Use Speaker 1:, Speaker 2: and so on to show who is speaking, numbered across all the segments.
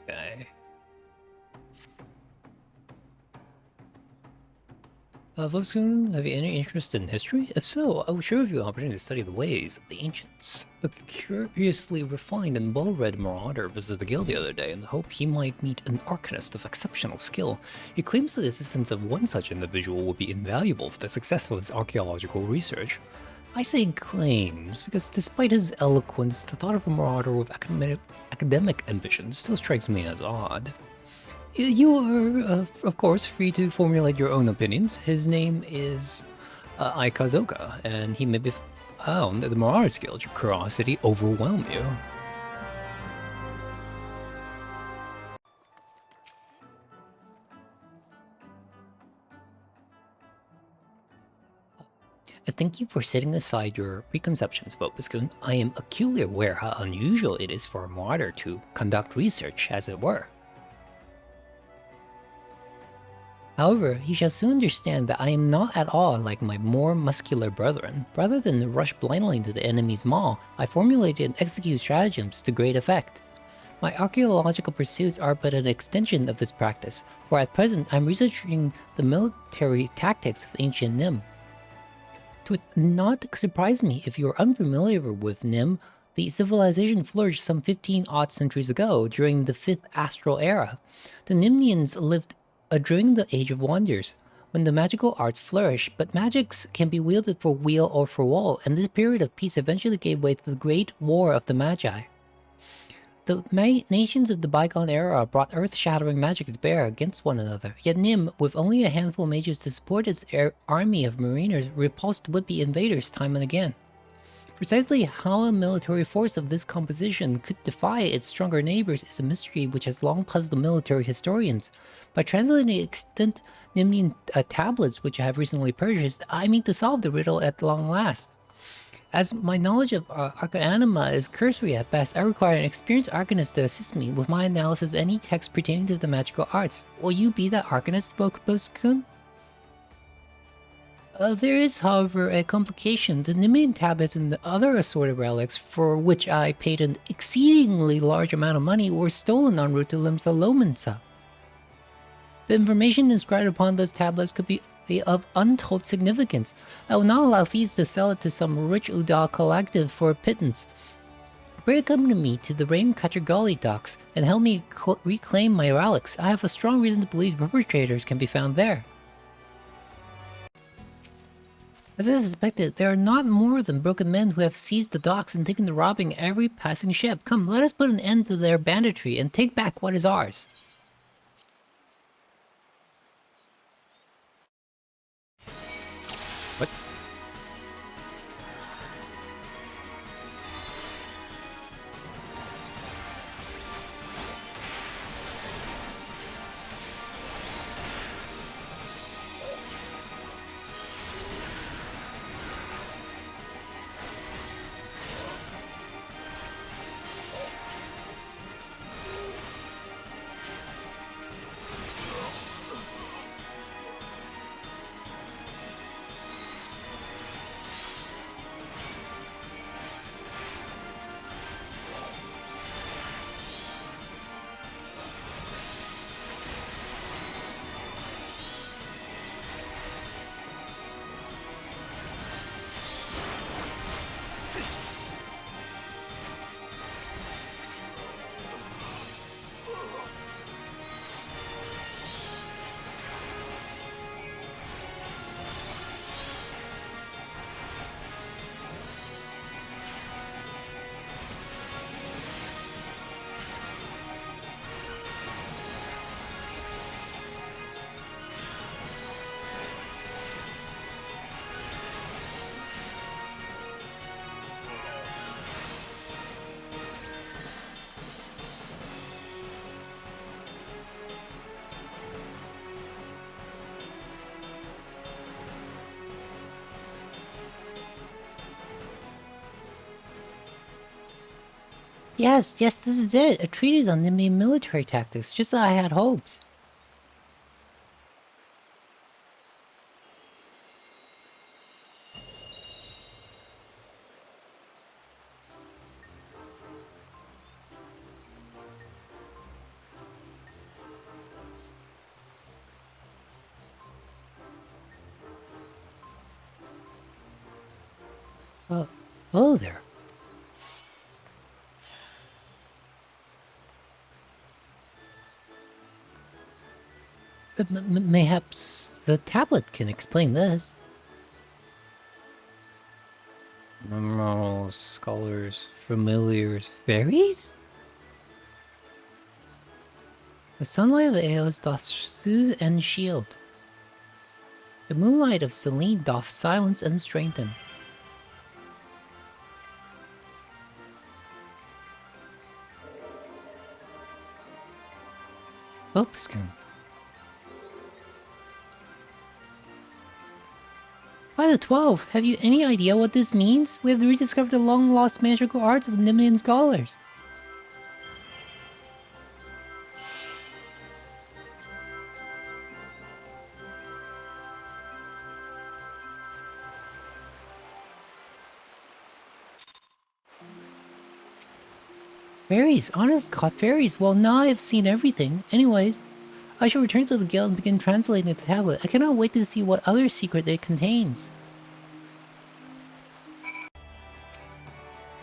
Speaker 1: Okay. Voskun, have you any interest in history? If so, I would sure give you an opportunity to study the ways of the ancients. A curiously refined and well-read marauder visited the guild the other day in the hope he might meet an arcanist of exceptional skill. He claims that the assistance of one such individual would be invaluable for the success of his archaeological research. I say claims because despite his eloquence, the thought of a marauder with academic ambitions still strikes me as odd. You are, of course, free to formulate your own opinions. His name is Aikazoka, and he may be found at the Marauder Guild. Your curiosity overwhelm you. Thank you for setting aside your preconceptions, Vopiskun. I am acutely aware how unusual it is for a marauder to conduct research, as it were. However, you shall soon understand that I am not at all like my more muscular brethren. Rather than rush blindly into the enemy's maw, I formulated and execute stratagems to great effect. My archaeological pursuits are but an extension of this practice, for at present I'm researching the military tactics of ancient Nim. It would not surprise me if you are unfamiliar with Nim. The civilization flourished some 15 odd centuries ago, during the 5th Astral Era. The Nimnians lived during the Age of Wonders, when the magical arts flourished, but magics can be wielded for weal or for woe, and this period of peace eventually gave way to the Great War of the Magi. The nations of the bygone era brought earth-shattering magic to bear against one another, yet Nim, with only a handful of mages to support its army of mariners, repulsed would-be invaders time and again. Precisely how a military force of this composition could defy its stronger neighbors is a mystery which has long puzzled military historians. By translating extant Nimnian tablets which I have recently purchased, I mean to solve the riddle at long last. As my knowledge of Arcanima is cursory at best, I require an experienced arcanist to assist me with my analysis of any text pertaining to the magical arts. Will you be that arcanist, Bokubo-kun? There is, however, a complication. The Nimian tablets and the other assorted relics, for which I paid an exceedingly large amount of money, were stolen en route to Limsa Lominsa. The information inscribed upon those tablets could be of untold significance. I will not allow thieves to sell it to some rich Udal collective for a pittance. Pray accompany me to the Rain-Catcher Gully docks and help me reclaim my relics. I have a strong reason to believe perpetrators can be found there. As I suspected, there are not more than broken men who have seized the docks and taken to robbing every passing ship. Come, let us put an end to their banditry and take back what is ours. What? Yes, this is it. A treatise on Nimian military tactics, just as I had hoped. Uh, hello there. Mayhaps the tablet can explain this. Minerals, scholars, familiars, fairies? The sunlight of Eos doth soothe and shield. The moonlight of Selene doth silence and strengthen. Opuscum. By the 12, have you any idea what this means? We have rediscovered the long-lost magical arts of the Nemean scholars. Fairies, honest God, fairies. Well, now I have seen everything. Anyways, I shall return to the guild and begin translating the tablet. I cannot wait to see what other secret it contains.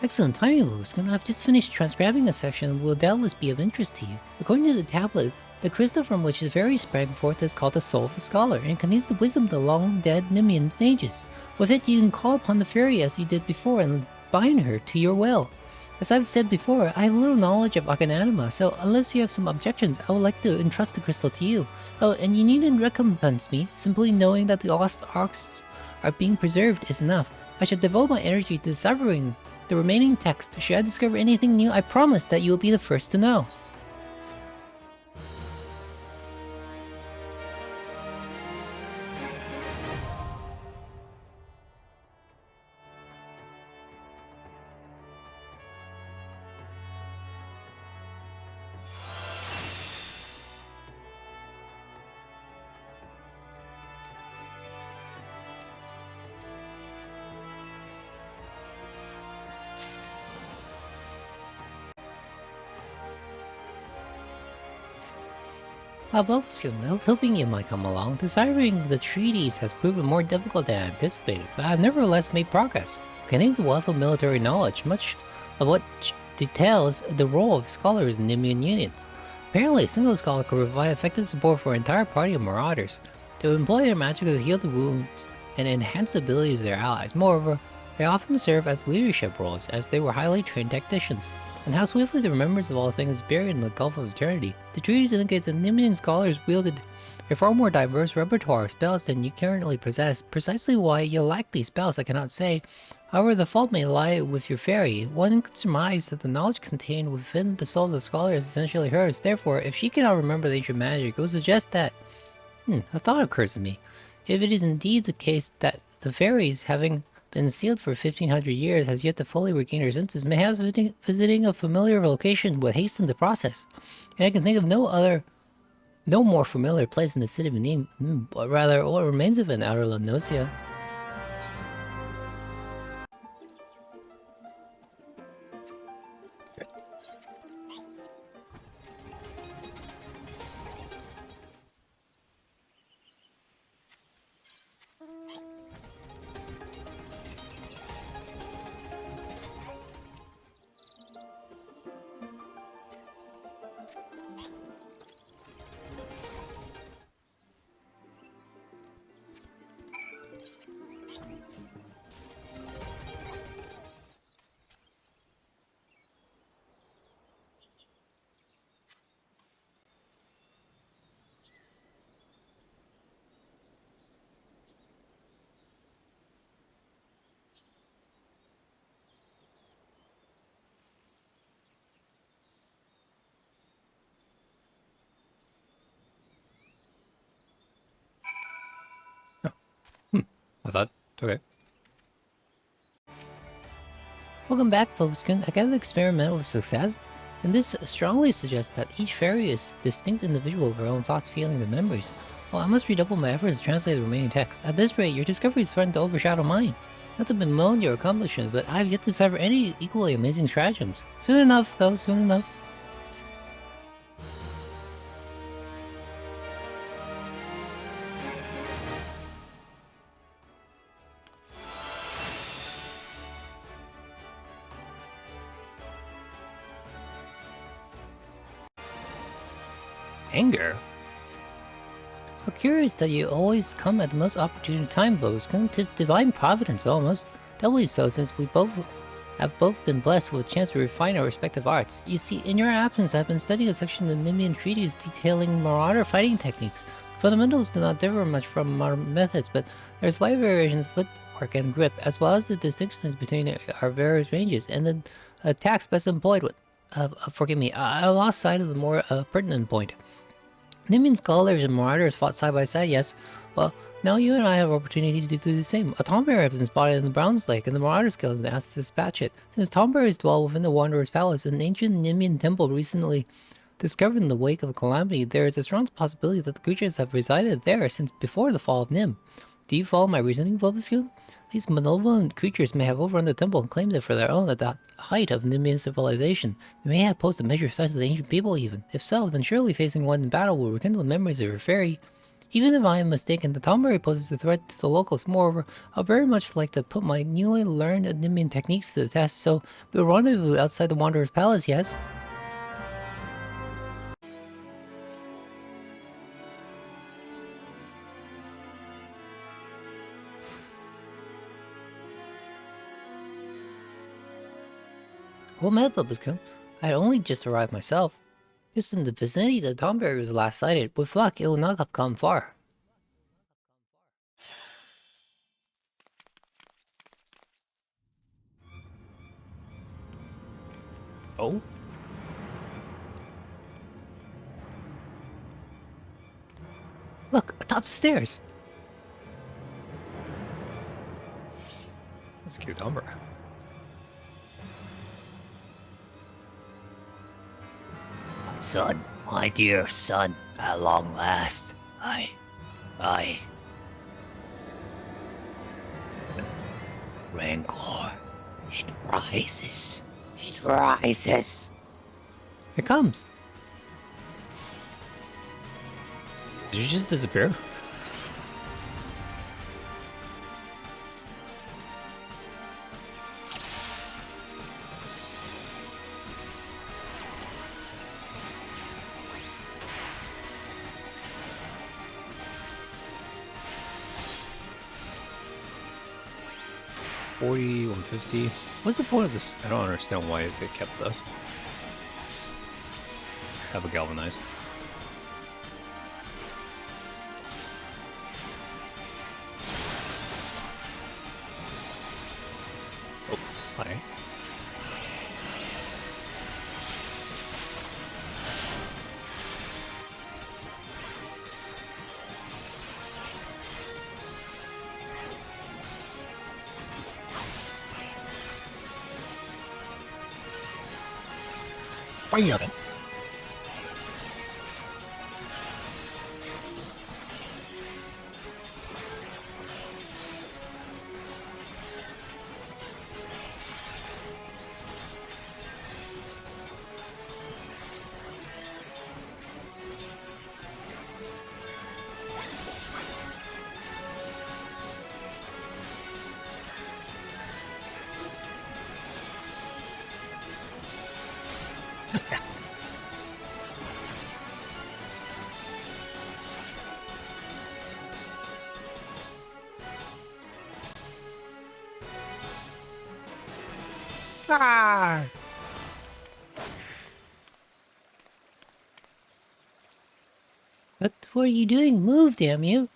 Speaker 1: Excellent timing, Luskin. I've just finished transcribing a section that will doubtless be of interest to you. According to the tablet, the crystal from which the fairies sprang forth is called the Soul of the Scholar, and contains the wisdom of the long-dead Nemean ages. With it, you can call upon the fairy as you did before and bind her to your will. As I've said before, I have little knowledge of Arcananima, so unless you have some objections, I would like to entrust the crystal to you. Oh, and you needn't recompense me. Simply knowing that the lost arcs are being preserved is enough. I should devote my energy to deciphering the remaining text. Should I discover anything new, I promise that you will be the first to know. Well, I was hoping you might come along. Deciphering the treaties has proven more difficult than anticipated, but I've nevertheless made progress. It contains a wealth of military knowledge, much of which details the role of scholars in Nemean unions. Apparently, a single scholar could provide effective support for an entire party of marauders. To employ their magic to heal the wounds and enhance the abilities of their allies. Moreover, they often serve as leadership roles, as they were highly trained tacticians. And how swiftly the remembrance of all things is buried in the gulf of eternity. The treaties indicate that Nemean scholars wielded a far more diverse repertoire of spells than you currently possess. Precisely why you lack these spells I cannot say. However, the fault may lie with your fairy. One could surmise that the knowledge contained within the soul of the scholar is essentially hers. Therefore, if she cannot remember the ancient magic, it would suggest that... a thought occurs to me. If it is indeed the case that the fairies, having been sealed for 1500 years, has yet to fully regain her senses, mayhaps visiting a familiar location would hasten the process. And I can think of no more familiar place in the city of Nim, but rather what remains of it in outer Lanosia. I thought, okay. Welcome back, Fobskin. I got the experiment with success, and this strongly suggests that each fairy is a distinct individual with her own thoughts, feelings, and memories. Well, I must redouble my efforts to translate the remaining text. At this rate, your discovery is threatening to overshadow mine. Not to bemoan your accomplishments, but I have yet to discover any equally amazing stratagems. Soon enough, though, soon enough. Anger? How curious that you always come at the most opportune time, Vobiscum. 'Tis divine providence, almost. Doubly so, since we have both been blessed with a chance to refine our respective arts. You see, in your absence, I've been studying a section of the Nimian treatise detailing Marauder fighting techniques. Fundamentals do not differ much from our methods, but there's slight variations of footwork and grip, as well as the distinctions between our various ranges, and the attacks best employed with. Forgive me, I lost sight of the more pertinent point. Nimian scholars and marauders fought side by side, yes. Well, now you and I have opportunity to do the same. A tomberry has been spotted in the Browns Lake, and the Marauders Guild have been asked to dispatch it. Since tomberries dwell within the Wanderer's Palace, an ancient Nimian temple recently discovered in the wake of a calamity, there is a strong possibility that the creatures have resided there since before the fall of Nim. Do you follow my reasoning, Vobiscum? These malevolent creatures may have overrun the temple and claimed it for their own at the height of Nimian civilization. They may have posed a major threat to the ancient people even. If so, then surely facing one in battle will rekindle memories of your fairy. Even if I am mistaken, the tomberry poses a threat to the locals. Moreover, I'd very much like to put my newly learned Nimian techniques to the test, so we'll rendezvous outside the Wanderer's Palace, yes? Well met, Vobiscum. I had only just arrived myself. Just in the vicinity the tomberry was last sighted. With luck, it will not have come far. Oh? Look, atop the stairs! That's a cute tomberry. Son, my dear son, at long last, I... Rancor, it rises. It rises. It comes. Did you just disappear? $40, $150. What's the point of this? I don't understand why they kept this. Have a galvanized. Oh, hi. Fire it. Just that. Ah! What were you doing? Move, damn you!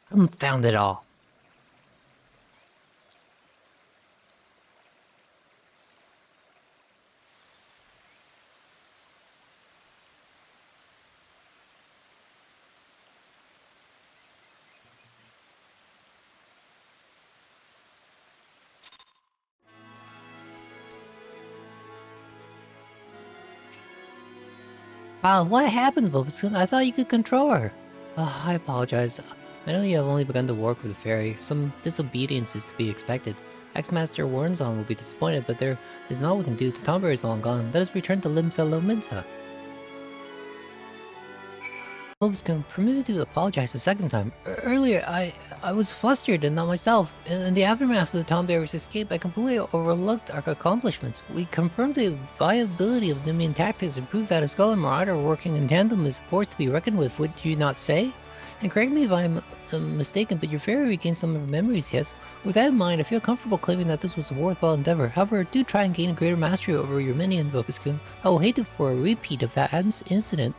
Speaker 1: Confound it all. Wow, what happened, Vobiscum? I thought you could control her. Oh, I apologize. I know you have only begun to work with the fairy. Some disobedience is to be expected. Ex-Master Warnzon will be disappointed, but there is naught we can do. The tomberry is long gone. Let us return to Limsa Lominsa. Obscon, permit me to apologize a second time. Earlier, I was flustered and not myself. In the aftermath of the Tombearer's escape, I completely overlooked our accomplishments. We confirmed the viability of Nemean tactics and proved that a Skull and Marauder working in tandem is a force to be reckoned with, would you not say? And correct me if I'm mistaken, but your fairy regained some of her memories, yes? With that in mind, I feel comfortable claiming that this was a worthwhile endeavor. However, do try and gain a greater mastery over your minion, Obscon. I will hate for a repeat of that incident.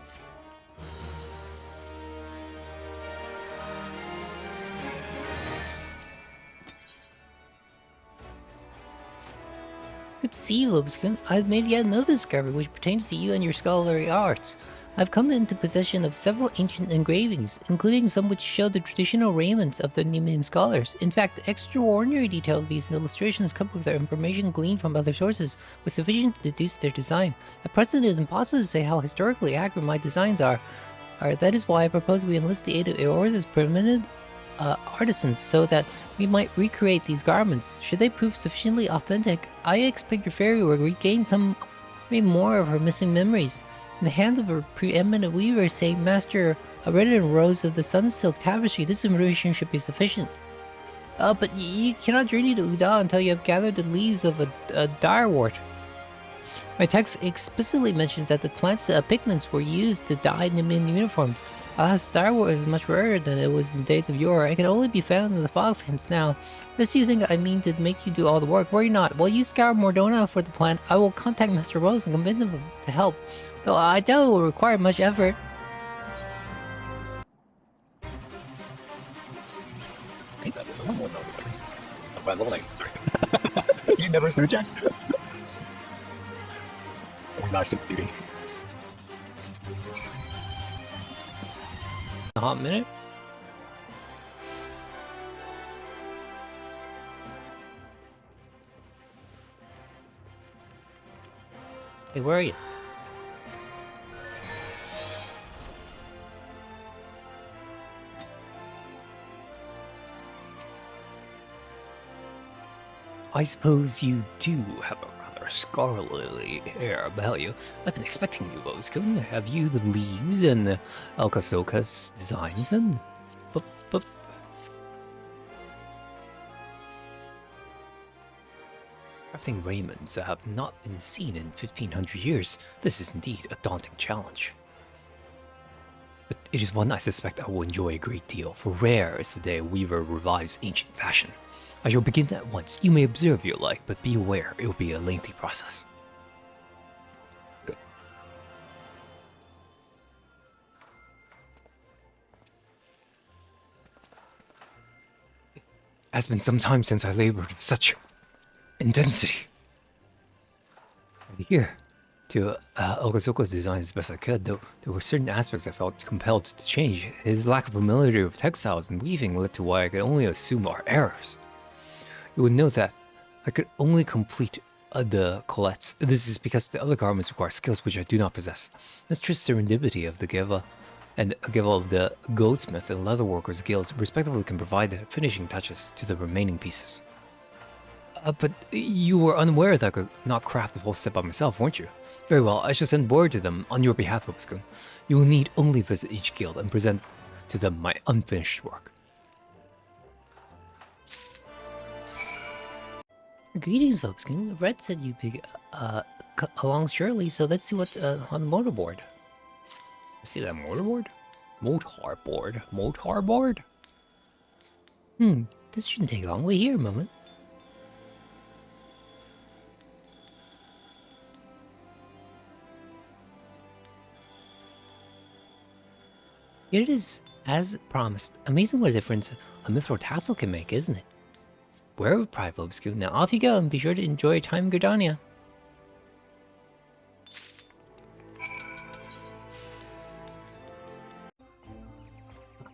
Speaker 1: Good to see you, Lobskin. I've made yet another discovery which pertains to you and your scholarly arts. I've come into possession of several ancient engravings, including some which show the traditional raiments of the Nemean scholars. In fact, the extraordinary detail of these illustrations coupled with their information gleaned from other sources was sufficient to deduce their design. At present, it is impossible to say how historically accurate my designs are. That is why I propose we enlist the aid of Eorz's permanent artisans so that we might recreate these garments. Should they prove sufficiently authentic, I expect your fairy will regain some, maybe more of her missing memories. In the hands of a preeminent weaver, say Master Red and Rose of the Sunsilk Tapestry, this information should be sufficient. But you cannot journey to Uda until you have gathered the leaves of a direwort. My text explicitly mentions that the plant's pigments were used to dye Nemean uniforms. Alas, direwort is much rarer than it was in days of yore. It can only be found in the fog hints now. This you think I mean to make you do all the work? Worry not. While you scour Mordona for the plant, I will contact Master Rose and convince him to help. Though I doubt it will require much effort.
Speaker 2: I think that was a lot more than I was expecting. Oh, by level 9, sorry. You never threw checks. Always not simp duty.
Speaker 1: A hot minute? Hey, where are you? I suppose you do have a rather scholarly air about you. I've been expecting you, Boscone. Have you the leaves and the Alcasoca's designs then? But... Crafting raiments that have not been seen in 1500 years. This is indeed a daunting challenge. But it is one I suspect I will enjoy a great deal, for rare is the day a weaver revives ancient fashion. I shall begin at once. You may observe if you like, but be aware it will be a lengthy process. It has been some time since I labored with such intensity. Here, to Okazoko's design as best I could, though there were certain aspects I felt compelled to change. His lack of familiarity with textiles and weaving led to what I could only assume are errors. You would note that I could only complete the colettes. This is because the other garments require skills which I do not possess. This true serendipity of the Geva and Geva of the goldsmith and leatherworkers guilds respectively can provide the finishing touches to the remaining pieces. But you were unaware that I could not craft the whole set by myself, weren't you? Very well, I shall send word to them on your behalf, Obscone. You will need only visit each guild and present to them my unfinished work. Greetings, Obscone. Red said you'd be along shortly, so let's see what's on the motorboard. See that motorboard? Motorboard? Motorboard? This shouldn't take long. Wait here a moment. Here it is, as promised. Amazing what a difference a mithril tassel can make, isn't it? Beware of pride, Obscure. Now off you go, and be sure to enjoy your time in Gridania.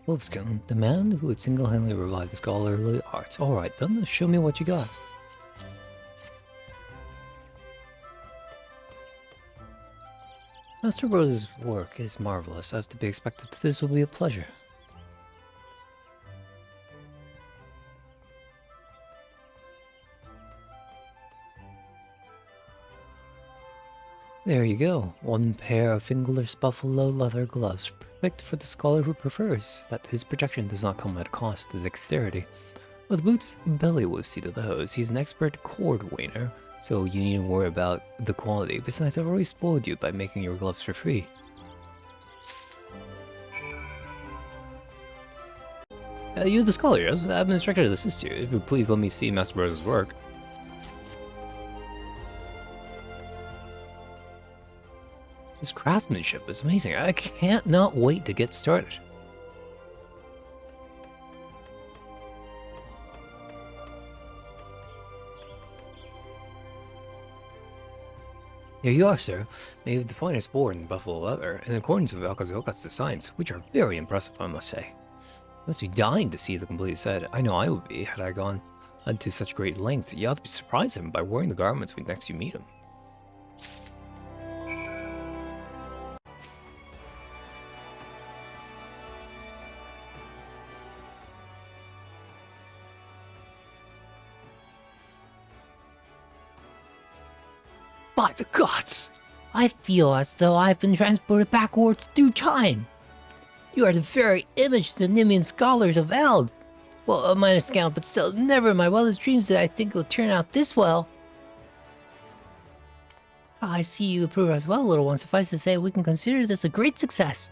Speaker 1: Obscure, the man who would single-handedly revive the scholarly arts. Alright then, show me what you got. Master Rose's work is marvelous, as to be expected. This will be a pleasure. There you go. One pair of fingerless buffalo leather gloves. perfect for the scholar who prefers that his protection does not come at a cost to dexterity. With boots, Belly will see to those. He's an expert cord wainer, so you needn't worry about the quality. Besides, I've already spoiled you by making your gloves for free. You're the scholar, yes? I've been instructed to assist you. If you please let me see Master Brothers' work. This craftsmanship is amazing. I can't not wait to get started. Here you are, sir. Made of the finest board and buffalo leather, in accordance with Akazuoka's designs, which are very impressive, I must say. You must be dying to see the complete set. I know I would be, had I gone to such great lengths. You ought to be surprised him by wearing the garments when next you meet him. By the gods! I feel as though I've been transported backwards through time! You are the very image of the Nimian scholars of Eld! Well, a minor scout, but still, never in my wildest dreams did I think it would turn out this well! I see you approve as well, little one. Suffice to say, we can consider this a great success!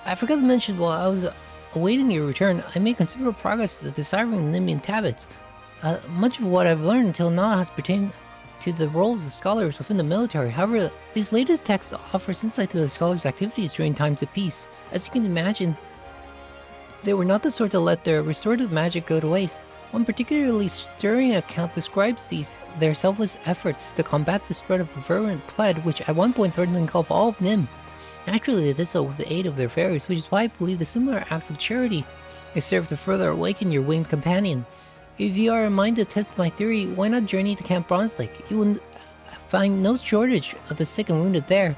Speaker 1: I forgot to mention while I was awaiting your return, I made considerable progress at deciphering the Nimian tablets. Much of what I've learned until now has pertained to the roles of scholars within the military. However, these latest texts offer insight to the scholars' activities during times of peace. As you can imagine, they were not the sort to let their restorative magic go to waste. One particularly stirring account describes their selfless efforts to combat the spread of a virulent plague, which at one point threatened to engulf all of Nim. Naturally, they did so with the aid of their fairies, which is why I believe the similar acts of charity may serve to further awaken your winged companion. If you are in mind to test my theory, why not journey to Camp Bronze Lake? You will find no shortage of the sick and wounded there.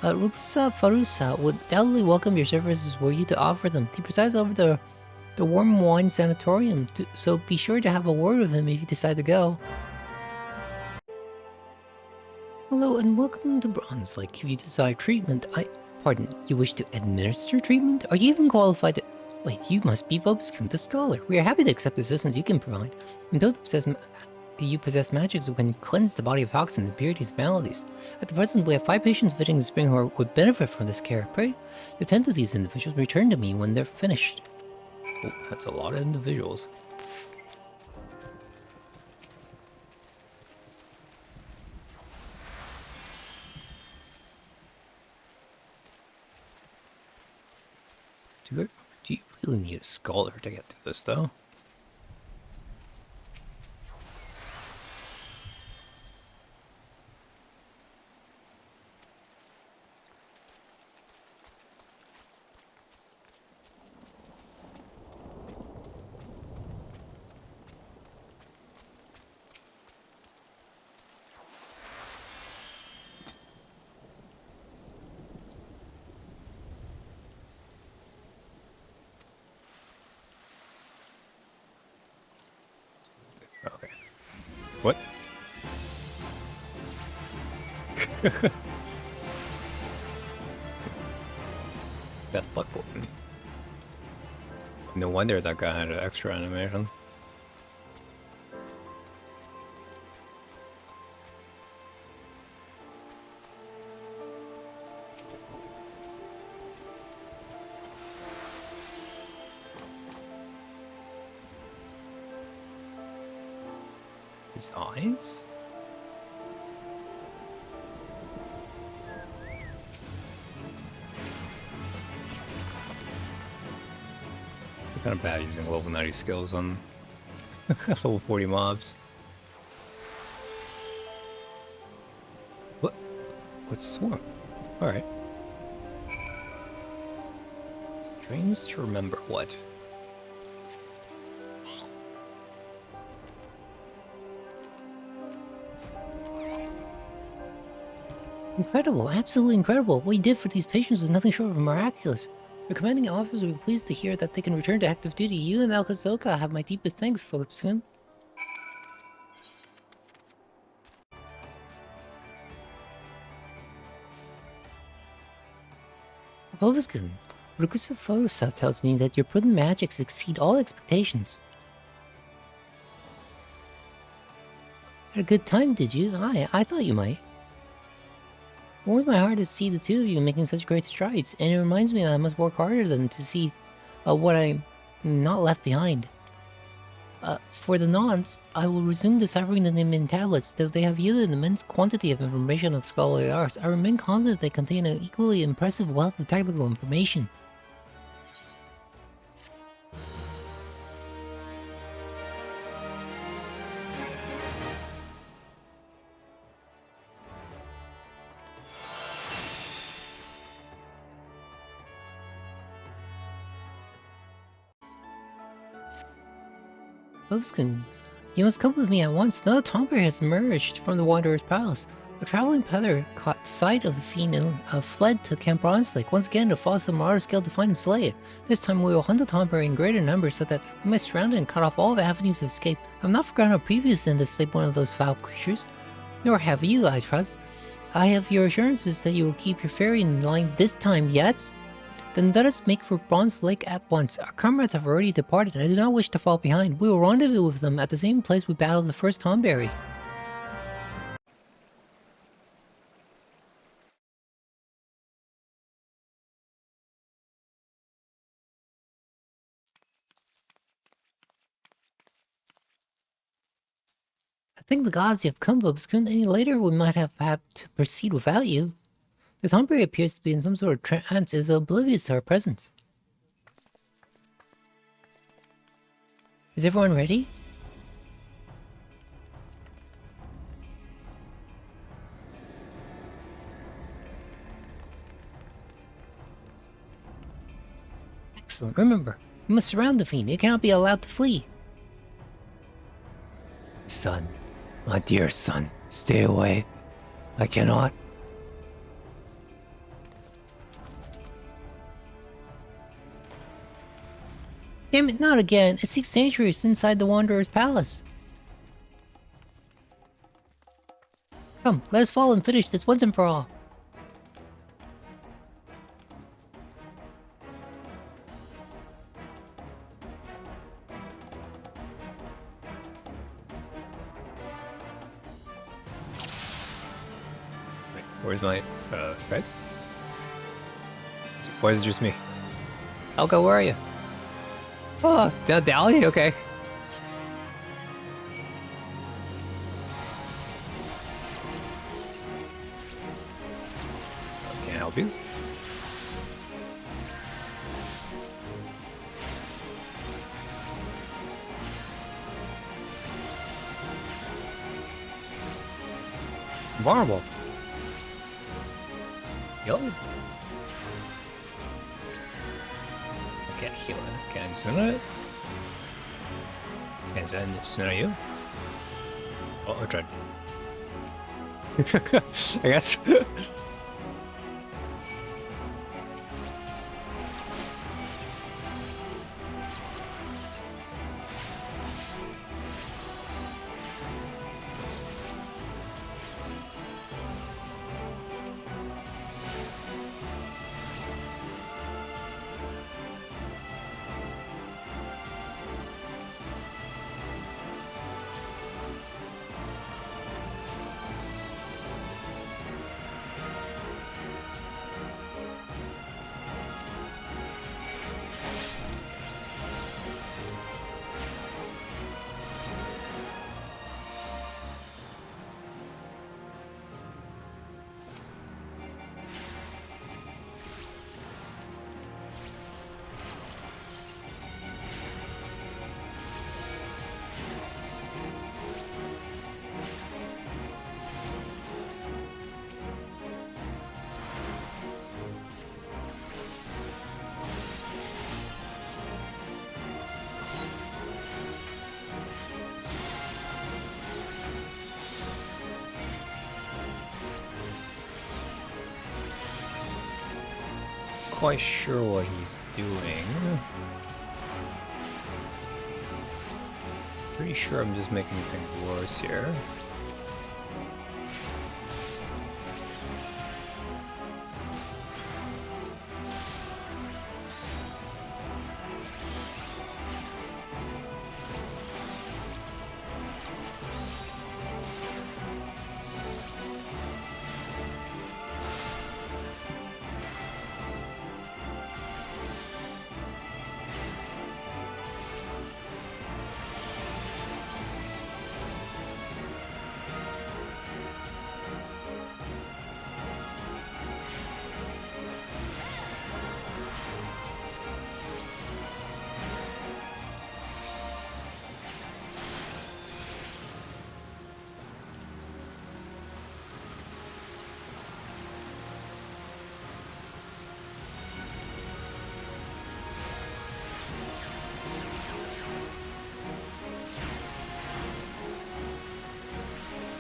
Speaker 1: Rupusa Farusa would doubtlessly welcome your services were you to offer them. He presides over the Warm Wine Sanatorium, so be sure to have a word with him if you decide to go. Hello and welcome to Bronze Lake. If you desire treatment, Pardon, you wish to administer treatment? Are you even qualified to... Wait, you must be Vobiscum, the scholar. We are happy to accept the assistance you can provide. Until you possess magics who can cleanse the body of toxins, impurities, and maladies. At the present, we have 5 patients visiting the spring who would benefit from this care. Pray, attend to these individuals and return to me when they're finished. Oh, that's a lot of individuals. Do you really need a scholar to get through this, though? Okay. What? Death blood poison. No wonder that guy had an extra animation. His eyes? It's kind of bad using level 90 skills on level 40 mobs. What? What's swarm? Alright. Strange to remember what? Incredible, absolutely incredible. What you did for these patients was nothing short of miraculous. Your commanding officers will be pleased to hear that they can return to active duty. You and Alkazoka have my deepest thanks, Phillips-kun. Phillips-kun, Rukusa Furusa tells me that your prudent magics exceed all expectations. Had a good time, did you? I thought you might. It warms my heart to see the two of you making such great strides, and it reminds me that I must work harder than to see what I'm not left behind. For the nonce, I will resume deciphering the Nimin tablets, though they have yielded an immense quantity of information on scholarly arts. I remain confident they contain an equally impressive wealth of technical information. Phillips-kun, you must come with me at once. Another tomboy has emerged from the Wanderer's Palace. A traveling peddler caught sight of the fiend and fled to Camp Bronze Lake, once again to follow the Marauder's Guild to find and slay it. This time we will hunt the tomboy in greater numbers so that we may surround it and cut off all the avenues of escape. I've not forgotten our previous end to slay one of those foul creatures. Nor have you, I trust. I have your assurances that you will keep your fairy in line this time, yes? Then let us make for Bronze Lake at once. Our comrades have already departed, and I do not wish to fall behind. We will rendezvous with them at the same place we battled the first Tomberry. I thank the gods you have come, Phillips-kun. Any later we might have had to proceed without you. The Tomberry appears to be in some sort of trance, is oblivious to our presence. Is everyone ready? Excellent. Remember, we must surround the fiend. It cannot be allowed to flee. Son, my dear son, stay away. I cannot. Damn it, not again. It seeks sanctuary inside the Wanderer's Palace. Come, let us fall and finish this once and for all.
Speaker 2: Wait, where's my, guys? Why is it just me?
Speaker 1: Elka, where are you?
Speaker 2: Oh, Dally? Okay. Can't help you. Vulnerable. Yo. I can't heal it. Can I incinerate it? Can I incinerate you? Oh, I tried. I guess. quite sure what he's doing. Pretty sure I'm just making things worse here.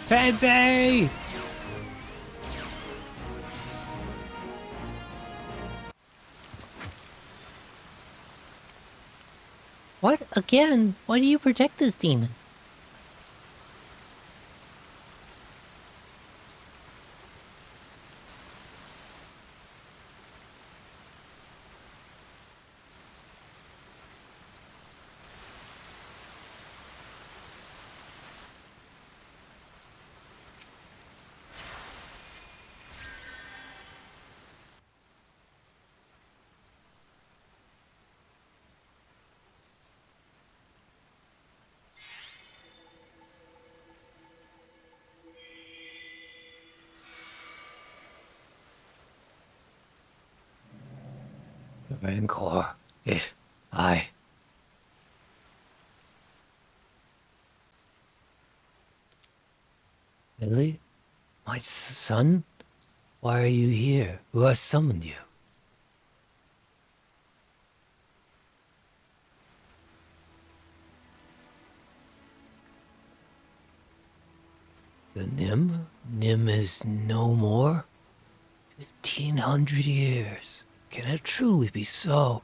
Speaker 2: Baby!
Speaker 1: What? Again? Why do you protect this demon?
Speaker 2: Rancor.
Speaker 1: Lily? My son? Why are you here? Who has summoned you? The Nim? Nim is no more? 1,500 years. Can it truly be so?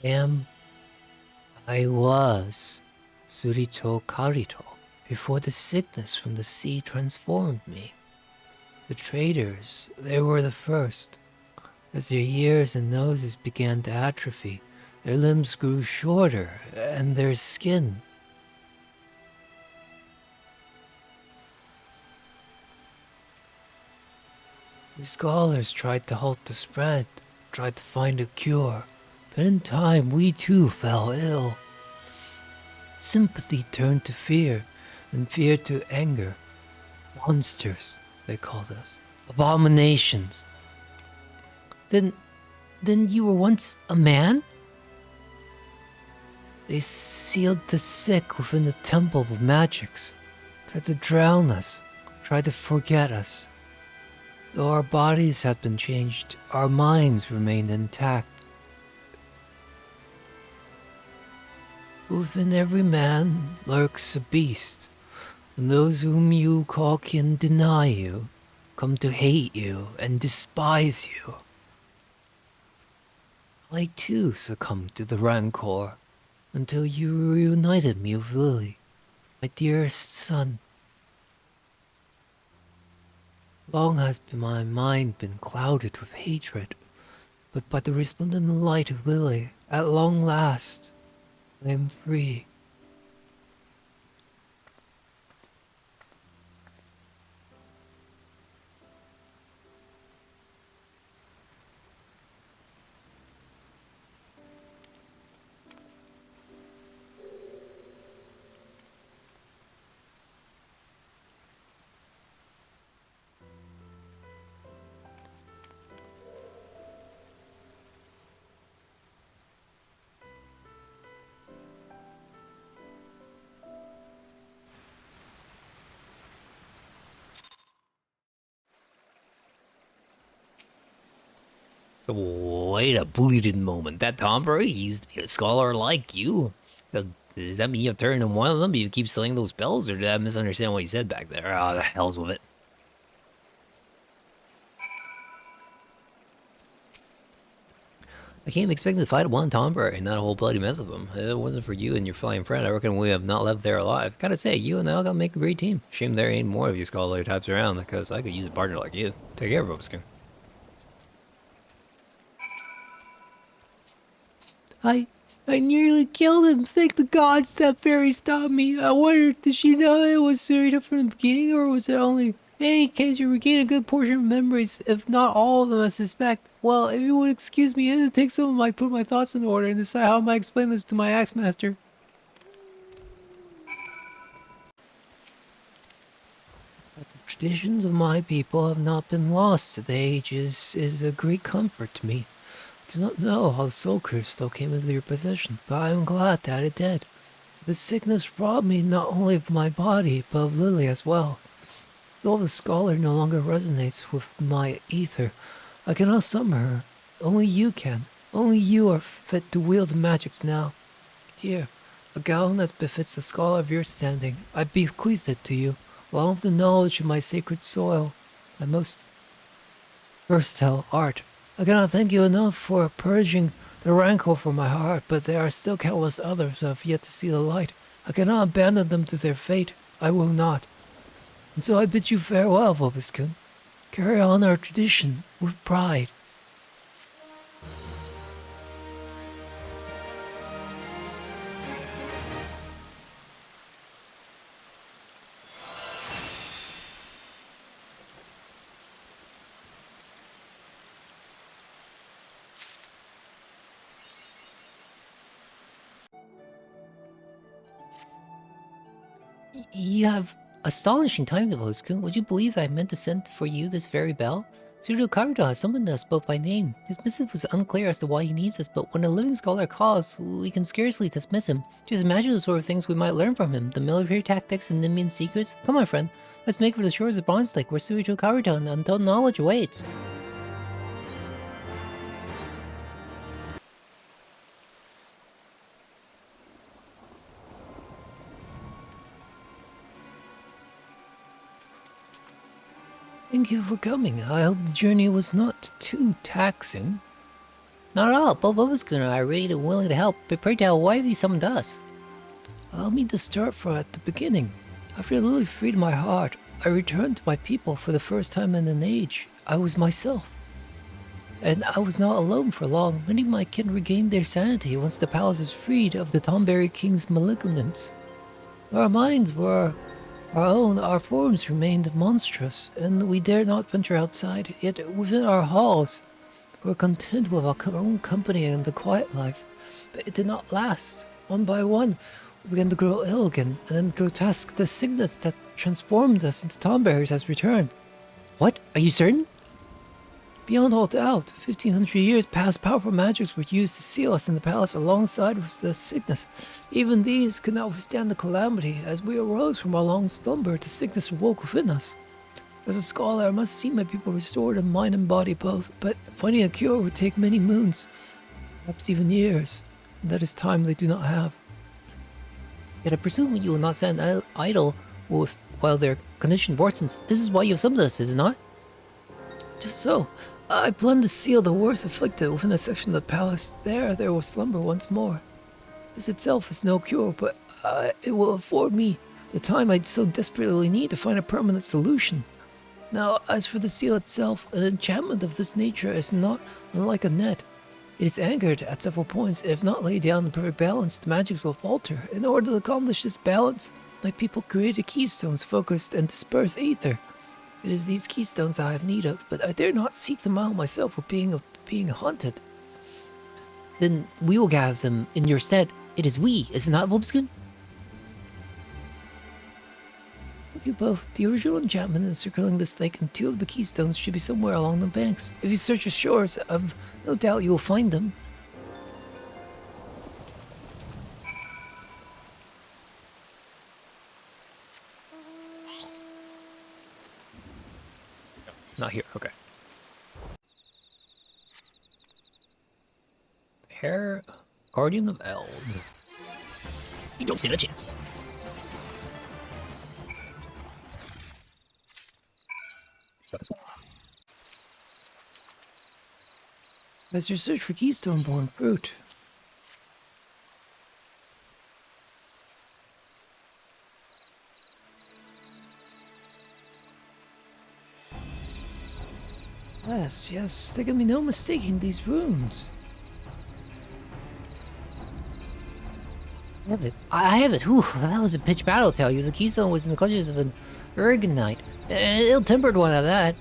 Speaker 1: I was Surito Karito before the sickness from the sea transformed me. The traders, they were the first. As their ears and noses began to atrophy, their limbs grew shorter, and their skin. The scholars tried to halt the spread, tried to find a cure, but in time we too fell ill. Sympathy turned to fear, and fear to anger. Monsters, they called us. Abominations. Then you were once a man? They sealed the sick within the temple of magics, tried to drown us, tried to forget us. Though our bodies had been changed, our minds remained intact. Within every man lurks a beast, and those whom you call kin deny you, come to hate you and despise you. I too succumbed to the rancor, until you reunited me with Lily, my dearest son. Long has my mind been clouded with hatred, but by the resplendent light of Lily, at long last, I am free.
Speaker 2: So wait a bleeding moment. That Tomber used to be a scholar like you. Does that mean you've turned into one of them? You keep selling those spells, or did I misunderstand what you said back there? Oh, the hell's with it. I came expecting to fight one Tomber and not a whole bloody mess of them. If it wasn't for you and your flying friend, I reckon we have not left there alive. Gotta say, you and Alga make a great team. Shame there ain't more of you scholarly types around, because I could use a partner like you. Take care, Robeskin.
Speaker 1: I nearly killed him. Thank the gods that fairy stopped me. I wondered, did she know it was Sarita from the beginning, or was it only... In any case, you regain a good portion of memories, if not all of them, I suspect. Well, if you would excuse me, it'll take some of my put my thoughts in order and decide how I might explain this to my axe master. But the traditions of my people have not been lost to the ages is a great comfort to me. I do not know how the soul crystal came into your possession, but I am glad that it did. The sickness robbed me not only of my body, but of Lily as well. Though the scholar no longer resonates with my ether, I cannot summon her. Only you can. Only you are fit to wield the magics now. Here, a gown that befits a scholar of your standing. I bequeath it to you, along with the knowledge of my sacred soil, my most versatile art. I cannot thank you enough for purging the rancor from my heart, but there are still countless others who have yet to see the light. I cannot abandon them to their fate. I will not. And so I bid you farewell, Vobiskun. Carry on our tradition with pride. You have astonishing timing, Vobiskun. Would you believe that I meant to send for you this very bell? Pseudo Karuta has summoned us both by name. His missive was unclear as to why he needs us, but when a living scholar calls, we can scarcely dismiss him. Just imagine the sort of things we might learn from him, the military tactics and Nimian secrets. Come on, friend, let's make for the shores of Bronze Lake where Pseudo Karuta untold knowledge awaits. Thank you for coming. I hope the journey was not too taxing. Not at all. Both of us are ready and willing to help. But pray tell, why have you summoned us? Allow me to start from at the beginning. After Lily freed my heart, I returned to my people for the first time in an age. I was myself. And I was not alone for long. Many of my kin regained their sanity once the palace was freed of the Tomberry King's malignance. Our minds were our own, our forms remained monstrous, and we dared not venture outside. Yet within our halls, we were content with our own company and the quiet life. But it did not last. One by one, we began to grow ill again, and then grotesque. The sickness that transformed us into tombearers has returned. What? Are you certain? Beyond all doubt, 1500 years past, powerful magics were used to seal us in the palace alongside with the sickness. Even these could not withstand the calamity. As we arose from our long slumber, the sickness awoke within us. As a scholar, I must see my people restored in mind and body both, but finding a cure would take many moons, perhaps even years, and that is time they do not have. Yet I presume you will not stand idle while their condition worsens. This is why you have summoned us, is it not? Just so. I plan to seal the worst afflicted within a section of the palace. There will slumber once more. This itself is no cure, but it will afford me the time I so desperately need to find a permanent solution. Now, as for the seal itself, an enchantment of this nature is not unlike a net. It is anchored at several points. If not laid down in perfect balance, the magics will falter. In order to accomplish this balance, my people created keystones focused and dispersed ether. It is these keystones I have need of, but I dare not seek them out myself with being hunted. Then we will gather them in your stead. It is we, is it not, Vobiskun? Thank you both. The original enchantment encircling this lake and 2 of the keystones should be somewhere along the banks. If you search the shores, I've no doubt you will find them.
Speaker 2: Not here, okay. Hair Guardian of Eld. You don't stand a chance. Got this one. as you search for keystone-born fruit. Yes, there can be no mistaking these runes.
Speaker 1: I have it. Whew, that was a pitch battle, tell you. The keystone was in the clutches of an Ergonite. An ill-tempered one at that.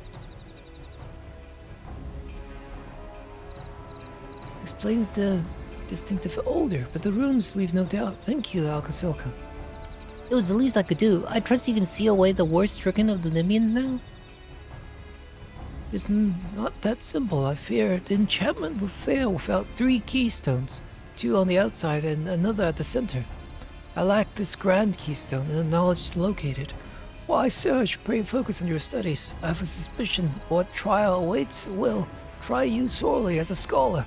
Speaker 2: Explains the distinctive odor, but the runes leave no doubt. Thank you, Alka-Selka.
Speaker 1: It was the least I could do. I trust you can see away the worst stricken of the Nimians now?
Speaker 2: It's not that simple, I fear. The enchantment will fail without 3 keystones. 2 on the outside and another at the center. I lack this grand keystone and the knowledge to locate it. Why search? Pray focus on your studies. I have a suspicion what trial awaits will try you sorely as a scholar.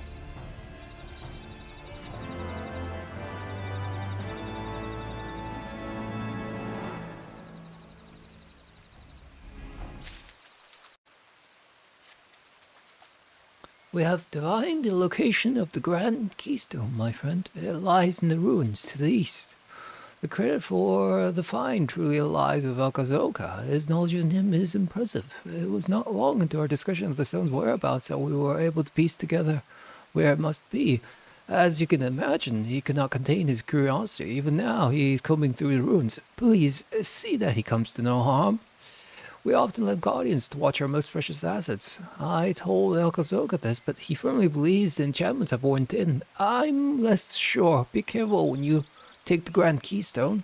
Speaker 2: We have divined the location of the Grand Keystone, my friend. It lies in the ruins to the east. The credit for the find truly lies with Alka-Selka. His knowledge of him is impressive. It was not long into our discussion of the stone's whereabouts that we were able to piece together where it must be. As you can imagine, he could not contain his curiosity. Even now, he is combing through the ruins. Please, see that he comes to no harm. We often let guardians to watch our most precious assets. I told Alka-Selka this, but he firmly believes the enchantments have worn thin. I'm less sure. Be careful when you take the Grand Keystone.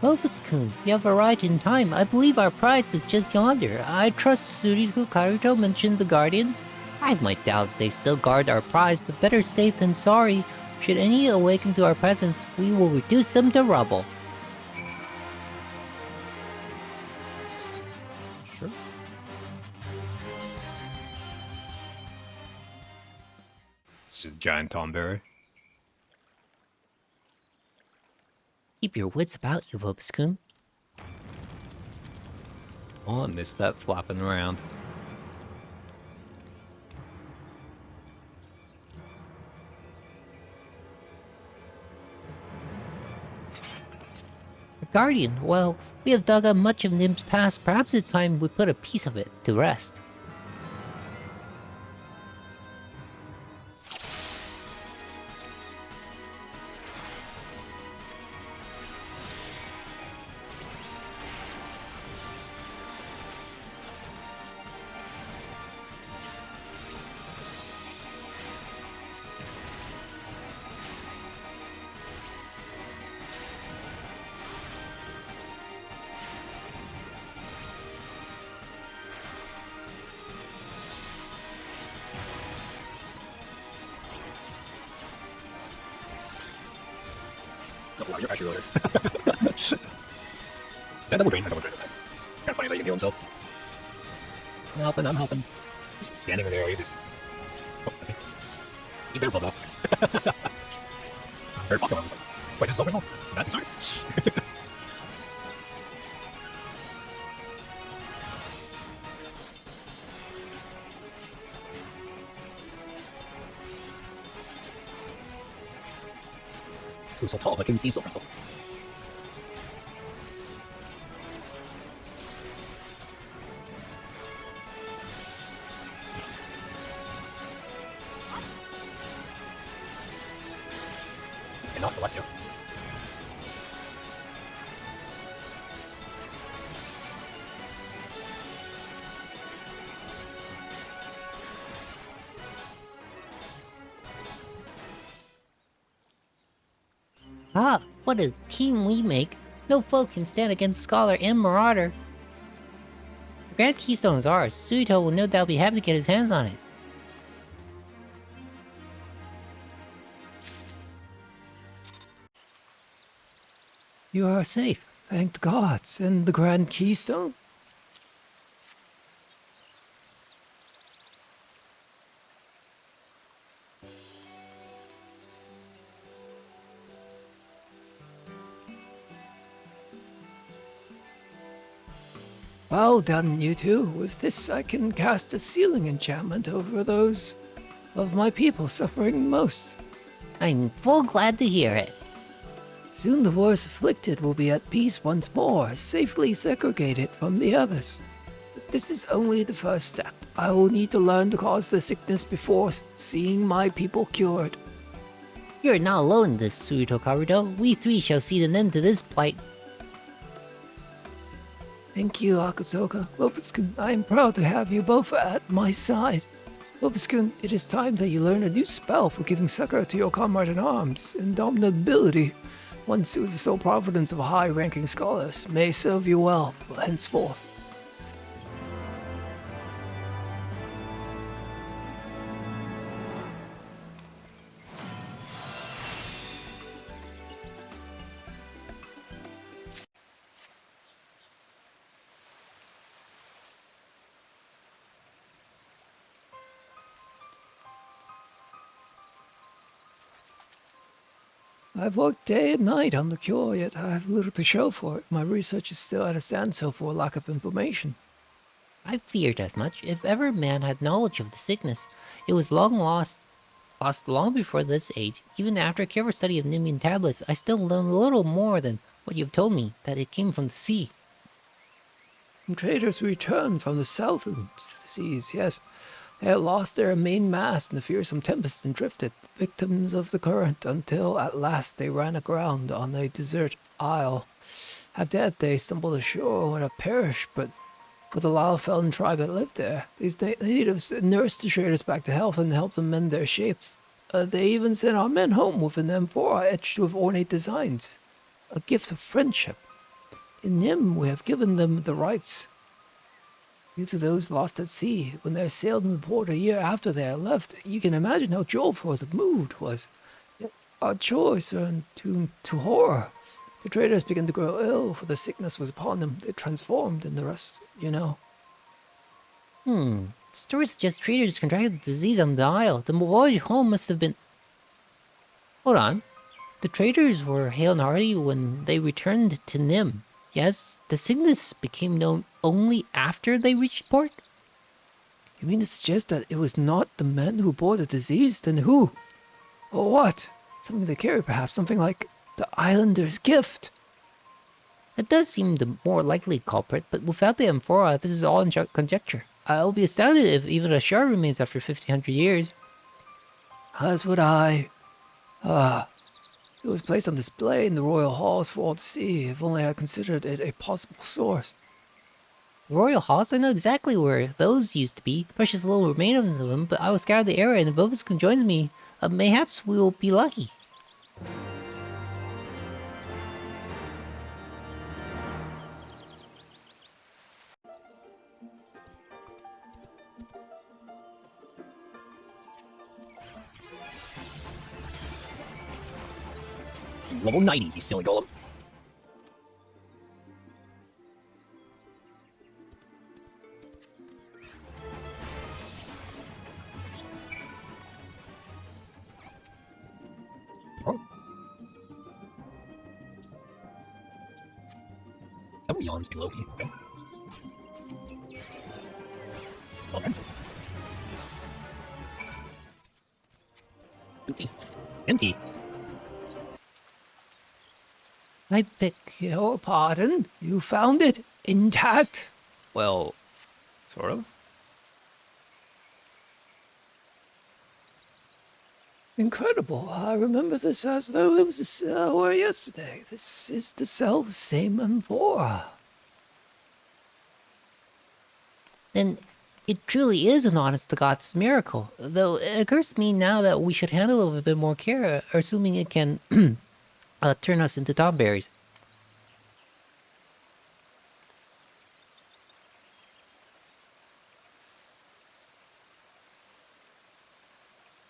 Speaker 1: Opus-kun, you have arrived in time. I believe our prize is just yonder. I trust Suriku Karuto mentioned the guardians. I have my doubts they still guard our prize, but better safe than sorry. Should any awaken to our presence, we will reduce them to rubble.
Speaker 2: Sure. It's just a giant tomberry.
Speaker 1: Keep your wits about you, Opus-kun.
Speaker 2: Oh, I missed that flapping around.
Speaker 1: The Guardian, well, we have dug up much of Nim's past. Perhaps it's time we put a piece of it to rest.
Speaker 3: Oh, wow, you're actually really that double drain. It's kind of funny that you can heal himself. I'm helping. Just standing there, you oh, okay. You better blow up. Very popular. Wait, this is Silver's That, sorry. It was so tall, I couldn't see Silver still. And not select you.
Speaker 1: Ah, what a team we make. No foe can stand against Scholar and Marauder. The Grand Keystone is ours. Suito will no doubt be happy to get his hands on it.
Speaker 2: You are safe, thank the gods. And the Grand Keystone?
Speaker 4: Well done, you two. With this, I can cast a sealing enchantment over those of my people suffering most.
Speaker 1: I'm full glad to hear it.
Speaker 4: Soon the worst afflicted will be at peace once more, safely segregated from the others. But this is only the first step. I will need to learn to cause the sickness before seeing my people cured.
Speaker 1: You're not alone in this, Suito Karuto. We three shall see an end to this plight.
Speaker 4: Thank you, Akasoka. Lopez-kun, I am proud to have you both at my side. Lopez-kun, it is time that you learn a new spell for giving succor to your comrade-in-arms. Indomitability, once it was the sole providence of high-ranking scholars, may serve you well henceforth. I've worked day and night on the cure, yet I have little to show for it. My research is still at a standstill for lack of information.
Speaker 1: I feared as much. If ever man had knowledge of the sickness, it was long lost long before this age. Even after a careful study of Nimian tablets, I still learned a little more than what you've told me, that it came from the sea.
Speaker 4: Traders returned from the southern seas, yes. They had lost their main mast in the fearsome tempest and drifted, victims of the current, until at last they ran aground on a desert isle. Half dead, they stumbled ashore and have perished, but for the Lalfelden tribe that lived there, these natives nursed the traders back to health and helped them mend their shapes. They even sent our men home with an amphora etched with ornate designs, a gift of friendship. In Nim, we have given them the rights due to those lost at sea. When they sailed in the port a year after they had left, you can imagine how joyful the mood was. Yet our choice turned to horror. The traders began to grow ill, for the sickness was upon them. They transformed, and the rest, you know.
Speaker 1: Stories suggest traders contracted the disease on the isle. The voyage home must have been... Hold on. The traders were hale and hearty when they returned to Nim. Yes, the sickness became known only after they reached port?
Speaker 4: You mean to suggest that it was not the men who bore the disease? Then who? Or what? Something they carry, perhaps? Something like the islander's gift?
Speaker 1: It does seem the more likely culprit, but without the amphora, this is all in conjecture. I'll be astounded if even a shard remains after 1,500 years.
Speaker 4: As would I. It was placed on display in the royal halls for all to see. If only I had considered it a possible source.
Speaker 1: Royal halls? I know exactly where those used to be. Precious little remains of them, but I will scour the area, and if Obiscon joins me, mayhaps we will be lucky.
Speaker 3: Level 90, you silly golem. Oh. Is that what yawns below me? Okay. Oh, nice. Empty. Empty.
Speaker 4: I beg your pardon? You found it intact?
Speaker 2: Well, sort of.
Speaker 4: Incredible. I remember this as though it was yesterday. This is the self-same amphora.
Speaker 1: Then it truly is an honest-to-God's miracle, though it occurs to me now that we should handle it with a bit more care, assuming it can turn us into tomberries.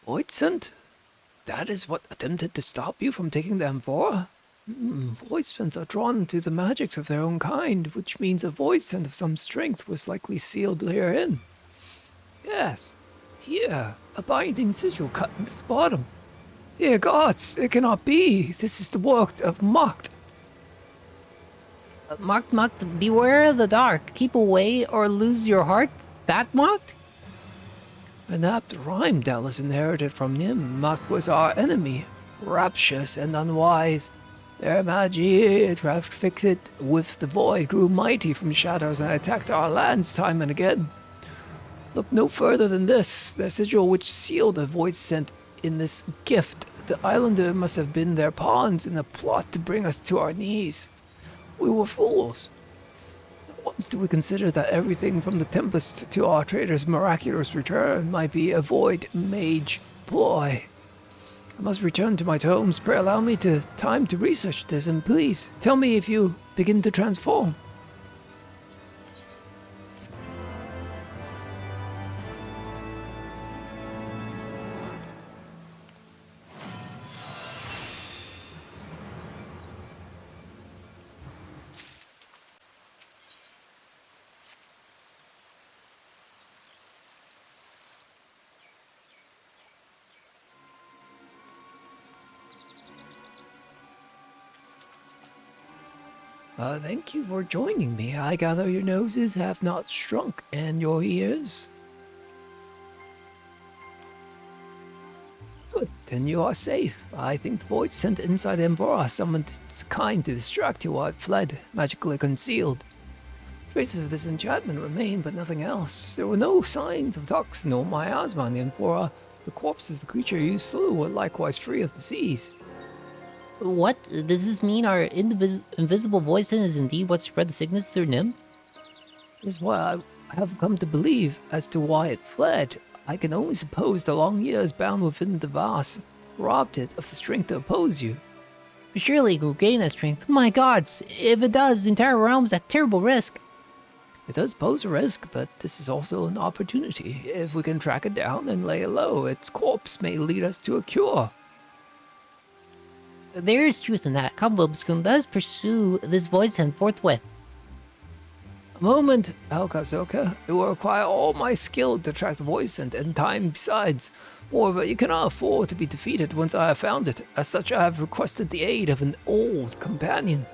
Speaker 4: Voidsent? That is what attempted to stop you from taking the amphora? Voidsents are drawn to the magics of their own kind, which means a voidsent of some strength was likely sealed herein. Yes, here, a binding sigil cut into the bottom. Dear gods, it cannot be. This is the work of Mocked.
Speaker 1: Mocked, beware of the dark. Keep away or lose your heart. That Mocked?
Speaker 4: An apt rhyme Dallas inherited from Nim. Mocked was our enemy, raptious and unwise. Their magie trafficked with the void grew mighty from shadows and attacked our lands time and again. Look no further than this, the sigil which sealed the void sent in this gift. The islander must have been their pawns in a plot to bring us to our knees. We were fools. Once do we consider that everything from the Tempest to our trader's miraculous return might be a void mage ploy. I must return to my tomes. Pray allow me time to research this, and please tell me if you begin to transform. Thank you for joining me. I gather your noses have not shrunk, and your ears? Good, then you are safe. I think the void sent inside Embora summoned its kind to distract you while it fled, magically concealed. Traces of this enchantment remain, but nothing else. There were no signs of toxin or miasma in the Amphora. The corpses the creature you slew were likewise free of disease.
Speaker 1: What? Does this mean our invisible voice is indeed what spread the sickness through Nim?
Speaker 4: Is what I have come to believe. As to why it fled, I can only suppose the long years bound within the vase robbed it of the strength to oppose you.
Speaker 1: Surely it will gain that strength. My gods, if it does, the entire realm's at terrible risk.
Speaker 4: It does pose a risk, but this is also an opportunity. If we can track it down and lay it low, its corpse may lead us to a cure.
Speaker 1: There is truth in that. Kabubskun does pursue this void sent forthwith.
Speaker 4: A moment, Alkazoka. It will require all my skill to track the voice and time besides. Moreover, you cannot afford to be defeated once I have found it. As such, I have requested the aid of an old companion.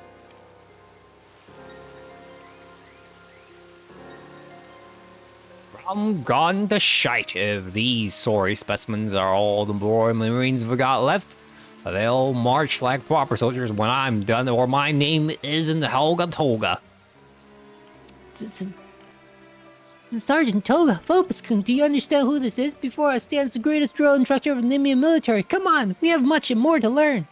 Speaker 2: I'm gone to shite. If these sorry specimens are all the Royal Marines we got left, they'll march like proper soldiers when I'm done, or my name isn't Helga Toga.
Speaker 1: Sergeant Toga, Phobos-kun, do you understand who this is? Before us stands the greatest drill instructor of the Nimian military. Come on, we have much and more to learn.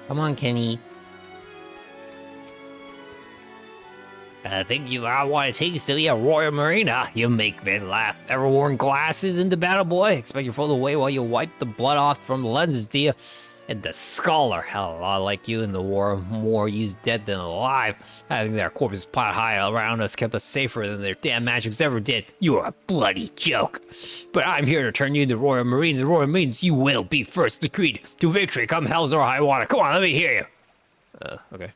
Speaker 1: Come on, Kenny.
Speaker 2: I think you are what it takes to be a Royal Marine, huh? You make me laugh. Ever worn glasses into battle, boy? Expect you float away while you wipe the blood off from the lenses, do you? And the scholar, hell, a lot like you in the war, more used dead than alive. Having their corpses piled high around us kept us safer than their damn magics ever did. You are a bloody joke. But I'm here to turn you into Royal Marines, and Royal Marines you will be first decreed. To victory, come hells or high water. Come on, let me hear you. Okay.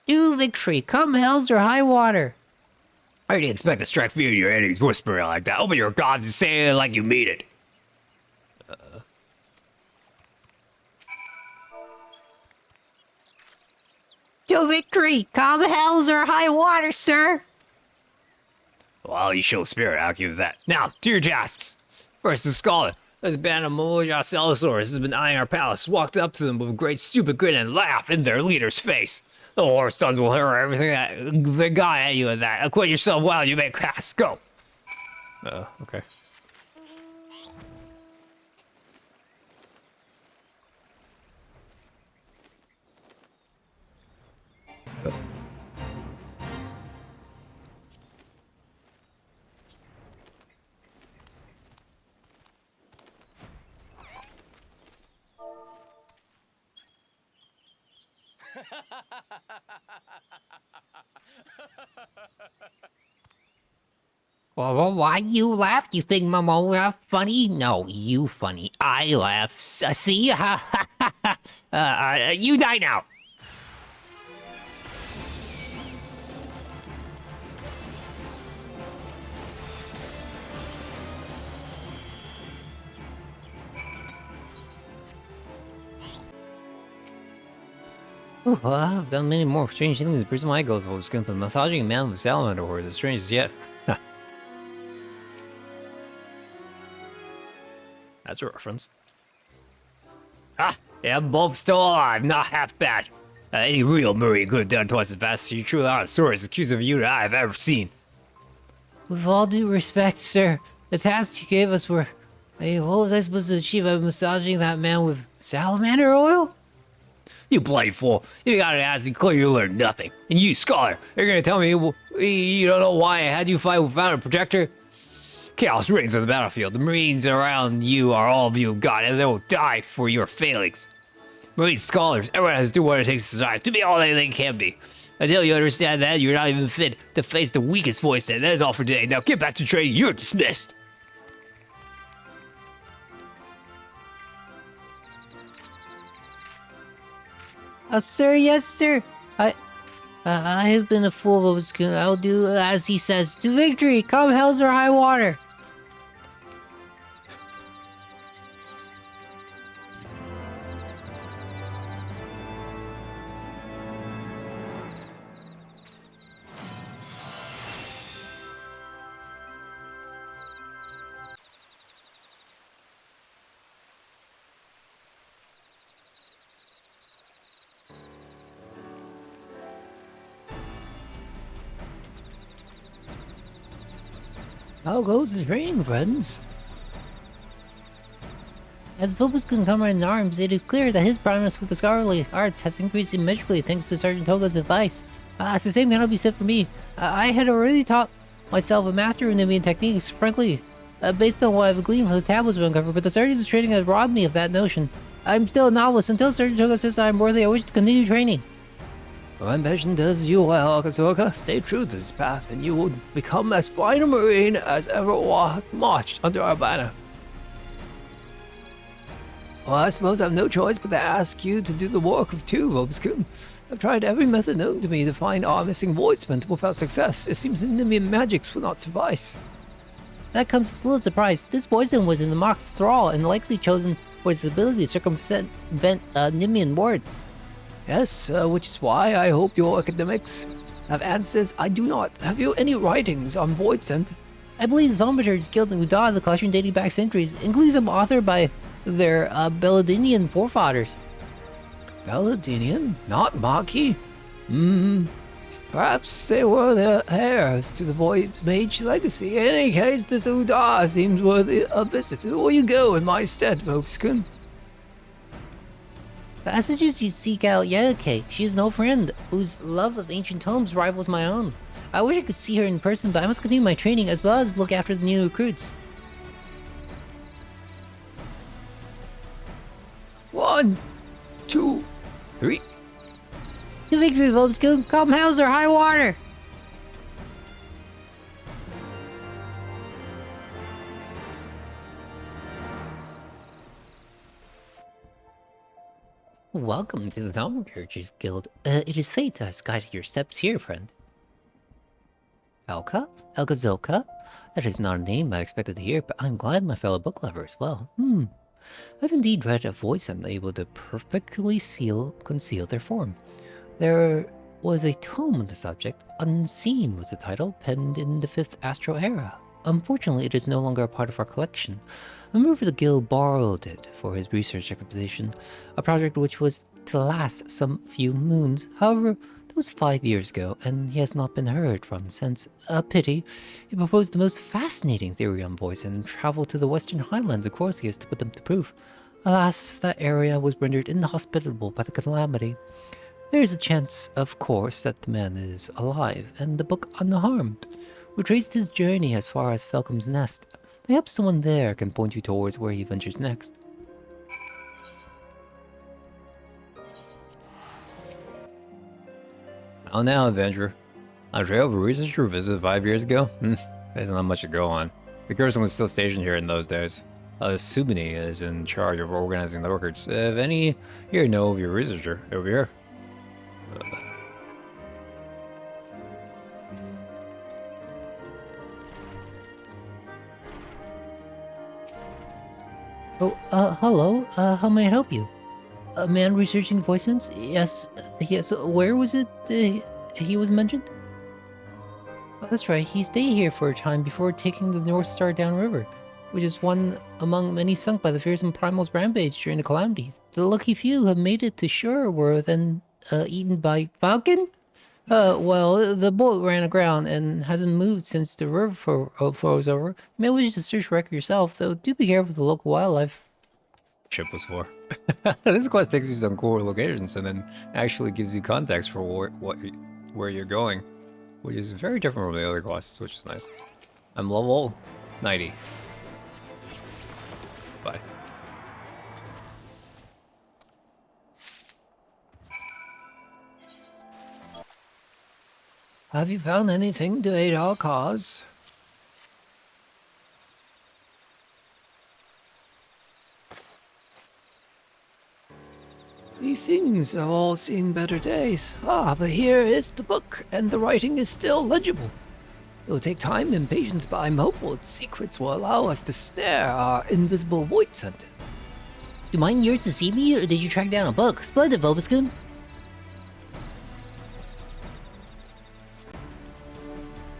Speaker 1: To victory, come hells or high water.
Speaker 2: I didn't expect to strike fear in your enemies whispering like that. Open your gods and say it like you mean it.
Speaker 1: To victory, come hells or high water, sir.
Speaker 2: Well, you show spirit, I'll give you that. Now, to your tasks. First, the scholar. This band of Moja Celosaurus has been eyeing our palace, walked up to them with a great stupid grin and laugh in their leader's face. The horse sons will hear everything that they got at you and that. Acquit yourself well, you may pass. Go. Okay.
Speaker 1: Well, why you laugh? You think Momo funny? No, you funny. I laugh. See?
Speaker 2: You die now!
Speaker 1: Ooh, well, I've done many more strange things in prison my goals was going, but massaging a man with salamander horror is the strangest yet.
Speaker 2: That's a reference. Ah, yeah, both still alive, not half bad. Any real Marine could have done twice as fast. You truly are the sorest accuser of you that I've ever seen.
Speaker 1: With all due respect, sir, the tasks you gave us were... Hey, what was I supposed to achieve by massaging that man with salamander oil?
Speaker 2: You bloody fool. You got an ass and clearly learned nothing. And you, scholar, you're gonna tell me you don't know why I had you fight without a protector? Chaos reigns on the battlefield. The Marines around you are all of you of God, and they will die for your failings. Marine scholars, everyone has to do what it takes to survive, to be all they can be. Until you understand that, you're not even fit to face the weakest voice, and that is all for today. Now get back to training. You're dismissed.
Speaker 1: Sir, yes, sir. I have been a fool, I'll do as he says. To victory, come hells or high water. How goes the training, friends? As Phobos' comrade in arms, it is clear that his prowess with the scholarly arts has increased immeasurably thanks to Sergeant Toga's advice. It's the same cannot be said for me. I had already taught myself a master of Nubian techniques, frankly, based on what I've gleaned from the tablets we uncovered, but the sergeant's training has robbed me of that notion. I'm still a novice until Sergeant Toga says I'm worthy. I wish to continue training.
Speaker 4: Your ambition does you well, Akazuka. Stay true to this path, and you will become as fine a Marine as ever marched under our banner. Well, I suppose I have no choice but to ask you to do the work of two, Robeskun. I've tried every method known to me to find our missing voice, but without success. It seems the Nimian magics will not suffice.
Speaker 1: That comes as little surprise. This poison was in the mock's thrall and likely chosen for its ability to circumvent Nimian words.
Speaker 4: Yes, which is why I hope your academics have answers I do not. Have you any writings on void scent?
Speaker 1: I believe the Thaumaturge Guild in Uda has a collection dating back centuries, including some authored by their Belladinian forefathers.
Speaker 4: Belladinian? Not Maki? Perhaps they were the heirs to the Void Mage legacy. In any case, this Uda seems worthy a visit. Will you go in my stead, Robeskun?
Speaker 1: I suggest you seek out Yayake. She is no friend, whose love of ancient tomes rivals my own. I wish I could see her in person, but I must continue my training as well as look after the new recruits.
Speaker 4: 1, 2, 3.
Speaker 1: To victory, Robeskun! Come hells or high water! Welcome to the Thaumaturge's Guild. It is fate that has guided your steps here, friend. Elka? Elkazoka? That is not a name I expected to hear, but I'm glad my fellow book lover as well. I've indeed read a voice unable to perfectly conceal their form. There was a tome on the subject, Unseen was the title, penned in the 5th Astral Era. Unfortunately, it is no longer a part of our collection. A member of the guild borrowed it for his research expedition, a project which was to last some few moons. However, that was 5 years ago, and he has not been heard from since. A pity. He proposed the most fascinating theory on voice and traveled to the western highlands of Corthius to put them to proof. Alas, that area was rendered inhospitable by the calamity. There is a chance, of course, that the man is alive, and the book unharmed. We traced his journey as far as Falcom's Nest. Perhaps someone there can point you towards where he ventures next.
Speaker 2: How now, adventurer? On a trail of a researcher visited 5 years ago? There's not much to go on. The Gerson was still stationed here in those days. Subini is in charge of organizing the records. If any here know of your researcher over here.
Speaker 1: Oh, hello. How may I help you? A man researching voices? Yes, yes. Where was it he was mentioned? Oh, that's right. He stayed here for a time before taking the North Star downriver, which is one among many sunk by the fearsome Primal's rampage during the calamity. The lucky few have made it to shore were then eaten by Falcon? Well, the boat ran aground and hasn't moved since the river froze over. You may wish to search wreck yourself, though do be careful with the local wildlife.
Speaker 2: Ship was for. This quest takes you to some cool locations and then actually gives you context for where you're going, which is very different from the other quests, which is nice. I'm level 90. Bye.
Speaker 4: Have you found anything to aid our cause? These things have all seen better days. Ah, but here is the book, and the writing is still legible. It will take time and patience, but I'm hopeful its secrets will allow us to snare our invisible void scent.
Speaker 1: Do mine yours to see me, or did you track down a book? Splendid, Vobiscum.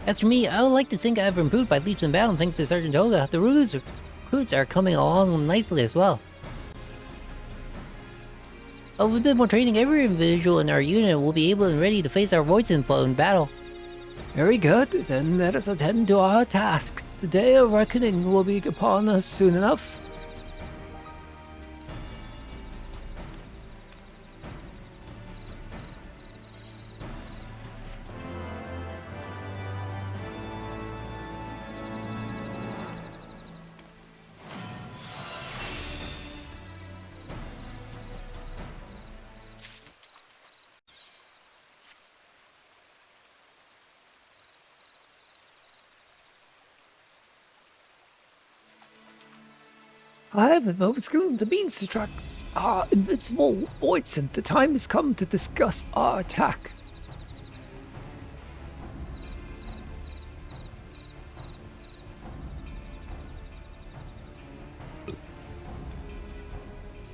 Speaker 1: As for me, I would like to think I've improved by leaps and bounds thanks to Sergeant Toga. The recruits are coming along nicely as well. With a bit more training, every individual in our unit will be able and ready to face our voids inflow in battle.
Speaker 4: Very good, then let us attend to our task. The day of reckoning will be upon us soon enough. I have the means to track our invincible void scent. The time has come to discuss our attack.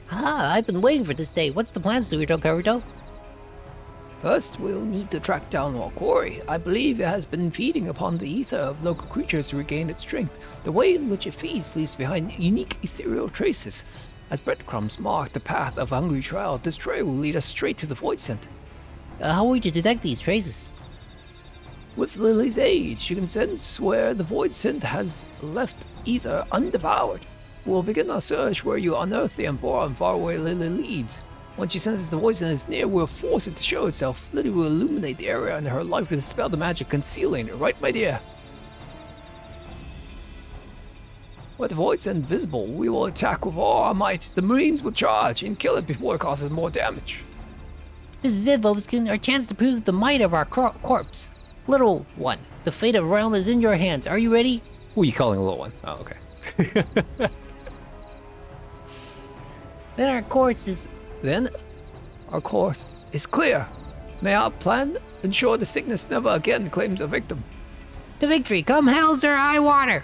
Speaker 1: Ah, I've been waiting for this day. What's the plan, Suito Karuto?
Speaker 4: First, we'll need to track down our quarry. I believe it has been feeding upon the ether of local creatures to regain its strength. The way in which it feeds leaves behind unique ethereal traces. As breadcrumbs mark the path of hungry trail, this trail will lead us straight to the void scent.
Speaker 1: How are we to detect these traces?
Speaker 4: With Lily's aid, she can sense where the void scent has left ether undevoured. We'll begin our search where you unearth the amphora and far away Lily leads. Once she senses the void scent is near, we'll force it to show itself. Lily will illuminate the area and her light will dispel the magic concealing it, right, my dear? With the void scent visible, we will attack with all our might. The Marines will charge and kill it before it causes more damage.
Speaker 1: This is it, Vobiscum, our chance to prove the might of our corpse. Little one, the fate of realm is in your hands. Are you ready?
Speaker 2: Who are you calling a little one? Oh, okay.
Speaker 1: Then our course is...
Speaker 4: Then, our course is clear. May our plan ensure the sickness never again claims a victim.
Speaker 1: To victory, come hell's or high water!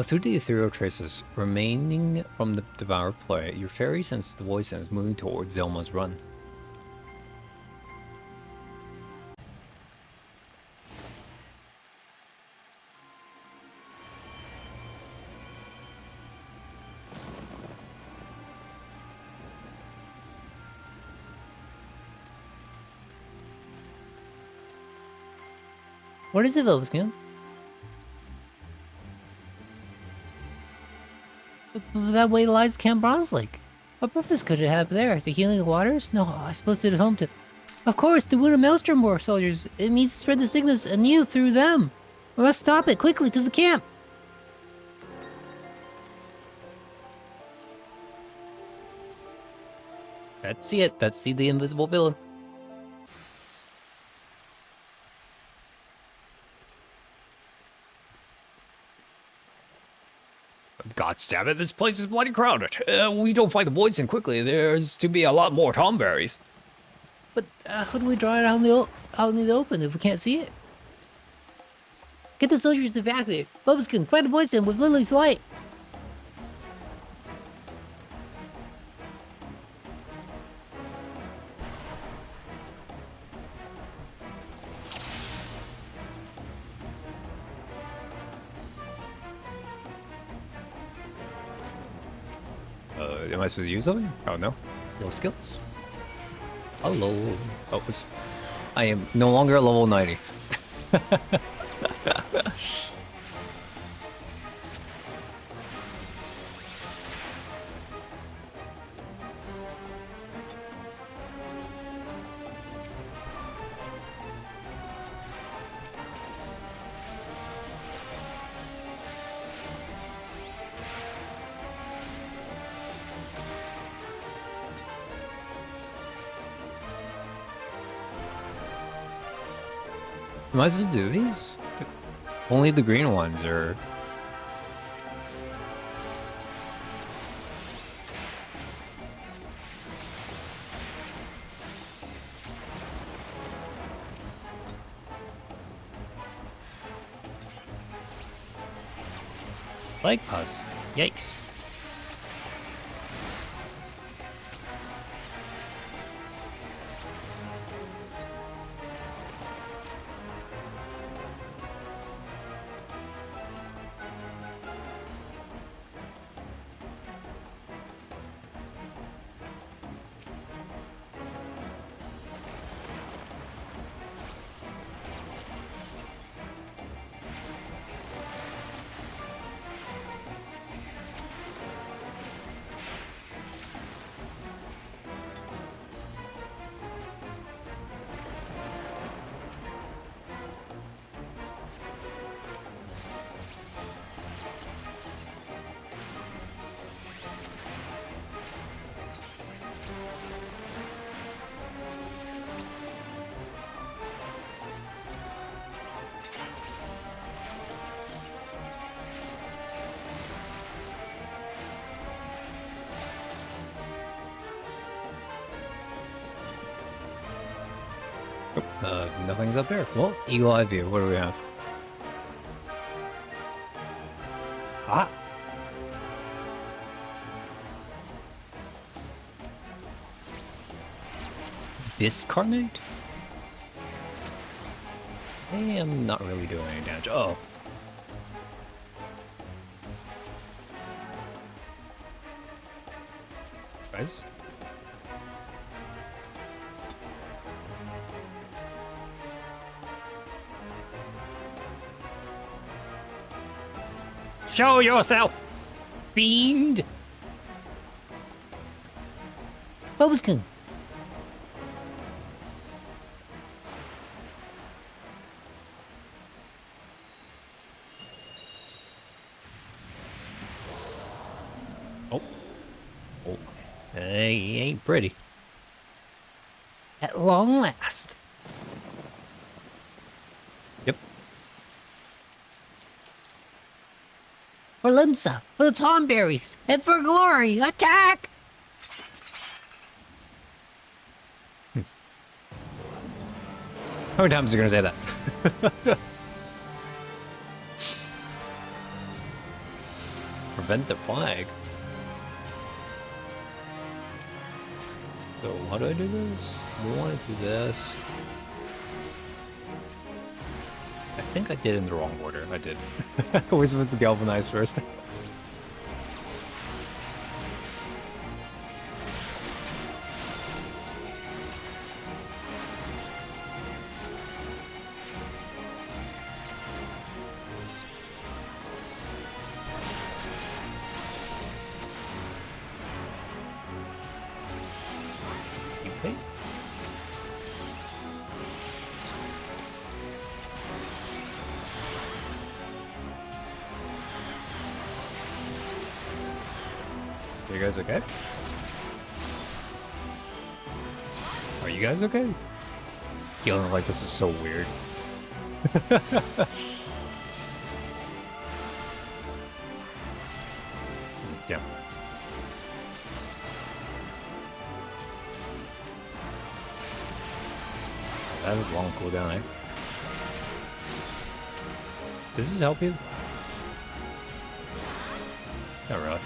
Speaker 2: Through the ethereal traces remaining from the devoured player, your fairy senses the voice and is moving towards Zelma's run.
Speaker 1: What is it, Vobiscum? That way lies Camp Bronze Lake. What purpose could it have there? The healing waters? No, I suppose it is home to... Of course, the Wound of Maelstrom War soldiers. It means to spread the sickness anew through them. We must stop it quickly to the camp.
Speaker 2: That's it. That's the invisible villain.
Speaker 3: God damn it, this place is bloody crowded. We don't find the poison quickly. There's to be a lot more tomberries.
Speaker 1: But how do we draw it out in the open if we can't see it? Get the soldiers evacuated. Bubskin, find a poison with Lily's light.
Speaker 3: Am I supposed to use something? Oh, no.
Speaker 2: No skills. Hello. Oh, oops. I am no longer at level 90. Am I supposed to do these? Only the green ones, or... Like pus. Yikes. Nothing's up there. Well, Eagle Eye View. What do we have? Ah! Discarnate? I am not really doing any damage. Oh. Guys? Show yourself, fiend!
Speaker 1: Bubskin.
Speaker 2: Oh. Oh. Hey, he ain't pretty.
Speaker 1: At long last.
Speaker 2: Yep.
Speaker 1: For Limsa, for the Tomberries, and for glory, attack!
Speaker 2: How many times are you gonna say that? Prevent the plague. So how do I do this? We want to do this. I think I did in the wrong order. I did. We're supposed to galvanize first.
Speaker 3: Are you guys okay? Are you guys okay? Feeling like this is so weird. Yeah. That is a long cooldown, eh? Does this help you? Not really.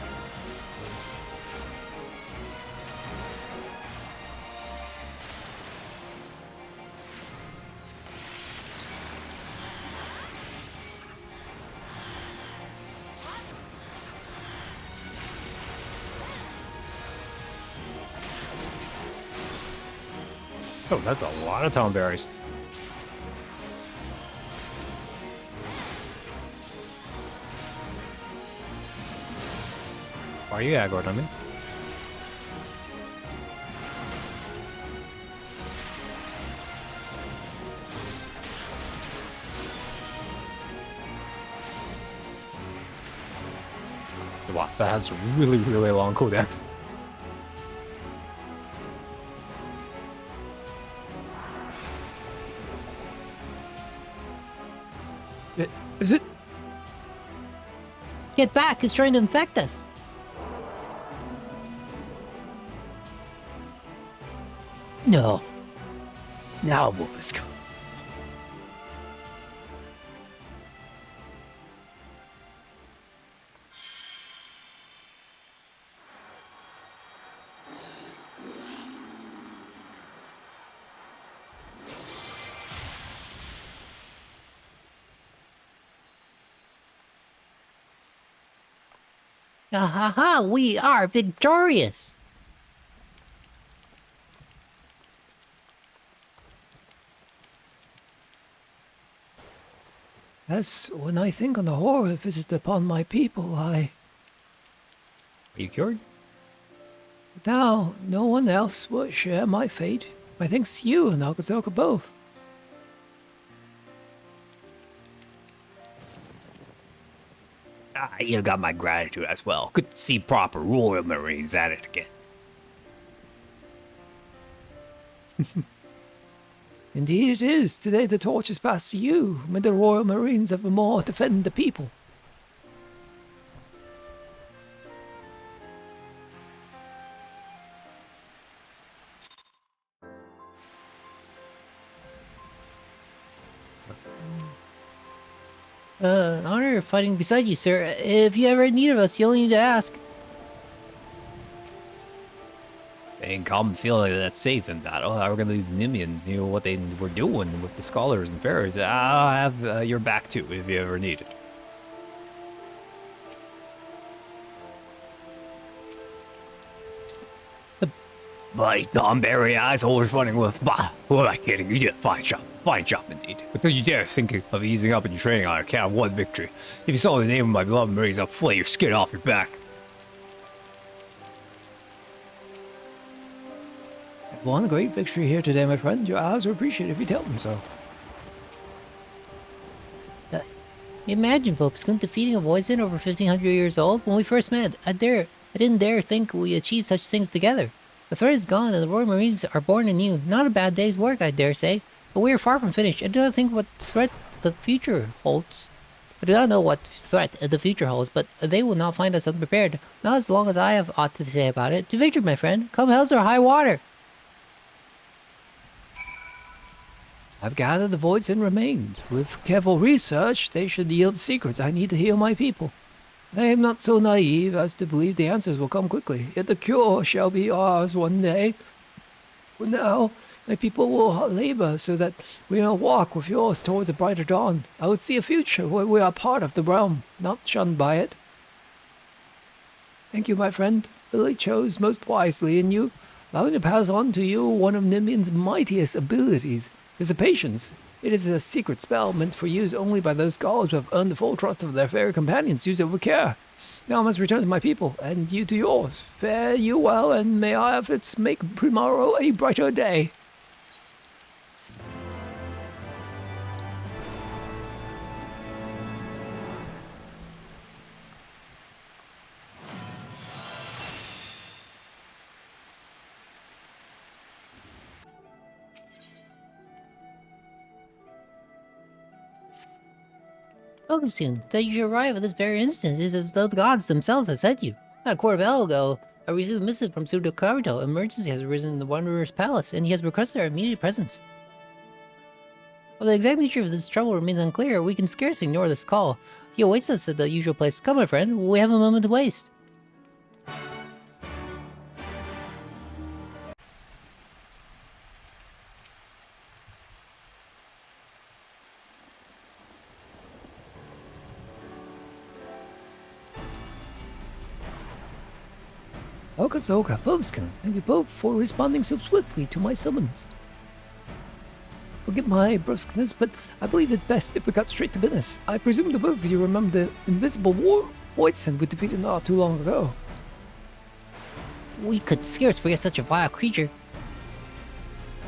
Speaker 3: Oh, that's a lot of town berries. Why are you aggroed on me? Wow, that has a really, really long cooldown.
Speaker 4: Is it?
Speaker 1: Get back, it's trying to infect us. No. Now what was going? Ah ha ha, we are victorious!
Speaker 4: Yes, when I think on the horror visited upon my people,
Speaker 3: Are you cured?
Speaker 4: now no one else will share my fate. My thanks to you and Akazoka both.
Speaker 3: You got my gratitude as well. Good to see proper Royal Marines at it again.
Speaker 4: Indeed it is. Today the torch is passed to you. May the Royal Marines evermore defend the people.
Speaker 1: An honor fighting beside you, sir. If you ever need of us, you only need to ask.
Speaker 3: Ain't common feeling that's safe in battle. However, these Nimians knew what they were doing with the scholars and fairies. I'll have your back too if you ever need it. Bloody Thornberry eyes always running with. Bah, who am I kidding? You did a fine job indeed. Because you dare think of easing up in your training on account of one victory. If you saw the name of my beloved Marines, I'll flay your skin off your back.
Speaker 4: Won a great victory here today, my friend. Your allies will appreciate it if you tell them so.
Speaker 1: Imagine, Vopskun, defeating a Voisin over 1500 years old. When we first met, I didn't dare think we achieved such things together. The threat is gone and the Royal Marines are born anew. Not a bad day's work, I dare say. But we are far from finished. I do not think what threat the future holds. I do not know what threat the future holds, but they will not find us unprepared. Not as long as I have aught to say about it. To victory, my friend. Come hell's or high water.
Speaker 4: I've gathered the voids and remains. With careful research, they should yield secrets I need to heal my people. I am not so naive as to believe the answers will come quickly, yet the cure shall be ours one day. For now, my people will labor so that we may walk with yours towards a brighter dawn. I would see a future where we are part of the realm, not shunned by it. Thank you, my friend. Lily chose most wisely in you, allowing to pass on to you one of Nimian's mightiest abilities. Dissipations. It is a secret spell meant for use only by those gods who have earned the full trust of their fairy companions. Use it with care. Now I must return to my people, and you to yours. Fare you well, and may our efforts make tomorrow a brighter day.
Speaker 1: Augustine, that you should arrive at this very instant is as though the gods themselves had sent you. Not a quarter of an hour ago, I received a missive from Pseudo Karuto. Emergency has arisen in the Wanderer's Palace, and he has requested our immediate presence. While the exact nature of this trouble remains unclear, we can scarcely ignore this call. He awaits us at the usual place. Come, my friend, we have a moment to waste.
Speaker 4: Okasoka, Povskin, thank you both for responding so swiftly to my summons. Forgive my brusqueness, but I believe it best if we got straight to business. I presume the both of you remember the invisible Voidson we defeated not too long ago.
Speaker 1: We could scarce forget such a vile creature.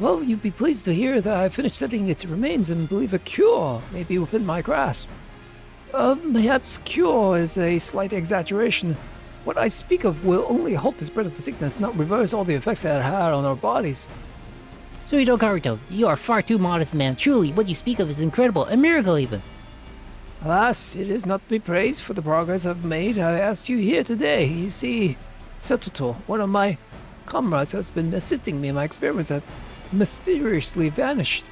Speaker 4: Well, you'd be pleased to hear that I finished studying its remains and believe a cure may be within my grasp. Mayhaps cure is a slight exaggeration. What I speak of will only halt the spread of the sickness, not reverse all the effects that it had on our bodies.
Speaker 1: Pseudo Karuto, you are far too modest, man. Truly, what you speak of is incredible, a miracle even.
Speaker 4: Alas, it is not to be praised for the progress I've made. I asked you here today. You see, Setoto, one of my comrades, has been assisting me in my experiments, has mysteriously vanished.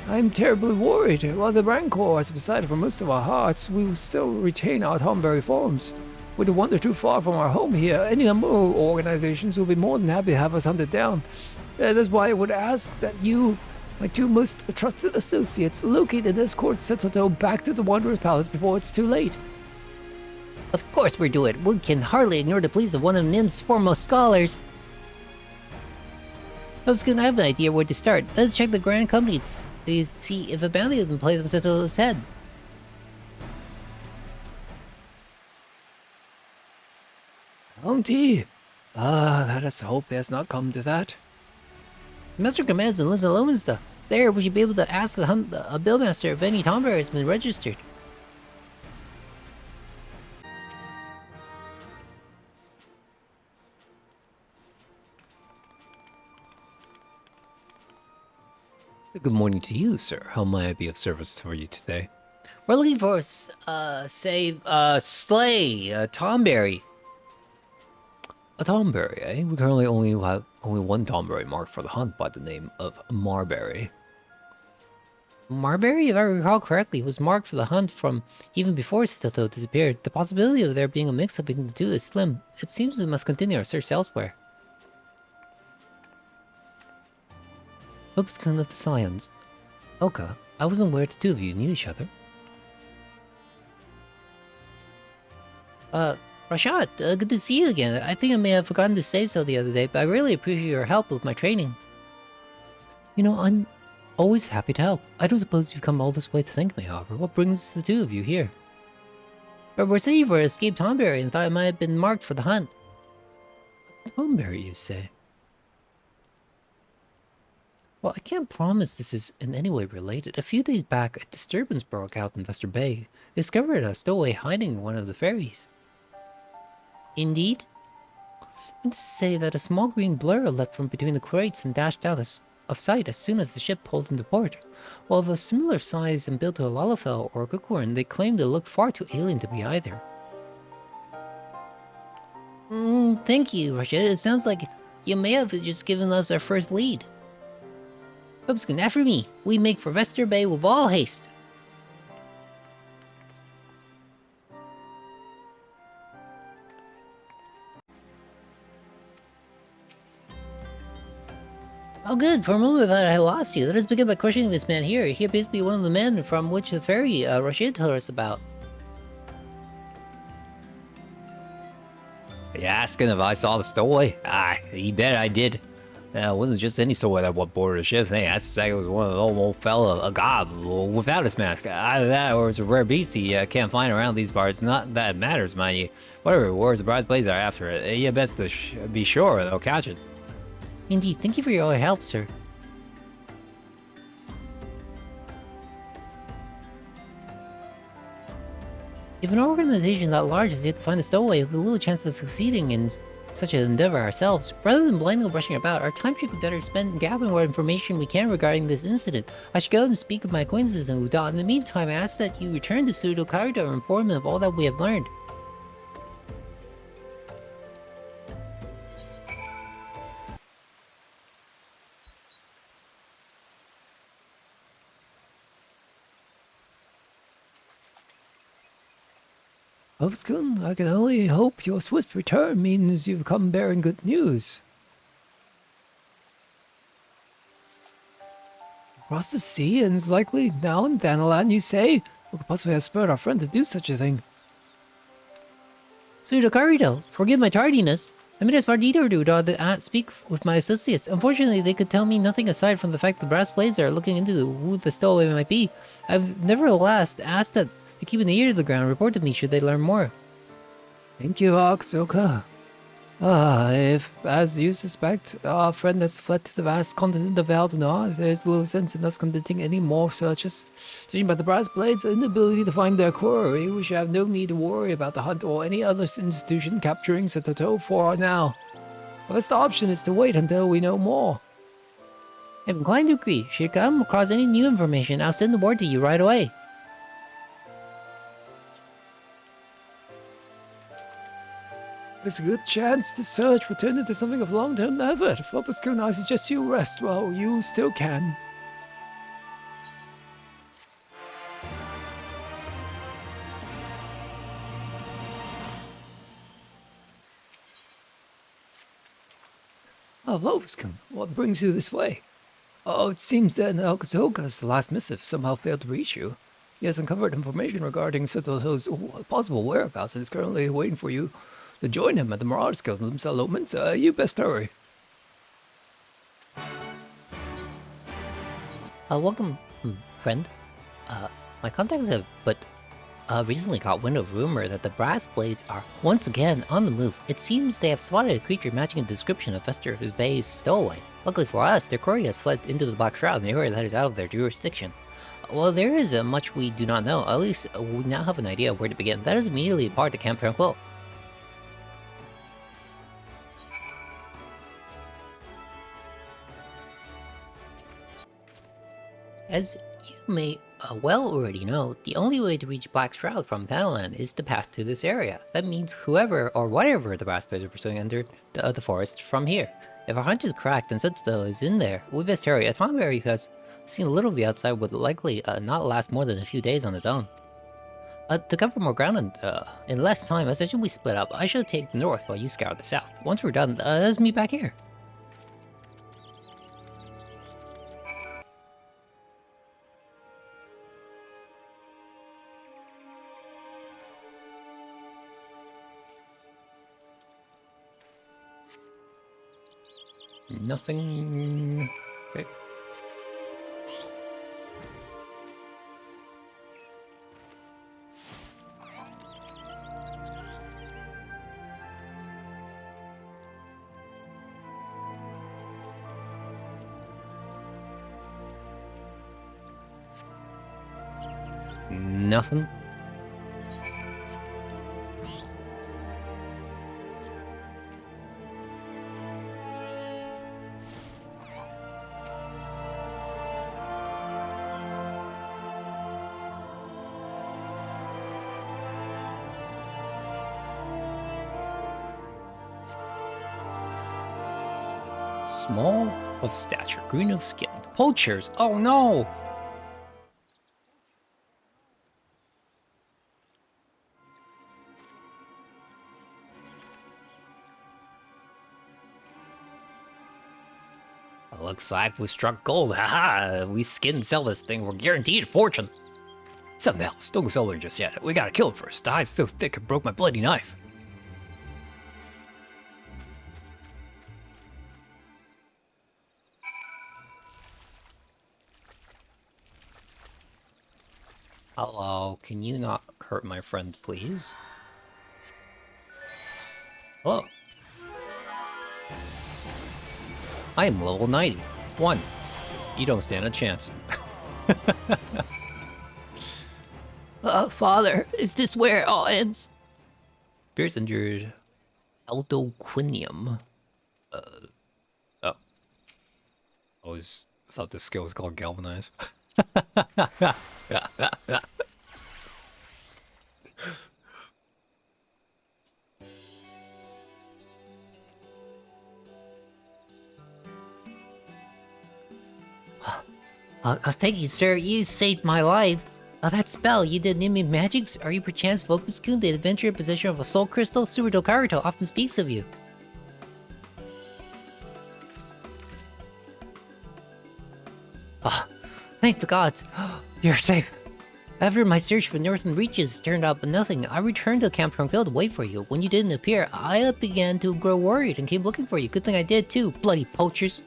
Speaker 4: I'm terribly worried. While the Rancor has subsided from most of our hearts, we will still retain our Tomberry forms. With the wonder too far from our home here, any number of organizations will be more than happy to have us hunted down. That's why I would ask that you, my two most trusted associates, locate and escort Setoto back to the Wanderer's Palace before it's too late.
Speaker 1: Of course we're doing it. We can hardly ignore the pleas of one of NIM's foremost scholars. I was gonna have an idea where to start. Let's check the Grand Company to see if a bounty has been placed on Setoto's head.
Speaker 4: Bounty? Let us hope it has not come to that.
Speaker 1: Master commands and lives in Lowensta. There, we should be able to ask a Billmaster if any Tomberry has been registered.
Speaker 2: Good morning to you, sir. How may I be of service for you today?
Speaker 1: We're looking for, slay a Tomberry.
Speaker 2: A Tomberry, eh? We currently only have one Tomberry marked for the hunt by the name of Marberry.
Speaker 1: Marberry, if I recall correctly, was marked for the hunt from even before Setoto disappeared. The possibility of there being a mix-up between the two is slim. It seems we must continue our search elsewhere.
Speaker 2: Hopeskin of the Scions. Oka, I wasn't aware the two of you knew each other.
Speaker 1: Rashad, good to see you again. I think I may have forgotten to say so the other day, but I really appreciate your help with my training.
Speaker 2: You know, I'm always happy to help. I don't suppose you've come all this way to thank me, however. What brings the two of you here?
Speaker 1: We're seeking for an escaped Tomberry and thought it might have been marked for the hunt.
Speaker 2: Tomberry, you say? Well, I can't promise this is in any way related. A few days back, a disturbance broke out in Vester Bay. They discovered a stowaway hiding in one of the ferries.
Speaker 1: Indeed?
Speaker 2: I want to say that a small green blur leapt from between the crates and dashed out of sight as soon as the ship pulled into port. While of a similar size and built to a Lalafell or a Kukurn, they claimed it looked far too alien to be either.
Speaker 1: Thank you, Rashid. It sounds like you may have just given us our first lead. Hopskin, after me. We make for Vester Bay with all haste. Oh good, for a moment I thought I had lost you. Let us begin by questioning this man here. He appears to be one of the men from which the ferry Rashid told us about.
Speaker 3: Are you asking if I saw the stowaway? You bet I did. It wasn't just any stowaway that went board the ship. Hey, I suspect it was one of the old fella, a gob, without his mask. Either that or it's a rare beast he can't find around these parts. Not that it matters, mind you. Whatever rewards the prize plays are after it. You best to be sure they'll catch it.
Speaker 1: Indeed, thank you for your help, sir. If an organization that large is yet to find a stowaway with little chance of succeeding in such an endeavor ourselves. Rather than blindly rushing about, our time should be better spent gathering what information we can regarding this incident. I should go and speak with my acquaintances in Udon. In the meantime, I ask that you return to Pseudo Kaido and inform them of all that we have learned.
Speaker 4: Obskun, I can only hope your swift return means you've come bearing good news. Across the sea, and likely now in Thanalan, you say? What could possibly have spurred our friend to do such a thing?
Speaker 1: Pseudo Kaido, forgive my tardiness. I made a smart detour to Udon to speak with my associates. Unfortunately, they could tell me nothing aside from the fact the brass blades are looking into who the stowaway might be. I've nevertheless asked that they keep an ear to the ground and report to me should they learn more.
Speaker 4: Thank you, Aksoka. If, as you suspect, our friend has fled to the vast continent of Aldenoir, there's little sense in us conducting any more searches. Judging by the brass blades' inability to find their quarry, we should have no need to worry about the hunt or any other institution capturing Satoto for now. The best option is to wait until we know more.
Speaker 1: I'm inclined to agree. Should you come across any new information, I'll send the word to you right away.
Speaker 4: There's a good chance the search will turn into something of long-term effort. Obskun, I suggest you rest while you still can. Obskun, what brings you this way? Oh, it seems that Aksoka's last missive somehow failed to reach you. He has uncovered information regarding Satoto's possible whereabouts and is currently waiting for you to join him at the Marauder settlement. You best hurry.
Speaker 1: Welcome, friend. My contacts have recently caught wind of rumor that the brass blades are once again on the move. It seems they have spotted a creature matching the description of Vester's Bay's stowaway. Luckily for us, their quarry has fled into the Black Shroud, an area that is out of their jurisdiction. Well, there is much we do not know. At least we now have an idea of where to begin. That is immediately apart to Camp Tranquil. As you may well already know, the only way to reach Black Shroud from Thanalan is to pass through this area. That means whoever or whatever the brass blades are pursuing entered the forest from here. If our hunch is correct and Setsuto is in there, we best hurry. A Tonberry who has seen a little of the outside would likely not last more than a few days on his own. To cover more ground and in less time, I suggest we split up. I shall take the north while you scour the south. Once we're done, let's meet back here.
Speaker 2: Nothing. Okay. Nothing. Small of stature, green of skin. Poachers! Oh no! Looks like we struck gold. Haha! We skin and sell this thing. We're guaranteed a fortune.
Speaker 3: Something else. Don't go soloing just yet. We gotta kill it first. The hide's so thick it broke my bloody knife.
Speaker 2: Hello, can you not hurt my friend, please? Hello. I am level 90. 1. You don't stand a chance.
Speaker 1: Father, is this where it all ends?
Speaker 2: Pierce injured.
Speaker 1: Aldoquinium.
Speaker 2: Oh. I thought this skill was called Galvanize.
Speaker 1: Thank you, sir. You saved my life. That spell you did name me magics? Are you perchance Vopuskun, the adventurer in possession of a soul crystal? Suruto Karuto often speaks of you. Thank the gods. You're safe. After my search for northern reaches turned up nothing, I returned to Camp Tranquil to wait for you. When you didn't appear, I began to grow worried and came looking for you. Good thing I did too, bloody poachers.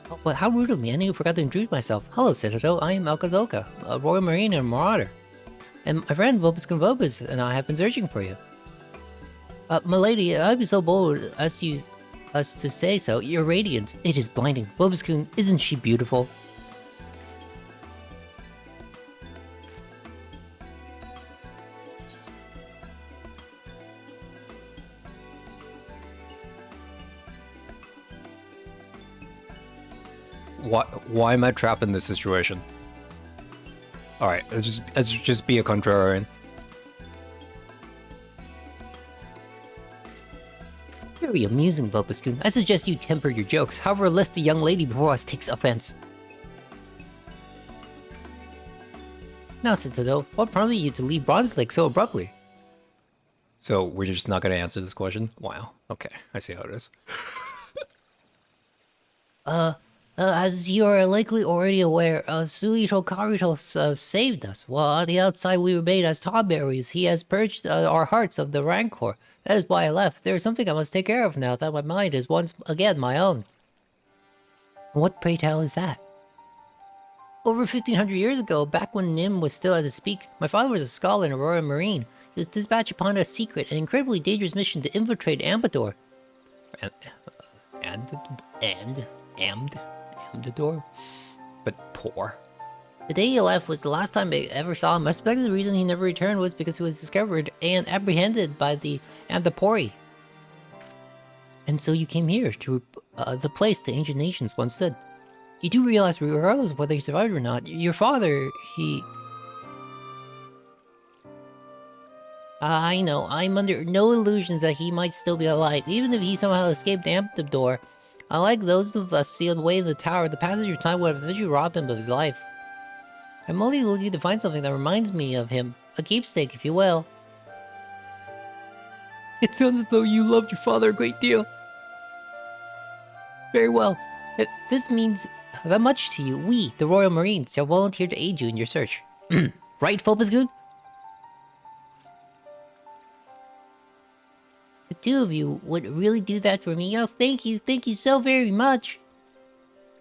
Speaker 1: Oh, but how rude of me, I nearly forgot to introduce myself. Hello, Citadel, I am Alkazoka, a Royal Marine and Marauder. And my friend Vopuscun Vopus and I have been searching for you. My lady, I'd be so bold as to say so. Your radiance, it is blinding. Vopuscun, isn't she beautiful?
Speaker 2: Why am I trapped in this situation? Alright, let's just be a contrarian.
Speaker 1: Very amusing, Vopuscun. I suggest you temper your jokes, however lest the young lady before us takes offense. Now, Citadel, what prompted you to leave Bronze Lake so abruptly?
Speaker 2: So, we're just not gonna answer this question? Wow. Okay, I see how it is.
Speaker 1: As you are likely already aware, Suito Karuto saved us. While on the outside we remained as tawberries, he has purged our hearts of the rancor. That is why I left. There is something I must take care of now that my mind is once again my own. What, pray tell, is that? Over 1500 years ago, back when Nim was still at its peak, my father was a scholar and a Royal Marine. He was dispatched upon a secret and incredibly dangerous mission to infiltrate Ambador.
Speaker 2: Ambador? But poor.
Speaker 1: The day he left was the last time I ever saw him. I suspect the reason he never returned was because he was discovered and apprehended by the Andapori. And so you came here to the place the ancient nations once stood. You do realize, regardless of whether he survived or not, your father, he... I know, I'm under no illusions that he might still be alive, even if he somehow escaped Ambador. Unlike those of us sealed away in the tower, the passage of time would have eventually robbed him of his life. I'm only looking to find something that reminds me of him. A keepsake, if you will. It sounds as though you loved your father a great deal. Very well. If this means that much to you, we, the Royal Marines, shall volunteer to aid you in your search. Right, Vopuscun? The two of you would really do that for me. Oh, thank you so very much.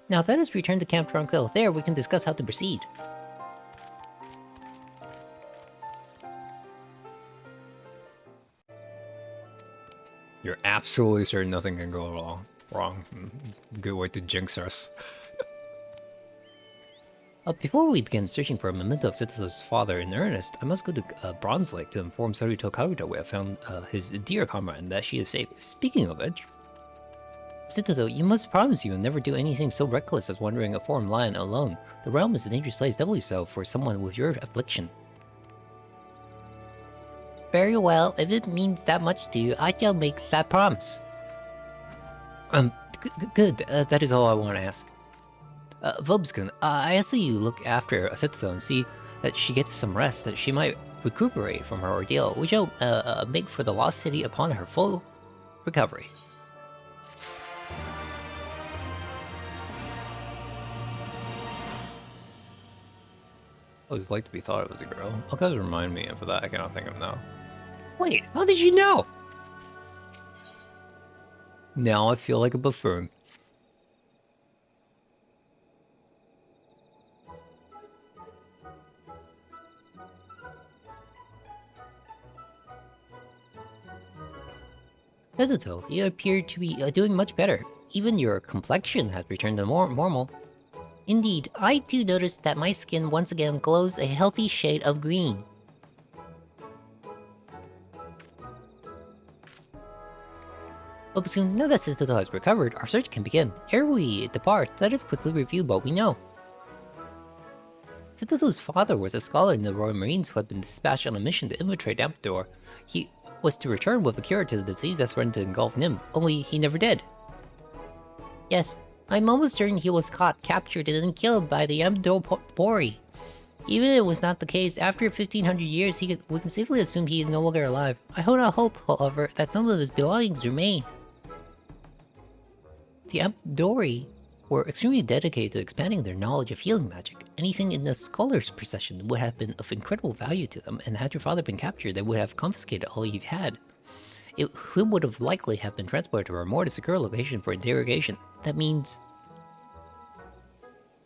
Speaker 1: Now let us return to Camp Tranquil. There we can discuss how to proceed.
Speaker 2: You're absolutely certain nothing can go wrong. Good way to jinx us.
Speaker 1: Before we begin searching for a memento of Citadel's father in earnest, I must go to Bronze Lake to inform Sarito Karuto we have found his dear comrade and that she is safe. Speaking of which, Citadel, you must promise you will never do anything so reckless as wandering a foreign land alone. The realm is a dangerous place, doubly so for someone with your affliction. Very well, if it means that much to you, I shall make that promise. Good, that is all I want to ask. Vopuscun, I ask that you look after Citadel and see that she gets some rest, that she might recuperate from her ordeal. We shall make for the lost city upon her full recovery.
Speaker 2: I always like to be thought of as a girl. All guys remind me, and for that I cannot think of now.
Speaker 1: Wait, how did you know?
Speaker 2: Now I feel like a buffoon.
Speaker 1: Citadel, you appear to be doing much better. Even your complexion has returned to normal. Indeed, I too noticed that my skin once again glows a healthy shade of green. Well, soon, now that Citadel has recovered, our search can begin. Ere we depart, let us quickly review what we know. Citadel's father was a scholar in the Royal Marines who had been dispatched on a mission to infiltrate Amptor. He was to return with a cure to the disease that threatened to engulf Nim, only he never did. Yes, I'm almost certain he was caught, captured, and then killed by the Marauder-Warrior. Even if it was not the case, after 1500 years, we can safely assume he is no longer alive. I hold out hope, however, that some of his belongings remain. The Marauder-Warrior were extremely dedicated to expanding their knowledge of healing magic. Anything in the scholar's possession would have been of incredible value to them, and had your father been captured, they would have confiscated all he had. It would have likely have been transported to a more secure location for interrogation. That means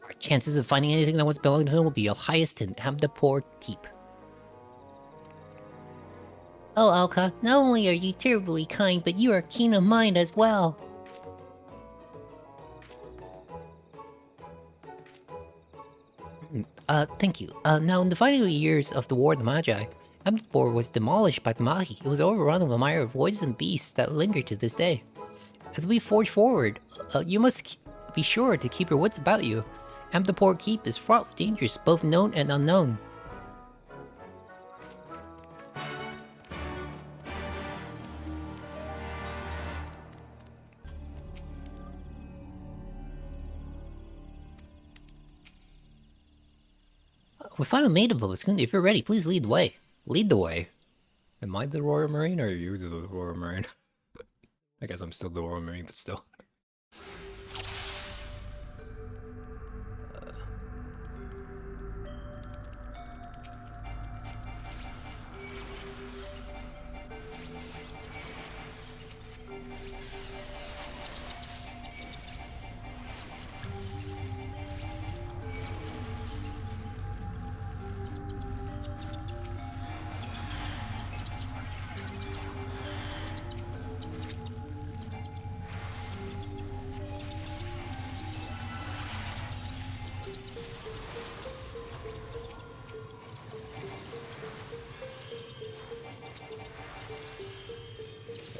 Speaker 1: our chances of finding anything that once belonged to him will be highest in Amdapor Keep. Oh, Alka, not only are you terribly kind, but you are keen of mind as well. Thank you. Now, in the final years of the War of the Magi, Amdapor was demolished by the Mahi. It was overrun with a mire of voids and beasts that linger to this day. As we forge forward, you must be sure to keep your wits about you. Amdapor Keep is fraught with dangers, both known and unknown. We found a maid of Obscurity. If you're ready, please lead the way. Lead the way.
Speaker 2: Am I the Royal Marine or are you the Royal Marine? I guess I'm still the Royal Marine, but still.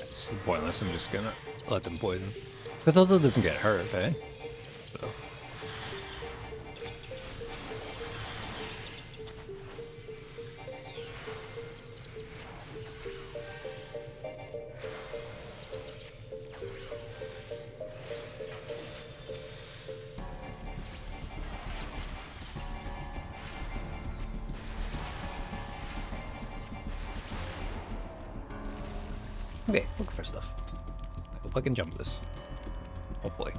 Speaker 2: It's pointless, I'm just gonna let them poison. So Toto doesn't get hurt, eh? So. Okay, look for stuff. I hope I can jump this. Hopefully.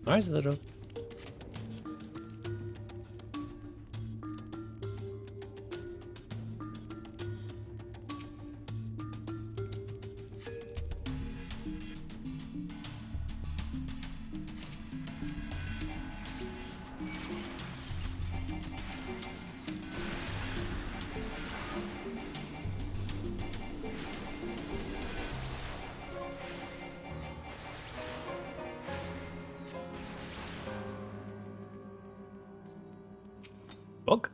Speaker 2: Nice little. Book?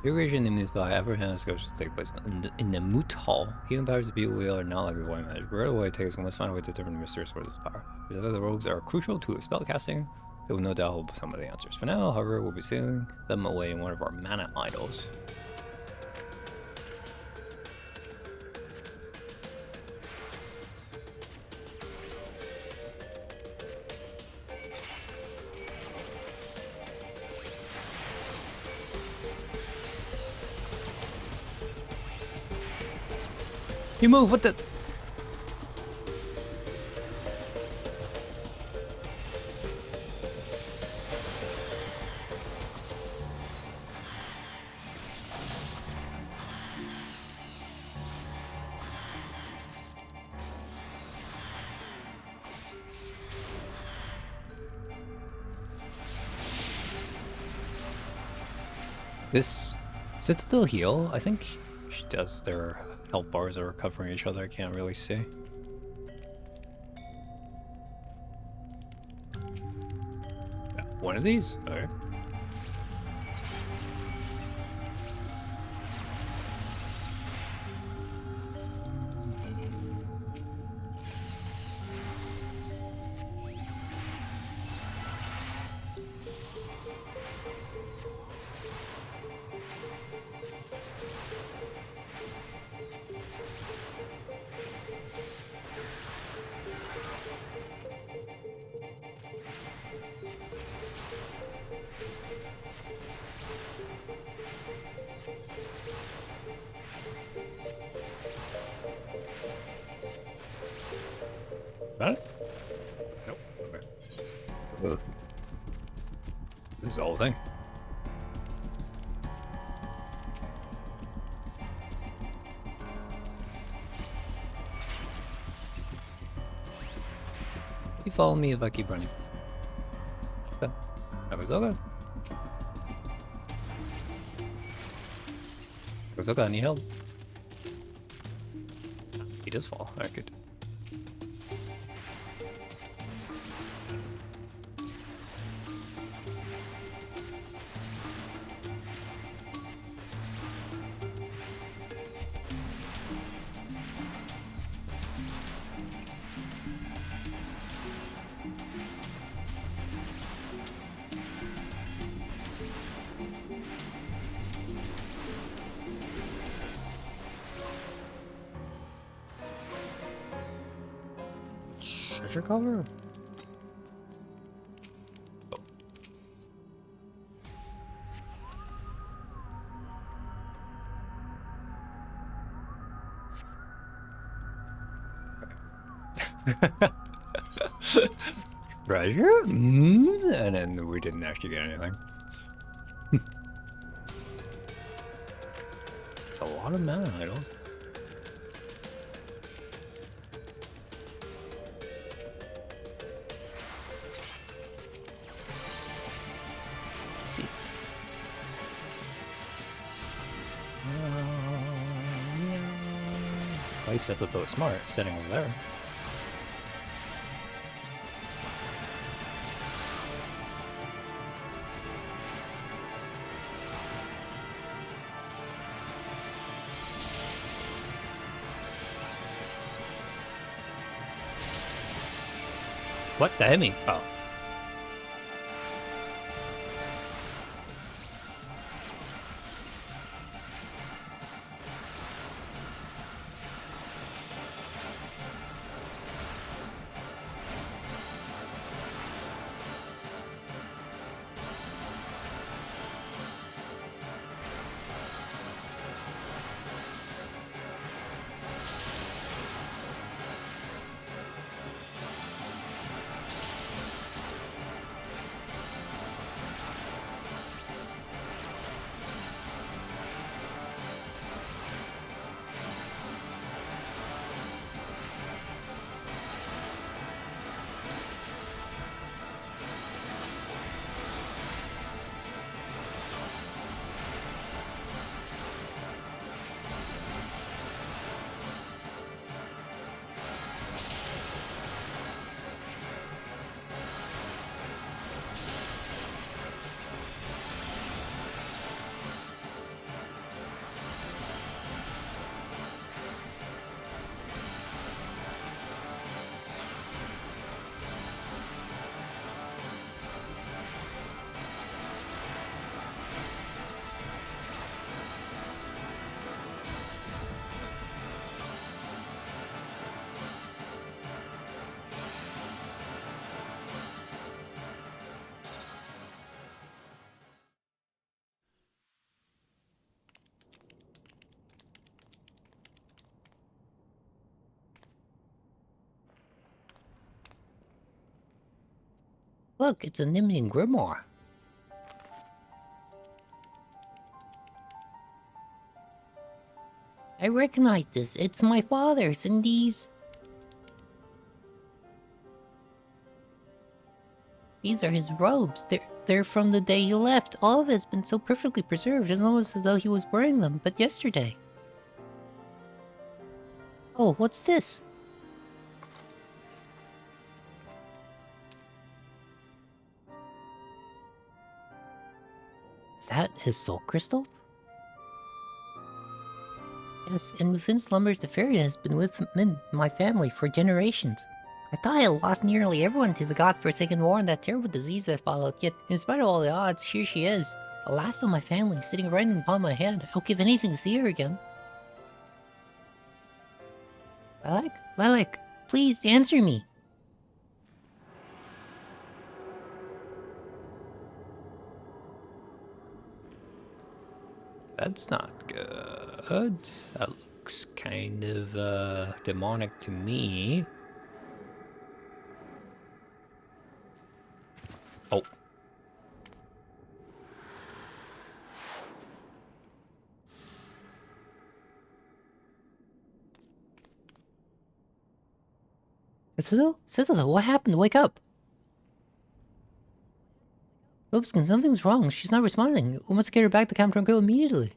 Speaker 2: Irrigation is by Abraham Scotia to take place in the Moot Hall. Healing powers of people wheel are not like the white magic. Right away it takes, we must find a way to determine the mysterious source of this power. These other rogues are crucial to spellcasting. They will no doubt hold some of the answers. For now, however, we'll be sealing them away in one of our mana idols. You move, what the? This Citadel heal, I think she does. Their health bars are covering each other. I can't really see.
Speaker 3: One of these? Okay. Got it? Nope. Okay. This is the whole thing.
Speaker 2: You follow me if I keep running. Okay.
Speaker 3: That was okay.
Speaker 2: Goes okay, I need help. He does fall. Alright, good. Treasure cover? Oh.
Speaker 3: Treasure? Mm, and then we didn't actually get anything.
Speaker 2: It's a lot of mana items. Let's see. I said that was smart, sitting over there. What? That hit me. Oh.
Speaker 1: Look, it's a Nemean grimoire. I recognize this. It's my father's, and these are his robes. They're from the day he left. All of it's been so perfectly preserved. It's almost as though he was wearing them, but yesterday. Oh, what's this? Is that his soul crystal? Yes, and within slumbers the fairy has been with my family for generations. I thought I had lost nearly everyone to the godforsaken war and that terrible disease that followed, yet in spite of all the odds, here she is. The last of my family, sitting right in the palm of my hand. I'll give anything to see her again. Lilac, please answer me.
Speaker 2: That's not good. That looks kind of demonic to me. Oh.
Speaker 1: Setsuto, what happened? Wake up! Robeskin, something's wrong. She's not responding. We must get her back to Camp Tranquil immediately.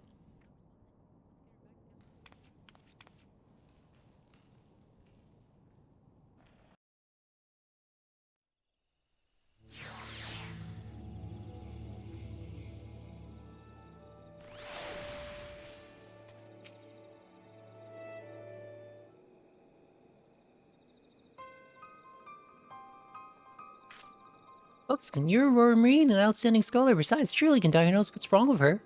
Speaker 1: Robeskin, you're a Royal Marine and an outstanding scholar. Besides, surely you can diagnose what's wrong with her.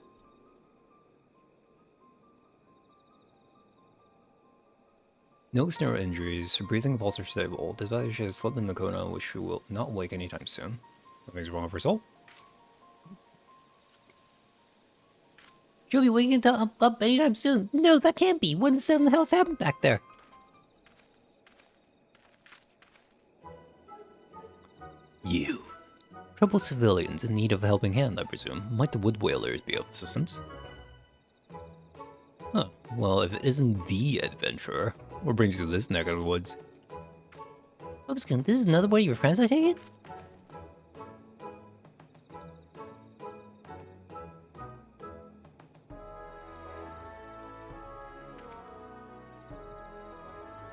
Speaker 2: No external injuries. Her breathing and pulse are stable. Despite she has slept in the coma, which she will not wake anytime soon. Something's wrong with her soul.
Speaker 1: She'll be waking up anytime soon. No, that can't be. What in the hell's happened back there?
Speaker 2: You. Troubled civilians in need of a helping hand, I presume. Might the wood whalers be of assistance? Huh. Well, if it isn't the adventurer, what brings you to this neck of the woods?
Speaker 1: Robeskin, this is another one of your friends, I take it?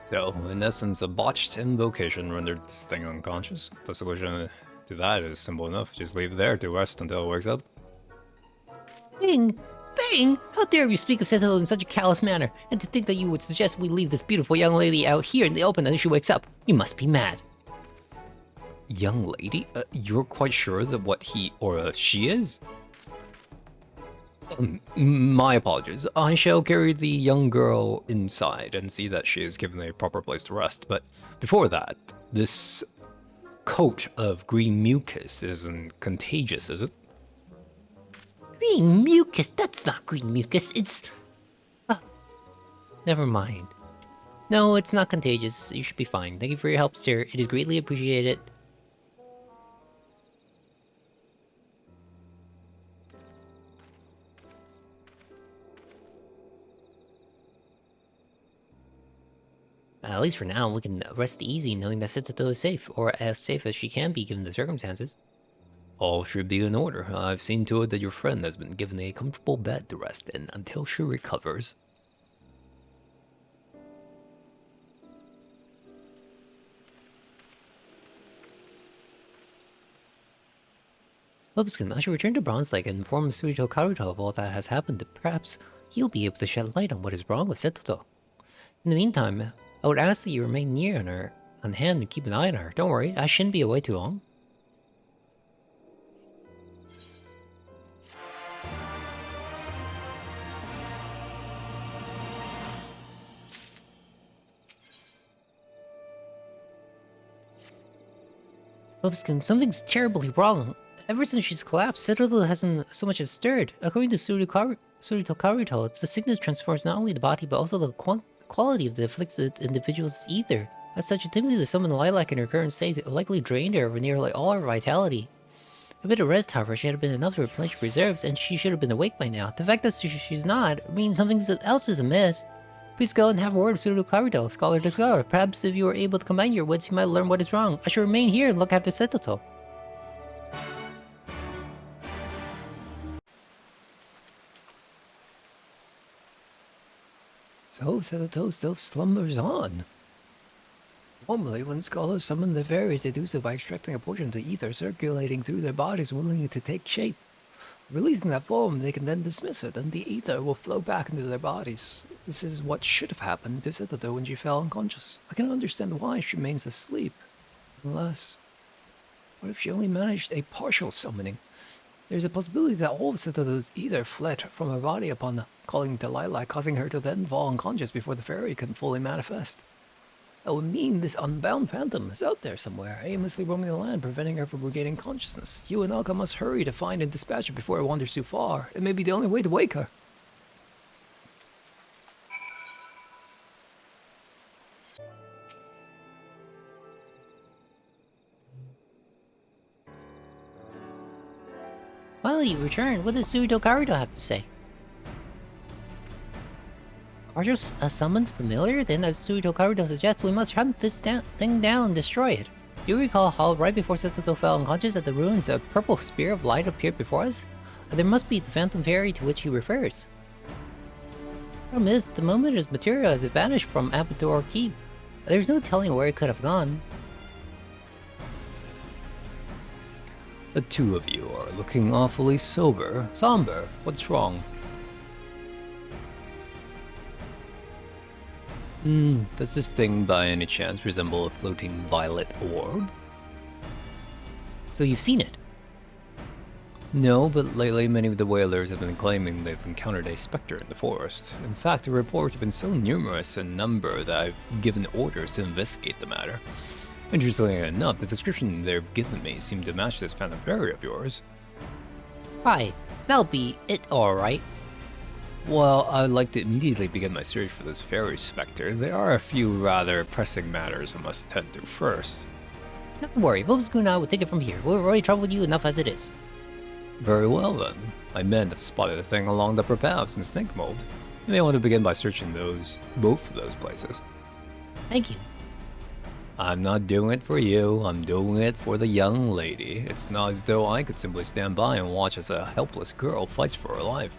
Speaker 2: So, in essence, a botched invocation rendered this thing unconscious. The solution to that is simple enough. Just leave it there to rest until it wakes up.
Speaker 1: Thing! How dare you speak of Setsuto in such a callous manner? And to think that you would suggest we leave this beautiful young lady out here in the open until she wakes up. You must be mad.
Speaker 2: Young lady? You're quite sure that what he or she is? My apologies. I shall carry the young girl inside and see that she is given a proper place to rest. But before that, this coat of green mucus isn't contagious, is it?
Speaker 1: Green mucus? That's not green mucus, it's... never mind. No, it's not contagious. You should be fine. Thank you for your help, sir. It is greatly appreciated. At least for now, we can rest easy knowing that Setsuto is safe, or as safe as she can be given the circumstances.
Speaker 2: All should be in order. I've seen to it that your friend has been given a comfortable bed to rest in until she recovers.
Speaker 1: Lobskin, I should return to Bronze Lake and inform Surito Karuto of all that has happened. Perhaps he'll be able to shed light on what is wrong with Setsuto. In the meantime, I would ask that you remain near on hand and keep an eye on her. Don't worry, I shouldn't be away too long. Lobskin, something's terribly wrong. Ever since she's collapsed, Setsuto hasn't so much as stirred. According to Surito Karuto, the sickness transforms not only the body but also the quality of the afflicted individual's ether. As such, attempting to summon Lilac in her current state likely drained her of nearly all her vitality. A bit of rest, however, should have been enough to replenish reserves, and she should have been awake by now. The fact that she's not means something else is amiss. Please go and have a word with Surito Karuto, scholar to scholar. Perhaps if you were able to combine your wits, you might learn what is wrong. I shall remain here and look after Setsuto.
Speaker 4: So Setsuto still slumbers on. Normally, when scholars summon the fairies, they do so by extracting a portion of the ether circulating through their bodies, willing to take shape. Releasing that form, they can then dismiss it, and the ether will flow back into their bodies. This is what should have happened to Citadel when she fell unconscious. I can understand why she remains asleep. Unless, what if she only managed a partial summoning? There's a possibility that all of Citadel's ether fled from her body upon calling Delilah, causing her to then fall unconscious before the fairy can fully manifest. That would mean this unbound phantom is out there somewhere, aimlessly roaming the land, preventing her from regaining consciousness. You and Alka must hurry to find and dispatch her before it wanders too far. It may be the only way to wake her.
Speaker 1: Finally, you returned. What does Suido Karuto have to say? Are you a summoned familiar? Then, as Suido Karuto suggests, we must hunt this thing down and destroy it. Do you recall how right before Setoto fell unconscious at the ruins, a purple spear of light appeared before us? There must be the phantom fairy to which he refers. Problem is, the moment its materialized, it vanished from Abattoir Keep. There's no telling where it could have gone.
Speaker 2: The two of you are looking awfully somber. What's wrong? Does this thing by any chance resemble a floating violet orb?
Speaker 1: So you've seen it?
Speaker 2: No, but lately many of the whalers have been claiming they've encountered a specter in the forest. In fact, the reports have been so numerous in number that I've given orders to investigate the matter. Interestingly enough, the description they've given me seemed to match this phantom fairy of yours.
Speaker 1: Hi, that'll be it alright.
Speaker 2: Well, I'd like to immediately begin my search for this fairy specter. There are a few rather pressing matters I must attend to first.
Speaker 1: Not to worry, Boba's and I will take it from here. We've already troubled you enough as it is.
Speaker 2: Very well then. My men have spotted the thing along the upper paths in Snake Mold. You may want to begin by searching both of those places.
Speaker 1: Thank you.
Speaker 2: I'm not doing it for you, I'm doing it for the young lady. It's not as though I could simply stand by and watch as a helpless girl fights for her life.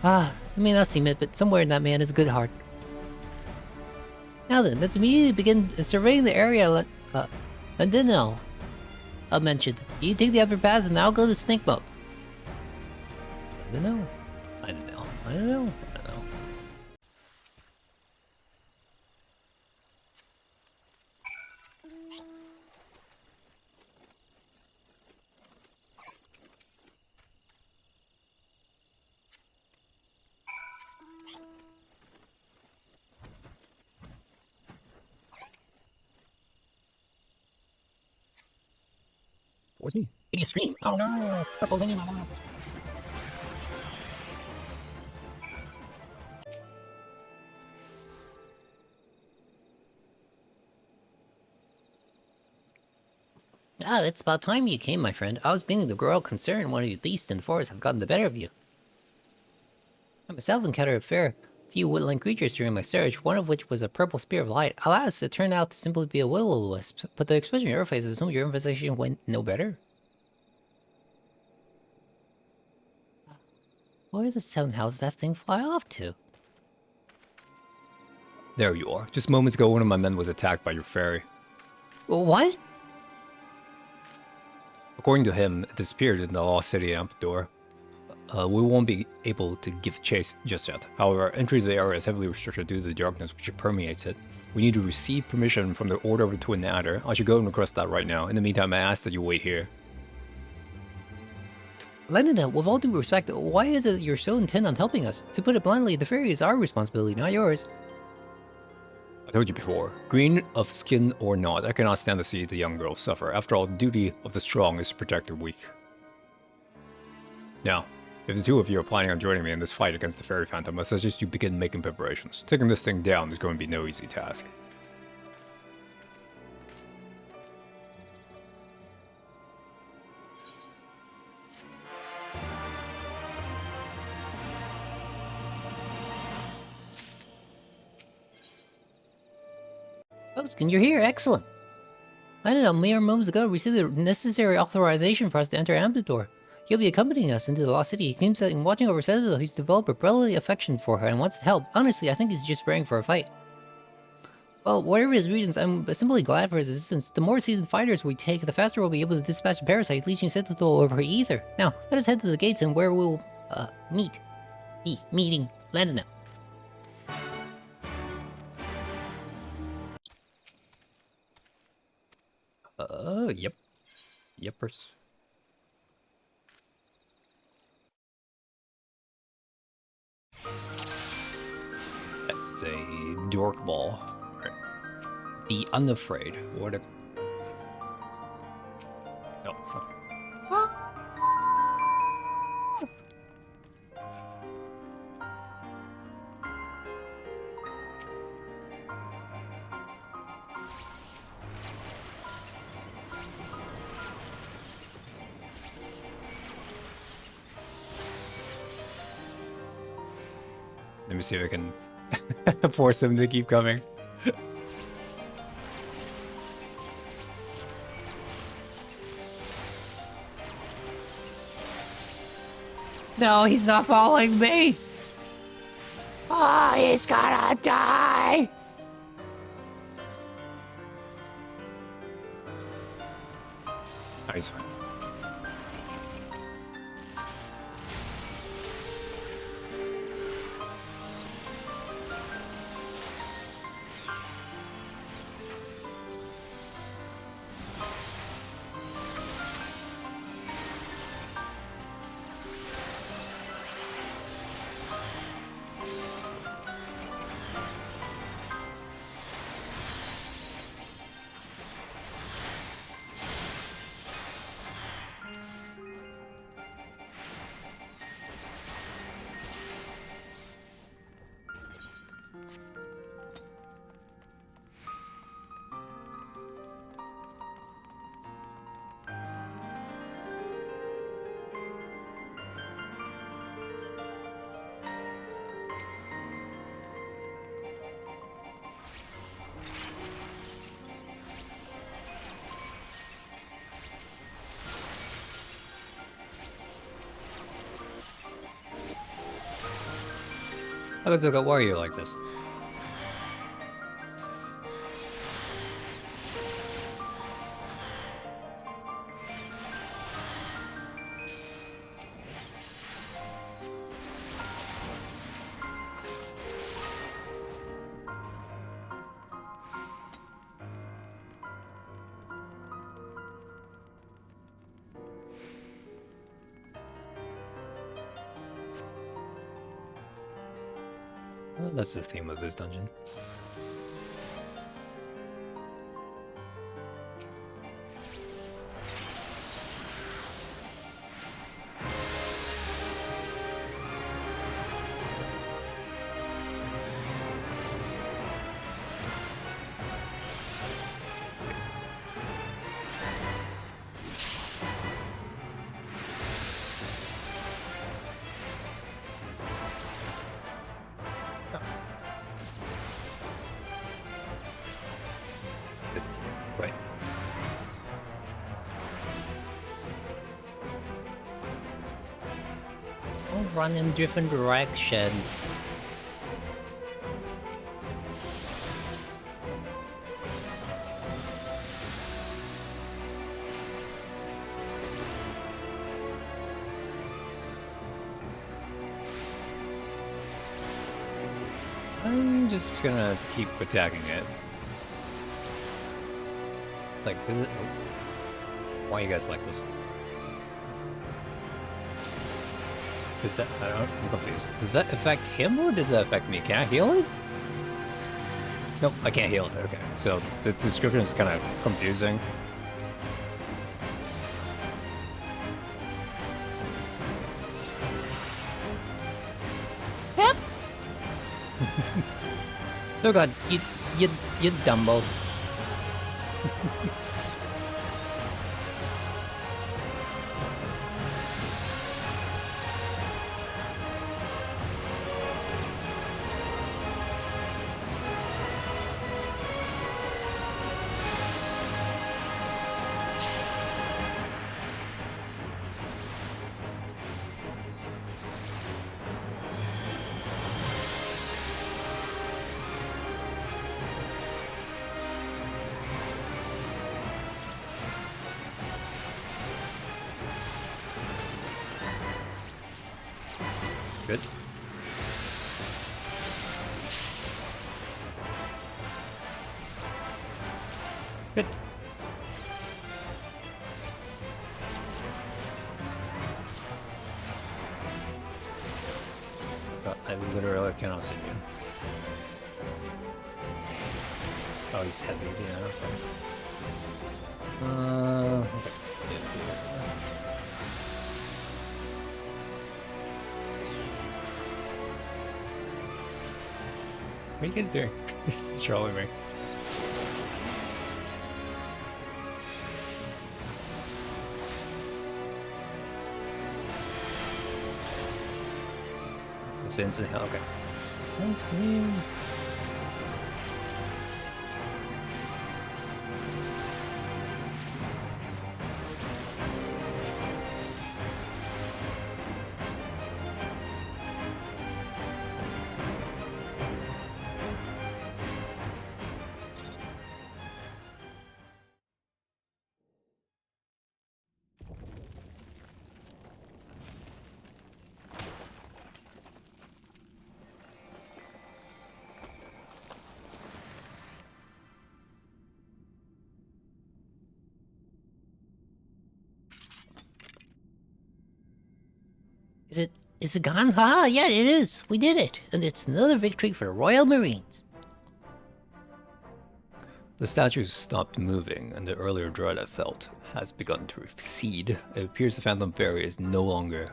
Speaker 1: You may not seem it, but somewhere in that man is a good heart. Now then, let's immediately begin surveying the area and then I'll mentioned. You take the upper paths and I'll go to Snake Boat.
Speaker 2: I don't know.
Speaker 3: What's me?
Speaker 1: Getting a stream. Oh no! Purple thing in my mouth. It's about time you came, my friend. I was beginning to grow concerned one of you beasts in the forest have gotten the better of you. I myself encountered a fair few woodland creatures during my search, one of which was a purple spear of light. Alas, it turned out to simply be a will-o'-wisp, but the expression on your face assumed your investigation went no better. Where the seven hell did that thing fly off to?
Speaker 2: There you are. Just moments ago, one of my men was attacked by your fairy.
Speaker 1: What?
Speaker 2: According to him, it disappeared in the lost city Ampador. We won't be able to give chase just yet. However, entry to the area is heavily restricted due to the darkness which permeates it. We need to receive permission from the Order of the Twin Adder. I should go and request that right now. In the meantime, I ask that you wait here.
Speaker 1: Lenina, with all due respect, why is it you're so intent on helping us? To put it bluntly, the fairy is our responsibility, not yours.
Speaker 2: I told you before, green of skin or not, I cannot stand to see the young girl suffer. After all, the duty of the strong is to protect the weak. Now, if the two of you are planning on joining me in this fight against the fairy phantom, I suggest you begin making preparations. Taking this thing down is going to be no easy task.
Speaker 1: Bobskin, you're here, excellent. I don't know, mere moments ago received the necessary authorization for us to enter Ampador. He'll be accompanying us into the Lost City. He claims that in watching over Citadel, he's developed a brotherly affection for her and wants to help. Honestly, I think he's just preparing for a fight. Well, whatever his reasons, I'm simply glad for his assistance. The more seasoned fighters we take, the faster we'll be able to dispatch the parasite, leeching Sentinel over Ether. Now, let us head to the gates and where we'll, meet. Meeting Landon.
Speaker 2: Yep. Yepers. It's a dork ball. Right. Be unafraid. What a... No. Let me see if I can force him to keep coming.
Speaker 1: No, he's not following me! Oh, he's gonna die!
Speaker 2: Oh, he's fine. How does it go warrior like this? Well, that's the theme of this dungeon. Right.
Speaker 1: I'll run in different directions.
Speaker 2: I'm just gonna keep attacking it. Like, does it... oh. Why you guys like this? Does that... I'm confused. Does that affect him or does that affect me? Can I heal it? Nope, I can't heal it. Okay, so the description is kind of confusing.
Speaker 1: Yep. Oh god, you Dumbo.
Speaker 2: Good. Good. But I literally cannot see you. Oh, he's heavy, yeah, okay. Okay. What are you guys doing? This is trolling me. It's instant. Okay. Something.
Speaker 1: Is it gone? Haha, yeah, it is. We did it. And it's another victory for the Royal Marines.
Speaker 2: The statue stopped moving, and the earlier dread I felt has begun to recede. It appears the Phantom Fairy is no longer.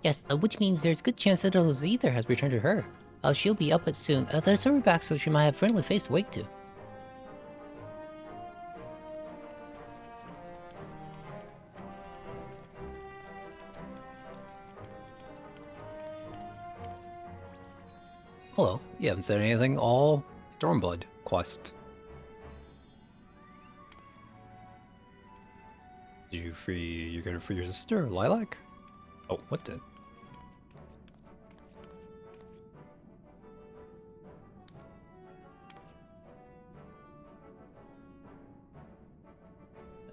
Speaker 1: Yes, which means there's a good chance that Ether has returned to her. She'll be up at soon. Let's hurry back so she might have a friendly face to wake to.
Speaker 2: Hello, you haven't said anything all Stormblood quest. You're gonna free your sister, Lilac? Oh, what the?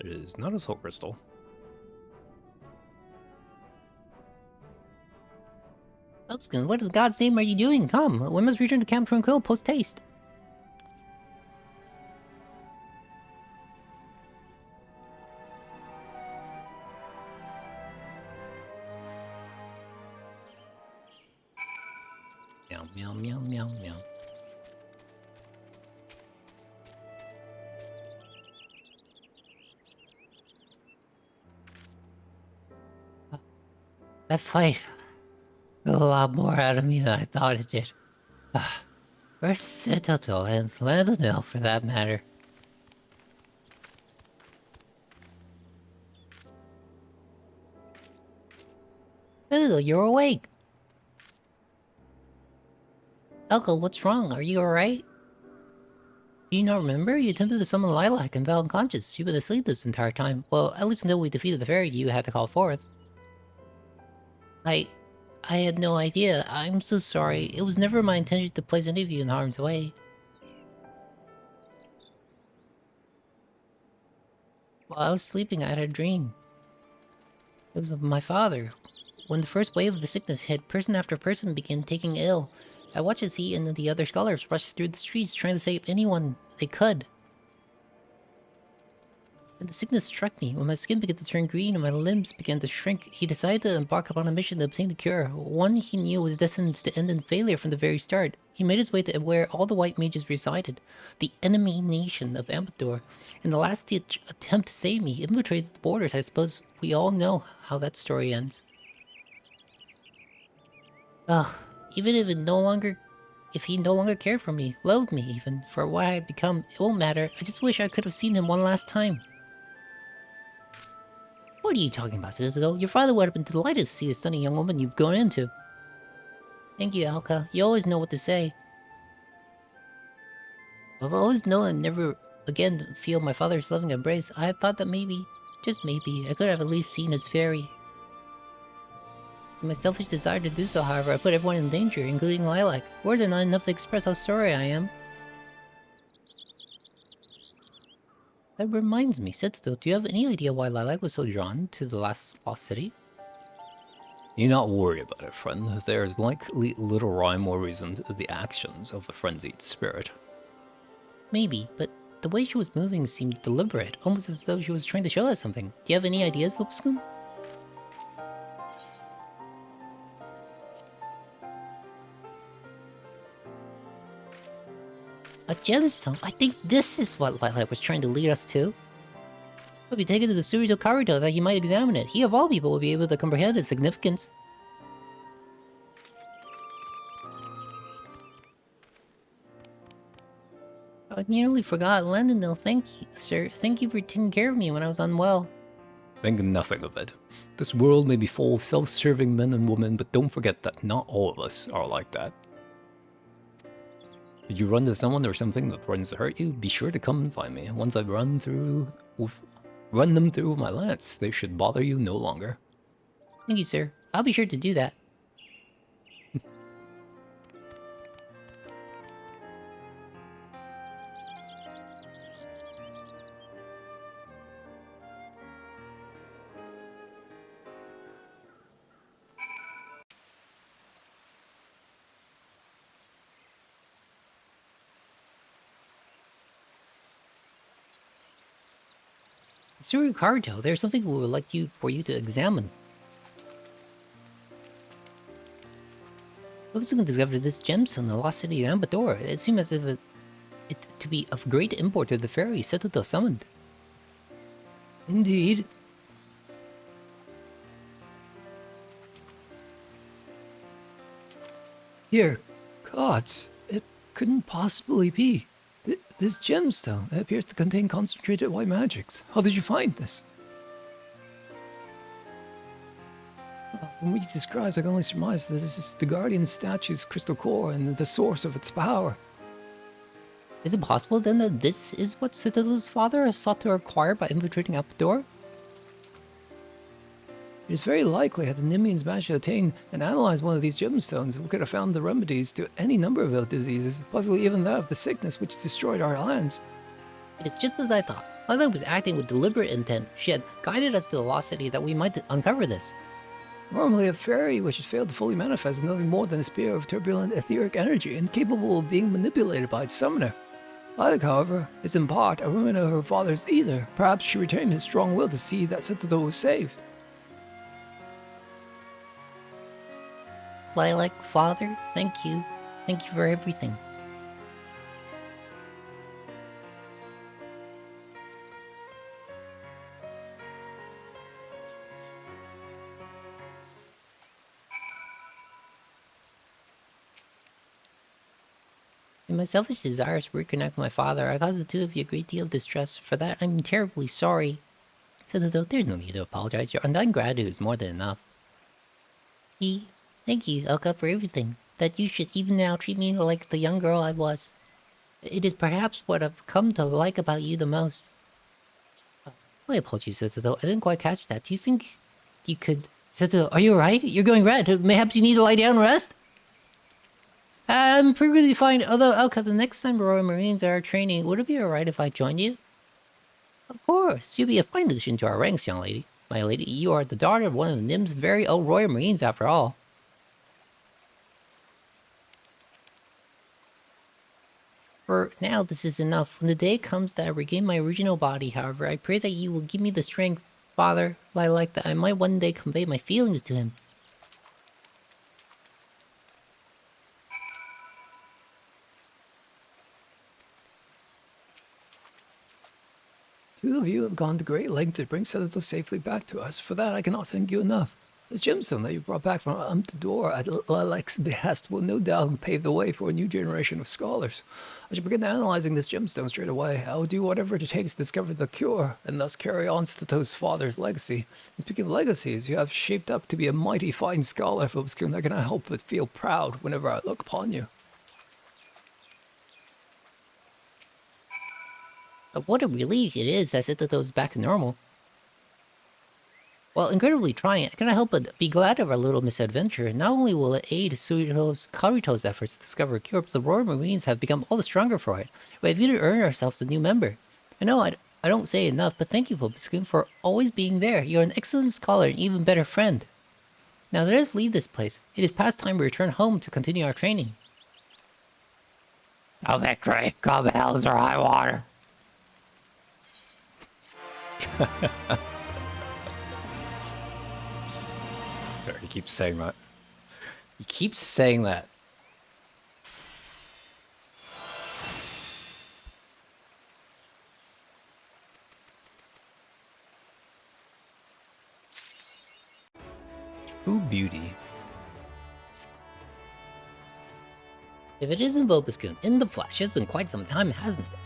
Speaker 2: It is not a soul crystal.
Speaker 1: Elfskin, what in God's name are you doing? Come, we must return to Camp Tranquil post-haste.
Speaker 2: Meow, meow, meow, meow, meow.
Speaker 1: That fight got a lot more out of me than I thought it did. Where's Citadel and Landonell, for that matter? Citadel, you're awake! Elko, what's wrong? Are you alright? Do you not remember? You attempted to summon Lilac and fell unconscious. She's been asleep this entire time. Well, at least until we defeated the fairy you had to call forth. I had no idea. I'm so sorry. It was never my intention to place any of you in harm's way. While I was sleeping, I had a dream. It was of my father. When the first wave of the sickness hit, person after person began taking ill. I watched as he and the other scholars rushed through the streets trying to save anyone they could. And the sickness struck me. When my skin began to turn green and my limbs began to shrink, he decided to embark upon a mission to obtain the cure, one he knew was destined to end in failure from the very start. He made his way to where all the white mages resided, the enemy nation of Amador. In the last-ditch attempt to save me, he infiltrated the borders. I suppose we all know how that story ends. Ugh, even if he no longer cared for me, loved me even, for what I had become, it won't matter. I just wish I could have seen him one last time. What are you talking about, Citadel? Your father would have been delighted to see the stunning young woman you've grown into. Thank you, Alka. You always know what to say. I'll always know and never again feel my father's loving embrace. I had thought that maybe, just maybe, I could have at least seen his fairy. In my selfish desire to do so, however, I put everyone in danger, including Lilac. Words are not enough to express how sorry I am. That reminds me, Citadel, do you have any idea why Lilac was so drawn to the lost city?
Speaker 2: You not worry about it, friend. There's likely little rhyme or reason to the actions of a frenzied spirit.
Speaker 1: Maybe, but the way she was moving seemed deliberate, almost as though she was trying to show us something. Do you have any ideas, Vobscoon? A gemstone? I think this is what Light was trying to lead us to. If we take it to the Surito Karuto, that he might examine it, he of all people will be able to comprehend its significance. I nearly forgot. Landonville, thank you, sir. Thank you for taking care of me when I was unwell.
Speaker 2: Think nothing of it. This world may be full of self-serving men and women, but don't forget that not all of us are like that. Did you run to someone or something that threatens to hurt you? Be sure to come and find me. Once I've run them through with my lance, they should bother you no longer.
Speaker 1: Thank you, sir. I'll be sure to do that. Surito Karuto, there's something we would like for you to examine. Vobscoon discovered this gemstone in the lost city of Ambador. It seemed as if it to be of great import to the fairy Setuto summoned.
Speaker 4: Indeed. Dear gods, it couldn't possibly be. This gemstone appears to contain concentrated white magics. How did you find this? From what you described, I can only surmise that this is the Guardian statue's crystal core and the source of its power.
Speaker 1: Is it possible then that this is what Setuto's father sought to acquire by infiltrating Ambador?
Speaker 4: It is very likely had the Nimians managed to attain and analyze one of these gemstones, we could have found the remedies to any number of ill diseases, possibly even that of the sickness which destroyed our lands.
Speaker 1: It is just as I thought. Lila was acting with deliberate intent. She had guided us to the lost city that we might uncover this.
Speaker 4: Normally, a fairy which has failed to fully manifest is nothing more than a spear of turbulent etheric energy and capable of being manipulated by its summoner. Lilac, however, is in part a remnant of her father's ether. Perhaps she retained his strong will to see that Setuto was saved.
Speaker 1: Lilac, father, thank you. Thank you for everything. In my selfish desires to reconnect with my father, I caused the two of you a great deal of distress. For that, I'm terribly sorry. Setuto, there's no need to apologize. Your undying gratitude is more than enough. Thank you, Elka, for everything. That you should even now treat me like the young girl I was. It is perhaps what I've come to like about you the most. My apologies, Setuto. I didn't quite catch that. Do you think you could... Setuto, are you alright? You're going red. Mayhaps you need to lie down and rest? I'm perfectly fine. Although, Elka, the next time Royal Marines are training, would it be alright if I joined you? Of course. You'd be a fine addition to our ranks, young lady. My lady, you are the daughter of one of the NIM's very old Royal Marines, after all. For now, this is enough. When the day comes that I regain my original body, however, I pray that you will give me the strength, Father, Lilac, that I might one day convey my feelings to him.
Speaker 4: Two of you have gone to great lengths to bring Setuto safely back to us. For that, I cannot thank you enough. This gemstone that you brought back from Ambador at Lilac's behest will no doubt pave the way for a new generation of scholars. I should begin analyzing this gemstone straight away. I will do whatever it takes to discover the cure, and thus carry on Setato's father's legacy. And speaking of legacies, you have shaped up to be a mighty fine scholar, Vobscoon. I cannot help but feel proud whenever I look upon you.
Speaker 1: But what a relief it is that Setato's back to normal. While incredibly trying, I cannot help but be glad of our little misadventure. Not only will it aid Karuto's efforts to discover a cure, but the Royal Marines have become all the stronger for it. We have even earned ourselves a new member. I know I don't say enough, but thank you, Vobscoon, for always being there. You're an excellent scholar and even better friend. Now let us leave this place. It is past time we return home to continue our training.
Speaker 3: No victory, come hells or high water.
Speaker 2: Sorry, he keeps saying that. He keeps saying that. True beauty.
Speaker 1: If it isn't Vobiscun in the flesh, it's been quite some time, hasn't it?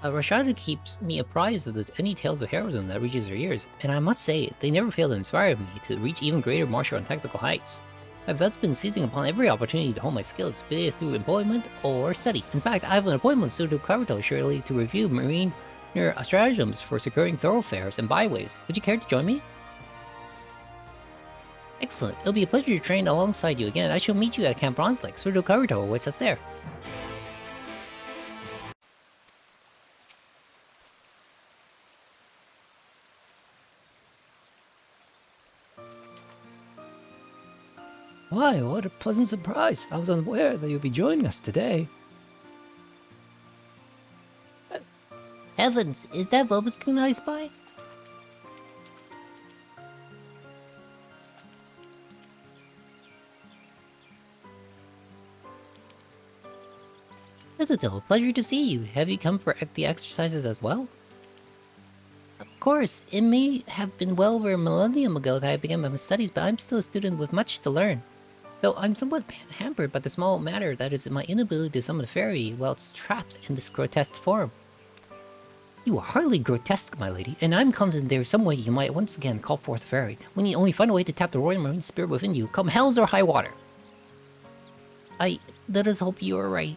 Speaker 1: Rashada keeps me apprised of any tales of heroism that reaches her ears, and I must say, they never fail to inspire me to reach even greater martial and technical heights. I've thus been seizing upon every opportunity to hone my skills, be it through employment or study. In fact, I have an appointment with Sudo Karuto shortly to review marine stratagems for securing thoroughfares and byways. Would you care to join me? Excellent. It'll be a pleasure to train alongside you again. I shall meet you at Camp Bronze Lake. Sudo Karuto awaits us there.
Speaker 4: Why, what a pleasant surprise. I was unaware that you'll be joining us today.
Speaker 1: Heavens, is that Vobiscun I spy? Little, pleasure to see you. Have you come for the exercises as well? Of course, it may have been well over a millennium ago that I began my studies, but I'm still a student with much to learn. Though I'm somewhat hampered by the small matter that is my inability to summon a fairy while it's trapped in this grotesque form. You are hardly grotesque, my lady, and I'm confident there is some way you might once again call forth a fairy. We need only find a way to tap the royal marine spirit within you, come hells or high water. Let us hope you are right.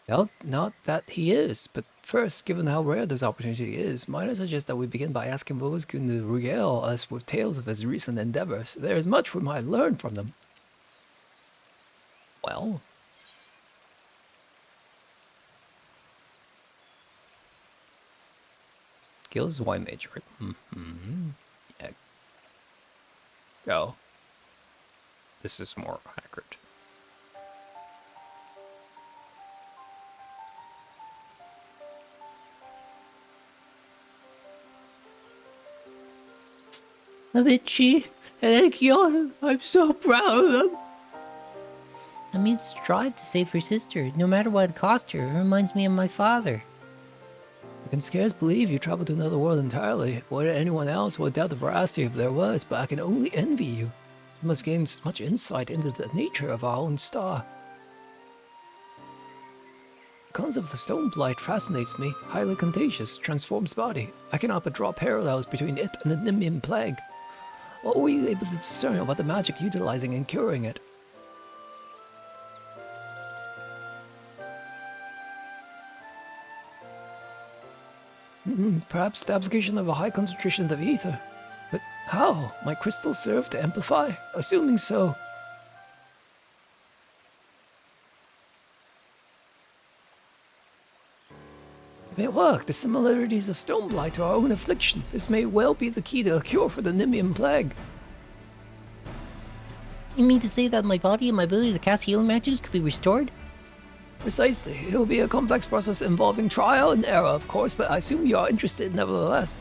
Speaker 4: Well, not that he is, but first, given how rare this opportunity is, might I suggest that we begin by asking Vobiscun to regale us with tales of his recent endeavors. There is much we might learn from them.
Speaker 2: Well. Skills Y major. Yeah. Go. This is more accurate.
Speaker 4: Amici and Ekion, I'm so proud of them.
Speaker 1: Amid strive to save her sister, no matter what it cost her. It reminds me of my father.
Speaker 4: I can scarce believe you traveled to another world entirely. Whether anyone else would doubt the veracity of their words, but I can only envy you. You must gain much insight into the nature of our own star. The concept of stone blight fascinates me. Highly contagious, transforms body. I cannot but draw parallels between it and the Nimian plague. What were you able to discern about the magic utilizing and curing it? Perhaps the application of a high concentration of ether. But how? Might crystals serve to amplify? Assuming so. It may work. The similarities of stone blight to our own affliction. This may well be the key to a cure for the Nimian plague.
Speaker 1: You mean to say that my body and my ability to cast healing magics could be restored?
Speaker 4: Precisely. It will be a complex process involving trial and error, of course, but I assume you are interested nevertheless.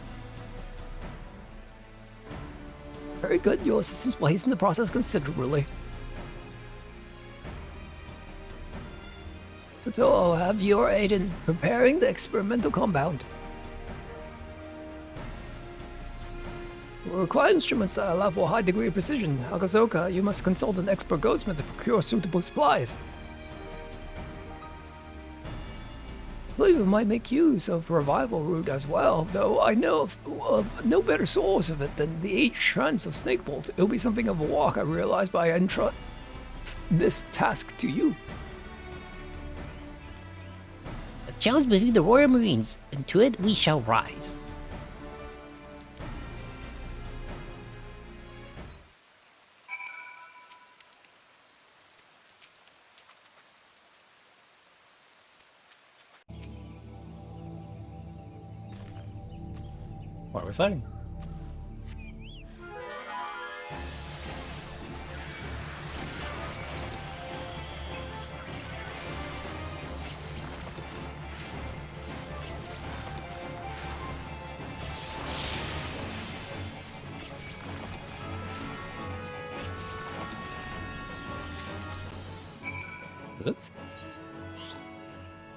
Speaker 4: Very good. Your assistance will hasten the process considerably. So I'll have your aid in preparing the experimental compound. We'll require instruments that allow for a high degree of precision. Akazoka, you must consult an expert goldsmith to procure suitable supplies. I believe we might make use of revival root as well, though I know of no better source of it than the 8 strands of Snakebolt. It'll be something of a walk, I realize, but I entrust this task to you.
Speaker 1: A challenge between the Royal Marines, and to it we shall rise.
Speaker 2: What are we fighting? Good.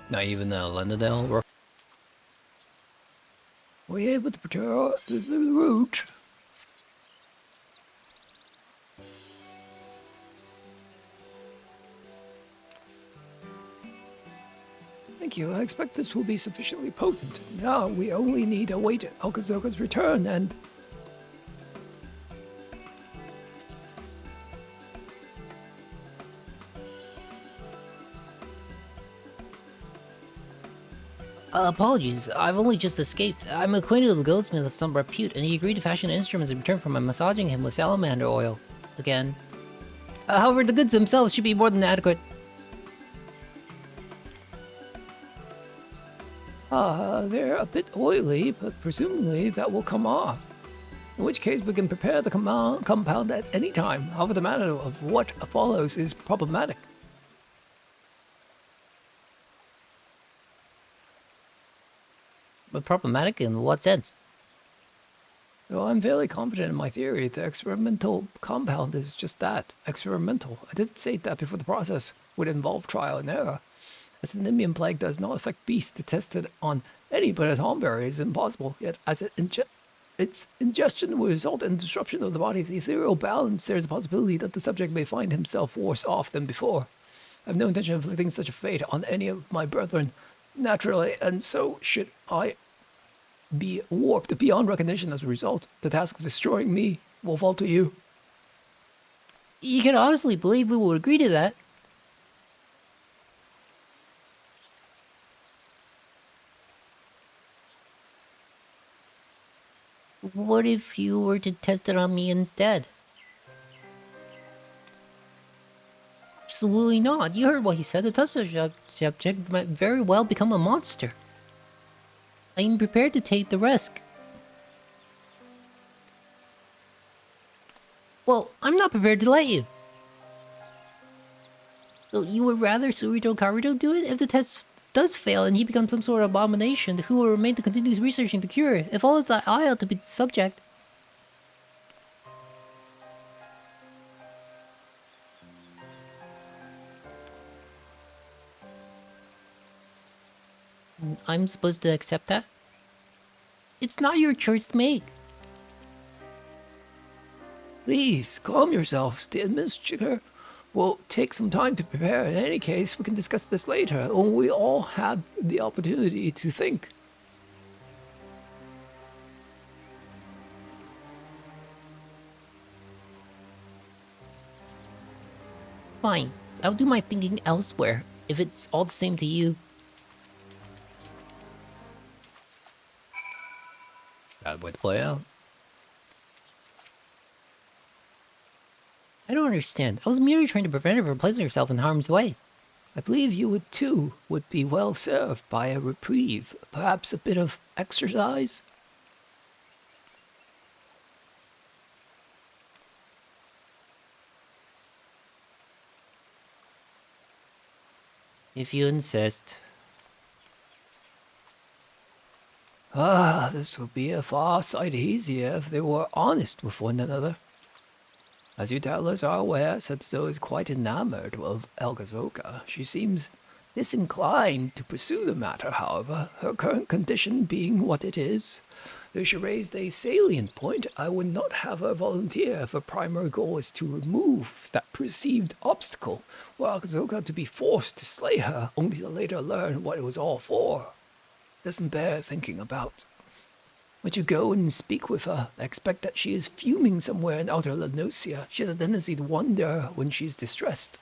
Speaker 2: Not even Lendadale.
Speaker 4: Were you able to procure the route? Thank you. I expect this will be sufficiently potent. Now we only need to await Okazoka's return and...
Speaker 1: Apologies, I've only just escaped. I'm acquainted with a goldsmith of some repute, and he agreed to fashion instruments in return for my massaging him with salamander oil. Again. However, the goods themselves should be more than adequate.
Speaker 4: They're a bit oily, but presumably that will come off. In which case we can prepare the compound at any time. However, the matter of what follows is problematic.
Speaker 1: But problematic in what sense?
Speaker 4: Well, I'm fairly confident in my theory. The experimental compound is just that, experimental. I did state that before the process would involve trial and error. As the Nimian plague does not affect beasts to test it on any but a Tomberry is impossible, yet as its ingestion will result in disruption of the body's ethereal balance, there is a possibility that the subject may find himself worse off than before. I have no intention of inflicting such a fate on any of my brethren, naturally, and so should I be warped beyond recognition as a result, the task of destroying me will fall to you.
Speaker 1: You can honestly believe we will agree to that. What if you were to test it on me instead? Absolutely not. You heard what he said. The test subject might very well become a monster. I am prepared to take the risk. Well, I'm not prepared to let you. So you would rather Surito Karuto do it? If the test does fail and he becomes some sort of abomination, who will remain to continue researching the cure? It follows that I ought to be the subject. I'm supposed to accept that? It's not your choice to make.
Speaker 4: Please, calm yourselves. The administrator will take some time to prepare. In any case, we can discuss this later when we all have the opportunity to think.
Speaker 1: Fine. I'll do my thinking elsewhere, if it's all the same to you.
Speaker 2: Bad way to play out.
Speaker 1: I don't understand. I was merely trying to prevent her from placing herself in harm's way.
Speaker 4: I believe you would too would be well served by a reprieve, perhaps a bit of exercise.
Speaker 1: If you insist.
Speaker 4: This would be a far sight easier if they were honest with one another. As you doubtless are aware, Setsuto is quite enamored of Elgazoka. She seems disinclined to pursue the matter, however, her current condition being what it is. Though she raised a salient point, I would not have her volunteer if her primary goal is to remove that perceived obstacle, or Elgazoka to be forced to slay her, only to later learn what it was all for. Doesn't bear thinking about. Would you go and speak with her? I expect that she is fuming somewhere in outer Lenosia. She has a tendency to wander when she's distressed.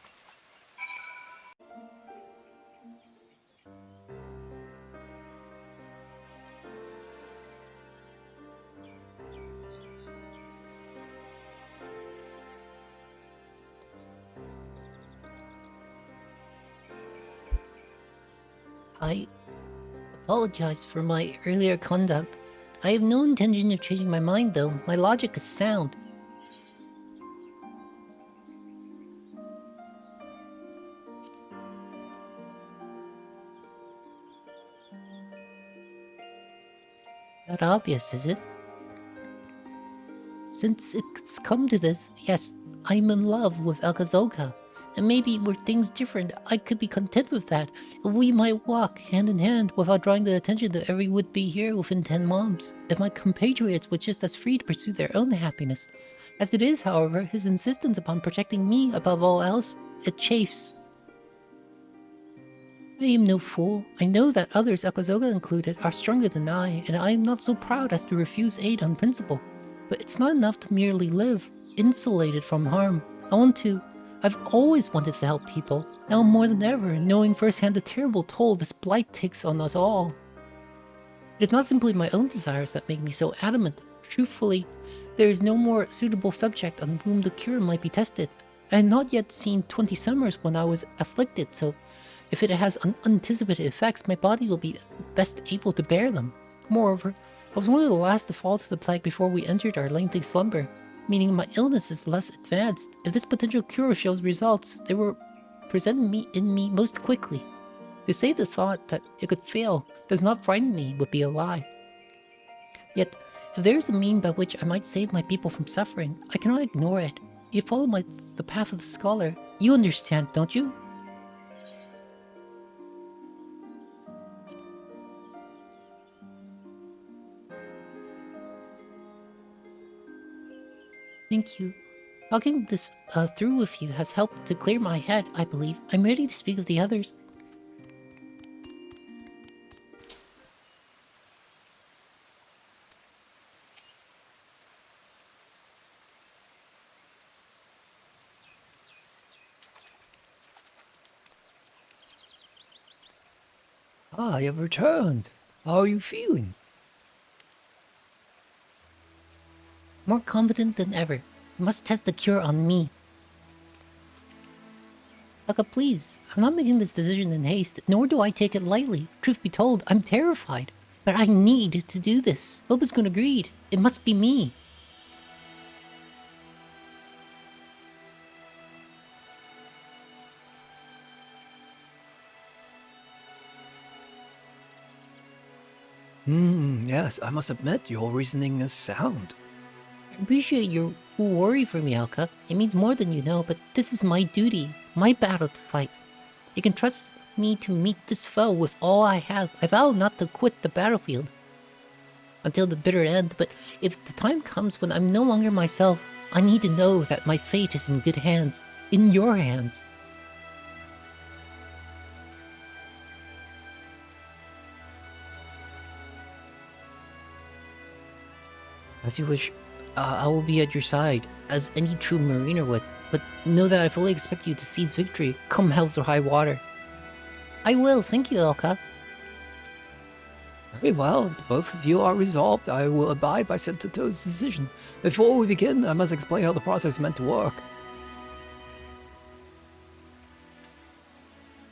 Speaker 1: I apologize for my earlier conduct. I have no intention of changing my mind, though. My logic is sound. Not obvious, is it? Since it's come to this, yes, I'm in love with Akazoka. And maybe were things different, I could be content with that. If we might walk hand in hand without drawing the attention of every would-be here within 10 moms. If my compatriots were just as free to pursue their own happiness. As it is, however, his insistence upon protecting me above all else, it chafes. I am no fool. I know that others, Akazoka included, are stronger than I, and I am not so proud as to refuse aid on principle. But it's not enough to merely live, insulated from harm. I've always wanted to help people, now more than ever, knowing firsthand the terrible toll this blight takes on us all. It is not simply my own desires that make me so adamant. Truthfully, there is no more suitable subject on whom the cure might be tested. I had not yet seen 20 summers when I was afflicted, so if it has unanticipated effects, my body will be best able to bear them. Moreover, I was one of the last to fall to the plague before we entered our lengthy slumber, meaning my illness is less advanced. If this potential cure shows results, they will present in me most quickly. To say the thought that it could fail does not frighten me would be a lie. Yet, if there is a mean by which I might save my people from suffering, I cannot ignore it. You follow the path of the scholar. You understand, don't you? Thank you. Talking this through with you has helped to clear my head, I believe. I'm ready to speak with the others.
Speaker 4: Ah, you have returned. How are you feeling?
Speaker 1: More confident than ever. You must test the cure on me. Aka, please. I'm not making this decision in haste, nor do I take it lightly. Truth be told, I'm terrified. But I need to do this. Hope is gonna agree. It must be me.
Speaker 4: Yes, I must admit your reasoning is sound.
Speaker 1: I appreciate your worry for me, Alka. It means more than you know, but this is my duty, my battle to fight. You can trust me to meet this foe with all I have. I vow not to quit the battlefield until the bitter end, but if the time comes when I'm no longer myself, I need to know that my fate is in good hands. In your hands. As you wish. I will be at your side, as any true mariner would, but know that I fully expect you to seize victory, come hell or high water. I will, thank you, Elka.
Speaker 4: Very well, if both of you are resolved. I will abide by Sentato's decision. Before we begin, I must explain how the process is meant to work.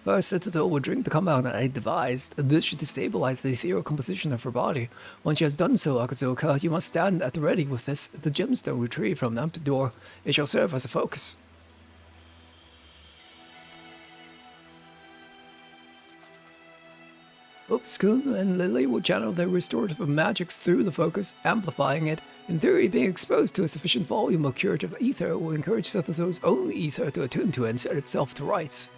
Speaker 4: First, Sentato will drink the compound I devised. This should destabilize the ethereal composition of her body. Once she has done so, Akazuka, you must stand at the ready with this, the gemstone retrieved from the empty door. It shall serve as a focus. Skun and Lily will channel their restorative magics through the focus, amplifying it. In theory, being exposed to a sufficient volume of curative ether will encourage Sentato's own ether to attune to and set itself to rights.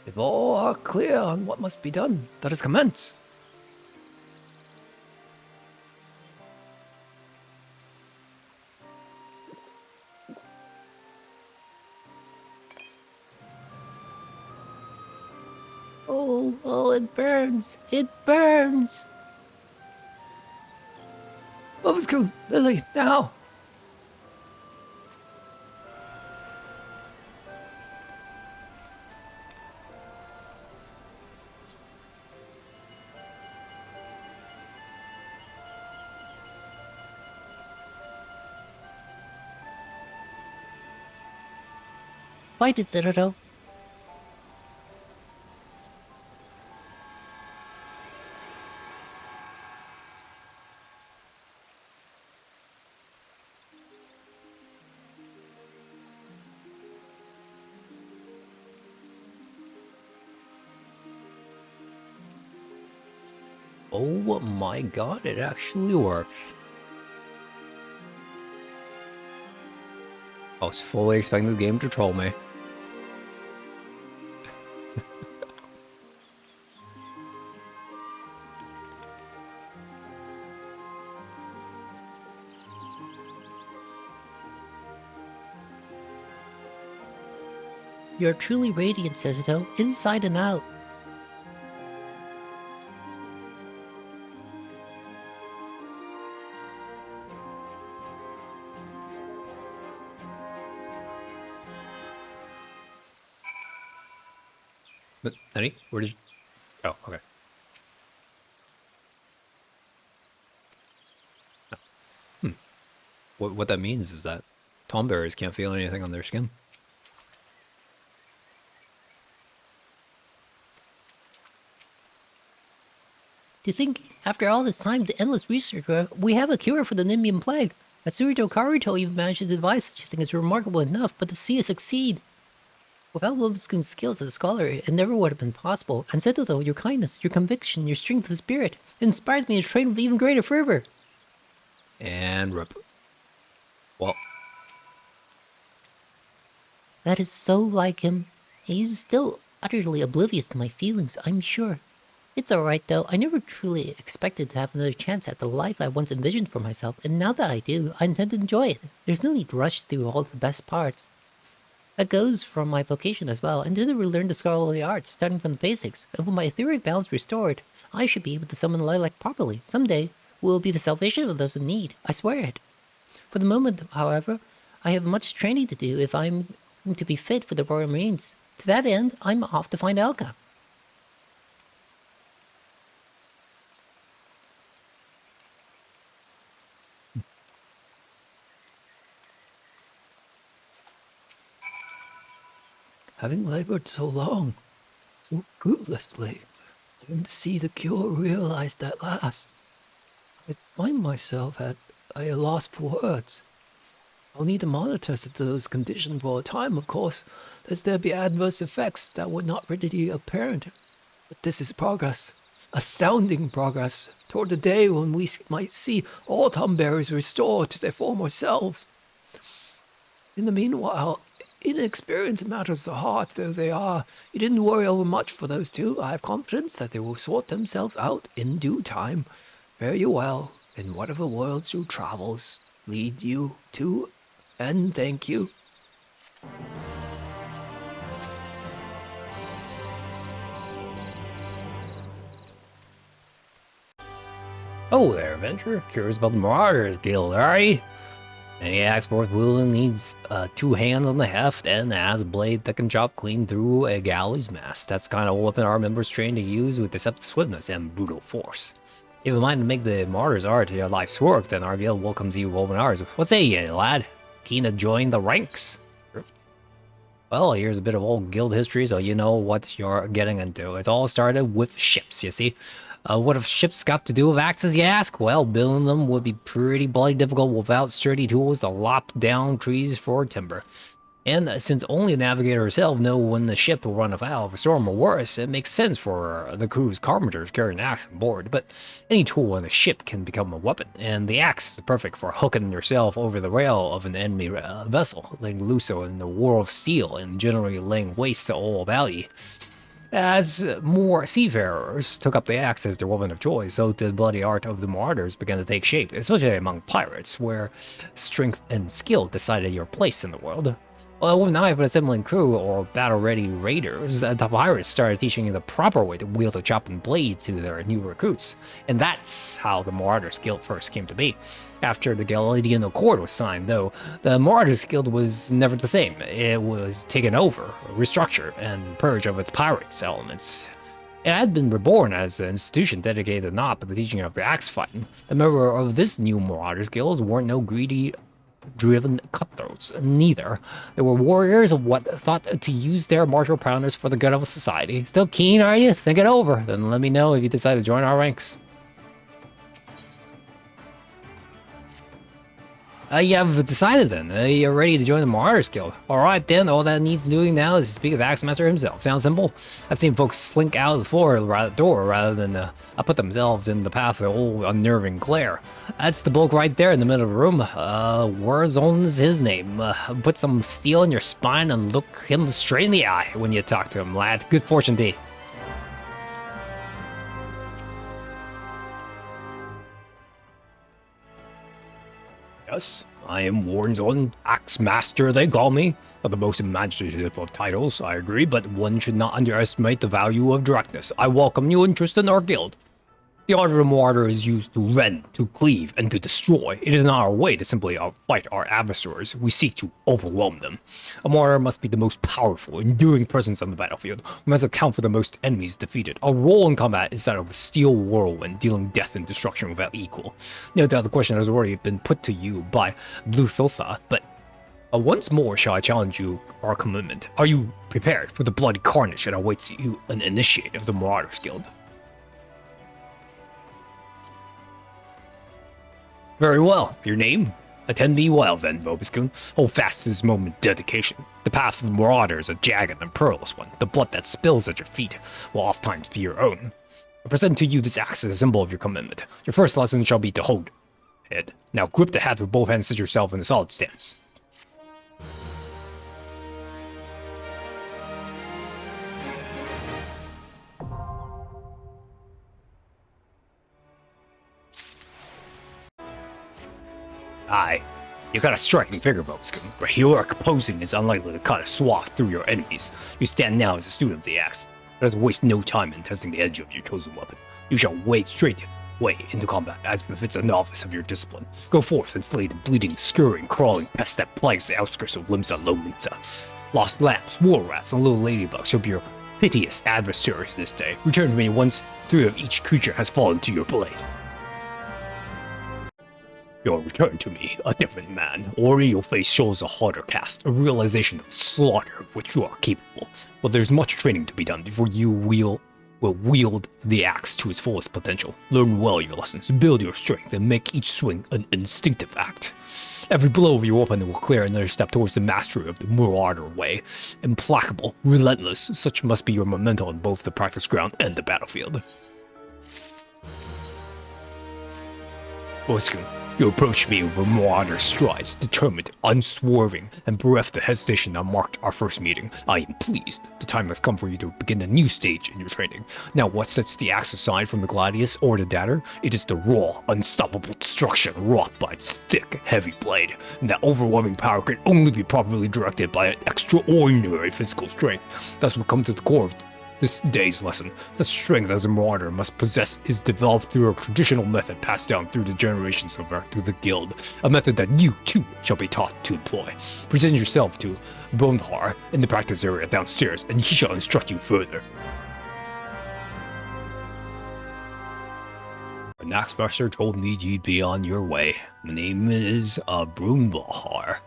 Speaker 4: If all are clear on what must be done, let us commence.
Speaker 1: Oh, it burns. It burns.
Speaker 4: Overscoon, Lily, now!
Speaker 1: Fight it, Citadel.
Speaker 2: Oh my god, it actually worked. I was fully expecting the game to troll me.
Speaker 1: You're truly radiant, Citadel, inside and out.
Speaker 2: But, honey, where did you... Oh, okay. What that means is that tomberries can't feel anything on their skin.
Speaker 1: To think, after all this time, the endless research, we have a cure for the Nimian plague. Atsurito Karuto even managed to devise such a thing is remarkable enough, but to see it succeed. Without Wobskun's skills as a scholar, it never would have been possible. And Citadel, your kindness, your conviction, your strength of spirit, it inspires me to train with even greater fervor.
Speaker 2: And rip. Well,
Speaker 1: That is so like him. He's still utterly oblivious to my feelings, I'm sure. It's alright though, I never truly expected to have another chance at the life I once envisioned for myself, and now that I do, I intend to enjoy it. There's no need to rush through all the best parts. That goes for my vocation as well, and to relearn the scholarly arts, starting from the basics, and with my etheric balance restored, I should be able to summon Lilac properly. Someday, will be the salvation of those in need, I swear it. For the moment, however, I have much training to do if I'm to be fit for the Royal Marines. To that end, I'm off to find Elka.
Speaker 4: Having labored so long, so fruitlessly, even to see the cure realized at last, I find myself at a loss for words. I'll need to monitor those conditions for a time, of course, lest there be adverse effects that were not readily apparent. But this is progress, astounding progress, toward the day when we might see all tomberries restored to their former selves. In the meanwhile, inexperienced in matters of heart though they are, you didn't worry over much for those two. I have confidence that they will sort themselves out in due time. Fare you well, in whatever worlds your travels lead you to, and thank you.
Speaker 2: oh there, adventurer. Curious about the Marauders Guild, are you? Any axe worth wielding needs 2 hands on the heft and has a blade that can chop clean through a gallows mast. That's the kind of weapon our members train to use with deceptive swiftness and brutal force. If you mind to make the Martyrs art your life's work, then our guild welcomes you open arms. What say you, lad? Keen to join the ranks? Well, here's a bit of old guild history so you know what you're getting into. It all started with ships, you see. What have ships got to do with axes, you ask? Well, building them would be pretty bloody difficult without sturdy tools to lop down trees for timber. And since only the navigator herself know when the ship will run afoul of a storm or worse, it makes sense for the crew's carpenters carry an axe on board. But any tool on a ship can become a weapon, and the axe is perfect for hooking yourself over the rail of an enemy vessel, laying loose in the war of steel and generally laying waste to all value. As more seafarers took up the axe as their weapon of choice, so the bloody art of the marauders began to take shape, especially among pirates, where strength and skill decided your place in the world.
Speaker 3: Well, with an eye for assembling crew or battle-ready raiders, the pirates started teaching you the proper way to wield a chopping blade to their new recruits. And that's how the Marauders Guild first came to be. After the Galadian Accord was signed, though, the Marauders Guild was never the same. It was taken over, restructured, and purged of its pirates elements. It had been reborn as an institution dedicated not to the teaching of the axe fighting. The member of this new Marauders Guild weren't no greedy driven cutthroats, neither. They were warriors of what thought to use their martial prowess for the good of society. Still keen, are you? Think it over, then let me know if you decide to join our ranks. You have decided then. You're ready to join the Marauders Guild. Alright then, all that needs doing now is to speak with the Axe Master himself. Sounds simple? I've seen folks slink out of the door rather than put themselves in the path of old unnerving glare. That's the bloke right there in the middle of the room. Warzone's his name. Put some steel in your spine and look him straight in the eye when you talk to him, lad. Good fortune to you. Yes, I am Warzone's Axe Master, they call me. Not the most imaginative of titles, I agree, but one should not underestimate the value of directness. I welcome your interest in our guild. The art of the Marauder is used to rend, to cleave, and to destroy. It is not our way to simply fight our adversaries. We seek to overwhelm them. A Marauder must be the most powerful, enduring presence on the battlefield. We must account for the most enemies defeated. Our role in combat is that of a steel whirlwind, dealing death and destruction without equal. No doubt the question has already been put to you by Blue Thotha, but once more shall I challenge you our commitment. Are you prepared for the bloody carnage that awaits you, an initiate of the Marauders Guild? Very well. Your name? Attend me well then, Vobiscoon. Hold fast to this moment of dedication. The path of the Marauder is a jagged and perilous one. The blood that spills at your feet will oft-times be your own. I present to you this axe as a symbol of your commitment. Your first lesson shall be to hold it. Now grip the hat with both hands and set yourself in a solid stance. Aye, you got a striking figure, Vobiscoon, but heroic posing is unlikely to cut a swath through your enemies. You stand now as a student of the axe. Let us waste no time in testing the edge of your chosen weapon. You shall wade straight way into combat, as befits a novice of your discipline. Go forth and slay the bleeding, scurrying, crawling pest that plagues the outskirts of Limsa Lominsa. Lost lamps, war rats, and little ladybugs shall be your piteous adversaries this day. Return to me once 3 of each creature has fallen to your blade. You'll return to me, a different man, or your face shows a harder cast, a realization of the slaughter of which you are capable. But there's much training to be done before you will wield the axe to its fullest potential. Learn well your lessons, build your strength, and make each swing an instinctive act. Every blow of your weapon will clear another step towards the mastery of the Marauder way. Implacable, relentless, such must be your memento on both the practice ground and the battlefield. Vobiscoon, you approach me with Marauder strides, determined, unswerving, and bereft the hesitation that marked our first meeting. I am pleased. The time has come for you to begin a new stage in your training. Now, what sets the axe aside from the gladius or the dagger? It is the raw, unstoppable destruction wrought by its thick, heavy blade. And that overwhelming power can only be properly directed by an extraordinary physical strength. That's what comes to the core of this day's lesson. The strength as a marauder must possess is developed through a traditional method passed down through the generations through the guild, a method that you too shall be taught to employ. Present yourself to Bonthar in the practice area downstairs, and he shall instruct you further. The Axe Master told me you'd be on your way. My name is Brunbahar.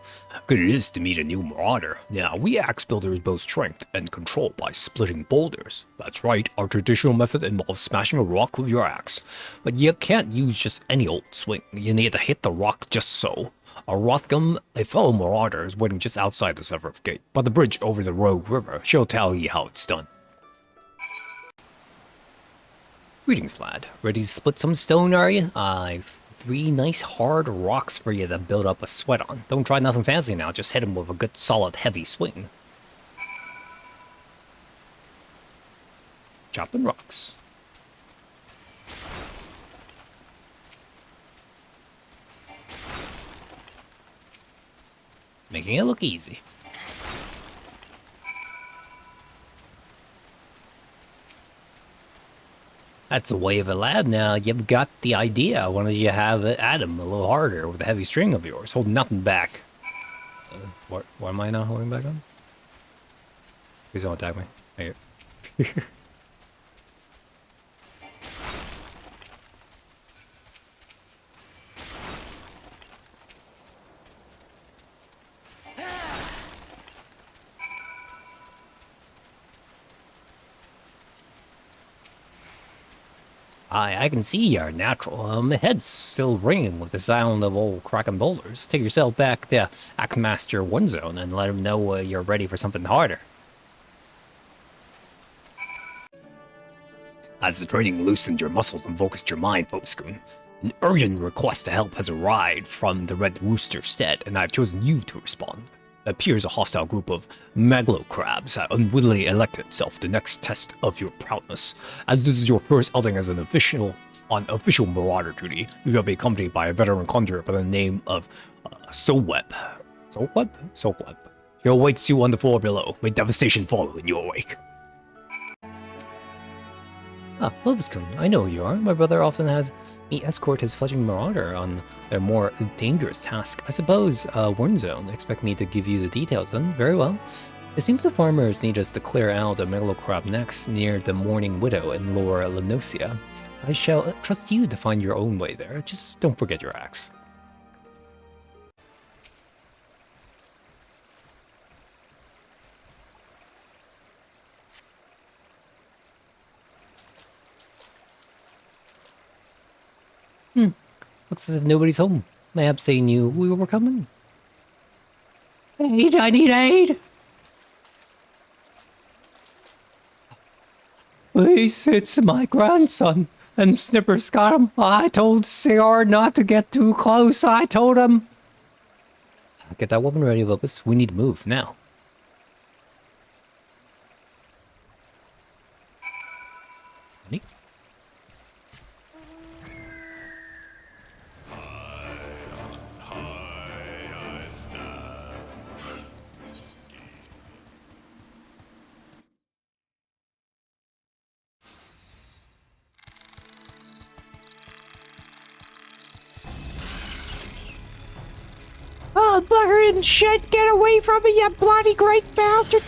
Speaker 3: Good it is to meet a new marauder. Now, we axe builders boast strength and control by splitting boulders. That's right, our traditional method involves smashing a rock with your axe. But you can't use just any old swing. You need to hit the rock just so. Rothgum, a fellow marauder, is waiting just outside the Severus Gate, by the bridge over the Rogue River. She'll tell you how it's done. Greetings, lad. Ready to split some stone, are you? I've 3 nice hard rocks for you to build up a sweat on. Don't try nothing fancy now, just hit him with a good solid heavy swing. Chopping rocks. Making it look easy.
Speaker 2: That's the way of it, lad. Now, you've got the idea. Why don't you have it at him a little harder with the heavy string of yours? Hold nothing back. Why am I not holding back on? Please don't attack me. Thank you. I can see you're natural. My head's still ringing with the sound of old cracking boulders. Take yourself back to Axe-Master One Zone and let him know you're ready for something harder. As the training loosened your muscles and focused your mind, Foskun, an urgent request to help has arrived from the Red Rooster Stead, and I've chosen you to respond. It appears a hostile group of Megalocrabs have unwittingly elected itself the next test of your proudness. As this is your first outing as an official Marauder duty, you shall be accompanied by a veteran conjurer by the name of Soulweb. Soulweb? Soulweb. He awaits you on the floor below. May devastation follow in your wake. Ah, Loboscoon, I know who you are. My brother often has me escort his fledgling marauder on a more dangerous task. I suppose, Warnzone, expect me to give you the details then? Very well. It seems the farmers need us to clear out a megalocrab next near the Mourning Widow in Lower Lenosia. I shall trust you to find your own way there. Just don't forget your axe. Looks as if nobody's home. Perhaps they knew we were coming. Aid! I need aid! Please, it's my grandson. And Snipper's got him. I told CR not to get too close. I told him. Get that weapon ready, Opus. We need to move now. Ready?
Speaker 4: Oh, bugger and shit, get away from me, you bloody great bastard!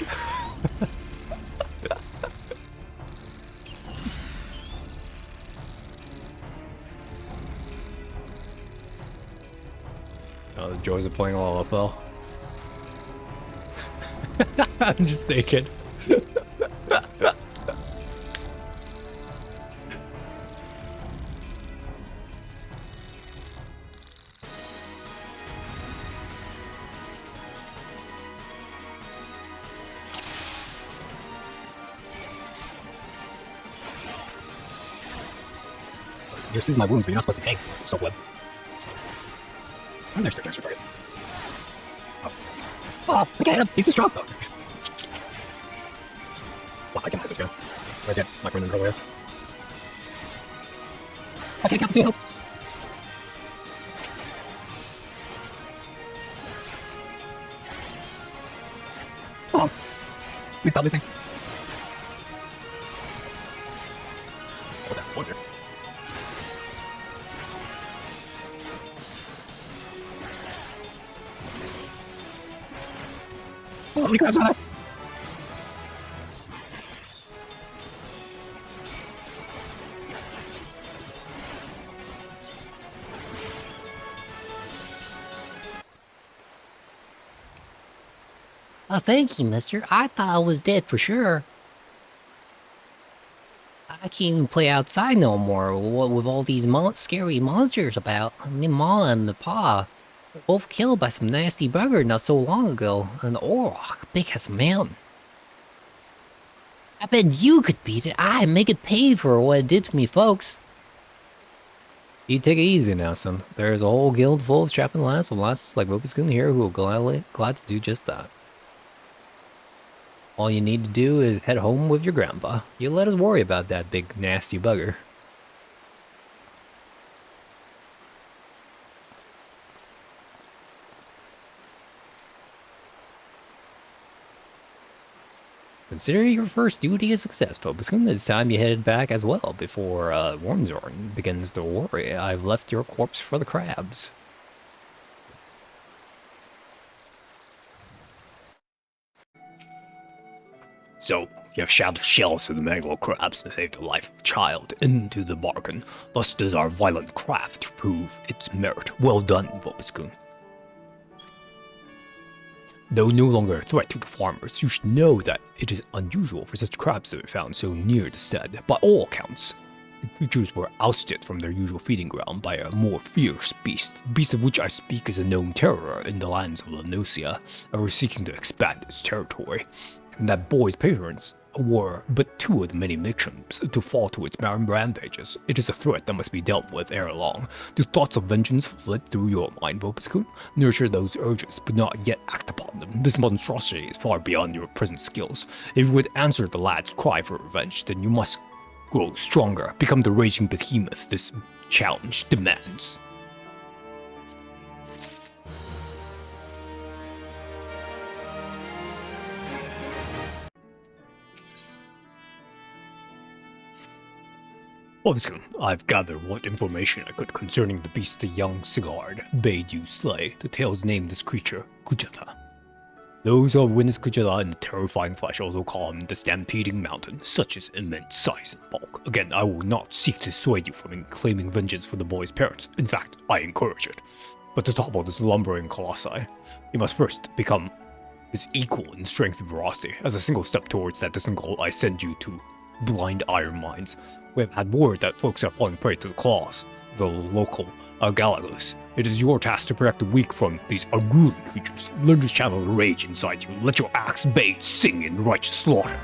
Speaker 2: Oh, the joys of playing LFL. I'm just naked. You're soothes my wounds, but you're not supposed to tank. So what? And there's the extra targets. Oh, I can't hit him. He's too strong. Oh. Well, I can hit this guy. I get my friend in earlier. I can't count the 2 health. Oh. Please stop missing. Oh, that one there. Oh, how many crabs are there?
Speaker 1: Oh, thank you, mister. I thought I was dead for sure. I can't even play outside no more with all these scary monsters about. My ma and the pa were both killed by some nasty bugger not so long ago. And oh, big as a mountain. I bet you could beat it. I'd make it pay for what it did to me, folks.
Speaker 2: You take it easy now, son. There's a whole guild full of strapping lads with lasses like Robiskun here who will glad to do just that. All you need to do is head home with your grandpa. You let us worry about that big nasty bugger. Consider your first duty a success, Pobuscum. It's time you headed back as well before Wormzorn begins to worry. I've left your corpse for the crabs.
Speaker 3: So, you have shattered shells of the mangle crabs to save the life of a child into the bargain. Thus does our violent craft prove its merit. Well done, Pobuscum. Though no longer a threat to the farmers, you should know that it is unusual for such crabs to be found so near the stead. By all accounts, the creatures were ousted from their usual feeding ground by a more fierce beast. The beast of which I speak is a known terror in the lands of Lanosia, ever seeking to expand its territory. And that boy's parents were but two of the many victims to fall to its rampages. It is a threat that must be dealt with ere long. Do thoughts of vengeance flit through your mind, Vopuscoon? Nurture those urges, but not yet act upon them. This monstrosity is far beyond your present skills. If you would answer the lad's cry for revenge, then you must grow stronger, become the raging behemoth this challenge demands. Pobuscum, I've gathered what information I could concerning the beast the young Sigurd bade you slay. The tales name this creature Kujata. Those who have witnessed Kujata in the terrifying flesh also call him the Stampeding Mountain, such is immense size and bulk. Again, I will not seek to dissuade you from claiming vengeance for the boy's parents. In fact, I encourage it. But to topple this lumbering colossi, you must first become his equal in strength and ferocity. As a single step towards that distant goal, I send you to blind iron mines. We have had word that folks are falling prey to the claws of the local Galagos. It is your task to protect the weak from these unruly creatures. Learn to channel the rage inside you. Let your axe blade sing in righteous slaughter.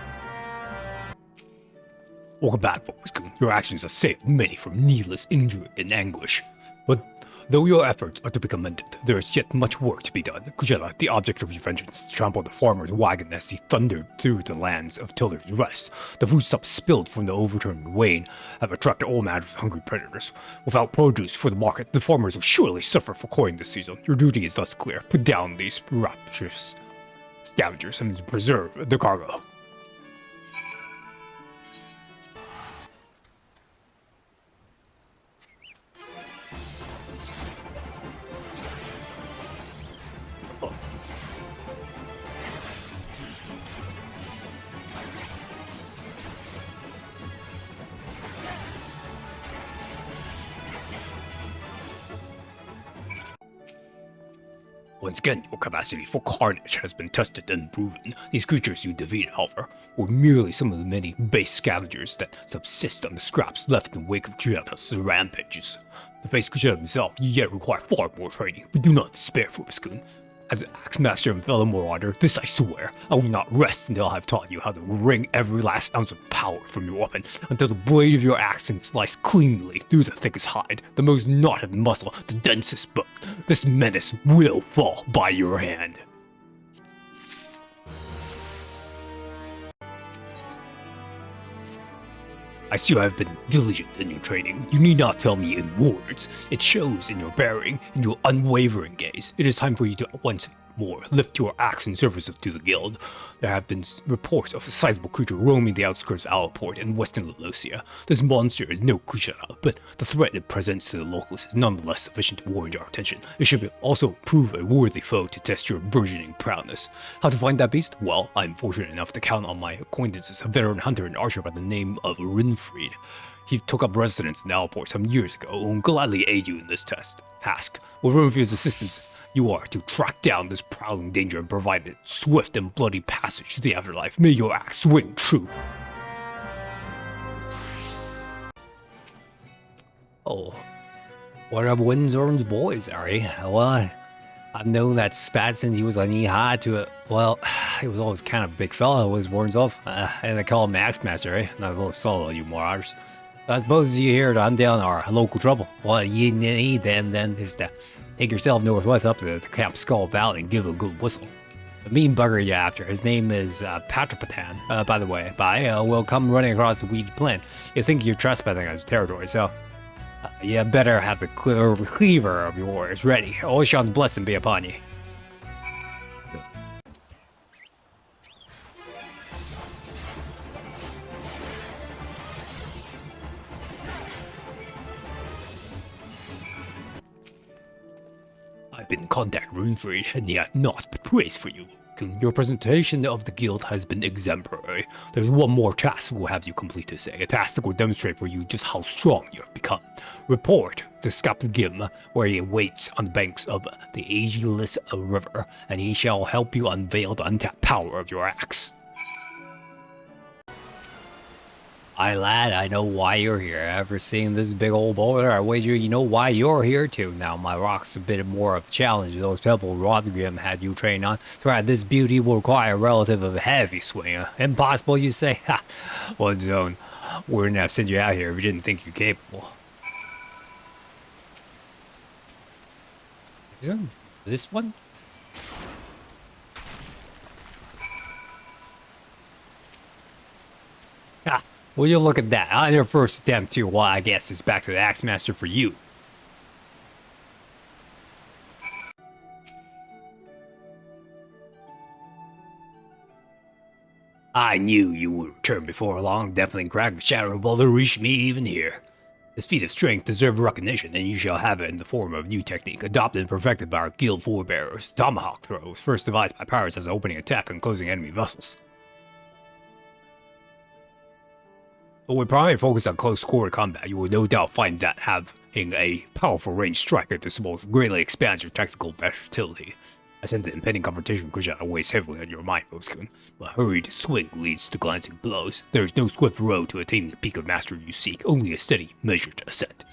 Speaker 3: Welcome back, Vopuscoon. Your actions have saved many from needless injury and anguish. But though your efforts are to be commended, there is yet much work to be done. Kujata, the object of your vengeance, trampled the farmer's wagon as he thundered through the lands of Tiller's Rest. The foodstuffs spilled from the overturned wain have attracted all manners of hungry predators. Without produce for the market, the farmers will surely suffer for coin this season. Your duty is thus clear. Put down these rapacious scavengers and preserve the cargo. Once again, your capacity for carnage has been tested and proven. These creatures you defeated, however, were merely some of the many base scavengers that subsist on the scraps left in the wake of Kujata's rampages. To face Kujata himself, you yet require far more training, but do not despair, Pobuscoon. As an axe master and fellow marauder, this I swear, I will not rest until I have taught you how to wring every last ounce of power from your weapon, until the blade of your axe can slice cleanly through the thickest hide, the most knotted muscle, the densest bone. This menace will fall by your hand. I see you have been diligent in your training. You need not tell me in words. It shows in your bearing, in your unwavering gaze. It is time for you to once more lift your axe in service to the guild. There have been reports of a sizable creature roaming the outskirts of Alaport and western Lalosia. This monster is no Kushara, but the threat it presents to the locals is nonetheless sufficient to warrant our attention. It should also prove a worthy foe to test your burgeoning prowess. How to find that beast? Well, I'm fortunate enough to count on my acquaintances, a veteran hunter and archer by the name of Rinfried. He took up residence in Alaport some years ago and will gladly aid you in this task. With Rinfried's assistance, you are to track down this prowling danger and provide it swift and bloody passage to the afterlife. May your axe swing true.
Speaker 2: Oh, one of Windsorm's boys, are you? Well, I've known that spat since he was a knee high to it. Well, he was always kind of a big fella, was Warren's and they call him Axe Master, eh? Not a little solo, you marauders. I suppose you here to hunt down our local trouble. What you need then is to take yourself northwest up to the Camp Skull Valley and give it a good whistle. The mean bugger you after, his name is Patrapatan, by the way. Will come running across the weed plant. You think you're trespassing on his territory, so you better have the cleaver of yours ready. Oishan's blessing be upon you.
Speaker 3: I've been contact Runefried, and he has not been praised for you. Your presentation of the guild has been exemplary. There's one more task we'll have you complete to say, a task that will demonstrate for you just how strong you have become. Report to Captain Gim, where he awaits on the banks of the Ageless River, and he shall help you unveil the untapped power of your axe.
Speaker 2: Aye, lad, I know why you're here. After seeing this big old boulder, I wager you know why you're here too. Now, my rock's a bit more of a challenge. Those pebbles Rotherham had you train on. To ride this beauty will require a relative of a heavy swing. Impossible, you say? Ha! Well, Zone, we're gonna send you out here if you didn't think you're capable. This one? Ah, will you look at that? On your first attempt too, well, I guess it's back to the Axe Master for you. I knew you would return before long. Definitely cracked the shadow boulder reached me even here. This feat of strength deserves recognition, and you shall have it in the form of a new technique, adopted and perfected by our guild forebearers. Tomahawk throw was first devised by pirates as an opening attack on closing enemy vessels. But with primary focus on close quarter combat, you will no doubt find that having a powerful ranged striker at disposal greatly expands your tactical versatility. I sense the impending confrontation Kushana weighs heavily on your mind, Boskun. A hurried swing leads to glancing blows. There is no swift road to attaining the peak of mastery you seek, only a steady, measured ascent.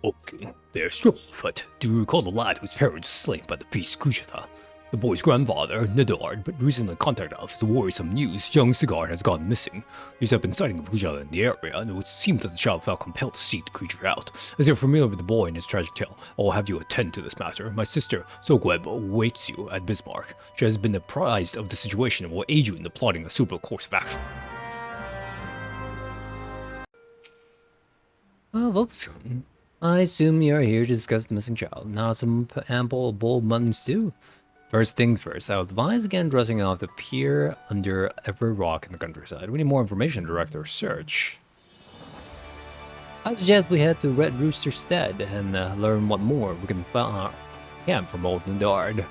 Speaker 2: Okay, there's trouble afoot. Do you recall the lad whose parents were slain by the priest Kushata? The boy's grandfather, Nedard, but recently contacted us to worrisome news. Young Sigard has gone missing. There's been sighting of Kushata in the area, and it would seem that the child felt compelled to seek the creature out. As you're familiar with the boy and his tragic tale, I will have you attend to this matter. My sister, Sogweb, awaits you at Bismarck. She has been apprised of the situation and will aid you in the plotting a suitable course of action. Whoops. I assume you're here to discuss the missing child. Now some ample boiled mutton stew. First things first, I would advise again dressing off the pier under every rock in the countryside. We need more information to direct our search. I suggest we head to Red Rooster Stead and learn what more we can find our camp from Old Nedard.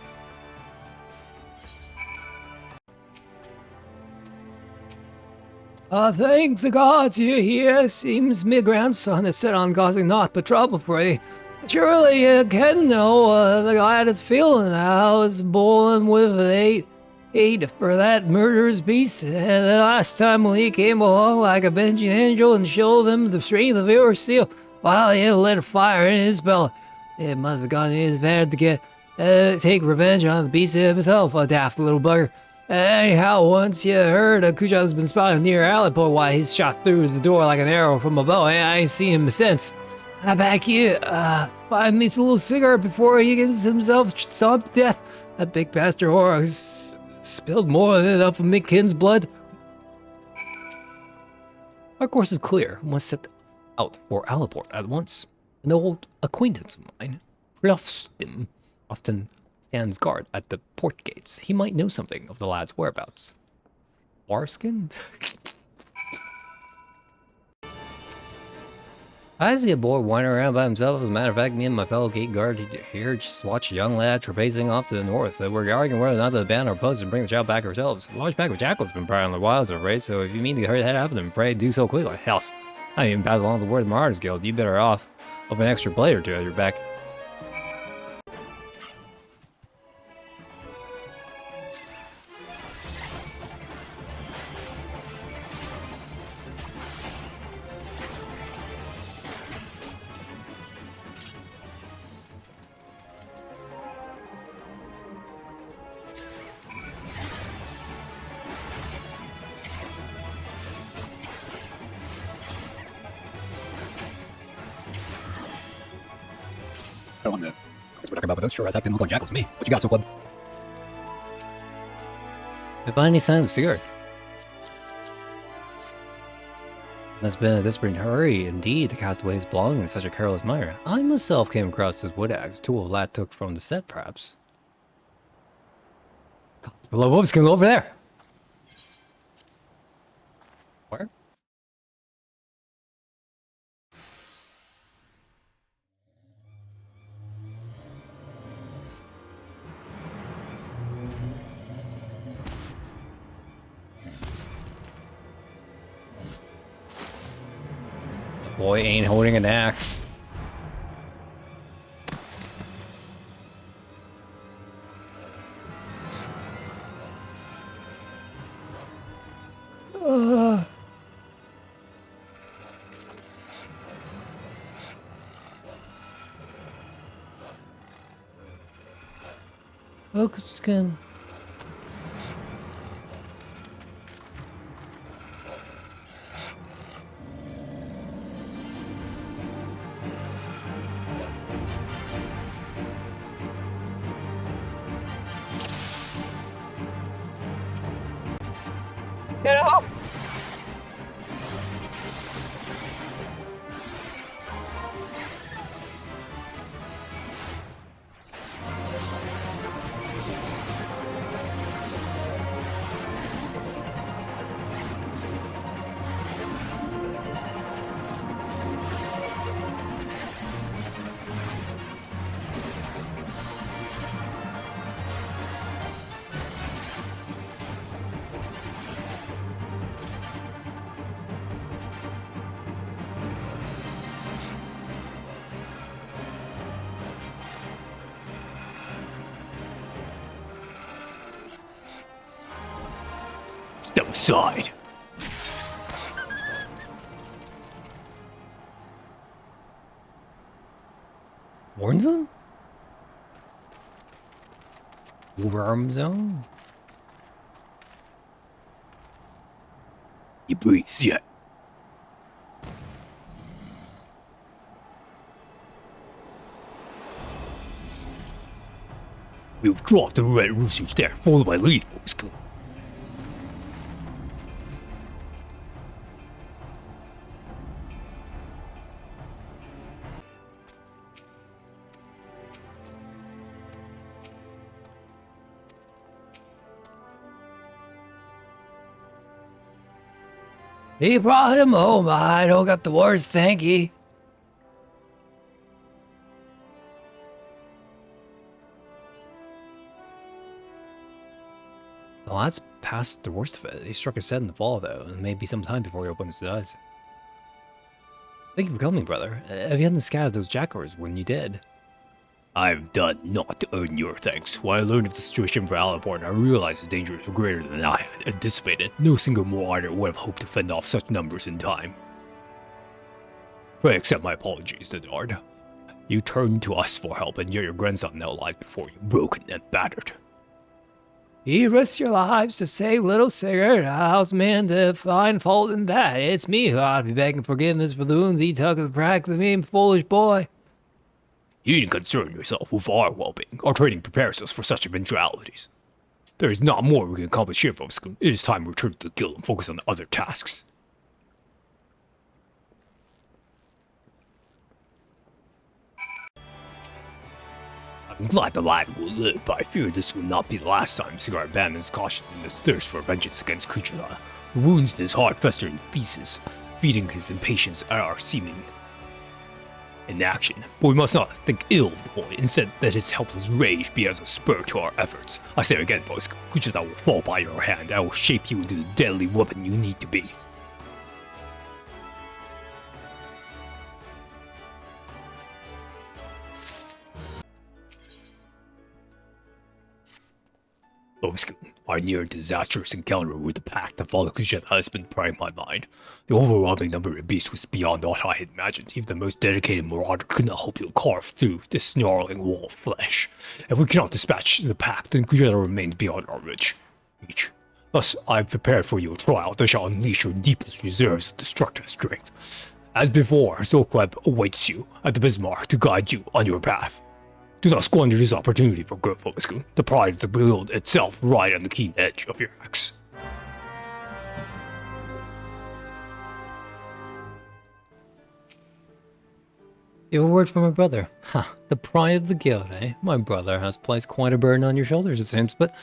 Speaker 4: Thank the gods you're here. Seems me grandson is set on causing naught but trouble for you. Surely you can know the lad is feeling how it's bowling with hate for that murderous beast. And the last time when he came along like a avenging angel and showed them the strength of your steel, well, he lit a fire in his belly. It must have gone in his bed to get take revenge on the beast himself, a daft little bugger. Anyhow, once you heard Kuja's been spotted near Alleyport, why he's shot through the door like an arrow from a bow, and I ain't seen him since. I back you, find me a little cigarette before he gives himself stomped to death. That big bastard whore spilled more than enough of Mickkin's blood.
Speaker 2: Our course is clear. We must set out for Alleyport at once. An old acquaintance of mine, Ralphstim, often stands guard at the port gates. He might know something of the lad's whereabouts. Warskin? I see a boy wandering around by himself. As a matter of fact, me and my fellow gate guard here just watch a young lad trapezing off to the north. We're arguing whether or not to abandon our post and bring the child back ourselves. A large pack of jackals have been prowling the wilds, I'm afraid, so if you mean to head after them, pray do so quickly. Hell, I even pass along the word of the Marauders Guild. You better off with an extra blade or two at your back.
Speaker 3: I don't want to. We're talking about, but those sure as heck didn't look like jackals to me. What you got, so club?
Speaker 2: If I find any sign of a cigarette. Must have been a desperate hurry indeed to cast away his belongings in such a careless manner. I myself came across this wood axe, tool a lad took from the set, perhaps.
Speaker 3: Below whoops, can go over there.
Speaker 2: Where?
Speaker 3: Boy ain't holding an axe.
Speaker 2: Oak skin.
Speaker 3: Get up! Step aside.
Speaker 2: Warnzone? Worm zone?
Speaker 3: You breathes yet. We've dropped the red roosters there. Follow my lead, boys.
Speaker 4: He brought him home. I don't got the words, thank ye.
Speaker 2: The lad's past the worst of it. He struck his head in the fall, though, and it may be some time before he opens his eyes. Thank you for coming, brother. Have you hadn't scattered those jackals when you did?
Speaker 3: I've done naught to earn your thanks. When I learned of the situation for Aliborn, I realized the dangers were greater than I had anticipated. No single Marauder would have hoped to fend off such numbers in time. Pray accept my apologies, Nedard. You turned to us for help, and yet your grandson now lies before you, broken and battered.
Speaker 4: Ye risked your lives to save little Sigurd. How's man to find fault in that? It's me who ought to be begging forgiveness for the wounds he took as practically me, foolish boy.
Speaker 3: You needn't concern yourself with our well-being. Our training prepares us for such eventualities. There is not more we can accomplish here, folks. It is time to return to the guild and focus on other tasks. I'm glad the lad will live, but I fear this will not be the last time Cigar abandons caution in his thirst for vengeance against Kuchula. The wounds in his heart fester in thesis, feeding his impatience at our seeming inaction. But we must not think ill of the boy, instead let his helpless rage be as a spur to our efforts. I say again, boys, Kuchula will fall by your hand and will shape you into the deadly weapon you need to be. Boyskin, our near disastrous encounter with the pack that followed Kuchula has been prying my mind. The overwhelming number of beasts was beyond what I had imagined. Even the most dedicated marauder could not hope to carve through this snarling wall of flesh. If we cannot dispatch the pack, then Kuchula remains beyond our reach. Thus, I have prepared for your trial that shall unleash your deepest reserves of destructive strength. As before, Zolkweb awaits you at the Bismarck to guide you on your path. Do not squander this opportunity for good, Fobiskun. The pride of the guild itself right on the keen edge of your axe.
Speaker 2: You have a word from my brother. Ha, the pride of the guild, eh? My brother has placed quite a burden on your shoulders, it seems, but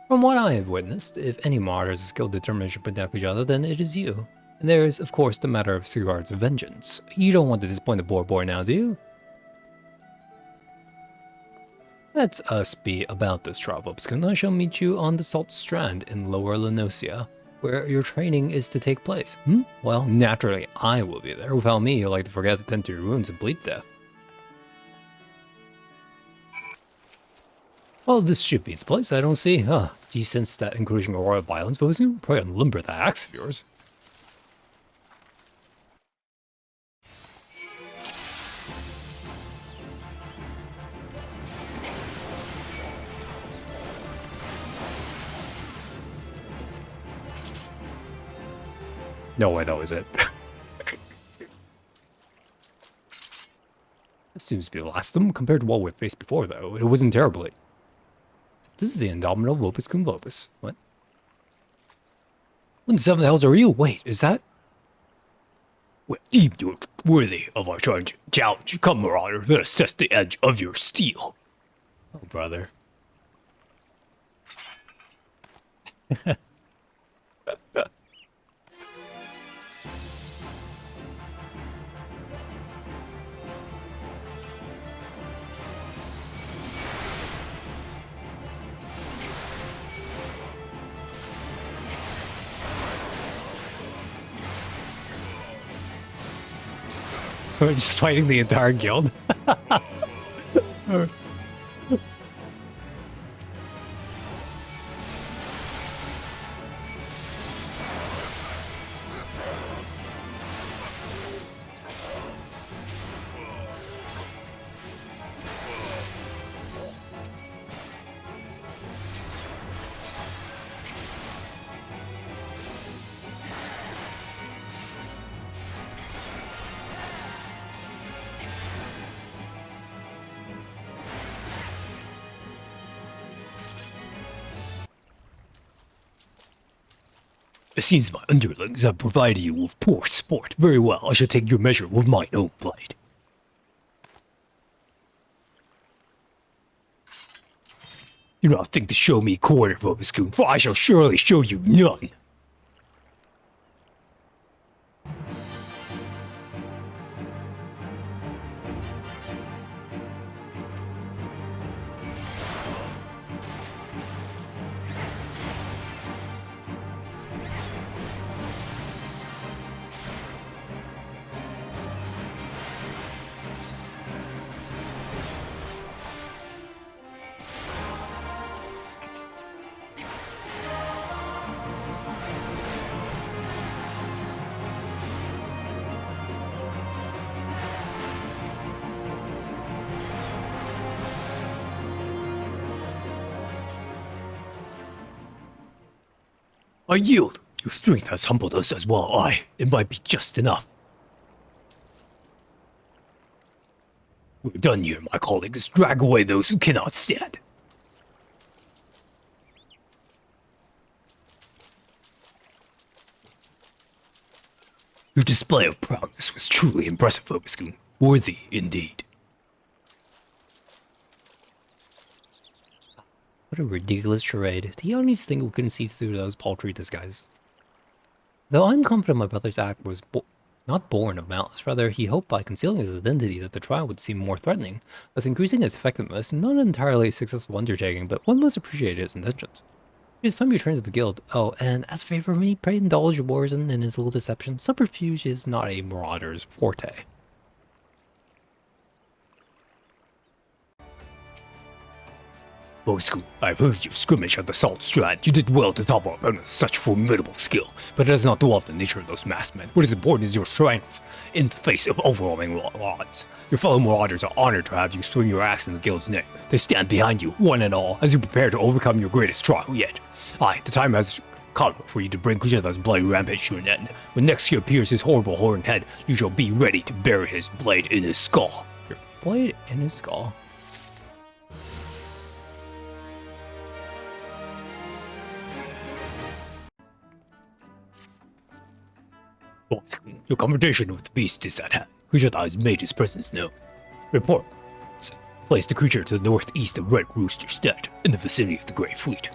Speaker 2: from what I have witnessed, if any martyr has a skilled determination to protect each other, then it is you. And there is, of course, the matter of Sigurd's vengeance. You don't want to disappoint the poor boy now, do you? Let us be about this travel, because I shall meet you on the Salt Strand in Lower Lenosia, where your training is to take place. Well, naturally, I will be there. Without me, you'll like to forget to tend to your wounds and bleed to death. Well, this should be its place, I don't see. Do you sense that encouraging aura of violence? But was going to probably unlimber that axe of yours. No way, that was it. This seems to be the last of them compared to what we've faced before, though. It wasn't terribly. This is the indomitable Lopus cum Lopus. What? What in the seven hells are you? Wait, is that?
Speaker 3: Well, deemed you worthy of our challenge. Come, Marauder, let us test the edge of your steel.
Speaker 2: Oh, brother. We're just fighting the entire guild.
Speaker 3: It seems my underlings have provided you with poor sport. Very well, I shall take your measure with mine own blade. Do not think to show me quarter, Vobiscoon, for I shall surely show you none. I yield. Your strength has humbled us as well. It might be just enough. We're done here, my colleagues. Drag away those who cannot stand. Your display of prowess was truly impressive, Vobiscoon. Worthy indeed.
Speaker 2: What a ridiculous charade. The Yannis think we couldn't see through those paltry disguises. Though I'm confident my brother's act was not born of malice, rather he hoped by concealing his identity that the trial would seem more threatening, thus increasing its effectiveness. Not an entirely successful undertaking, but one must appreciate his intentions. It is time you return to the guild. Oh, and as a favor for me, pray indulge Warzone in his little deception. Subterfuge is not a marauder's forte.
Speaker 3: Vobiscoon, I've heard you skirmish at the Salt Strand. You did well to topple opponents with such formidable skill, but it does not dwarf the nature of those masked men. What is important is your strength in the face of overwhelming odds. Your fellow marauders are honored to have you swing your axe in the guild's name. They stand behind you, one and all, as you prepare to overcome your greatest trial yet. The time has come for you to bring Kujetha's bloody rampage to an end. When next he appears his horrible horned head, you shall be ready to bury his blade in his skull.
Speaker 2: Your blade in his skull?
Speaker 3: Your confrontation with the beast is at hand. Kujetha has made his presence known. Report. Place the creature to the northeast of Red Rooster Stead, in the vicinity of the Grey Fleet.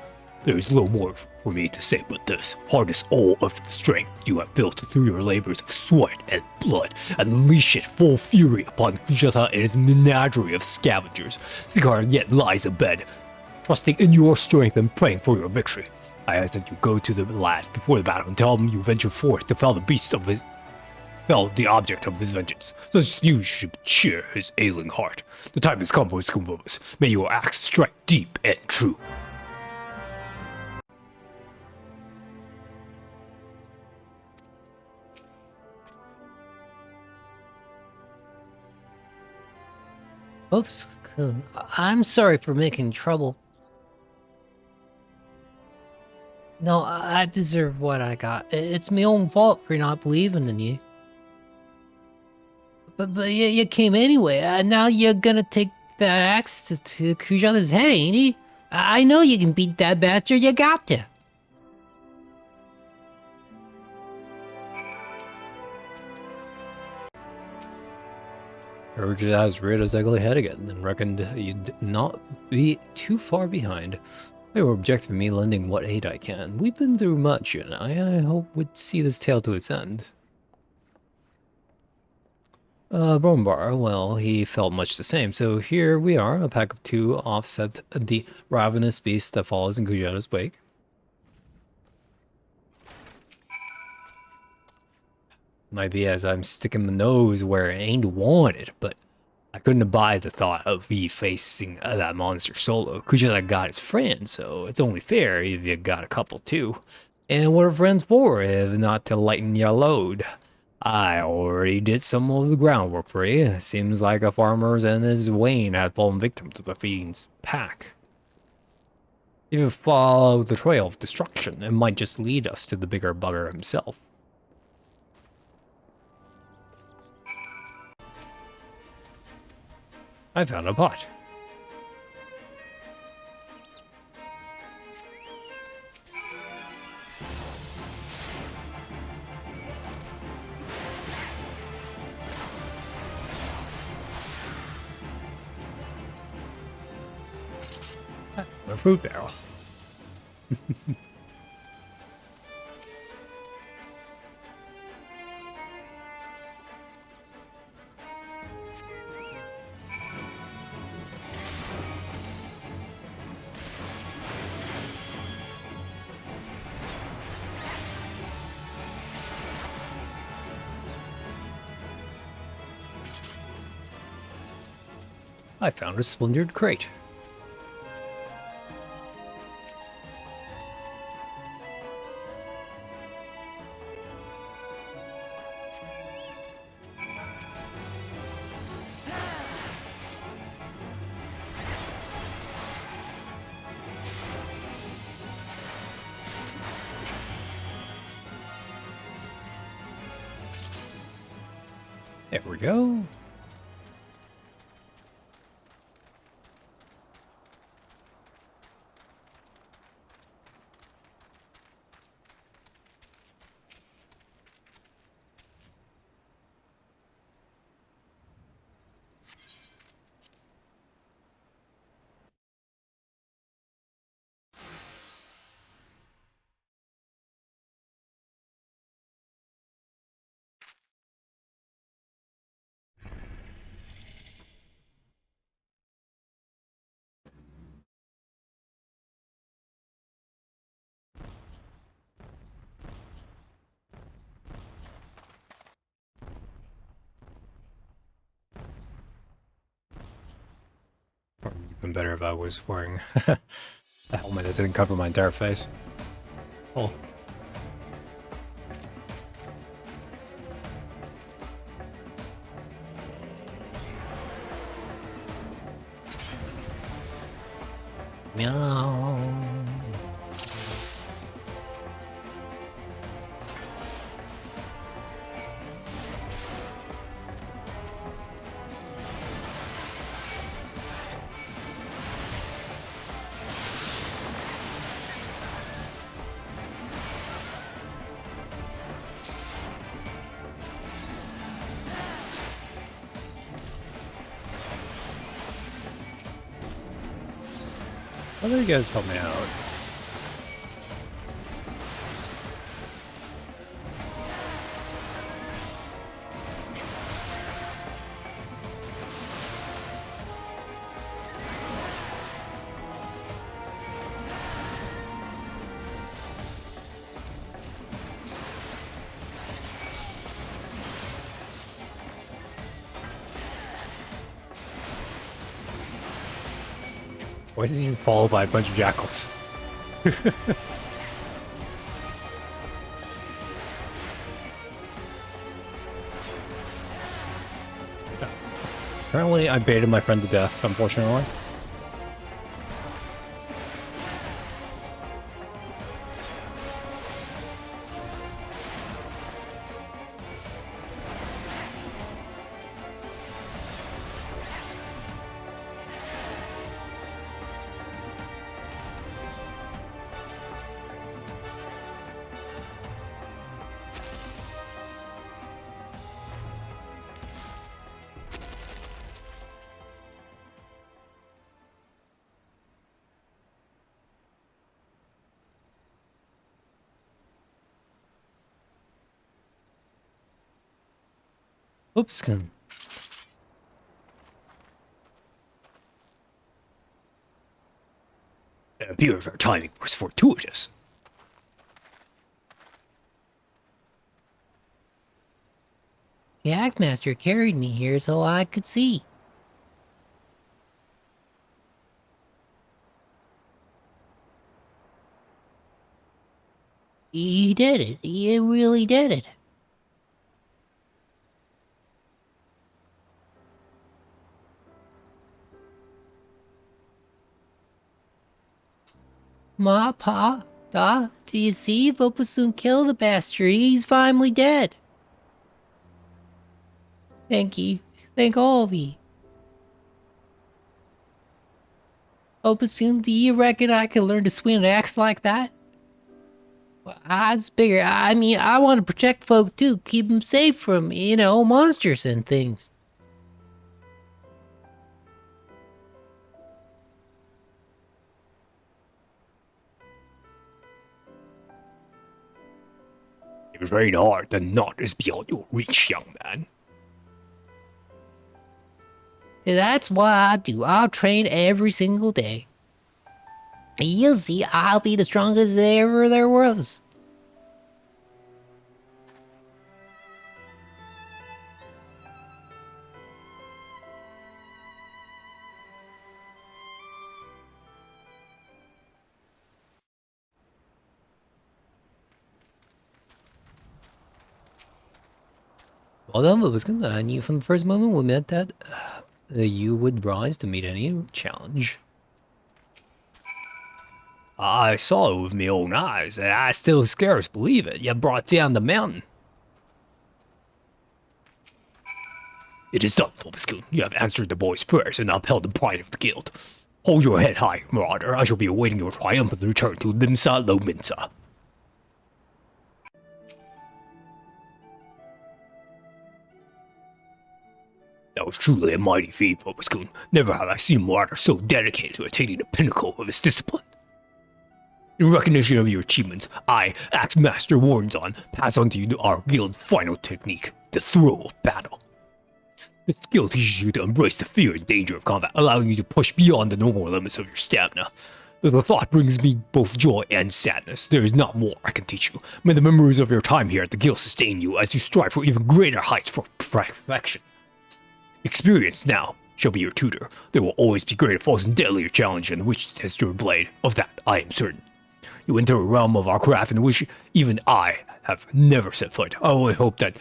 Speaker 3: There is little more for me to say but this. Harness all of the strength you have built through your labors of sweat and blood, and unleash it full fury upon Kujata and his menagerie of scavengers. Cigar yet lies abed, trusting in your strength and praying for your victory. I ask that you go to the lad before the battle and tell him you venture forth to fell the object of his vengeance, so that you should cheer his ailing heart. The time has come for his convulsions. May your axe strike deep and true.
Speaker 1: Oops, Kun. I'm sorry for making trouble. No, I deserve what I got. It's my own fault for not believing in you. But you came anyway, and now you're gonna take that axe to Kujata's head, ain't he? I know you can beat that bastard, you got to.
Speaker 2: Urged as rid his ugly head again, and reckoned you'd not be too far behind. They were objecting me lending what aid I can. We've been through much, and I hope we'd see this tale to its end. Brombar, well, he felt much the same, so here we are, a pack of two offset the ravenous beast that follows in Kujata's wake. Might be as I'm sticking my nose where it ain't wanted, but I couldn't abide the thought of me facing that monster solo. Kujata got his friend, so it's only fair if you got a couple too. And what are friends for if not to lighten your load? I already did some of the groundwork for you. Seems like a farmer's and his wain had fallen victim to the fiend's pack. If you follow the trail of destruction, it might just lead us to the bigger bugger himself. I found a pot. A fruit barrel. I found a splintered crate. There we go. Even better if I was wearing a helmet that didn't cover my entire face. Oh.
Speaker 1: Meow.
Speaker 3: How about you guys help me out? Why is he followed by a bunch of jackals? Apparently, I baited my friend to death, unfortunately.
Speaker 1: Oopskin.
Speaker 3: It appears our timing was fortuitous.
Speaker 1: The Act Master carried me here so I could see. He did it. He really did it. Ma, Pa, Da, do you see? Bob will soon kill the bastard. He's finally dead. Thank you. Thank all of you. Opasoon, do you reckon I could learn to swing an axe like that? Well, I was bigger. I mean, I want to protect folk too. Keep them safe from, monsters and things.
Speaker 3: If you train hard, the knot is beyond your reach, young man.
Speaker 1: That's what I do. I'll train every single day. You'll see, I'll be the strongest ever there was.
Speaker 2: Well done, Lubiskin. I knew from the first moment we met that you would rise to meet any challenge.
Speaker 3: I saw it with my own eyes, and I still scarce believe it. You brought down the mountain. It is done, Lubiskin. You have answered the boy's prayers and upheld the pride of the guild. Hold your head high, Marauder. I shall be awaiting your triumphant return to Limsa Lominsa. That was truly a mighty feat, Lubiskin. Never have I seen a Marauder so dedicated to attaining the pinnacle of his discipline. In recognition of your achievements, I, Axe Master Warrenzon, pass on to you our guild's final technique, the throw of battle. The skill teaches you to embrace the fear and danger of combat, allowing you to push beyond the normal limits of your stamina. Though the thought brings me both joy and sadness, there is not more I can teach you. May the memories of your time here at the guild sustain you as you strive for even greater heights for perfection. Experience now shall be your tutor. There will always be greater foes and deadlier challenges in which to test your blade. Of that I am certain. You enter a realm of our craft in which even I have never set foot. I only hope that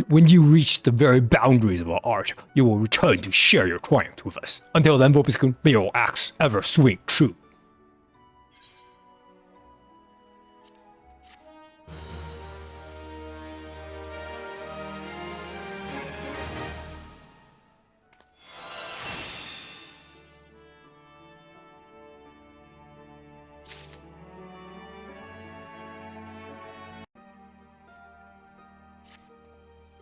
Speaker 3: when you reach the very boundaries of our art, you will return to share your triumph with us. Until then, Vopiskun, may your axe ever swing true.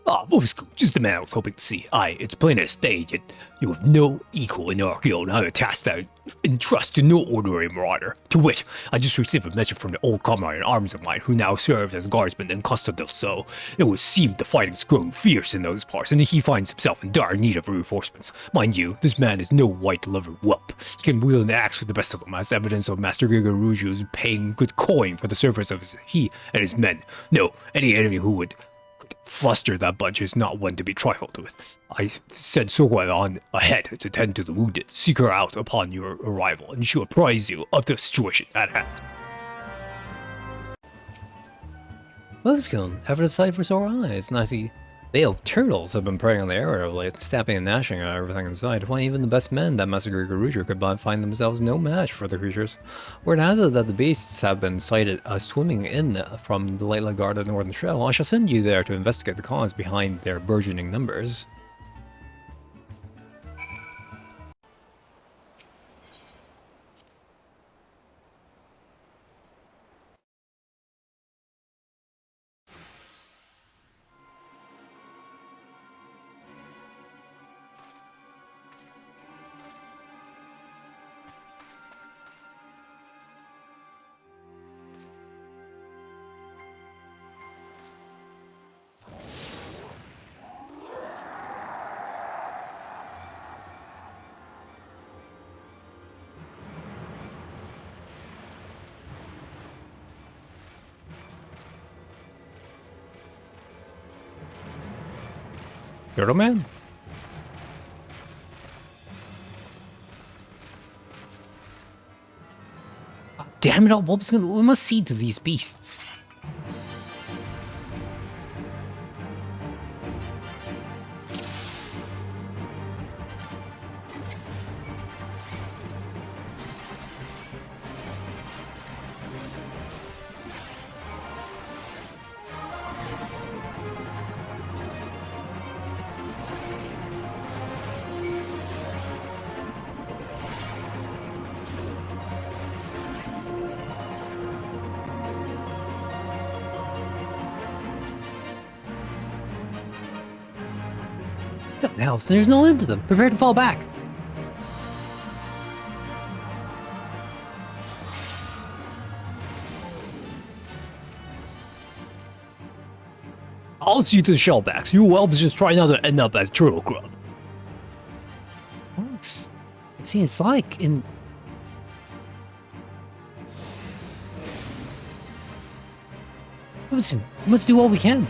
Speaker 3: Ah, Vosco, just the man I was hoping to see. Aye, it's plain as day that you have no equal in our guild, and I have a task that I entrust to no ordinary marauder. To wit, I just received a message from the old comrade in arms of mine, who now serves as guardsman in Costa del Sol. It would seem the fighting's grown fierce in those parts, and he finds himself in dire need of reinforcements. Mind you, this man is no white-livered whelp. He can wield an axe with the best of them, as evidence of Master Gregor Ruju's paying good coin for the service of he and his men. No, any enemy who would fluster that bunch is not one to be trifled with. I sent Sorwell on ahead to tend to the wounded. Seek her out upon your arrival, and she'll apprise you of the situation at hand.
Speaker 2: Webscone, ever the sight for sore eyes. Nicey veiled turtles have been preying on the area of late, snapping and gnashing at everything in sight. Why even the best men that Master Garuja could find themselves no match for the creatures. Word has it that the beasts have been sighted swimming in from the lightly guarded northern shell. I shall send you there to investigate the cause behind their burgeoning numbers. Turtle Man?
Speaker 1: Oh, damn it all, Webscone, we must see to these beasts. Something else, and there's no end to them. Prepare to fall back.
Speaker 3: I'll see you to the shellbacks. You whelps just try not to end up as turtle grub.
Speaker 1: Well, it seems like in... Listen, we must do all we can.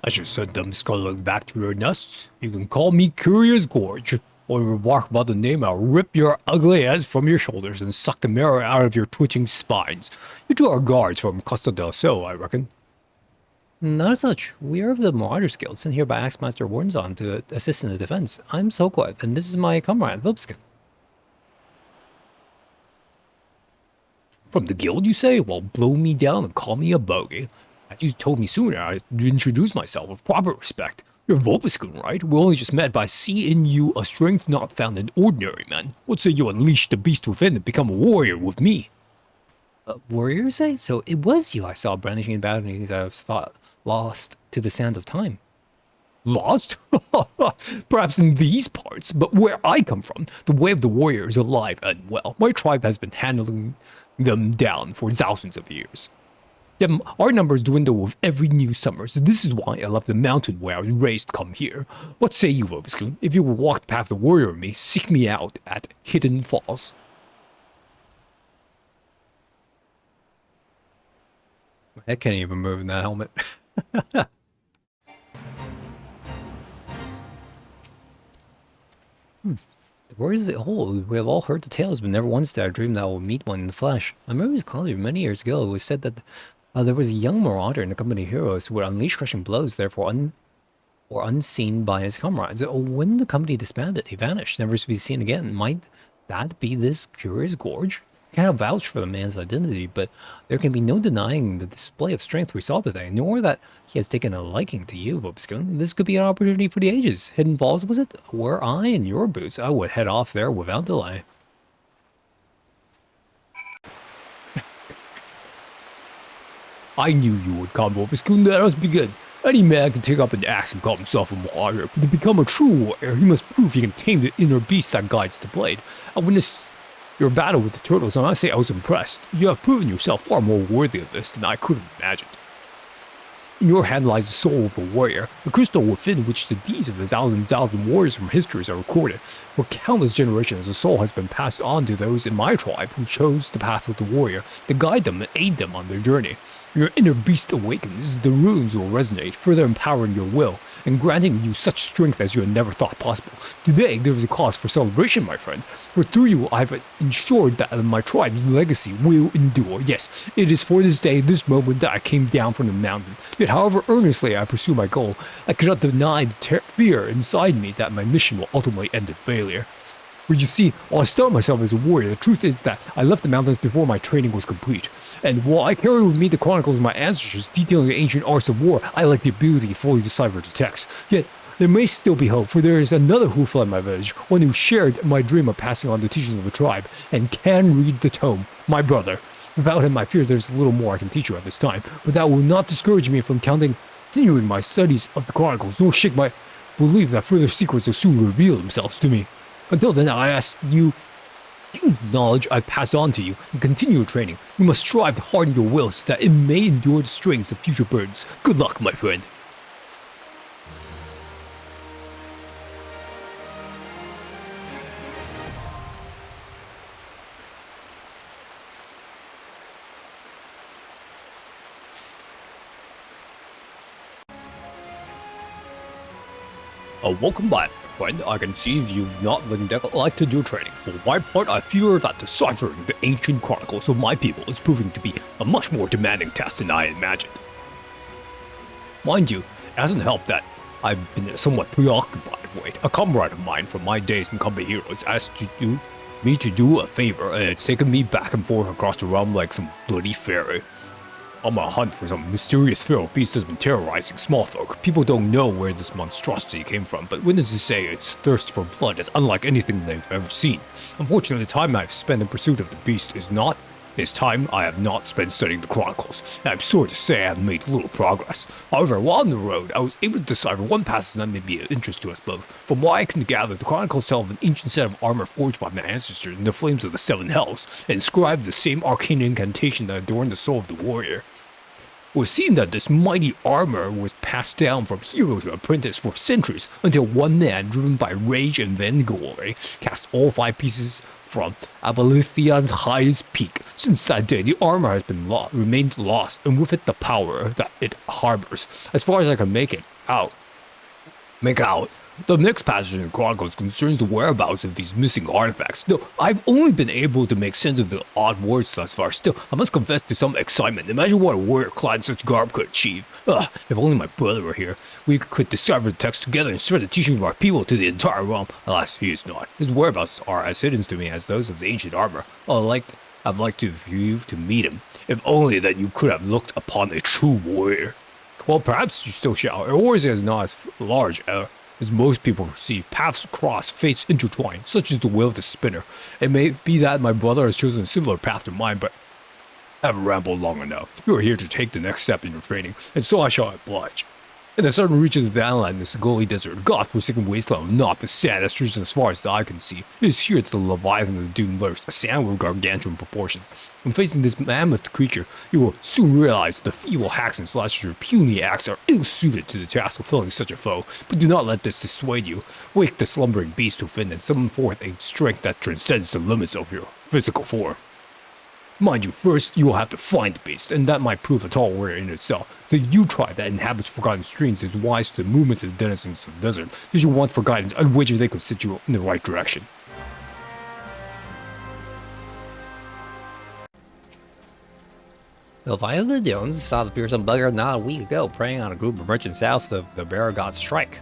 Speaker 3: I should send them scuttling back to their nests. You can call me Curious Gorge, or remark about the name, I'll rip your ugly heads from your shoulders and suck the marrow out of your twitching spines. You two are guards from Costa del Sol, I reckon.
Speaker 2: Not as such. We are of the Marauders Guild, sent here by Axemaster Warnzon to assist in the defense. I'm Sokwev, and this is my comrade, Vilpska.
Speaker 3: From the guild, you say? Well, blow me down and call me a bogey. As you told me sooner, I'd introduce myself with proper respect. You're Volpiskun, right? We only just met, but I see in you a strength not found in ordinary men. What say you unleash the beast within and become a warrior with me?
Speaker 2: Warrior, say? So it was you I saw brandishing bounties I thought lost to the sands of time.
Speaker 3: Lost? Perhaps in these parts, but where I come from, the way of the warrior is alive and well. My tribe has been handling them down for thousands of years. Yet our numbers dwindle with every new summer, so this is why I left the mountain where I was raised to come here. What say you, Vobiscoon? If you will walk the path of the warrior with me, seek me out at Hidden Falls. My head can't even move in that helmet.
Speaker 2: The warriors of the old, we have all heard the tales, but never once did I dream that I would meet one in the flesh. My memory is cloudy. Many years ago, it was said that there was a young marauder in the company of heroes who would unleash crushing blows, therefore unseen by his comrades. When the company disbanded, he vanished, never to be seen again. Might that be this curious gorge? I cannot vouch for the man's identity, but there can be no denying the display of strength we saw today, nor that he has taken a liking to you, Vobiscoon. This could be an opportunity for the ages. Hidden Falls, was it? Were I in your boots, I would head off there without delay.
Speaker 3: I knew you would come, Vobiscoon. Let us begin. Any man can take up an axe and call himself a warrior, but to become a true warrior, he must prove he can tame the inner beast that guides the blade. I witnessed your battle with the turtles, and I say I was impressed. You have proven yourself far more worthy of this than I could have imagined. In your hand lies the soul of a warrior, a crystal within which the deeds of the thousand warriors from histories are recorded. For countless generations, the soul has been passed on to those in my tribe who chose the path of the warrior to guide them and aid them on their journey. Your inner beast awakens, the runes will resonate, further empowering your will, and granting you such strength as you had never thought possible. Today, there is a cause for celebration, my friend, for through you I've ensured that my tribe's legacy will endure. Yes, it is for this day, this moment, that I came down from the mountain. Yet however earnestly I pursue my goal, I cannot deny the fear inside me that my mission will ultimately end in failure. For you see, while I start myself as a warrior, the truth is that I left the mountains before my training was complete. And while I carry with me the chronicles of my ancestors detailing the ancient arts of war, I lack the ability to fully decipher the text. Yet, there may still be hope, for there is another who fled my village, one who shared my dream of passing on the teachings of the tribe, and can read the tome, my brother. Without him, I fear there's little more I can teach you at this time, but that will not discourage me from continuing my studies of the chronicles, nor shake my belief that further secrets will soon reveal themselves to me. Until then, I ask you, use knowledge I've passed on to you and continue your training. You must strive to harden your will so that it may endure the strings of future burdens. Good luck, my friend. Welcome back, friend. I can see you've not neglected your training. For my part, I fear that deciphering the ancient chronicles of my people is proving to be a much more demanding task than I imagined. Mind you, it hasn't helped that I've been somewhat preoccupied. Wait, a comrade of mine from my days in Company Heroes asked me to do a favor, and it's taken me back and forth across the realm like some bloody fairy. On a hunt for some mysterious feral beast that's been terrorizing small folk. People don't know where this monstrosity came from, but witnesses say its thirst for blood is unlike anything they've ever seen. Unfortunately, the time I've spent in pursuit of the beast is time I have not spent studying the chronicles, and I'm sorry to say I have made little progress. However, while on the road, I was able to decipher one passage that may be of interest to us both. From what I can gather, the chronicles tell of an ancient set of armor forged by my ancestors in the flames of the Seven Hells, and inscribed the same arcane incantation that adorned the soul of the warrior. It was seen that this mighty armor was passed down from hero to apprentice for centuries until one man, driven by rage and vainglory, cast all 5 pieces from Abolithia's highest peak. Since that day, the armor has been remained lost, and with it the power that it harbors. As far as I can make out, the next passage in the Chronicles concerns the whereabouts of these missing artifacts. Though I've only been able to make sense of the odd words thus far, still, I must confess to some excitement. Imagine what a warrior clad in such garb could achieve. If only my brother were here, we could decipher the text together and spread the teachings of our people to the entire realm. Alas, he is not. His whereabouts are as hidden to me as those of the ancient armor. I'd like you to meet him. If only that you could have looked upon a true warrior. Well, perhaps you still shall. A warrior is not as large as most people perceive. Paths cross, fates intertwine, such is the will of the spinner. It may be that my brother has chosen a similar path to mine, but I have rambled long enough. You are here to take the next step in your training, and so I shall oblige. In the southern reaches of the island, the Segoli Desert, a god-forsaken wasteland with not the sand that stretches as far as the eye can see. It is here that the Leviathan of the Dune lurks, a sandworm gargantuan proportions. When facing this mammoth creature, you will soon realize that the feeble hacks and slashes of your puny axe are ill-suited to the task of felling such a foe. But do not let this dissuade you. Wake the slumbering beast within and summon forth a strength that transcends the limits of your physical form. Mind you, first you will have to find the beast, and that might prove a tall order in itself. The Yu tribe that inhabits forgotten streams is wise to the movements of the denizens of the desert, because you want for guidance on which they could set you in the right direction.
Speaker 2: Leviathan Jones saw the fearsome bugger not a week ago preying on a group of merchants south of the Baragot Strike.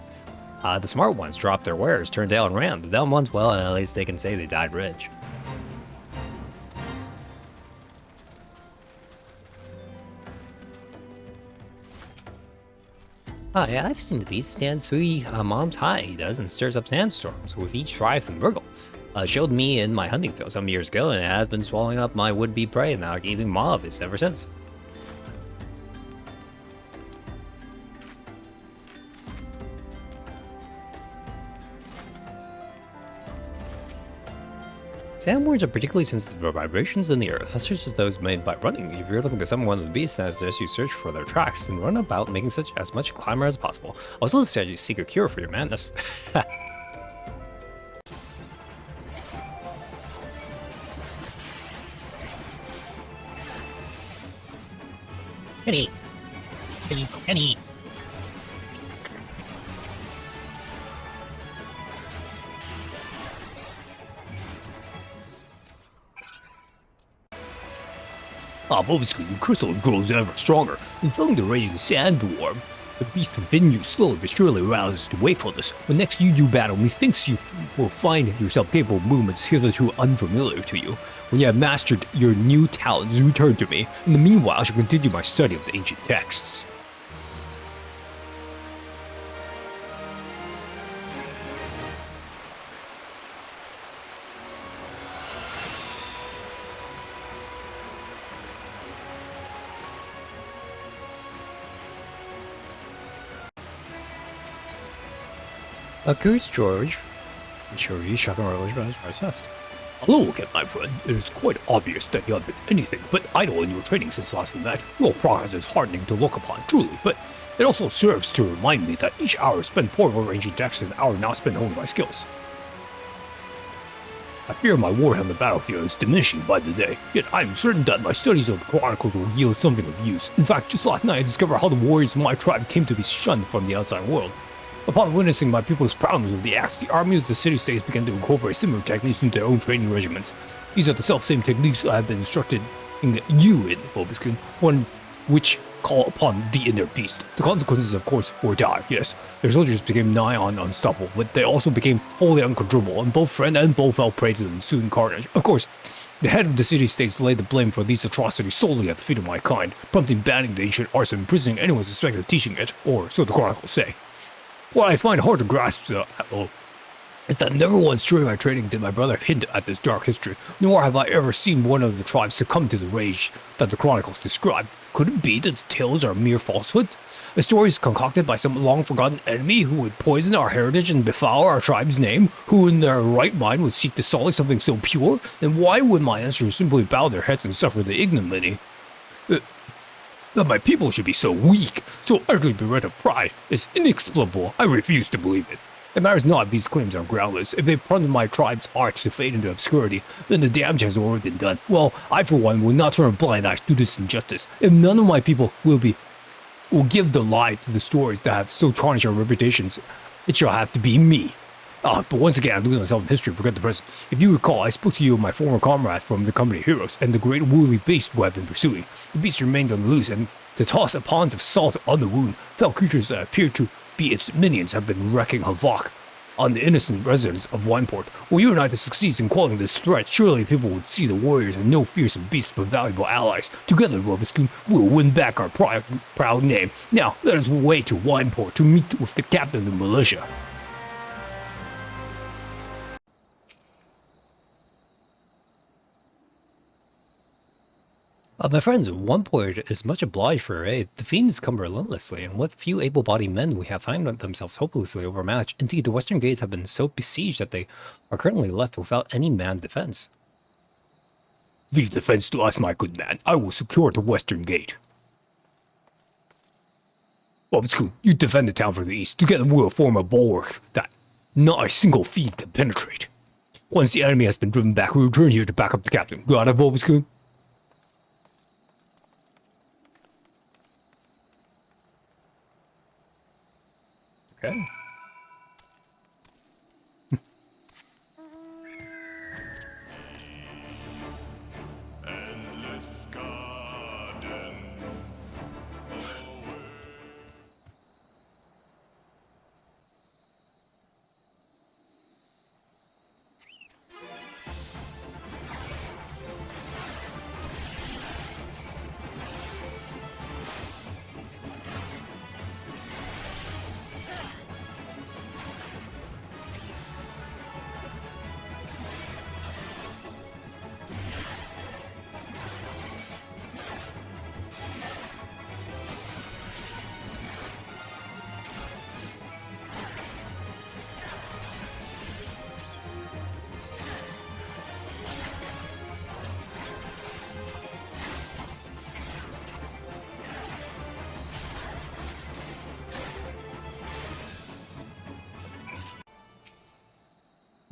Speaker 2: The smart ones dropped their wares, turned tail and ran. The dumb ones, well, at least they can say they died rich. Yeah, I've seen the beast stands 3 moms high, he does, and stirs up sandstorms, with each thrive and wriggle. Showed me in my hunting field some years ago, and it has been swallowing up my would-be prey, and now giving maw of it ever since. Sandworms are particularly sensitive to vibrations in the earth, such as those made by running. If you're looking to summon one of the beasts, I suggest you search for their tracks and run about making as much climber as possible. Also suggest you seek a cure for your madness.
Speaker 1: Penny. Penny. Penny.
Speaker 3: Obviously, the crystals grows ever stronger, and filling the raging sandworm, the beast within you slowly but surely rouses to wakefulness. When next you do battle, methinks you will find yourself capable of movements hitherto unfamiliar to you. When you have mastered your new talents, return to me. In the meanwhile, I shall continue my study of the ancient texts.
Speaker 2: Curious George. Sure, you shocking relish about his first test.
Speaker 3: Hello again, my friend. It is quite obvious that you have been anything but idle in your training since last we met. Your progress is heartening to look upon, truly, but it also serves to remind me that each hour spent poring over ancient texts is an hour now spent honing my skills. I fear my war on the battlefield is diminishing by the day, yet I am certain that my studies of the Chronicles will yield something of use. In fact, just last night I discovered how the warriors of my tribe came to be shunned from the outside world. Upon witnessing my people's prowess with the axe, the armies of the city-states began to incorporate similar techniques into their own training regiments. These are the self-same techniques I have been instructed in you in, Phoboskin, one which call upon the inner beast. The consequences, of course, were dire, yes. Their soldiers became nigh on unstoppable, but they also became wholly uncontrollable, and both friend and foe fell prey to the ensuing carnage. Of course, the head of the city-states laid the blame for these atrocities solely at the feet of my kind, prompting banning the ancient arts and imprisoning anyone suspected of teaching it, or so the chronicles say. What I find hard to grasp, is that never once during my training did my brother hint at this dark history, nor have I ever seen one of the tribes succumb to the rage that the chronicles describe. Could it be that the tales are mere falsehoods? The stories concocted by some long-forgotten enemy who would poison our heritage and befoul our tribe's name, who in their right mind would seek to sully something so pure? Then why would my ancestors simply bow their heads and suffer the ignominy? That my people should be so weak, so utterly bereft of pride, is inexplicable. I refuse to believe it. It matters not if these claims are groundless. If they plundered my tribe's arts to fade into obscurity, then the damage has already been done. Well, I for one will not turn a blind eye to this injustice. If none of my people will give the lie to the stories that have so tarnished our reputations, it shall have to be me. But once again, I lose myself in history and forget the present. If you recall, I spoke to you of my former comrade from the company of heroes, and the great woolly beast who I've been pursuing. The beast remains on the loose, and to toss ponds of salt on the wound, fell creatures that appear to be its minions have been wreaking havoc on the innocent residents of Wineport. Were you and I to succeed in quelling this threat, surely people would see the warriors as no fearsome beasts but valuable allies. Together, Robuscune, we'll win back our proud name. Now, let us away to Wineport to meet with the captain of the militia.
Speaker 2: My friends, one port is much obliged for your aid. The fiends come relentlessly, and what few able-bodied men we have find themselves hopelessly overmatched. Indeed, the western gates have been so besieged that they are currently left without any manned defense.
Speaker 3: Leave defense to us, my good man. I will secure the western gate. Bobscoon, you defend the town from the east. Together we will form a bulwark that not a single fiend can penetrate. Once the enemy has been driven back, we return here to back up the captain. Got it, Bobscoon?
Speaker 2: Okay.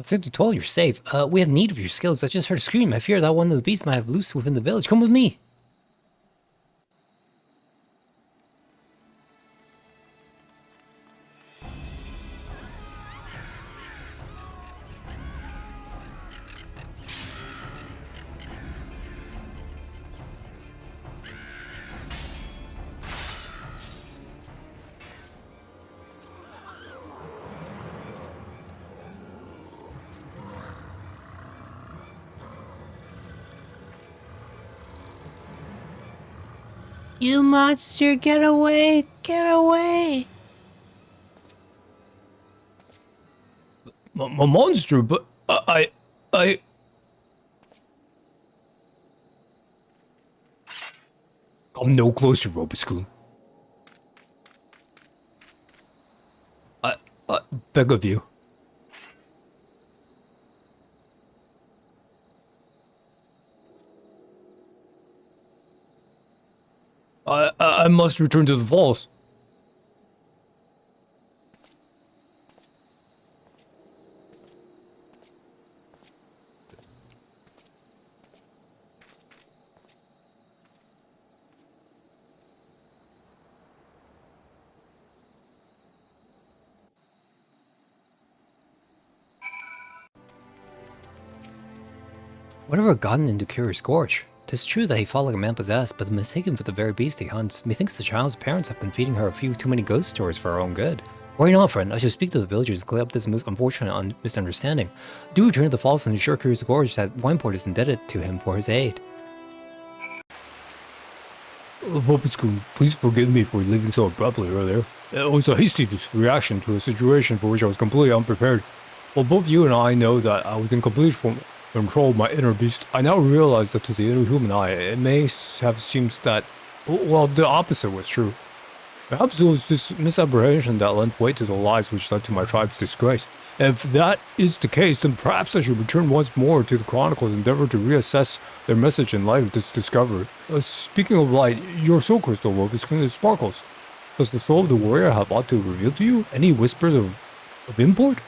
Speaker 2: Sector 12, you're safe. We have need of your skills. I just heard a scream. I fear that one of the beasts might have loosed within the village. Come with me.
Speaker 1: You monster, get away! Get away!
Speaker 3: A monster, but I... Come no closer, Roboscoon. I beg of you. I must return to the falls.
Speaker 2: Whatever gotten into Curious Gorge? 'Tis true that he fought like a man possessed, but mistaken for the very beast he hunts. Methinks the child's parents have been feeding her a few too many ghost stories for her own good. Worry not, friend. I shall speak to the villagers and clear up this most unfortunate misunderstanding. Do return to the falls and assure Curious Gorge that Wineport is indebted to him for his aid.
Speaker 3: Roboscoon, please forgive me for leaving so abruptly earlier. It was a hasty reaction to a situation for which I was completely unprepared. While both you and I know that I was in complete control of my inner beast, I now realize that to the inner human eye, it may have seemed that, well, the opposite was true. Perhaps it was this misapprehension that lent weight to the lies which led to my tribe's disgrace. If that is the case, then perhaps I should return once more to the Chronicles and endeavor to reassess their message in light of this discovery. Speaking of light, your soul crystal, Roboscoon, it sparkles. Does the soul of the warrior have aught to reveal to you? Any whispers of import?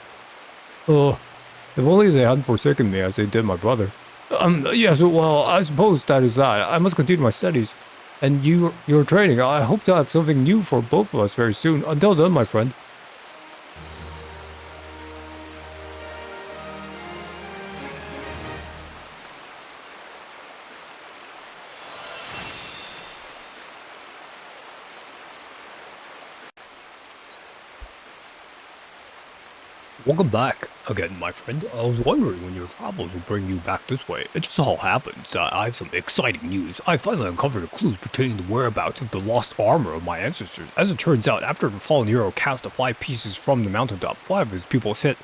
Speaker 3: If only they hadn't forsaken me as they did my brother. Yes, well, I suppose that is that. I must continue my studies. And your training. I hope to have something new for both of us very soon. Until then, my friend. Welcome back again, my friend. I was wondering when your travels would bring you back this way. It just all happens that I have some exciting news. I finally uncovered clues pertaining to the whereabouts of the lost armor of my ancestors. As it turns out, after the fallen hero cast the 5 pieces from the mountaintop, 5 of his pupils hit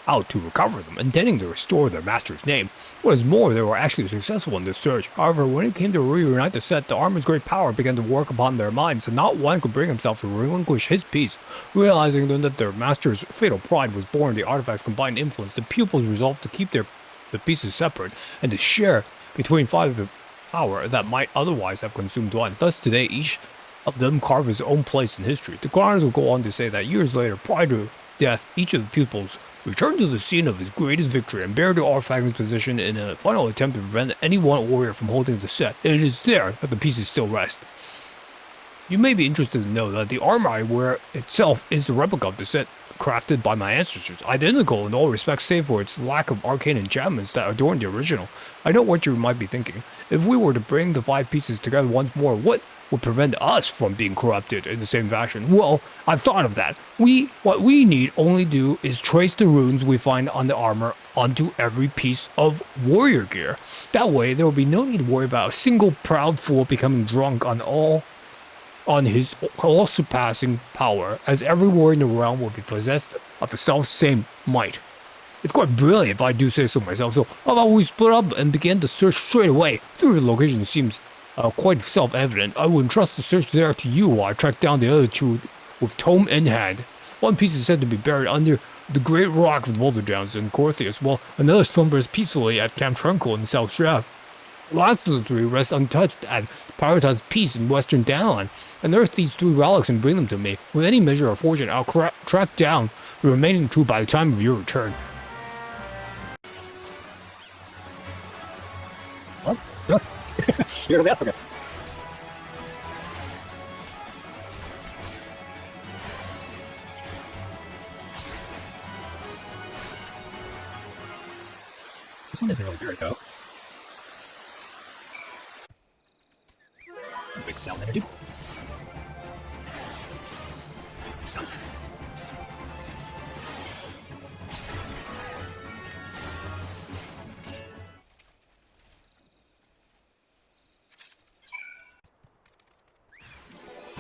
Speaker 3: out to recover them, intending to restore their master's name. What is more, they were actually successful in this search. However, when it came to reunite the set, the armor's great power began to work upon their minds, and not one could bring himself to relinquish his piece. Realizing then that their master's fatal pride was born in the artifact's combined influence, the pupils resolved to keep the pieces separate, and to share between 5 the power that might otherwise have consumed one. Thus today, each of them carve his own place in history. The chronicles will go on to say that years later, prior to death, each of the pupils returned to the scene of his greatest victory and buried the artifact's position in a final attempt to prevent any one warrior from holding the set. And it is there that the pieces still rest. You may be interested to know that the armor I wear itself is the replica of the set crafted by my ancestors, identical in all respects save for its lack of arcane enchantments that adorn the original. I know what you might be thinking. If we were to bring the 5 pieces together once more, what would prevent us from being corrupted in the same fashion? Well, I've thought of that. What we need only do is trace the runes we find on the armor onto every piece of warrior gear. That way, there will be no need to worry about a single proud fool becoming drunk on his all-surpassing power, as every warrior in the realm will be possessed of the self-same might. It's quite brilliant if I do say so myself, so how about we split up and begin the search straight away? Through the location seems quite self-evident. I will entrust the search there to you while I track down the other 2 with tome in hand. One piece is said to be buried under the great rock of the Boulder Downs in Corthius, while another slumbers peacefully at Camp Tranquil in South Shroud. The last of the 3 rest untouched at Piratas Peace in Western Danelon. Unearth these 3 relics and bring them to me. With any measure of fortune, I'll track down the remaining 2 by the time of your return.
Speaker 2: What? You're the Africa. This one isn't really good, though. That's a big sound energy. Sound.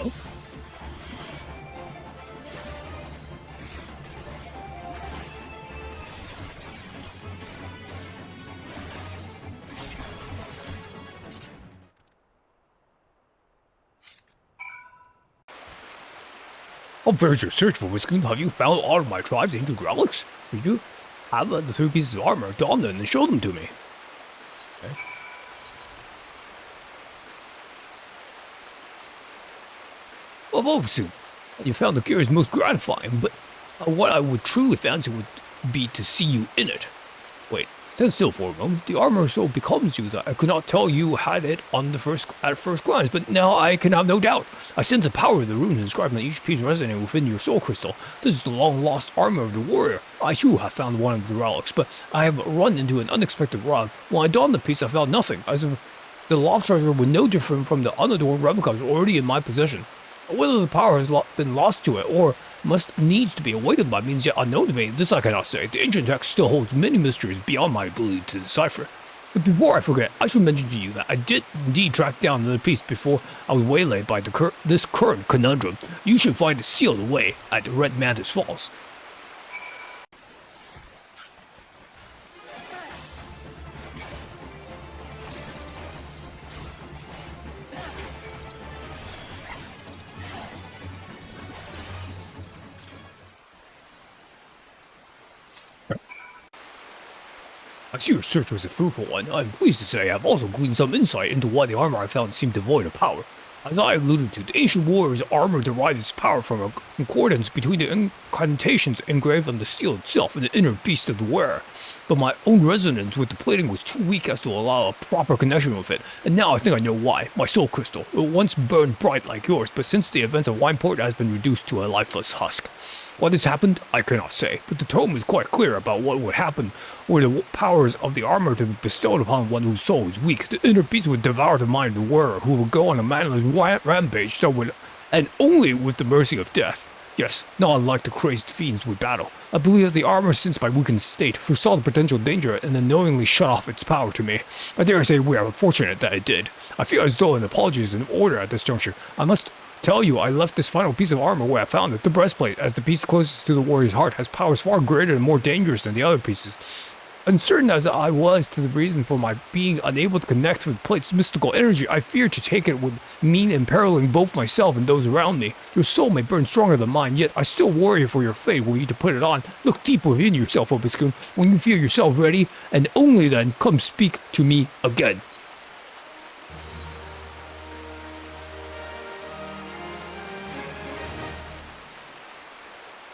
Speaker 2: Oh.
Speaker 3: How far is your search for Whiskey? Have you found all of my tribe's ancient relics? Did you have the 3 pieces of armor? Don them and show them to me. Okay. Oh, soon. You found the gear is most gratifying, but what I would truly fancy would be to see you in it. Wait, stand still for a moment. The armor so becomes you that I could not tell you had it at first glance, but now I can have no doubt. I sense the power of the rune inscribed on each piece resonating within your soul crystal. This is the long-lost armor of the warrior. I too have found one of the relics, but I have run into an unexpected rock. When I donned the piece, I found nothing, as if the lost treasure was no different from the unadorned replicas already in my possession. Whether the power has been lost to it, or needs to be awakened by means yet unknown to me, this I cannot say. The ancient text still holds many mysteries beyond my ability to decipher. But before I forget, I should mention to you that I did indeed track down another piece before I was waylaid by this current conundrum. You should find it sealed away at Red Mantis Falls. I see your search was a fruitful one. I'm pleased to say I have also gleaned some insight into why the armor I found seemed devoid of power. As I alluded to, the ancient warrior's armor derives its power from a concordance between the incantations engraved on the steel itself and the inner beast of the wearer. But my own resonance with the plating was too weak as to allow a proper connection with it, and now I think I know why. My soul crystal. It once burned bright like yours, but since the events of Wineport it has been reduced to a lifeless husk. What has happened, I cannot say, but the tome is quite clear about what would happen were the powers of the armor to be bestowed upon one whose soul is weak. The inner beast would devour the mind of the wearer, who would go on a mindless rampage that would end only with the mercy of death. Yes, not unlike the crazed fiends we battle. I believe that the armor, since my weakened state, foresaw the potential danger and unknowingly shut off its power to me. I dare say we are fortunate that it did. I feel as though an apology is in order at this juncture. I must tell you, I left this final piece of armor where I found it, the breastplate, as the piece closest to the warrior's heart has powers far greater and more dangerous than the other pieces. Uncertain as I was to the reason for my being unable to connect with the plate's mystical energy, I feared to take it would mean imperiling both myself and those around me. Your soul may burn stronger than mine, yet I still worry for your fate were you to put it on. Look deep within yourself, Obiskun, when you feel yourself ready, and only then come speak to me again.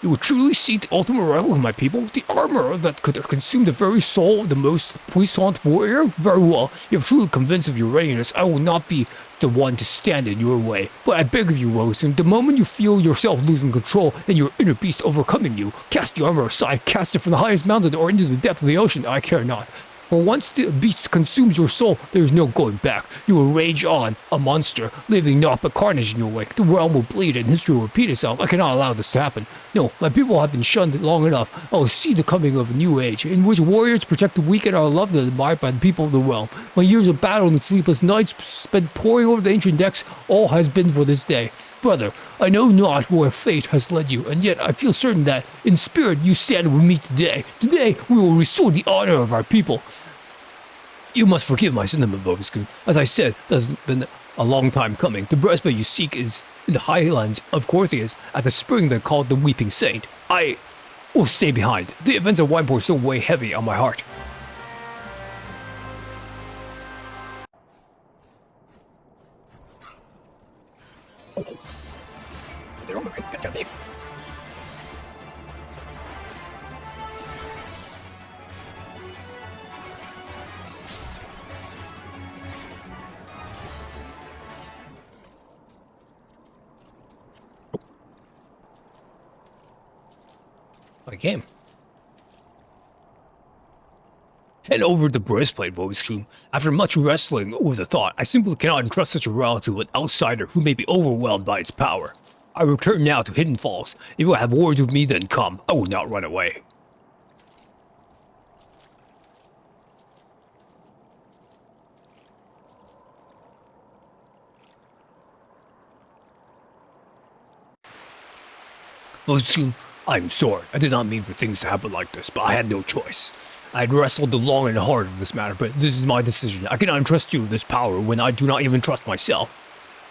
Speaker 3: You will truly seek the ultimate relic of my people, the armor that could consume the very soul of the most puissant warrior? Very well, if truly convinced of your readiness, I will not be the one to stand in your way. But I beg of you, Rosen, the moment you feel yourself losing control and your inner beast overcoming you, cast the armor aside, cast it from the highest mountain or into the depth of the ocean, I care not. For once the beast consumes your soul, there is no going back. You will rage on, a monster, leaving naught but carnage in your wake. The realm will bleed and history will repeat itself. I cannot allow this to happen. No, my people have been shunned long enough. I will see the coming of a new age, in which warriors protect the weak and are loved and admired by the people of the realm. My years of battle and sleepless nights spent poring over the ancient decks, all has been for this day. Brother, I know not where fate has led you, and yet I feel certain that, in spirit, you stand with me today. Today, we will restore the honor of our people. You must forgive my sentiment, Bobiskun. As I said, that's been a long time coming. The breastplate you seek is in the highlands of Corthius, at the spring they called the Weeping Saint. I will stay behind. The events of Wineport still weigh heavy on my heart. I came. Head over the breastplate, Voice-Kun. After much wrestling over the thought, I simply cannot entrust such a relic to an outsider who may be overwhelmed by its power. I return now to Hidden Falls. If you will have words with me, then come. I will not run away. Voice-Kun, I'm sorry. I did not mean for things to happen like this, but I had no choice. I had wrestled long and hard in this matter, but this is my decision. I cannot entrust you with this power when I do not even trust myself.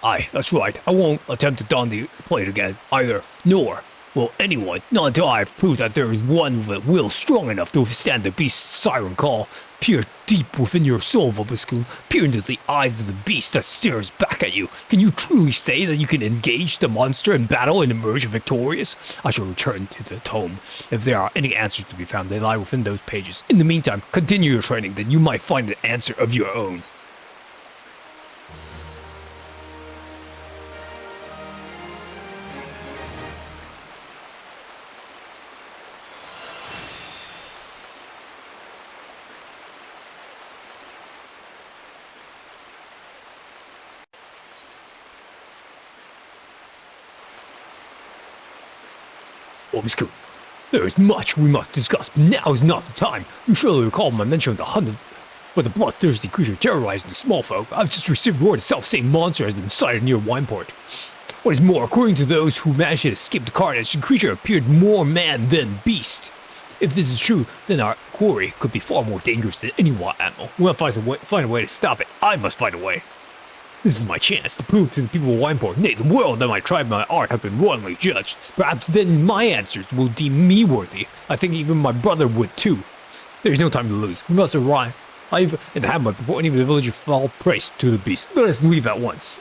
Speaker 3: Aye, that's right. I won't attempt to don the plate again, either. Nor will anyone, not until I have proved that there is one with a will strong enough to withstand the beast's siren call. Peer deep within your soul, Vobiskun. Peer into the eyes of the beast that stares back at you. Can you truly say that you can engage the monster in battle and emerge victorious? I shall return to the tome. If there are any answers to be found, they lie within those pages. In the meantime, continue your training, then you might find an answer of your own. Obiscure. There is much we must discuss, but now is not the time. You surely recall my mention of the hunt with a bloodthirsty creature terrorizing the small folk. I've just received word the self-same monster has been sighted near Wineport. What is more, according to those who managed to escape the carnage, the creature appeared more man than beast. If this is true, then our quarry could be far more dangerous than any wild animal. We must find a way to stop it. I must find a way. This is my chance to prove to the people of Wineport, nay, the world, that my tribe and my art have been wrongly judged. Perhaps then my answers will deem me worthy. I think even my brother would too. There is no time to lose. We must arrive in the hamlet before any of the villagers fall prey to the beast. Let us leave at once.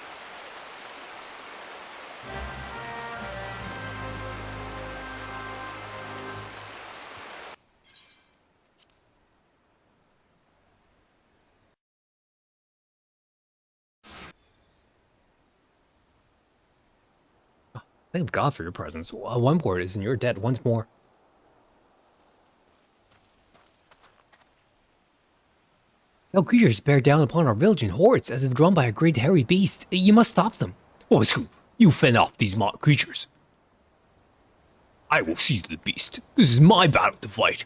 Speaker 3: Thank God for your presence. Wineport is in your debt once more.
Speaker 1: No creatures bear down upon our village in hordes as if drawn by a great hairy beast. You must stop them.
Speaker 3: Oh, Scoop, you fend off these mock creatures. I will see to the beast. This is my battle to fight.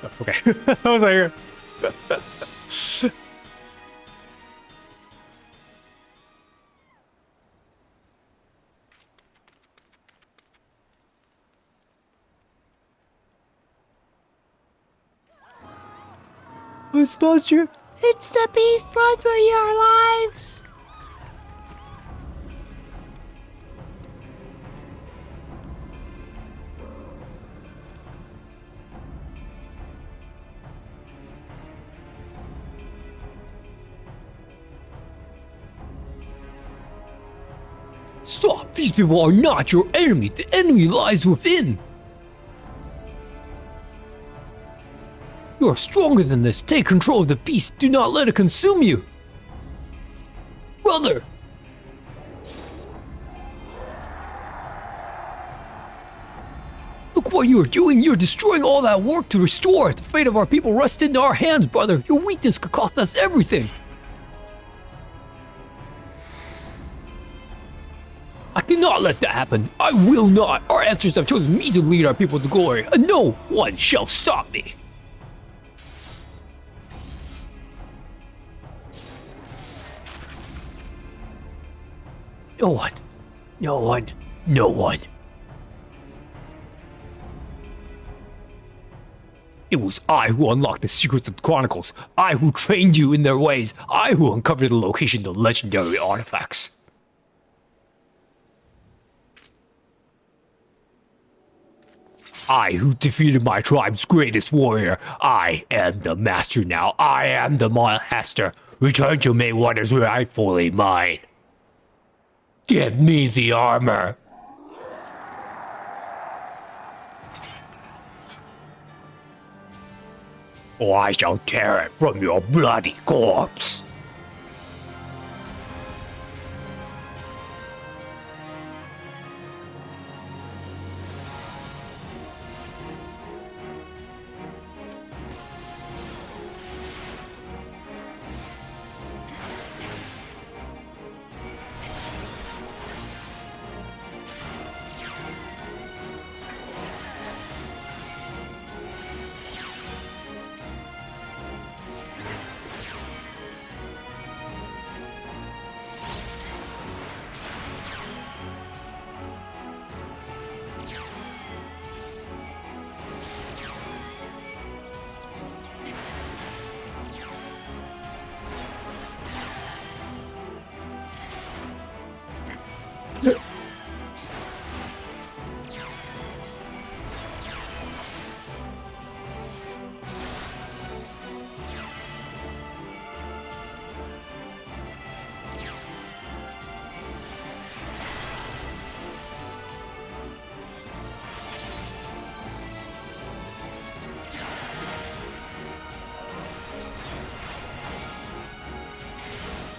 Speaker 3: Okay. I was like, who's Monster?
Speaker 1: It's the beast run for your lives!
Speaker 3: Stop! These people are not your enemy. The enemy lies within. You are stronger than this. Take control of the beast. Do not let it consume you. Brother! Look what you are doing. You're destroying all that work to restore. The fate of our people rests in our hands, brother. Your weakness could cost us everything. I cannot let that happen. I will not. Our ancestors have chosen me to lead our people to glory, and no one shall stop me. No one. No one. No one. It was I who unlocked the secrets of the Chronicles. I who trained you in their ways. I who uncovered the location of the legendary artifacts. I who defeated my tribe's greatest warrior. I am the master now. I am the master. Return to me what is rightfully mine. Give me the armor. Or I shall tear it from your bloody corpse.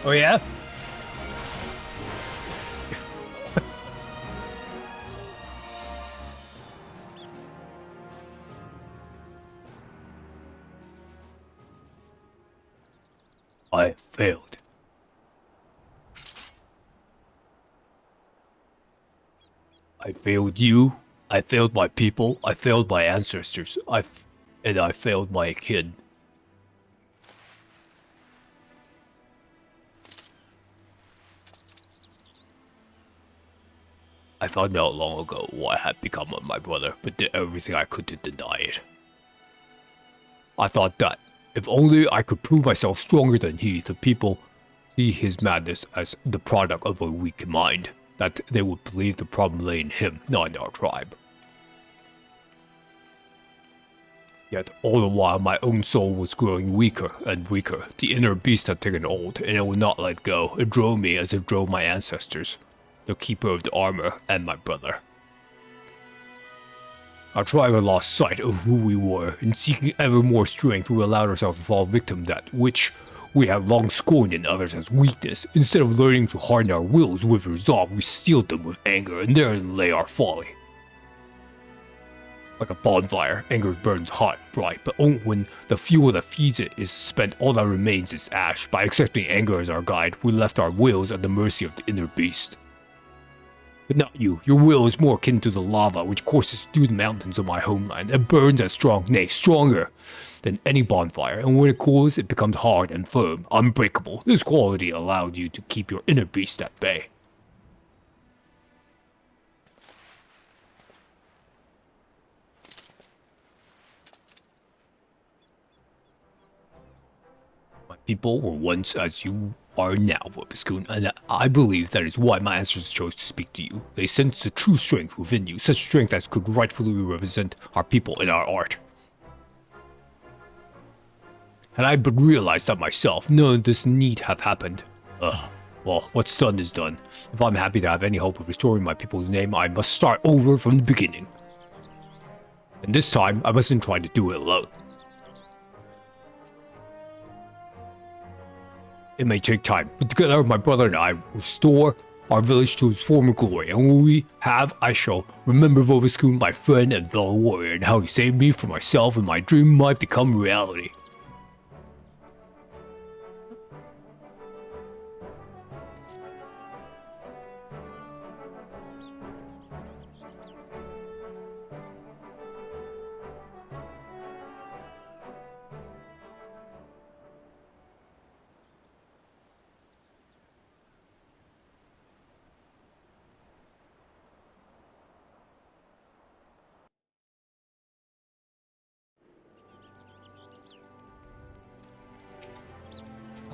Speaker 3: Oh yeah? I failed. I failed you. I failed my people. I failed my ancestors. And I failed my kid. I found out long ago what had become of my brother, but did everything I could to deny it. I thought that if only I could prove myself stronger than he, the people see his madness as the product of a weak mind, that they would believe the problem lay in him, not in our tribe. Yet all the while my own soul was growing weaker and weaker. The inner beast had taken hold, and it would not let go. It drove me as it drove my ancestors, the keeper of the armor, and my brother. Our tribe had lost sight of who we were. In seeking ever more strength, we allowed ourselves to fall victim to that which we had long scorned in others as weakness. Instead of learning to harden our wills with resolve, we steeled them with anger, and therein lay our folly. Like a bonfire, anger burns hot and bright, but only when the fuel that feeds it is spent, all that remains is ash. By accepting anger as our guide, we left our wills at the mercy of the inner beast. But not you. Your will is more akin to the lava which courses through the mountains of my homeland and burns as strong, nay, stronger, than any bonfire, and when it cools, it becomes hard and firm, unbreakable. This quality allowed you to keep your inner beast at bay. My people were once as you are now, Wobiskoon, and I believe that is why my ancestors chose to speak to you. They sensed the true strength within you, such strength as could rightfully represent our people in our art. Had I but realized that myself, none of this need have happened. Well, what's done is done. If I'm happy to have any hope of restoring my people's name, I must start over from the beginning. And this time, I mustn't try to do it alone. It may take time, but together my brother and I will restore our village to its former glory, and when we have, I shall remember Wobiskoon, my friend and fellow warrior, and how he saved me from myself and my dream might become reality.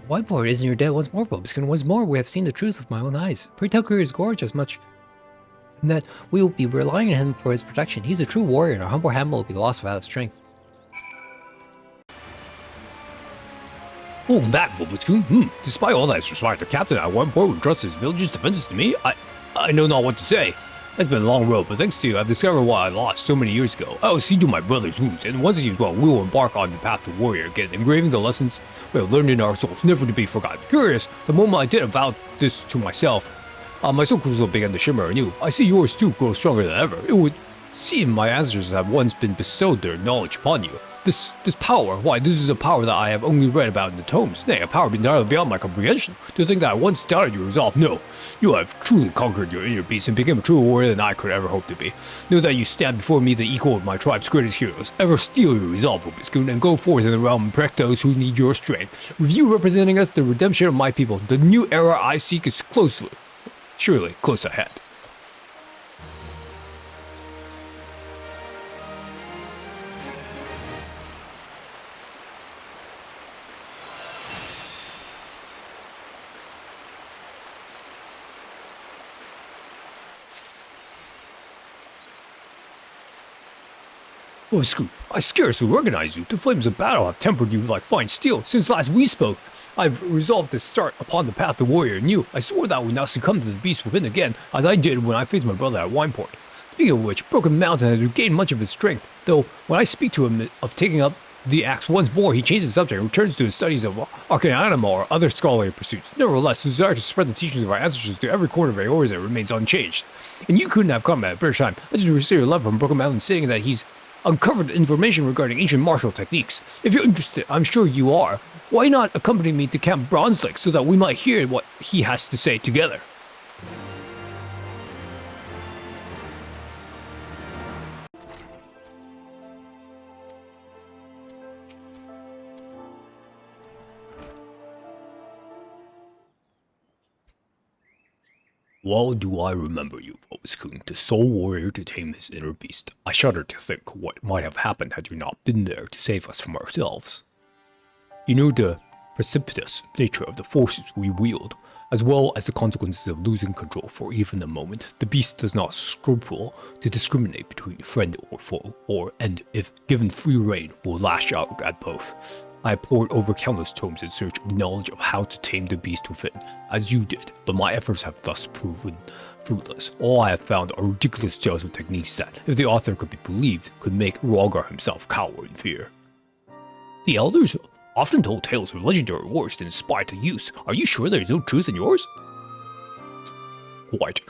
Speaker 2: Whiteboard isn't your dead once more, Wobiskoon. Once more, we have seen the truth with my own eyes. Pray tell Courier's Gorge as much that we will be relying on him for his protection. He's a true warrior, and our humble hamlet will be lost without his strength.
Speaker 3: Welcome back, Wobiskoon. Despite all that has transpired, the captain at one point would trust his village's defenses to me. I know not what to say. It's been a long road, but thanks to you, I've discovered what I lost so many years ago. I will see to my brother's wounds, and once he is well, we will embark on the path to warrior again, engraving the lessons we have learned in our souls, never to be forgotten. Curious, the moment I did avow this to myself, my soul crucible began to shimmer anew. I see yours too grow stronger than ever. It would seem my ancestors have once been bestowed their knowledge upon you. This power, why, this is a power that I have only read about in the tomes. Nay, a power entirely beyond my comprehension. To think that I once doubted your resolve, no. You have truly conquered your inner beast and become a truer warrior than I could ever hope to be. Know that you stand before me the equal of my tribe's greatest heroes. Ever steel your resolve, Wobiskoon, and go forth in the realm and protect those who need your strength. With you representing us, the redemption of my people, the new era I seek is surely close ahead. Wobiskoon, I scarcely recognize you. The flames of battle have tempered you like fine steel. Since last we spoke, I've resolved to start upon the path of warrior anew. I swore that I would not succumb to the beast within again, as I did when I faced my brother at Wineport. Speaking of which, Broken Mountain has regained much of his strength, though when I speak to him of taking up the axe once more, he changes the subject and returns to his studies of arcana or other scholarly pursuits. Nevertheless, the desire to spread the teachings of our ancestors to every corner of Eorzea remains unchanged. And you couldn't have come at a better time. I just received a letter from Broken Mountain saying that he's uncovered information regarding ancient martial techniques. If you're interested, I'm sure you are. Why not accompany me to Camp Bronze Lake so that we might hear what he has to say together? Well do I remember you, Wobiskoon, the sole warrior to tame his inner beast. I shudder to think what might have happened had you not been there to save us from ourselves. You know the precipitous nature of the forces we wield, as well as the consequences of losing control for even a moment. The beast does not scruple to discriminate between friend or foe, and if given free rein, will lash out at both. I pored over countless tomes in search of knowledge of how to tame the beast within, as you did, but my efforts have thus proven fruitless. All I have found are ridiculous tales of techniques that, if the author could be believed, could make Rogar himself cower in fear. The elders often told tales of legendary wars to inspire to use. Are you sure there is no truth in yours? Quite.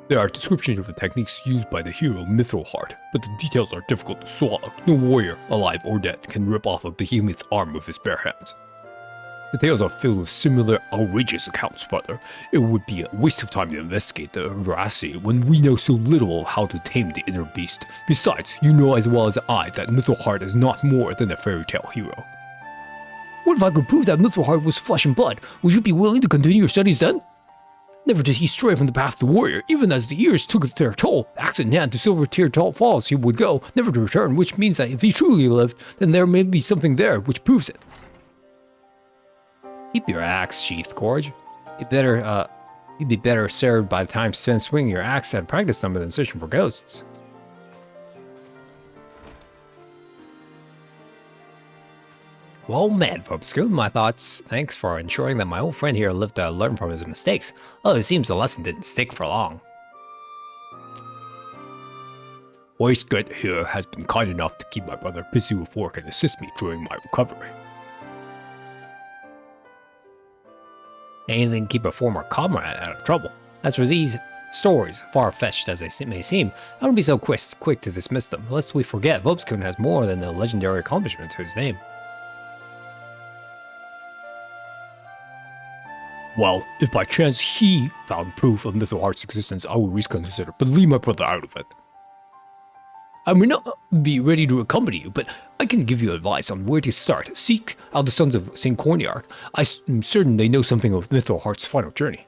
Speaker 3: There are descriptions of the techniques used by the hero Mithril-Heart, but the details are difficult to swallow. No warrior, alive or dead, can rip off a behemoth's arm with his bare hands. The tales are filled with similar outrageous accounts, brother. It would be a waste of time to investigate the veracity when we know so little of how to tame the inner beast. Besides, you know as well as I that Mithril is not more than a fairy tale hero. What if I could prove that Mithril was flesh and blood? Would you be willing to continue your studies then? Never did he stray from the path of the warrior, even as the years took their toll. Axe in hand to Silver-Tear Tall Falls he would go, never to return, which means that if he truly lived, then there may be something there which proves it. Keep your axe sheath, Gorge. You'd be better served by the time spent swinging your axe at a practice number than searching for ghosts. Well met, Vobscoon, my thoughts. Thanks for ensuring that my old friend here lived to learn from his mistakes. Oh, it seems the lesson didn't stick for long. Waistgut here has been kind enough to keep my brother busy with work and assist me during my recovery. Anything to keep a former comrade out of trouble. As for these stories, far-fetched as they may seem, I don't be so quick to dismiss them, lest we forget Vobscoon has more than a legendary accomplishment to his name. Well, if by chance he found proof of Mithril existence, I will reconsider, but leave my brother out of it. I may not be ready to accompany you, but I can give you advice on where to start. Seek out the Sons of St. Corniarch. I'm certain they know something of Mithril final journey.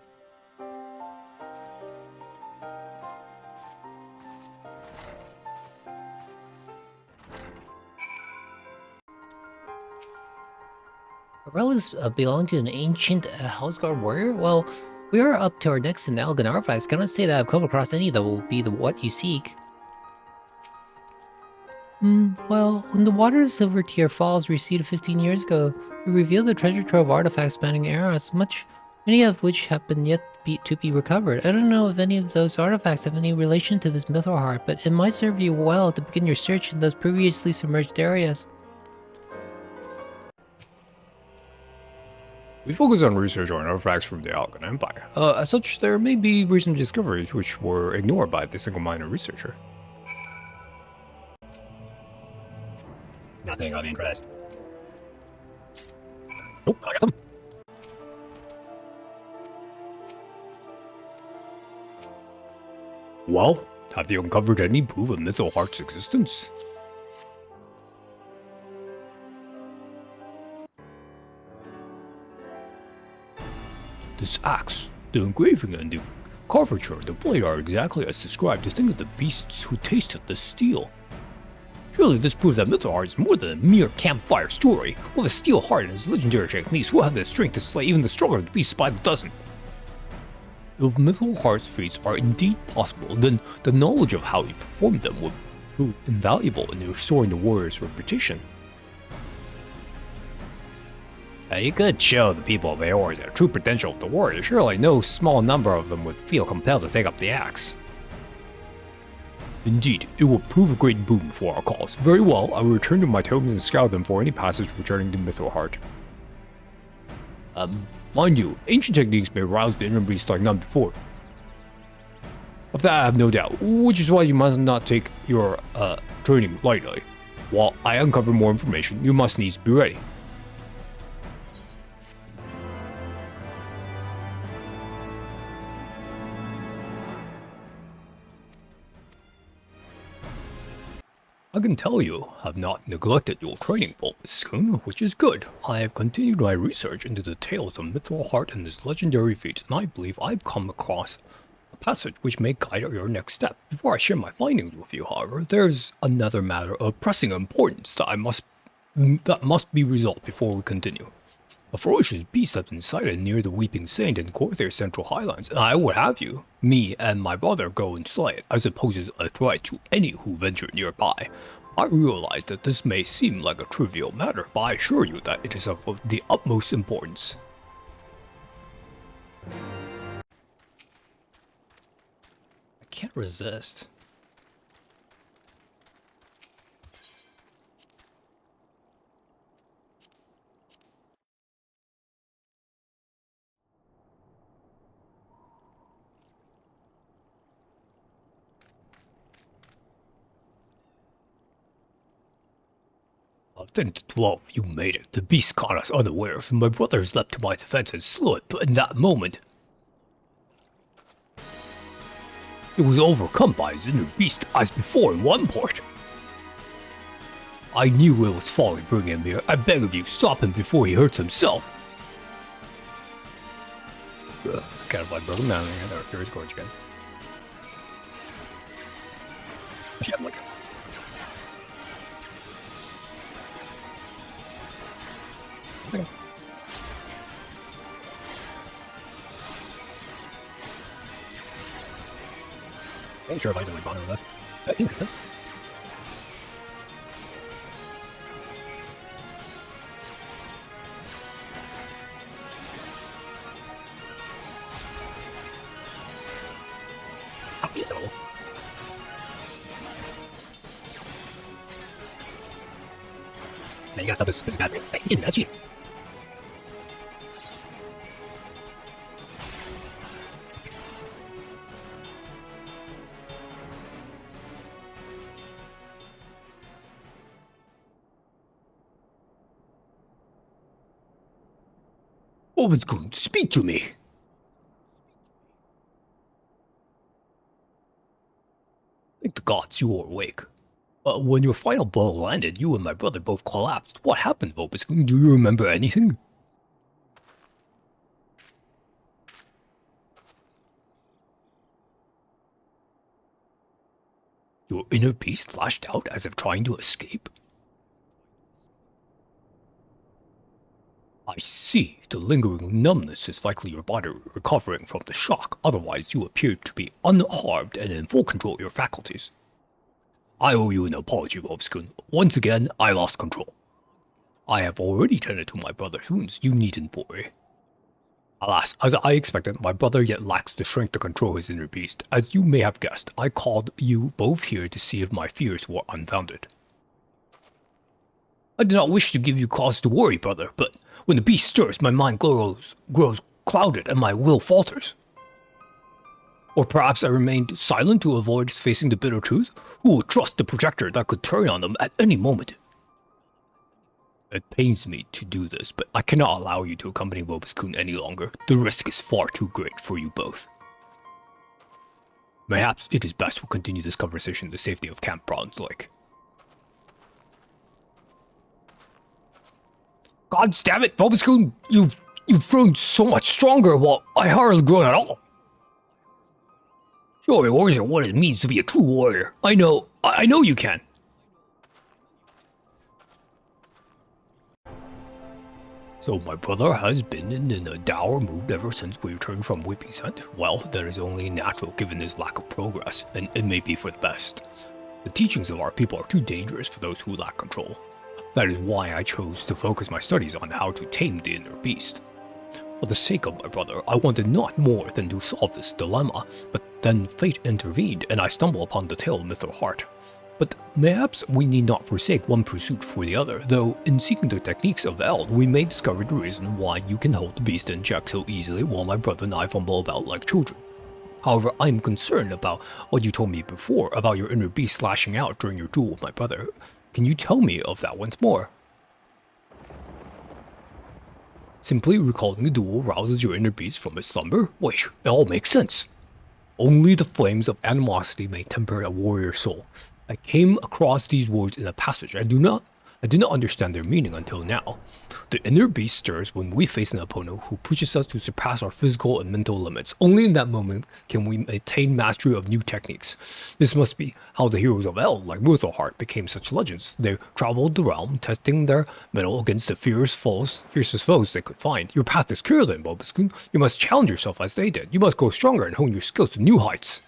Speaker 1: Relics belong to an ancient Houseguard-Warrior? Well, we are up to our necks in Algan artifacts. Cannot say that I've come across any that will be what you seek. Well, when the waters of Silver-Tear Falls receded 15 years ago, we revealed a treasure trove of artifacts spanning eras, many of which have been yet to be recovered. I don't know if any of those artifacts have any relation to this Mithril Heart, but it might serve you well to begin your search in those previously submerged areas.
Speaker 3: We focus on research on artifacts from the Algan Empire. As such, there may be recent discoveries which were ignored by the single-minded researcher. Nothing of interest. Oh, I got them. Well, have you uncovered any proof of Mithril existence? This axe, the engraving, and the curvature of the blade are exactly as described. To think of the beasts who tasted the steel. Surely this proves that Mithril is more than a mere campfire story. With a steel heart and his legendary techniques, we'll have the strength to slay even the stronger beasts by the dozen. If Mithril feats are indeed possible, then the knowledge of how he performed them would prove invaluable in restoring the warrior's reputation. You could show the people of Eor the true potential of the warrior. Surely no small number of them would feel compelled to take up the axe. Indeed, it will prove a great boon for our cause. Very well, I will return to my tokens and scout them for any passage returning to Mithril. Mind you, ancient techniques may rouse the inner beast like none before. Of that I have no doubt, which is why you must not take your training lightly. While I uncover more information, you must needs be ready. I can tell you have not neglected your training, Vobscoon, which is good. I have continued my research into the tales of Mithril and his legendary feat, and I believe I've come across a passage which may guide your next step. Before I share my findings with you, however, there's another matter of pressing importance that must be resolved before we continue. A ferocious beast has been sighted near the Weeping Saint in Corthair's Central Highlands, and I would have you, me and my brother go and slay it, as it poses a threat to any who venture nearby. I realize that this may seem like a trivial matter, but I assure you that it is of the utmost importance.
Speaker 2: I can't resist.
Speaker 3: 10 to 12, you made it. The beast caught us unawares. My brothers leapt to my defense and slew it, but in that moment, it was overcome by his inner beast as before in one part. I knew it was folly bringing him here. I beg of you, stop him before he hurts himself.
Speaker 2: Kind of like broken down there. There, here's Gorge again.
Speaker 3: Actually, I'm like,
Speaker 2: Okay. Ain't sure if I can like bond with this. I think it is. Oh, yes, I will. Man, you gotta stop this bad thing. Hey, that's cheating.
Speaker 3: Obiscun, speak to me. Thank the gods you were awake. When your final blow landed, you and my brother both collapsed. What happened, Obiscun? Do you remember anything? Your inner beast lashed out as if trying to escape? I see. The lingering numbness is likely your body recovering from the shock. Otherwise, you appear to be unharmed and in full control of your faculties. I owe you an apology, Obiscun. Once again, I lost control. I have already tended to my brother's wounds. You needn't worry. Alas, as I expected, my brother yet lacks the strength to control his inner beast. As you may have guessed, I called you both here to see if my fears were unfounded. I do not wish to give you cause to worry, brother, but when the beast stirs, my mind grows clouded and my will falters. Or perhaps I remained silent to avoid facing the bitter truth? Who would trust the projector that could turn on them at any moment? It pains me to do this, but I cannot allow you to accompany Obiscun any longer. The risk is far too great for you both. Perhaps it is best we continue this conversation in the safety of Camp Bronze Lake. God damn it, Obiscun! You've grown so much stronger while I hardly grown at all. Show me warrior what it means to be a true warrior. I know you can. So my brother has been in a dour mood ever since we returned from Whipping Scent? Well, that is only natural given his lack of progress, and it may be for the best. The teachings of our people are too dangerous for those who lack control. That is why I chose to focus my studies on how to tame the inner beast. For the sake of my brother, I wanted not more than to solve this dilemma, but then fate intervened and I stumbled upon the tale of Mithril Heart. But perhaps we need not forsake one pursuit for the other, though in seeking the techniques of Eld, we may discover the reason why you can hold the beast in check so easily while my brother and I fumble about like children. However, I am concerned about what you told me before about your inner beast lashing out during your duel with my brother. Can you tell me of that once more? Simply recalling the duel rouses your inner beast from its slumber? Wait, it all makes sense. Only the flames of animosity may temper a warrior's soul. I came across these words in a passage. I did not understand their meaning until now. The inner beast stirs when we face an opponent who pushes us to surpass our physical and mental limits. Only in that moment can we attain mastery of new techniques. This must be how the heroes of Eld, like Mithril Heart, became such legends. They traveled the realm, testing their mettle against the fiercest foes they could find. Your path is clear then, Obiscun. You must challenge yourself as they did. You must grow stronger and hone your skills to new heights.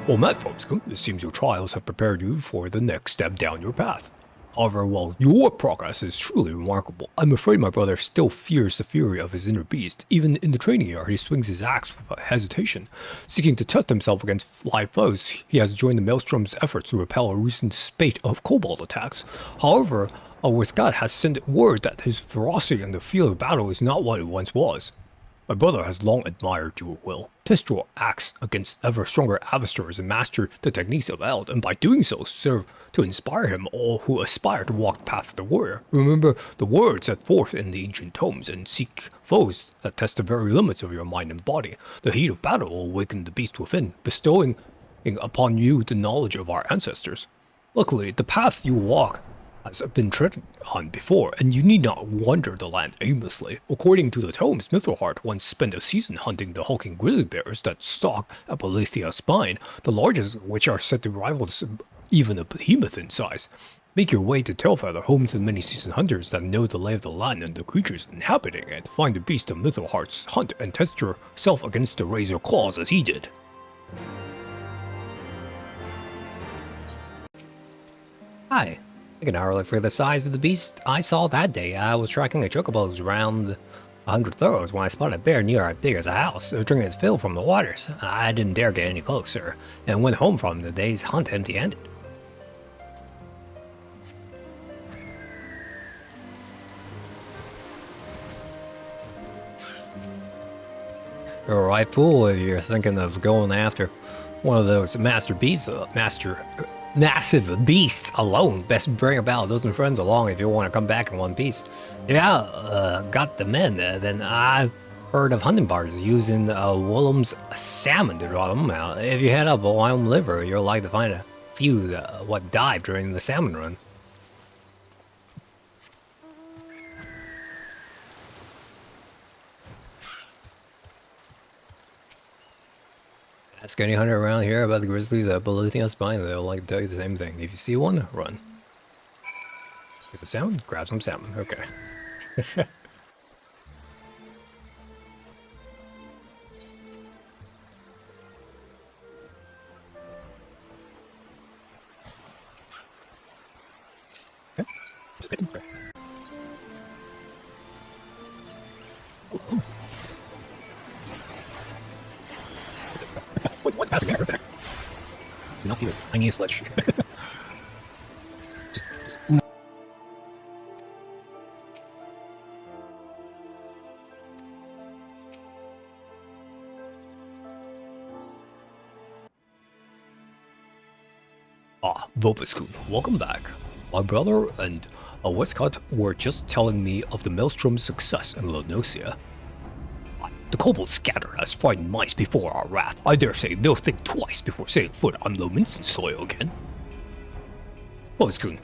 Speaker 3: Well met, Obiscun. It seems your trials have prepared you for the next step down your path. However, while your progress is truly remarkable, I'm afraid my brother still fears the fury of his inner beast. Even in the training yard, he swings his axe without hesitation. Seeking to test himself against live foes, he has joined the Maelstrom's efforts to repel a recent spate of kobold attacks. However, Wiskat has sent word that his ferocity in the field of battle is not what it once was. My brother has long admired your will. Test your axe against ever stronger adversaries and master the techniques of Eld, and by doing so serve to inspire him all who aspire to walk the path of the warrior. Remember the words set forth in the ancient tomes, and seek foes that test the very limits of your mind and body. The heat of battle will awaken the beast within, bestowing upon you the knowledge of our ancestors. Luckily, the path you walk has been treaded on before, and you need not wander the land aimlessly. According to the tomes, Mithrahart once spent a season hunting the hulking grizzly bears that stalk Apolethia's spine, the largest of which are said to rival even a behemoth in size. Make your way to Tailfeather, home to the many seasoned hunters that know the lay of the land and the creatures inhabiting it. Find the beast of Mithrhart's hunt and test yourself against the razor claws as he did.
Speaker 2: Hi. I can hardly for the size of the beast I saw that day. I was tracking a chocobos around 100 throws when I spotted a bear near as big as a house, drinking its fill from the waters. I didn't dare get any closer, and went home from the day's hunt empty-handed. You're a right fool if you're thinking of going after one of those massive beasts alone. Best bring about a dozen friends along if you want to come back in one piece. Yeah, got the men. Then I've heard of hunting parties using Willem's salmon to draw them out. If you head up a Wyoming River, you'll like to find a few what died during the salmon run. Ask any hunter around here about the grizzlies at Apolethia's spine, they'll like to tell you the same thing. If you see one, run. Get the salmon, grab some salmon. Okay. Okay. Just kidding. Okay. Ooh. What's happening there? Do not see this tiniest ledge. just
Speaker 3: Vopiskun, welcome back. My brother and Westcott were just telling me of the Maelstrom's success in Lonosia. The kobolds scatter as frightened mice before our wrath. I dare say they'll think twice before setting foot on Lominson soil again. Vopiskun,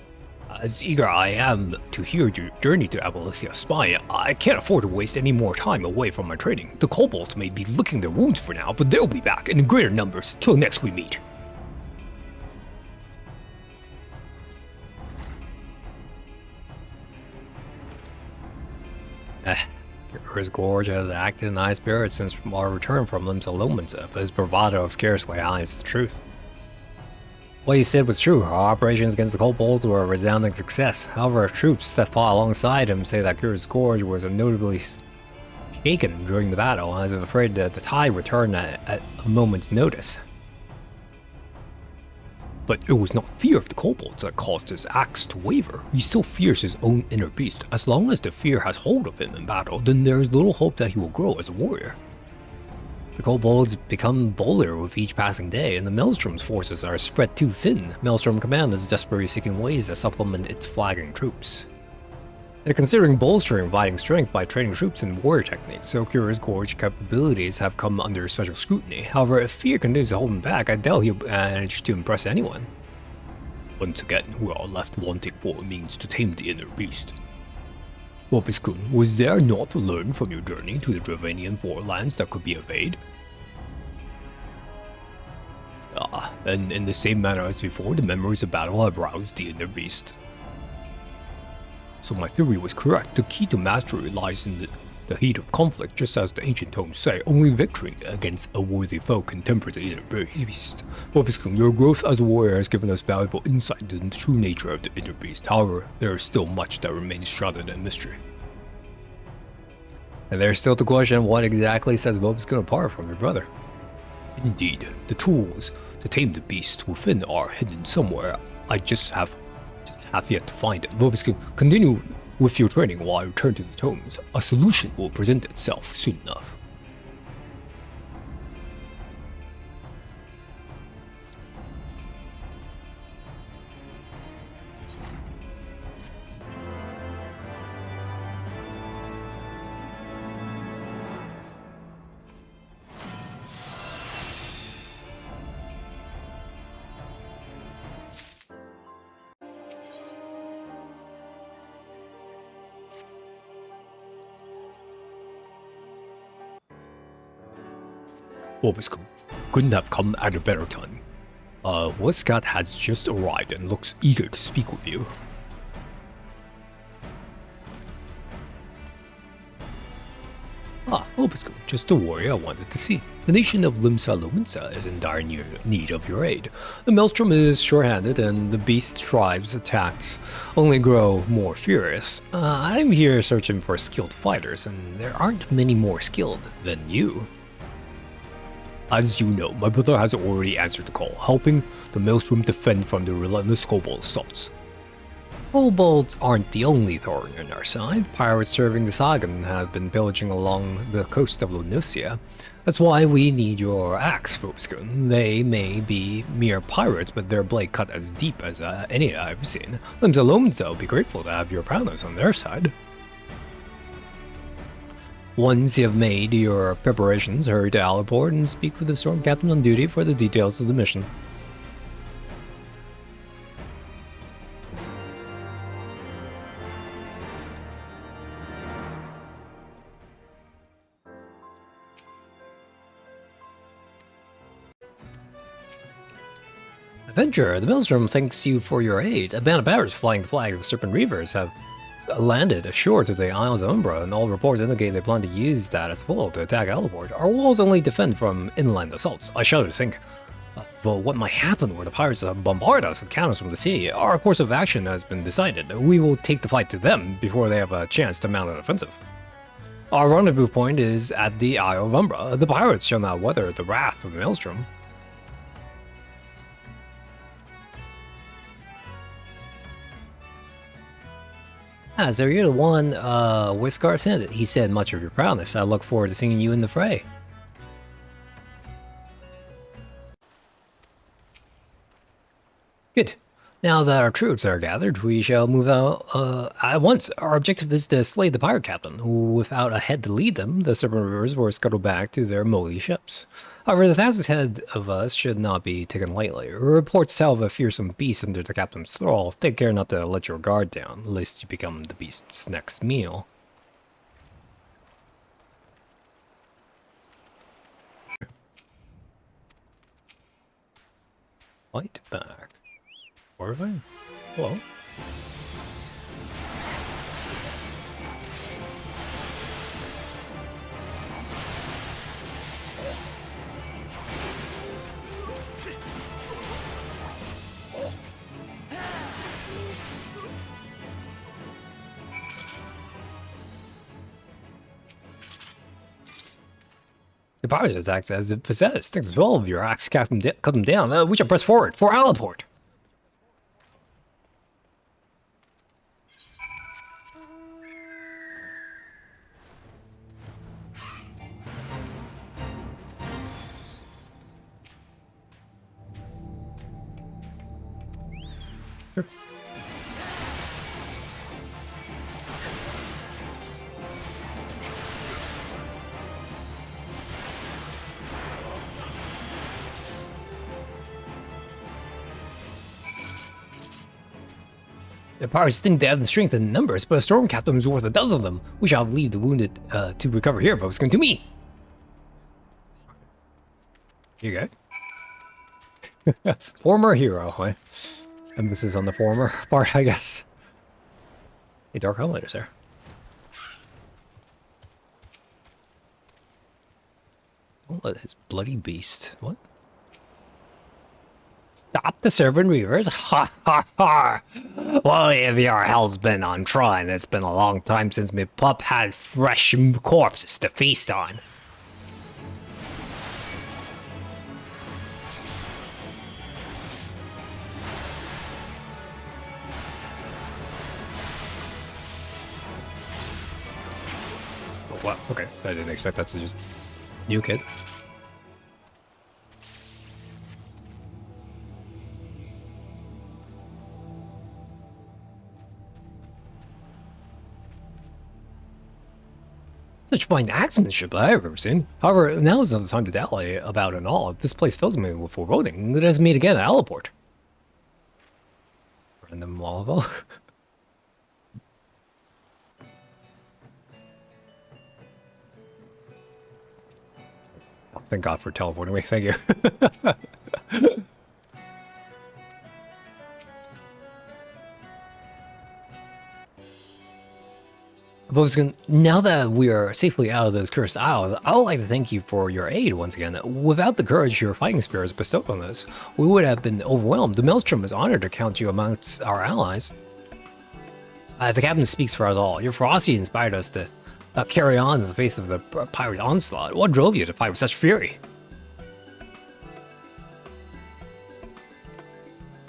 Speaker 3: as eager I am to hear your journey to Apolethia's spine, I can't afford to waste any more time away from my training. The kobolds may be licking their wounds for now, but they'll be back in greater numbers till next we meet.
Speaker 2: His gorge has acted in high spirits since our return from Limsa, but his bravado scarcely hides the truth. What he said was true. Our operations against the kobolds were a resounding success. However, troops that fought alongside him say that Kira's gorge was notably shaken during the battle, as if afraid that the tide would turn at a moment's notice.
Speaker 3: But it was not fear of the kobolds that caused his axe to waver. He still fears his own inner beast. As long as the fear has hold of him in battle, then there is little hope that he will grow as a warrior.
Speaker 2: The kobolds become bolder with each passing day, and the Maelstrom's forces are spread too thin. Maelstrom Command is desperately seeking ways to supplement its flagging troops. They're considering bolstering fighting strength by training troops in warrior techniques, so Kira's gorge capabilities have come under special scrutiny. However, if fear continues to hold him back, I doubt he'll manage to impress anyone.
Speaker 3: Once again, we are left wanting for a means to tame the inner beast. Vopiskun, was there naught to learn from your journey to the Dravanian forelands that could be of aid? And in the same manner as before, the memories of battle have roused the inner beast. So my theory was correct. The key to mastery lies in the heat of conflict, just as the ancient tomes say. Only victory against a worthy foe can temper the inner beast. Vopiskun, your growth as a warrior has given us valuable insight into the true nature of the inner beast. However, there is still much that remains shrouded in mystery.
Speaker 2: And there's still the question, what exactly sets Vopiskun apart from your brother?
Speaker 3: Indeed, the tools to tame the beast within are hidden somewhere. I just have yet to find them. Vopiskun, continue with your training while I return to the tomes. A solution will present itself soon enough. Wolfscoop. Couldn't have come at a better time. Westcott has just arrived and looks eager to speak with you. Ah, Wolfscoop, just the warrior I wanted to see. The nation of Limsa Lominsa is in dire need of your aid. The Maelstrom is short-handed and the beast tribe's attacks only grow more furious. I'm here searching for skilled fighters, and there aren't many more skilled than you. As you know, my brother has already answered the call, helping the Maelstrom defend from the relentless kobold assaults. Kobolds aren't the only thorn in our side. Pirates serving the Sagan have been pillaging along the coast of Lunosia. That's why we need your axe, Fobskun. They may be mere pirates, but their blade cut as deep as any I've seen. Limsa will be grateful to have your prowess on their side. Once you have made your preparations, hurry to Alaport and speak with the storm captain on duty for the details of the mission. Adventurer, the Maelstrom thanks you for your aid. A band of pirates flying the flag of the Serpent Reavers have landed ashore to the Isles of Umbra, and all reports indicate they plan to use that as fuel to attack Alaport. Our walls only defend from inland assaults. I shudder to think of what might happen where the pirates bombard us with cannons from the sea. Our course of action has been decided. We will take the fight to them before they have a chance to mount an offensive. Our rendezvous point is at the Isle of Umbra. The pirates shall not weather the wrath of the Maelstrom. So you're the one Whiskar sent it. He said much of your proudness. I look forward to seeing you in the fray. Good. Now that our troops are gathered, we shall move out at once. Our objective is to slay the pirate captain. Without a head to lead them, the Serpent Rivers will scuttle back to their moldy ships. However, the task ahead of us should not be taken lightly. Reports tell of a fearsome beast under the captain's thrall. Take care not to let your guard down, lest you become the beast's next meal. Fight back. Horrifying? Hello? The pirates attacked as if possessed. Think as well of your axe, cut them down. We shall press forward for Alaport. Sure. The pirates think they have the strength and numbers, but a storm captain is worth a dozen of them. We shall leave the wounded to recover here, folks. Come to me. You go. Former hero, eh? Emphasis on the former part, I guess. Hey, Dark Helmlater, sir. Don't let his bloody beast. What? Stop the Serpent Reavers? Ha ha ha! Well, if your hell's been on trying, it's been a long time since me pup had fresh corpses to feast on. Oh, wow, okay. I didn't expect that to just nuke it. Such fine axemanship I've ever seen. However, now is not the time to dally about and all. This place fills me with foreboding. Let us meet again at Alaport. Random lava. thank God for teleporting me. Thank you.
Speaker 2: Bobskin, now that we are safely out of those cursed isles, I would like to thank you for your aid once again. Without the courage your fighting spirits bestowed on us, we would have been overwhelmed. The Maelstrom is honored to count you amongst our allies. The captain speaks for us all. Your ferocity inspired us to carry on in the face of the pirate onslaught. What drove you to fight with such fury?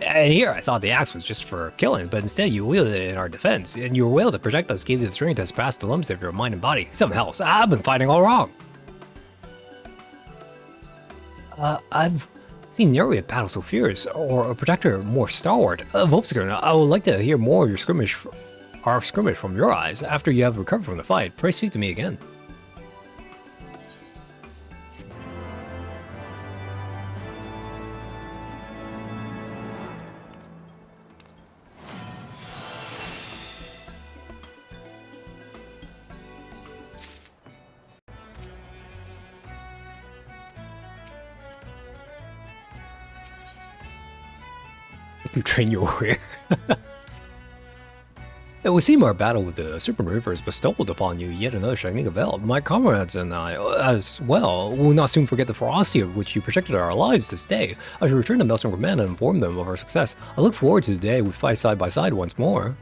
Speaker 2: And here, I thought the axe was just for killing, but instead you wielded it in our defense, and your will to protect us gave you the strength to surpass the limits of your mind and body. Something else. I've been fighting all wrong. I've seen Nereid battle so fierce, or a protector more stalwart. Vopsker, I would like to hear more of your skirmish, from your eyes. After you have recovered from the fight, pray speak to me again.
Speaker 3: To train your warrior.
Speaker 2: It would seem our battle with the Serpent River has bestowed upon you yet another shining event. My comrades and I, as well, will not soon forget the ferocity of which you protected our lives this day. I shall return to Maelstrom Command and inform them of our success. I look forward to the day we fight side by side once more.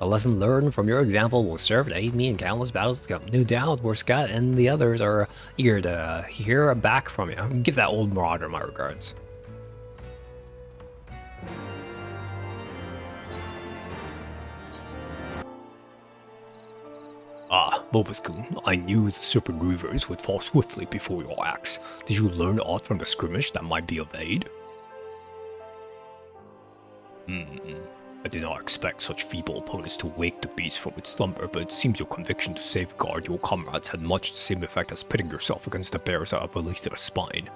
Speaker 2: A lesson learned from your example will serve to aid me in countless battles to come. No doubt where Scott and the others are eager to hear back from you. Give that old marauder my regards.
Speaker 3: Ah, Vopskun, I knew the Serpent Reavers would fall swiftly before your axe. Did you learn aught from the skirmish that might be of aid? I did not expect such feeble opponents to wake the beast from its slumber, but it seems your conviction to safeguard your comrades had much the same effect as pitting yourself against the bears that have released their spine.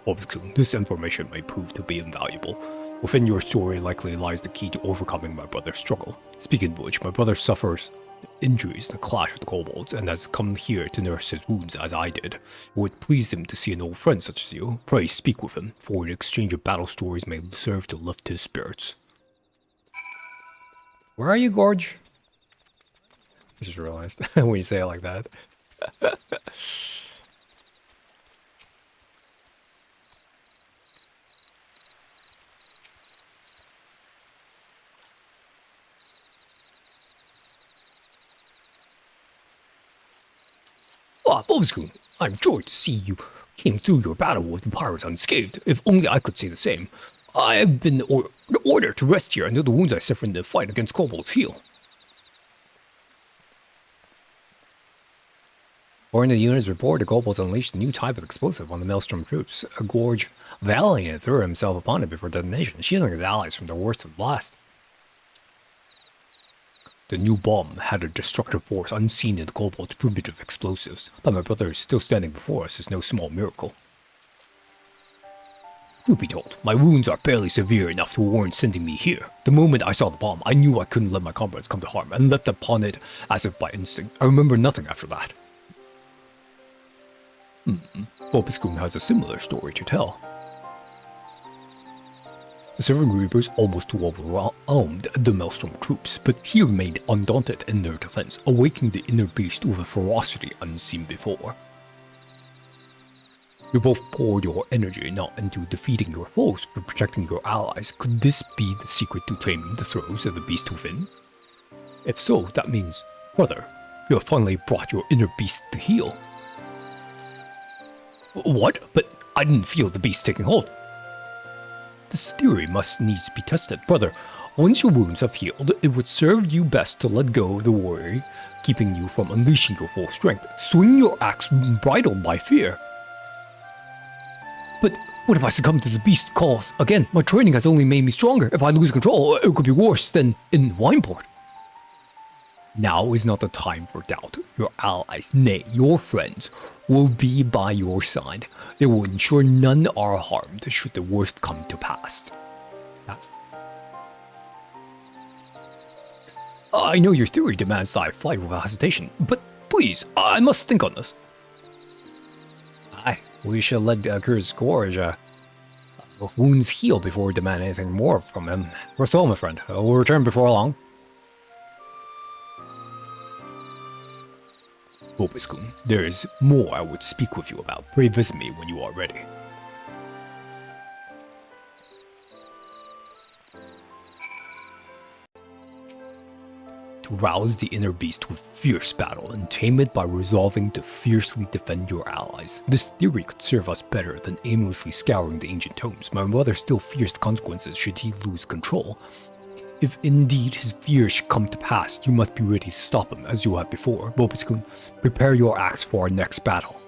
Speaker 3: Obviously, this information may prove to be invaluable. Within your story likely lies the key to overcoming my brother's struggle. Speaking of which, my brother suffers injuries in the clash with the kobolds and has come here to nurse his wounds as I did. It would please him to see an old friend such as you. Pray speak with him, for an exchange of battle stories may serve to lift his spirits.
Speaker 2: Where are you, Gorge? I just realized when you say it like that.
Speaker 3: Ah, Vopskun, I'm joyed to see you came through your battle with the pirates unscathed. If only I could say the same. I have been ordered to rest here until the wounds I suffered in the fight against kobolds heal.
Speaker 2: According to the unit's report, the kobolds unleashed a new type of explosive on the Maelstrom troops. Gorge valiantly threw himself upon it before detonation, shielding his allies from the worst of the blast.
Speaker 3: The new bomb had a destructive force unseen in the kobolds' primitive explosives, but my brother is still standing before us is no small miracle. Truth be told, my wounds are barely severe enough to warrant sending me here. The moment I saw the bomb, I knew I couldn't let my comrades come to harm, and leapt upon it as if by instinct. I remember nothing after that. Vopskun has a similar story to tell. The Serpent Reapers almost overwhelmed the Maelstrom troops, but he remained undaunted in their defense, awakening the inner beast with a ferocity unseen before. You both poured your energy not into defeating your foes, but protecting your allies. Could this be the secret to taming the throes of the beast within? If so, that means, brother, you have finally brought your inner beast to heal. What? But I didn't feel the beast taking hold. This theory must needs be tested. Brother, once your wounds have healed, it would serve you best to let go of the warrior, keeping you from unleashing your full strength. Swing your axe bridled by fear. But what if I succumb to the beast's calls? Again, my training has only made me stronger. If I lose control, it could be worse than in Wineport. Now is not the time for doubt. Your allies, nay, your friends, will be by your side. They will ensure none are harmed should the worst come to pass. I know your theory demands that I fight without hesitation, but please, I must think on this. Aye, we should let Kur's Gorge wounds heal before we demand anything more from him. Rest well, my friend. We'll return before long. Obiskun, there is more I would speak with you about. Pray visit me when you are ready. To rouse the inner beast with fierce battle and tame it by resolving to fiercely defend your allies. This theory could serve us better than aimlessly scouring the ancient tomes. My mother still fears the consequences should he lose control. If indeed his fears should come to pass, you must be ready to stop him, as you have before. Bobiskun, prepare your axe for our next battle.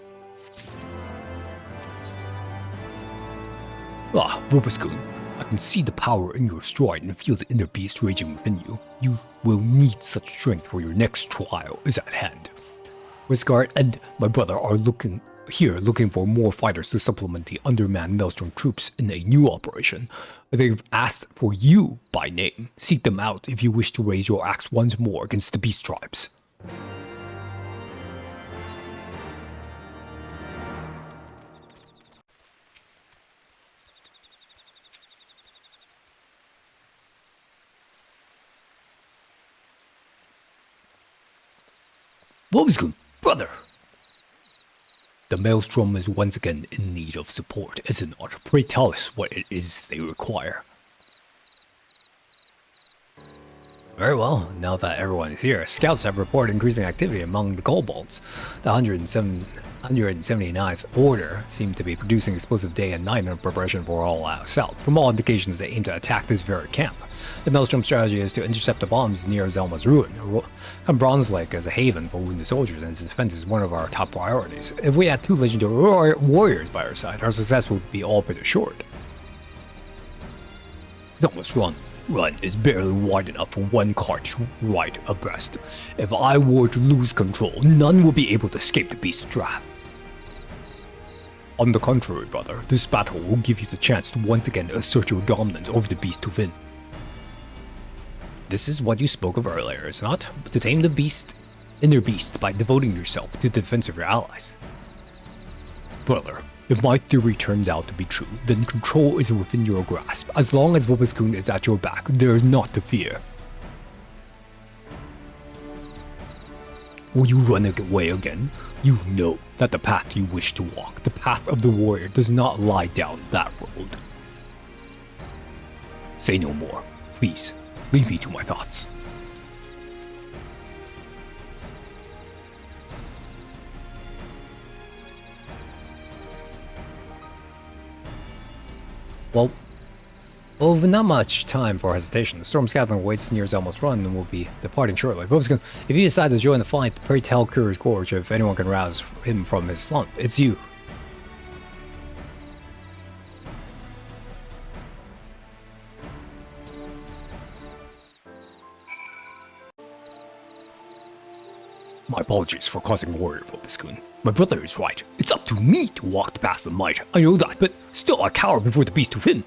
Speaker 3: Ah, Bobiskun, I can see the power in your stride and feel the inner beast raging within you. You will need such strength for your next trial is at hand. Risgard and my brother are looking for more fighters to supplement the undermanned Maelstrom troops in a new operation. They've asked for you by name. Seek them out if you wish to raise your axe once more against the beast tribes. Wolfsgoon, brother! The Maelstrom is once again in need of support, is it not? Pray tell us what it is they require. Very well, now that everyone is here, scouts have reported increasing activity among the kobolds. The 179th Order seem to be producing explosive day and night in preparation for all-out assault. From all indications, they aim to attack this very camp. The Maelstrom strategy is to intercept the bombs near Zelma's ruin, and Bronze Lake as a haven for wounded soldiers, and its defense is one of our top priorities. If we had 2 legendary warriors by our side, our success would be all but assured. Zelma's run is barely wide enough for one cart to ride abreast. If I were to lose control, none will be able to escape the beast's wrath. On the contrary, brother, this battle will give you the chance to once again assert your dominance over the beast to win. This is what you spoke of earlier, is it not? To tame the inner beast by devoting yourself to the defense of your allies. Brother, if my theory turns out to be true, then control is within your grasp. As long as Vobiskun is at your back, there is naught to fear. Will you run away again? You know that the path you wish to walk, the path of the warrior, does not lie down that road. Say no more, please. Leave me to my thoughts. Well, with not much time for hesitation, the Storm Scathling waits near Zelma's run and will be departing shortly. If you decide to join the fight, pray tell Kur's Gorge if anyone can rouse him from his slump. It's you. My apologies for causing warrior Vobiskun. My brother is right. It's up to me to walk the path of might. I know that, but still I cower before the beast to win.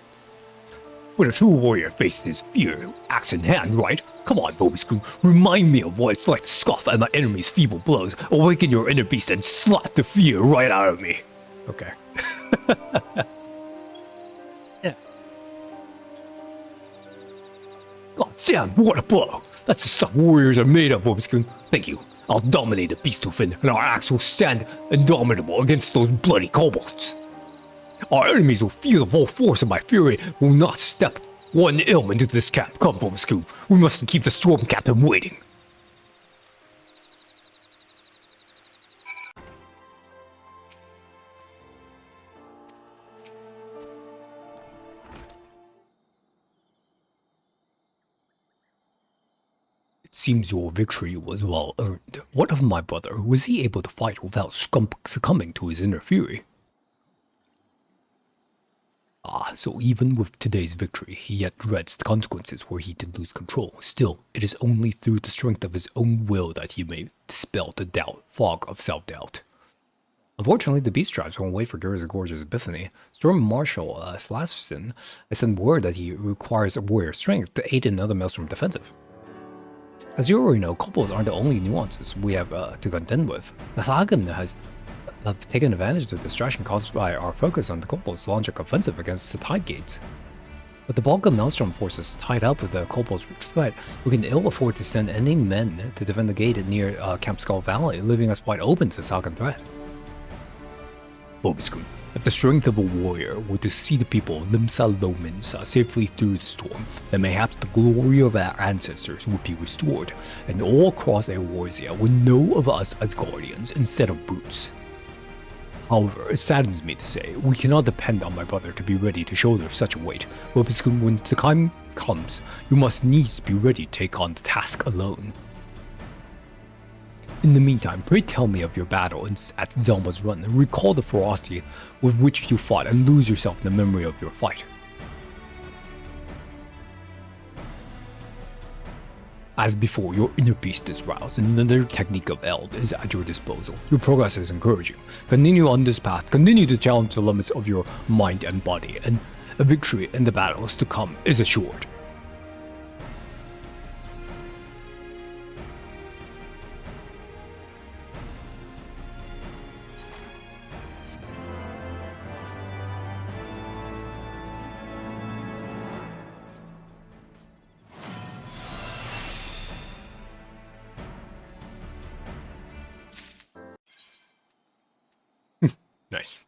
Speaker 3: When a true warrior faces his fear, axe in hand, right? Come on, Vobiskun, remind me of what it's like to scoff at my enemy's feeble blows, awaken your inner beast and slap the fear right out of me. Okay. Yeah. God damn, what a blow! That's the stuff warriors are made of, Vobiskun. Thank you. I'll dominate the beast to win, and our axe will stand indomitable against those bloody kobolds. Our enemies will feel the full force of my fury, will not step one ailment into this camp. Come, Vobiskun, we mustn't keep the storm captain waiting. It seems your victory was well earned. What of my brother? Was he able to fight without succumbing to his inner fury? Ah, so even with today's victory, he yet dreads the consequences were he to lose control. Still, it is only through the strength of his own will that he may dispel the fog of self-doubt. Unfortunately, the beast tribes won't wait for Gur's Gorge's epiphany. Storm Marshal Slasson has sent word that he requires warrior strength to aid another Maelstrom defensive. As you already know, kobolds aren't the only nuances we have to contend with. The Hagen has taken advantage of the distraction caused by our focus on the kobolds to launch a offensive against the Tide Gates. With the bulk of Maelstrom forces tied up with the kobolds' threat, we can ill afford to send any men to defend the gate near Camp Skull Valley, leaving us wide open to the Sagan threat. Vobiscum, if the strength of a warrior were to see the people of Limsa Lomans safely through the storm, then mayhaps the glory of our ancestors would be restored, and all across Eorzea would know of us as guardians instead of brutes. However, it saddens me to say, we cannot depend on my brother to be ready to shoulder such a weight. Vobiscum, when the time comes, you must needs be ready to take on the task alone. In the meantime, pray tell me of your battle at Zelma's Run, and recall the ferocity with which you fought, and lose yourself in the memory of your fight. As before, your inner beast is roused, and another technique of Eld is at your disposal. Your progress is encouraging. Continue on this path, continue to challenge the limits of your mind and body, and a victory in the battles to come is assured. Nice.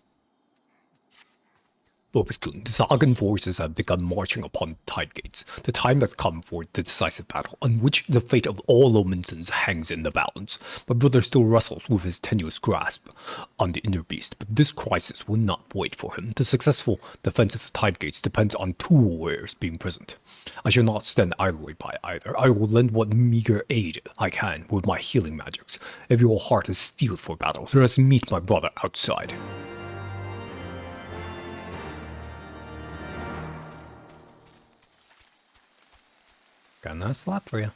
Speaker 3: Vobiscum, the Sagan forces have begun marching upon the Tide Gates. The time has come for the decisive battle, on which the fate of all Lomansons hangs in the balance. My brother still wrestles with his tenuous grasp on the inner beast, but this crisis will not wait for him. The successful defense of the Tide Gates depends on two warriors being present. I shall not stand idly by either. I will lend what meager aid I can with my healing magics. If your heart is steeled for battle, let us meet my brother outside.
Speaker 2: Got a nice slap for you.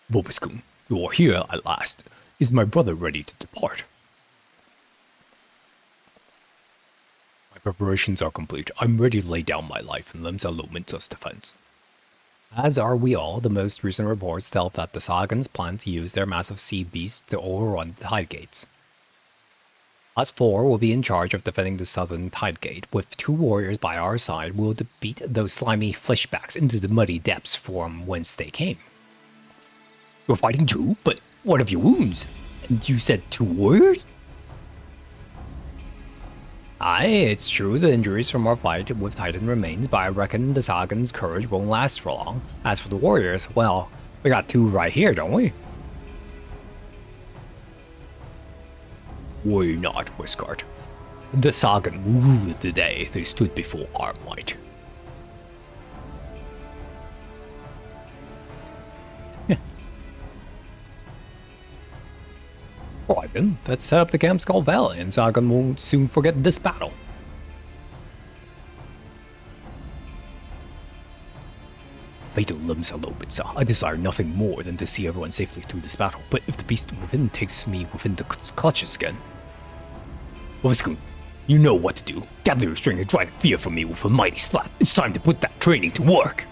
Speaker 3: Vobiscum, you are here at last. Is my brother ready to depart? My preparations are complete. I'm ready to lay down my life in Limsa Lominsa's defense.
Speaker 2: As are we all, the most recent reports tell that the Sagans plan to use their massive sea beasts to overrun the Tide Gates. Us four will be in charge of defending the southern Tide Gate. With two warriors by our side, we'll beat those slimy fleshbacks into the muddy depths from whence they came.
Speaker 3: You're fighting too? But what of your wounds? And you said two warriors?
Speaker 2: Aye, it's true the injuries from our fight with Titan remains, but I reckon the Sagan's courage won't last for long. As for the warriors, well, we got two right here, don't we?
Speaker 3: Worry not, Whiskart. The Sagan will rule the day they stood before our might.
Speaker 2: Alright then, let's set up the Camp Skull Valley, and Sagan won't soon forget this battle.
Speaker 3: Fatal Limsa Lominsa, I desire nothing more than to see everyone safely through this battle, but if the beast within takes me within the clutches again... Vobiscum, you know what to do. Gather your strength and drive fear from me with a mighty slap. It's time to put that training to work.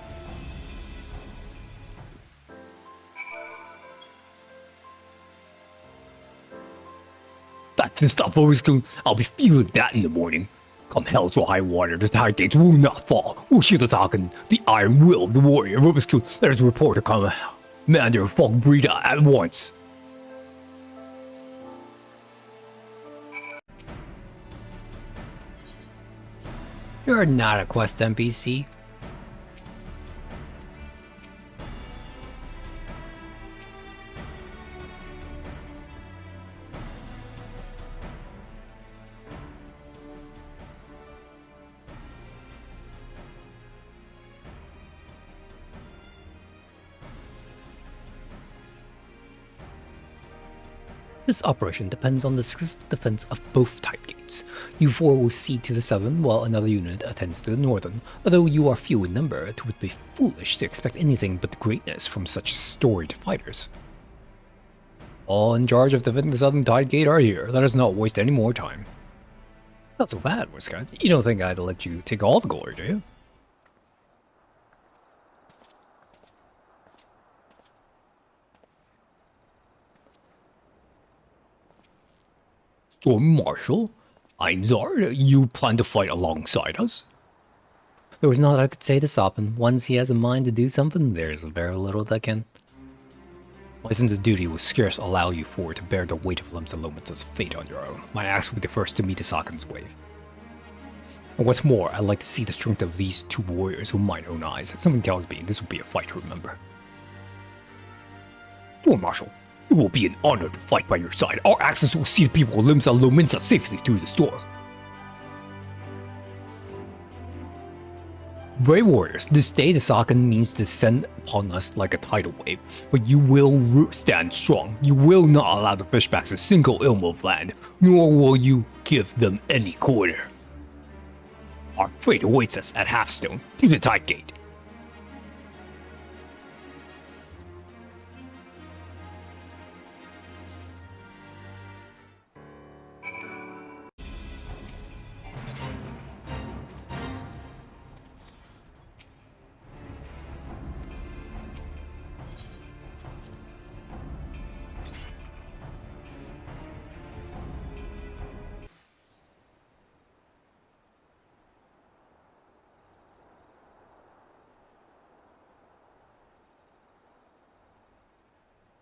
Speaker 3: That's the stuff, Vobiscum. I'll be feeling that in the morning. Come hell to high water, the Tide Gates will not fall. We'll shield the Sagan, the iron will of the warrior. Vobiscum, let us report to Commander Fogbrida at once.
Speaker 2: You're not a quest NPC.
Speaker 1: This operation depends on the successful defense of both Tide Gates. You four will cede to the southern while another unit attends to the northern. Although you are few in number, it would be foolish to expect anything but greatness from such storied fighters.
Speaker 2: All in charge of defending the southern Tide Gate are here. Let us not waste any more time.
Speaker 3: Not so bad, Wisconsin. You don't think I'd let you take all the glory, do you? Storm Marshal, Einzar, you plan to fight alongside us?
Speaker 2: There was naught I could say to stop him. Once he has a mind to do something, there's very little that can.
Speaker 3: My sense of duty will scarce allow you to bear the weight of Lemsa fate on your own. My axe will be the first to meet the Sakan's wave. And what's more, I'd like to see the strength of these two warriors with mine own eyes. Something tells me this will be a fight to remember. Storm Marshal, it will be an honor to fight by your side. Our axes will see the people of Lemsa safely through the storm. Brave warriors, this day the Sakan means to descend upon us like a tidal wave, but you will stand strong. You will not allow the fishbacks a single ilm of land, nor will you give them any quarter. Our fate awaits us at Halfstone, to the Tide Gate.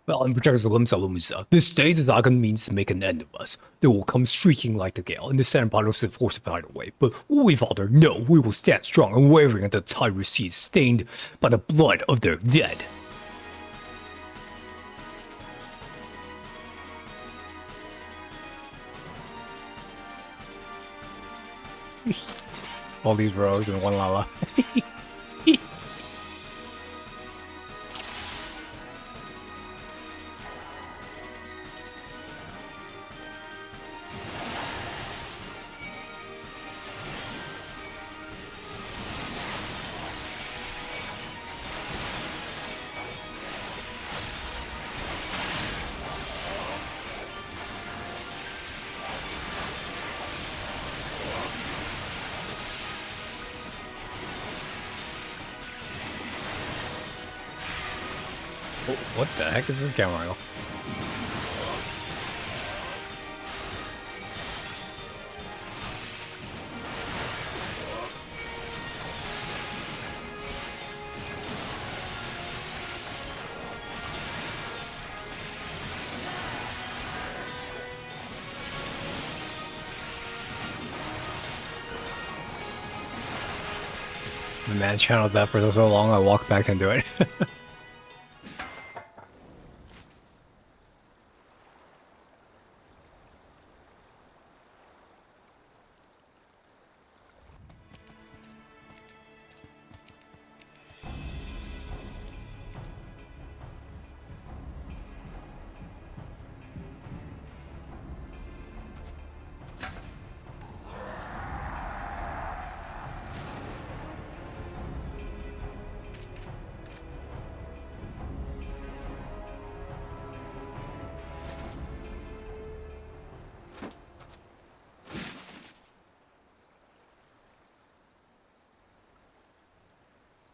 Speaker 3: Well, in protectors of Lemsa, this day the Sagan means to make an end of us. They will come shrieking like the gale, and descend upon us to force the tide away. But we, Father, no, we will stand strong and wavering until the tide recedes, stained by the blood of their dead. All these rows and one lava. What the heck is this camera angle? The man channeled that for so long I walked back into it.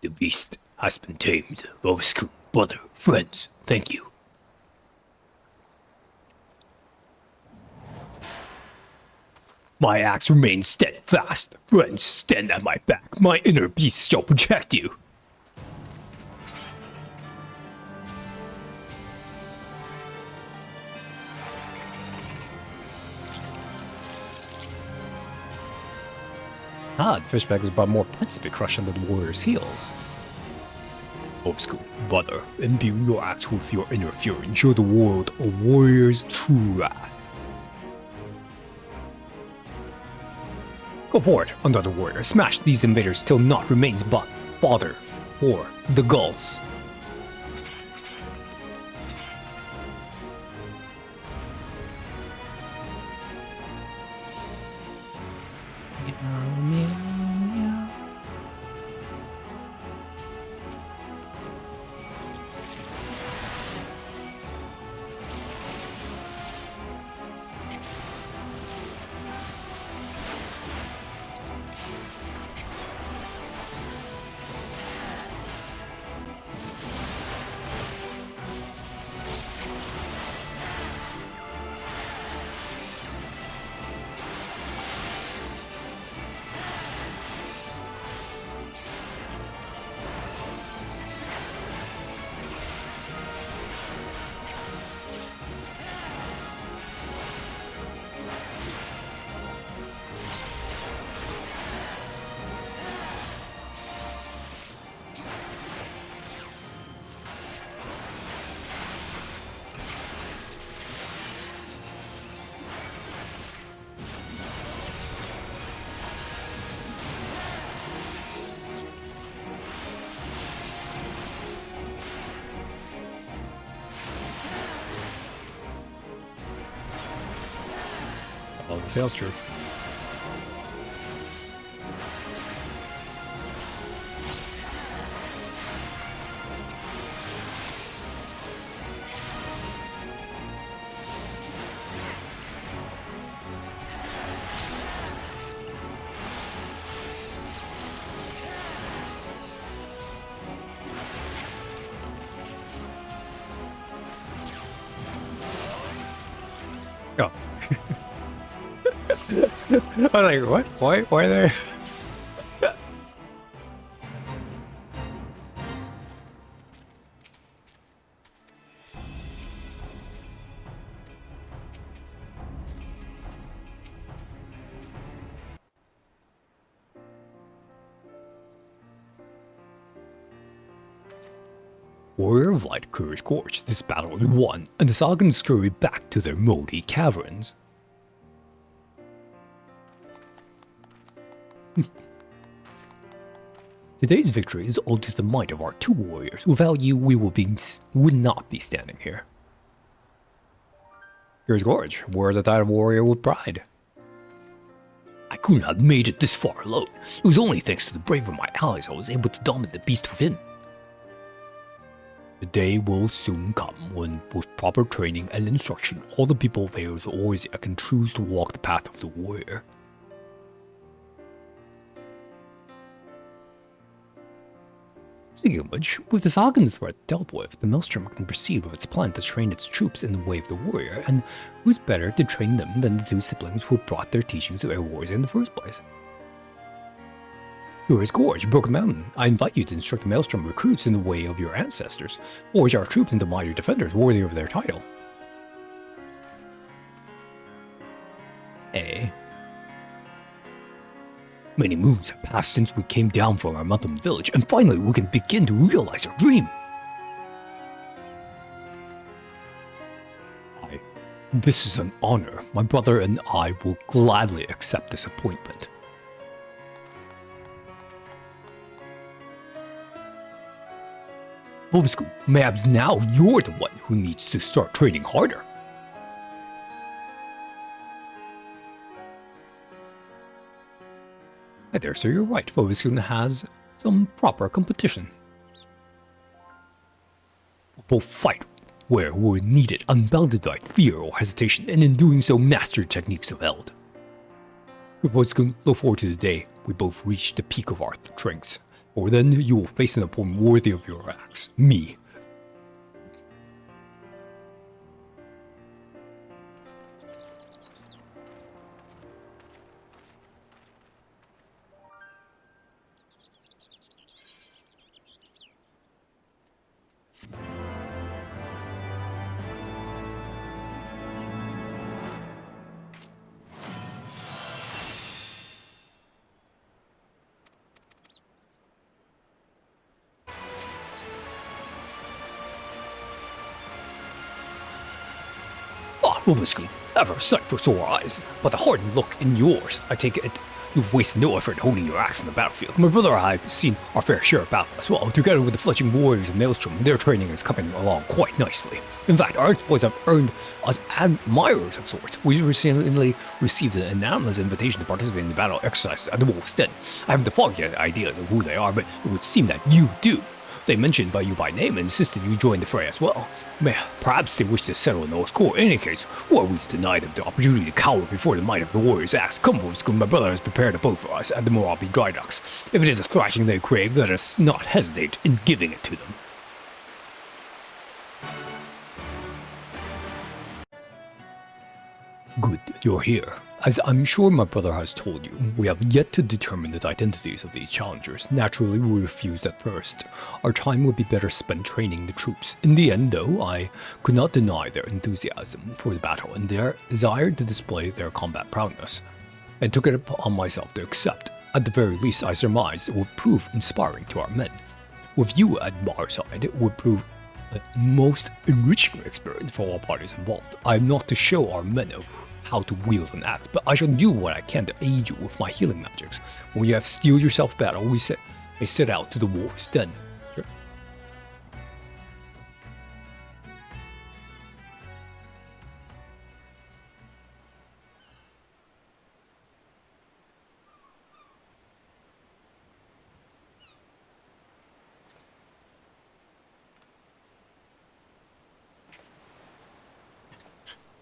Speaker 3: The beast has been tamed. Vosku, brother, friends, thank you. My axe remains steadfast. Friends, stand at my back. My inner beast shall protect you. Ah, the fishback has brought more pets to be crushed under the warrior's heels. Obscure, brother, imbue your axe with your inner fury and show the world a warrior's true wrath. Go forward, another warrior. Smash these invaders till naught remains but father for the gulls. Sales true. Oh. I was like, what? Why are there? Warrior of Light Courage Gorge. This battle is won, and the Saugons scurry back to their moody caverns. Today's victory is all to the might of our two warriors. Without you, we would not be standing here. Here's Gorge, where the died warrior with pride. I couldn't have made it this far alone. It was only thanks to the bravery of my allies I was able to dominate the beast within. The day will soon come when, with proper training and instruction, all the people of Aeos Orzia can choose to walk the path of the warrior. Speaking of which, with the Sagan threat dealt with, the Maelstrom can proceed with its plan to train its troops in the way of the warrior, and who's better to train them than the two siblings who brought their teachings to Aeos Orzia in the first place? Here is Gorge, Broken Mountain. I invite you to instruct the Maelstrom recruits in the way of your ancestors. Forge our troops into mighty defenders worthy of their title. Eh? Many moons have passed since we came down from our mountain village, and finally we can begin to realize our dream. This is an honor. My brother and I will gladly accept this appointment. Bobsku, perhaps now you're the one who needs to start training harder. I dare say you're right. Bobsku has some proper competition. Both fight where we're needed, unbounded by fear or hesitation, and in doing so master techniques of Eld. Bobsku, look forward to the day we both reach the peak of our strengths. Or then you will face an opponent worthy of your axe, me. Bobsku, ever a sight for sore eyes, but the hardened look in yours. I take it you've wasted no effort honing your axe on the battlefield. My brother and I have seen our fair share of battle as well. Together with the fletching warriors of Maelstrom, their training is coming along quite nicely. In fact, our exploits have earned us admirers of sorts. We recently received an anonymous invitation to participate in the battle exercise at the Wolf's Den. I haven't the foggiest ideas of who they are, but it would seem that you do. They mentioned you by name and insisted you join the fray as well. Perhaps they wish to settle in those core. In any case, who are we to deny them the opportunity to cower before the might of the warrior's axe? Come, Bobsku, my brother has prepared a boat for us at the Morabi dry docks. If it is a thrashing they crave, let us not hesitate in giving it to them. Good, you're here. As I'm sure my brother has told you, we have yet to determine the identities of these challengers. Naturally, we refused at first. Our time would be better spent training the troops. In the end, though, I could not deny their enthusiasm for the battle and their desire to display their combat prowess, and took it upon myself to accept. At the very least, I surmised it would prove inspiring to our men. With you at our side, it would prove a most enriching experience for all parties involved. I am not to show our men of how to wield an axe, but I shall do what I can to aid you with my healing magics. When you have steeled yourself battle, we may set out to the Wolf's Den. Sure.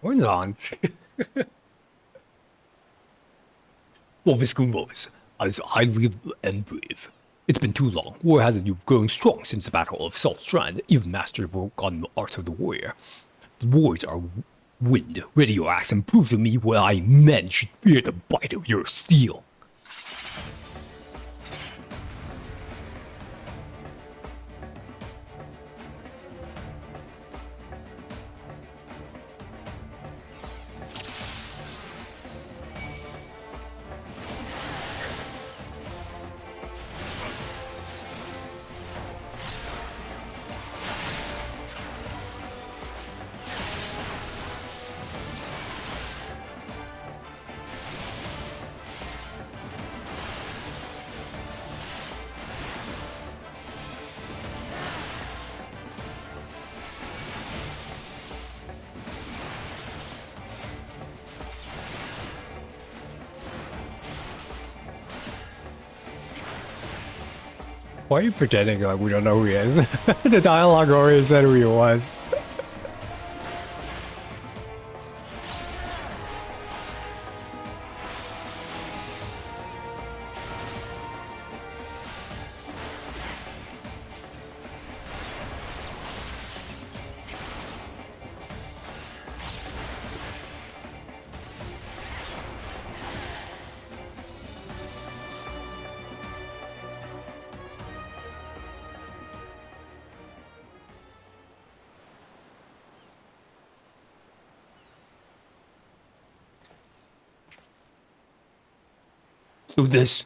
Speaker 3: Horns on. Vobis cum vobis, as I live and breathe. It's been too long, or has it you've grown strong since the Battle of Salt Strand, even master of forgotten the art of the warrior. The warriors are wind, ready your axe and prove to me why men should fear the bite of your steel. Why are you pretending like we don't know who he is? The dialogue already said who he was. So this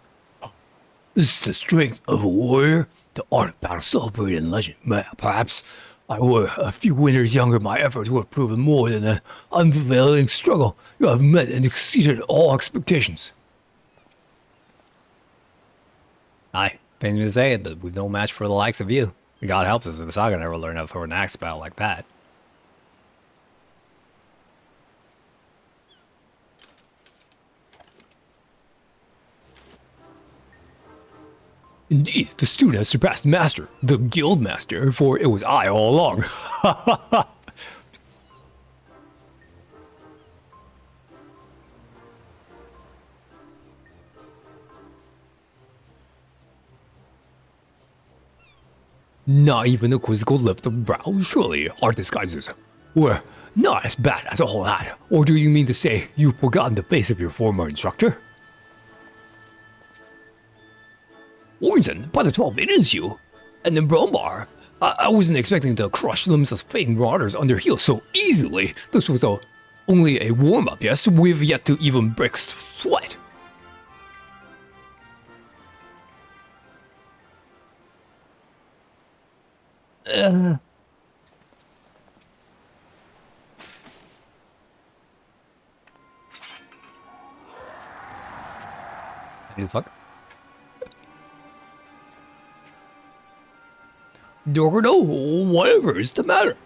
Speaker 3: is the strength of a warrior, the art of battle celebrated in legend. Perhaps I were a few winters younger, my efforts would have proven more than an unavailing struggle. You have met and exceeded all expectations. Aye, pains me to say it, but we've no match for the likes of you. God helps us if the saga never learned how to throw an axe battle like that. Indeed, the student has surpassed the master, the guild master, for it was I all along. Not even a quizzical lift of brow, surely, our disguises were not as bad as all that. Or do you mean to say you've forgotten the face of your former instructor? Orzen, by the 12, it is you. And then Bromar, I wasn't expecting to crush limbs of famed marauders under heel so easily. This was only a warm-up, yes? We've yet to even break sweat. What the fuck? Dorgo, whatever is the matter?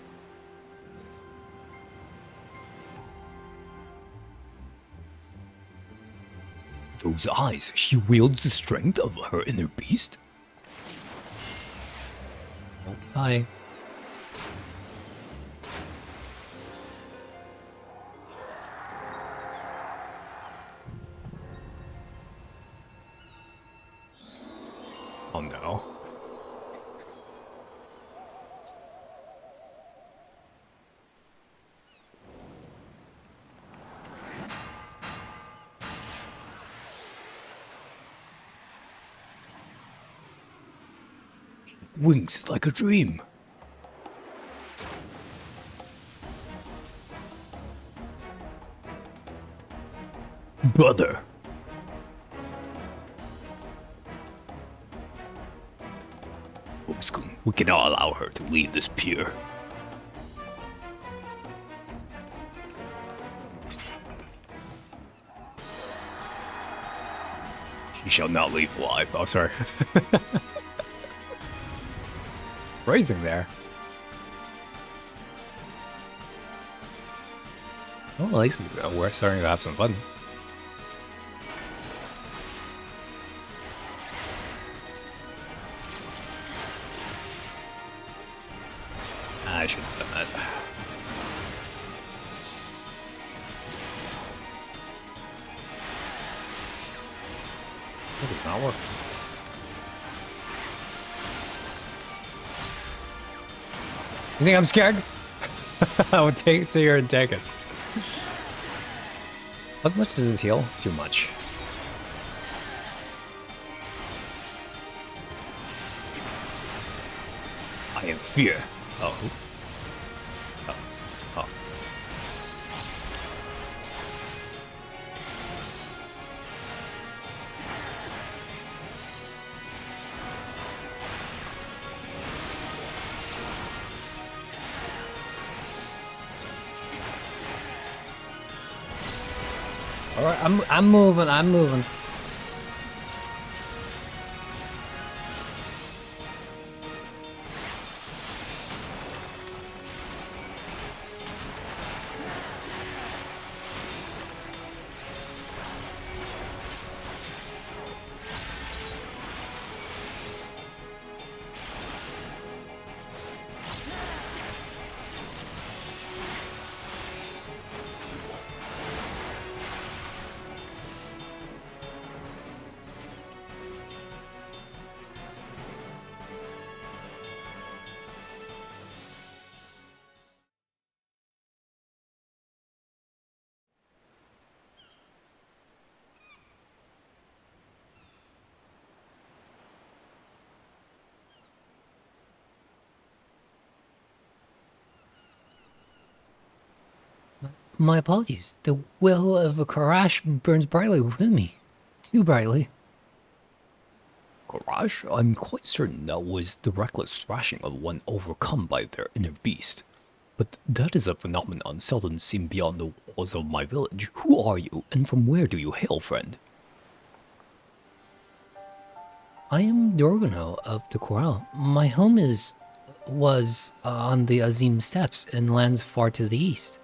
Speaker 3: Those eyes, she wields the strength of her inner beast? Oh, hi. Oh no. Wings like a dream. Brother. We cannot allow her to leave this pier. She shall not leave alive. Oh, sorry. Phrasing there. Well, at least we're starting to have some fun. I should have done that. That does not work. You think I'm scared? I would sit here and take it. How much does it heal? Too much. I am fear. Oh. Oh. Oh. All right, I'm moving.
Speaker 1: My apologies. The will of a Karash burns brightly within me. Too brightly.
Speaker 3: Garage? I'm quite certain that was the reckless thrashing of one overcome by their inner beast. But that is a phenomenon seldom seen beyond the walls of my village. Who are you, and from where do you hail, friend?
Speaker 1: I am Dorgano of the Corral. My home was on the Azim Steppes in lands far to the east.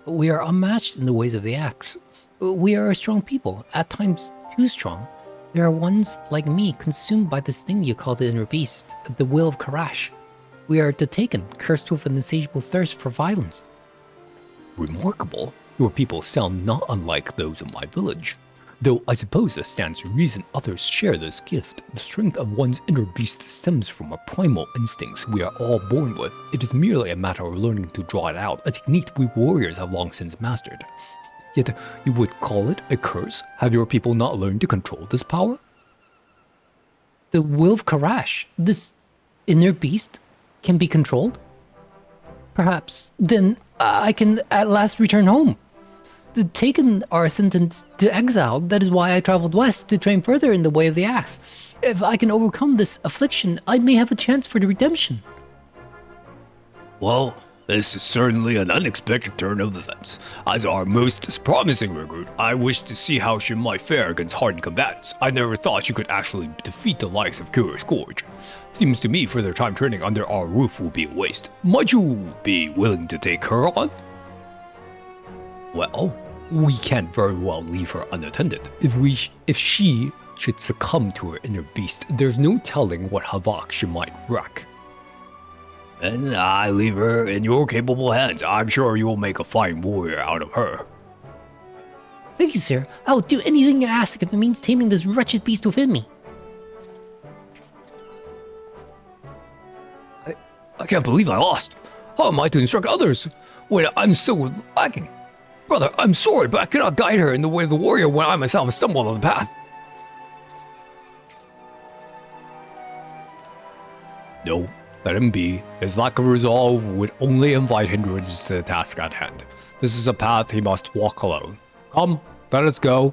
Speaker 1: We are unmatched in the ways of the axe. We are a strong people, at times too strong. There are ones like me consumed by this thing you call the inner beast, the will of Karash. We are the taken, cursed with an insatiable thirst for violence.
Speaker 3: Remarkable. Your people sound not unlike those of my village. Though I suppose this stands to reason others share this gift. The strength of one's inner beast stems from a primal instincts we are all born with. It is merely a matter of learning to draw it out, a technique we warriors have long since mastered. Yet you would call it a curse? Have your people not learned to control this power?
Speaker 1: The will of Karash, this inner beast, can be controlled? Perhaps then I can at last return home. The Taken are sentenced to exile. That is why I traveled west to train further in the way of the axe. If I can overcome this affliction, I may have a chance for the redemption.
Speaker 3: Well, this is certainly an unexpected turn of events. As our most promising recruit, I wish to see how she might fare against hardened combatants. I never thought she could actually defeat the likes of Curious Gorge. Seems to me further time training under our roof will be a waste. Might you be willing to take her on? Well, we can't very well leave her unattended. If she should succumb to her inner beast, there's no telling what havoc she might wreak. And I leave her in your capable hands. I'm sure you'll make a fine warrior out of her.
Speaker 1: Thank you, sir. I will do anything you ask if it means taming this wretched beast within me.
Speaker 3: I can't believe I lost. How am I to instruct others when I'm so lacking? Brother, I'm sorry, but I cannot guide her in the way of the warrior when I myself stumble on the path. No, let him be. His lack of resolve would only invite hindrances to the task at hand. This is a path he must walk alone. Come, let us go.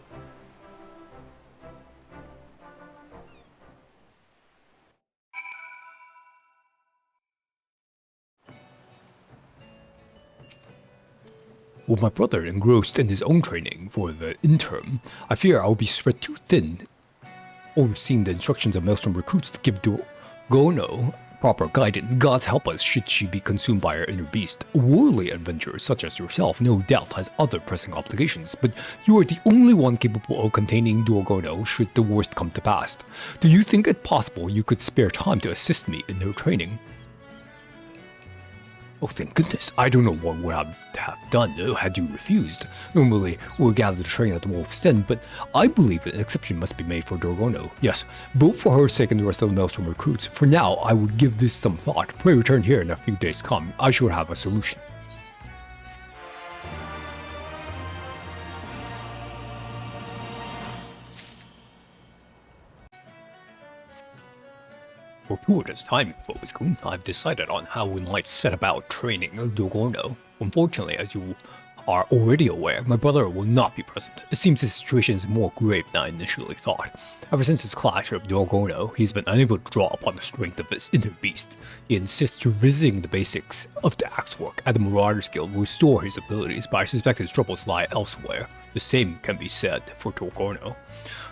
Speaker 3: With my brother engrossed in his own training for the interim, I fear I will be spread too thin, overseeing the instructions of Maelstrom recruits to give Gono proper guidance. Gods help us should she be consumed by her inner beast. A worldly adventurer such as yourself no doubt has other pressing obligations, but you are the only one capable of containing Dorgono should the worst come to pass. Do you think it possible you could spare time to assist me in her training? Oh, thank goodness. I don't know what would have done had you refused. Normally, we would gather to train at the Wolf's Den, but I believe an exception must be made for Dorgono. Yes, both for her sake and the rest of the Maelstrom recruits. For now, I would give this some thought. Pray return here in a few days come. I should have a solution. Fortuitous timing, Bobiskun. I've decided on how we might set about training Dorgono. Unfortunately, as you are already aware, my brother will not be present. It seems his situation is more grave than I initially thought. Ever since his clash with Dorgono, he's been unable to draw upon the strength of his inner beast. He insists revisiting the basics of the axe work at the Marauders Guild will restore his abilities, but I suspect his troubles lie elsewhere. The same can be said for Dorgono.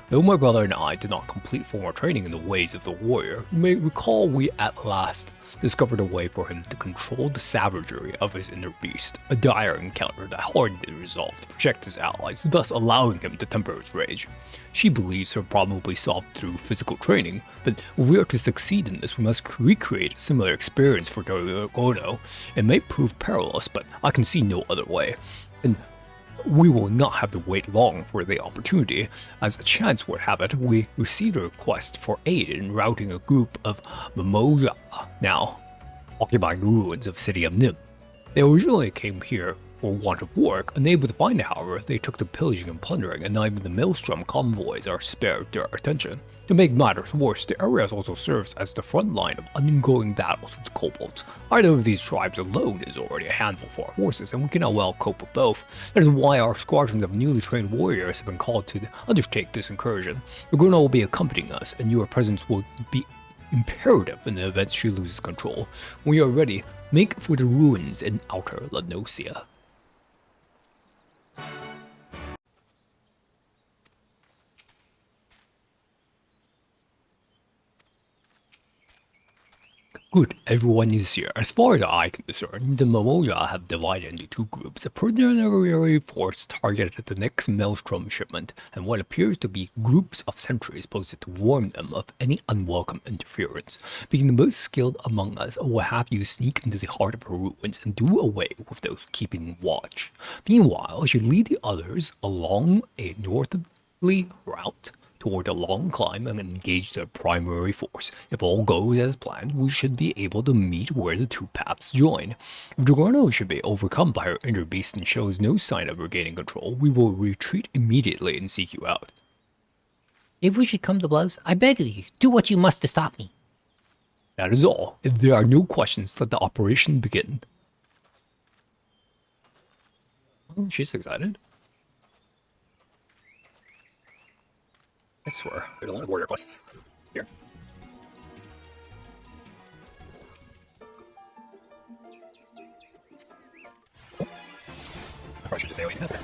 Speaker 3: Though my brother and I did not complete formal training in the ways of the warrior, you may recall we at last discovered a way for him to control the savagery of his inner beast, a dire encounter that hardened his resolve to protect his allies, thus allowing him to temper his rage. She believes her problem will be solved through physical training, but if we are to succeed in this, we must recreate a similar experience for Dorgono. It may prove perilous, but I can see no other way. And we will not have to wait long for the opportunity. As a chance would have it, we received a request for aid in routing a group of Mimoja, now occupying the ruins of the city of Nim. They originally came here for want of work. Unable to find it, however, they took to pillaging and plundering, and not even the Maelstrom convoys are spared their attention. To make matters worse, the area also serves as the front line of ongoing battles with kobolds. Either of these tribes alone is already a handful for our forces, and we cannot well cope with both. That is why our squadrons of newly trained warriors have been called to undertake this incursion. Laguna will be accompanying us, and your presence will be imperative in the event she loses control. When you are ready, make for the ruins in Outer Lanosia. Good, everyone is here. As far as I can discern, the Momoja have divided into two groups, a preliminary force targeted at the next Maelstrom shipment, and what appears to be groups of sentries posted to warn them of any unwelcome interference. Being the most skilled among us, I will have you sneak into the heart of her ruins and do away with those keeping watch. Meanwhile, I should lead the others along a northerly route toward a long climb and engage their primary force. If all goes as planned, we should be able to meet where the two paths join. If Dorgono should be overcome by her inner beast and shows no sign of regaining control, we will retreat immediately and seek you out.
Speaker 1: If we should come to blows, I beg of you, do what you must to stop me.
Speaker 3: That is all. If there are no questions, let the operation begin. Oh, she's excited. I swear, there's a lot of warrior quests here. Oh. I probably should just say what you have.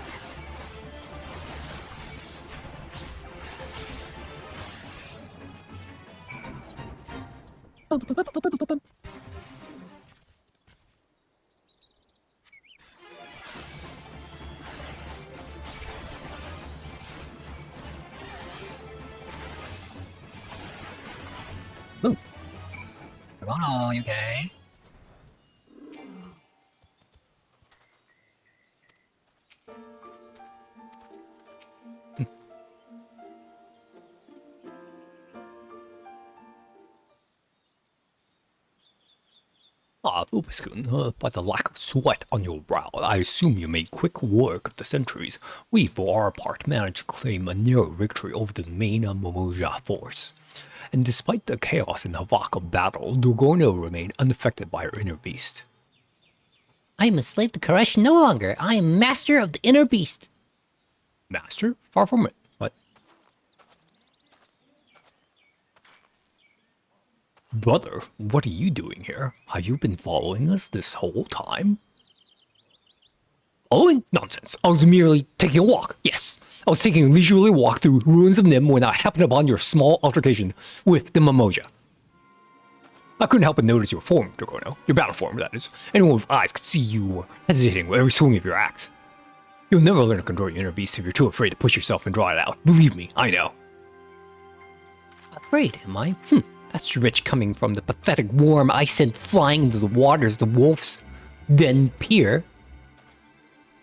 Speaker 3: Ooh. Are you okay? Ubiskun, by the lack of sweat on your brow, I assume you made quick work of the sentries. We, for our part, managed to claim a narrow victory over the main Momoja force. And despite the chaos and havoc of battle, Dorgono remained unaffected by her inner beast.
Speaker 1: I am a slave to Koresh no longer. I am master of the inner beast.
Speaker 3: Master? Far from it. What? Brother, what are you doing here? Have you been following us this whole time? Oh, nonsense. I was merely taking a walk. Yes, I was taking a leisurely walk through ruins of Nim when I happened upon your small altercation with the Mimoja. I couldn't help but notice your form, Dorgono. Your battle form, that is. Anyone with eyes could see you were hesitating with every swing of your axe. You'll never learn to control your inner beast if you're too afraid to push yourself and draw it out. Believe me, I know.
Speaker 1: Afraid, am I? That's rich coming from the pathetic worm I sent flying into the waters, the wolves.
Speaker 3: then peer.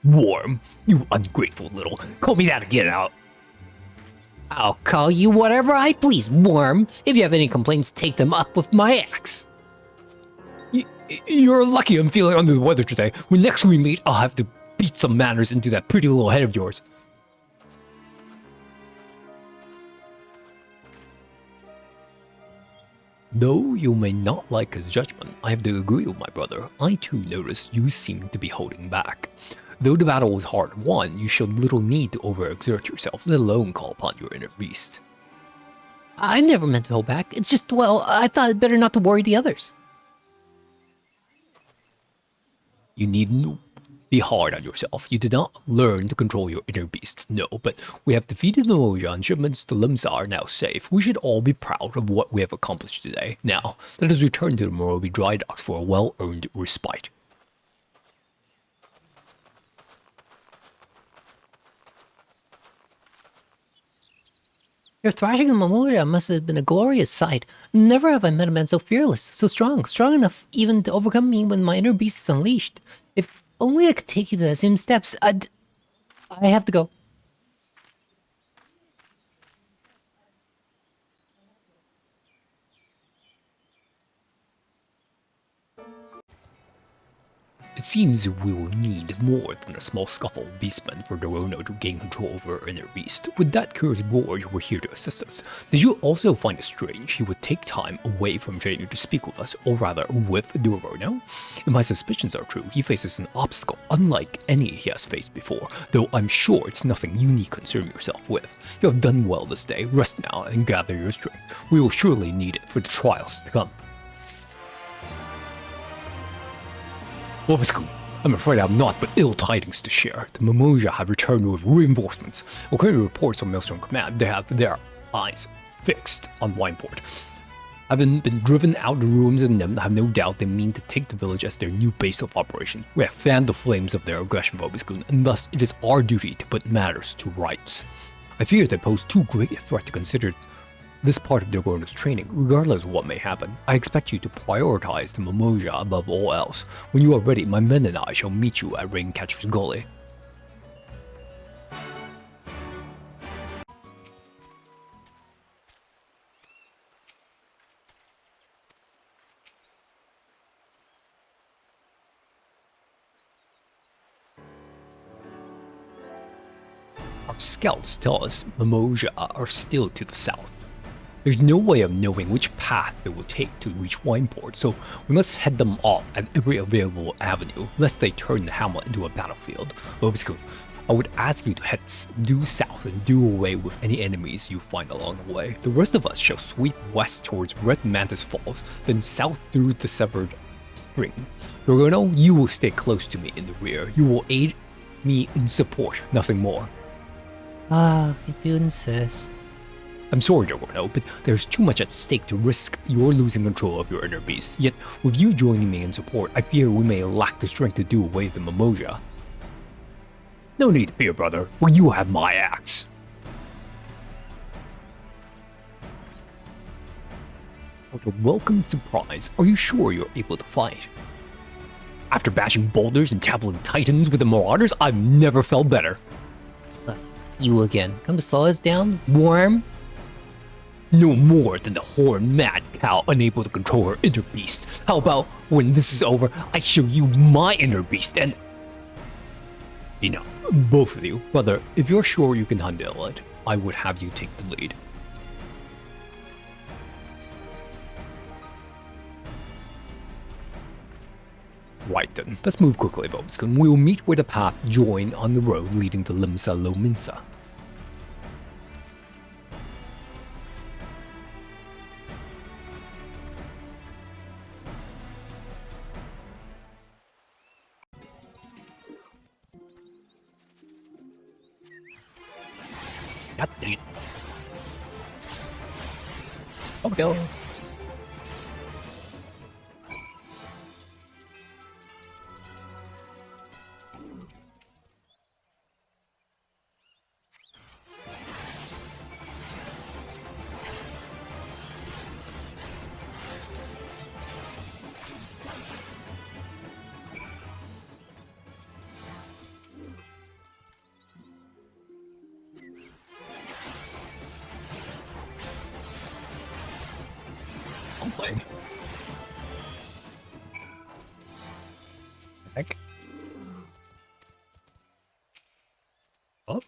Speaker 3: Warm, you ungrateful little. Call me that again,
Speaker 1: I'll call you whatever I please, Worm. If you have any complaints, take them up with my axe.
Speaker 3: You're lucky I'm feeling under the weather today. When next we meet, I'll have to beat some manners into that pretty little head of yours. Though you may not like his judgment, I have to agree with my brother. I too noticed you seem to be holding back. Though the battle was hard won, you showed little need to overexert yourself, let alone call upon your inner beast.
Speaker 1: I never meant to hold back. It's just, well, I thought it better not to worry the others.
Speaker 3: You needn't be hard on yourself. You did not learn to control your inner beast, no, but we have defeated the Moja and shipments to Limsa are now safe. We should all be proud of what we have accomplished today. Now, let us return to the Morobi dry docks for a well-earned respite.
Speaker 1: Your thrashing in Mamuria must have been a glorious sight. Never have I met a man so fearless, so strong enough even to overcome me when my inner beast is unleashed. If only I could take you to the same steps, I have to go.
Speaker 3: It seems we will need more than a small scuffle of beastmen for Dorono to gain control over our inner beast. With that curious boar, you were here to assist us. Did you also find it strange he would take time away from training to speak with us, or rather with Dorono? If my suspicions are true, he faces an obstacle unlike any he has faced before, though I'm sure it's nothing you need concern yourself with. You have done well this day, rest now and gather your strength. We will surely need it for the trials to come. Obisku, I'm afraid I have naught but ill tidings to share. The Mimoja have returned with reinforcements. According to reports on Maelstrom Command, they have their eyes fixed on Wineport. Having been driven out the ruins in them, I have no doubt they mean to take the village as their new base of operations. We have fanned the flames of their aggression, Obiskun, and thus it is our duty to put matters to rights. I fear they pose too great a threat to consider this part of Dorono's training, regardless of what may happen. I expect you to prioritize the Mimoja above all else. When you are ready, my men and I shall meet you at Raincatcher's Gully. Our scouts tell us Mimoja are still to the south. There's no way of knowing which path they will take to reach Wineport, so we must head them off at every available avenue, lest they turn the hamlet into a battlefield. Obiskun, I would ask you to head due south and do away with any enemies you find along the way. The rest of us shall sweep west towards Red Mantis Falls, then south through the Severed Spring. Dorono, you will stay close to me in the rear. You will aid me in support, nothing more.
Speaker 1: If you insist.
Speaker 3: I'm sorry, Dorono, but there's too much at stake to risk your losing control of your inner beast. Yet, with you joining me in support, I fear we may lack the strength to do away with the Mimoja. No need to fear, brother, for you have my axe. What a welcome surprise. Are you sure you're able to fight? After bashing boulders and tackling titans with the Marauders, I've never felt better.
Speaker 1: You again. Come to slow us down, Worm?
Speaker 3: No more than the horned mad cow unable to control her inner beast. How about when this is over, I show you my inner beast and... Enough. Both of you. Brother, if you're sure you can handle it, I would have you take the lead. Right then, let's move quickly, Bobskin. We'll meet where the path join on the road leading to Limsa Lominsa. God dang it. Okay. Heck. Oh.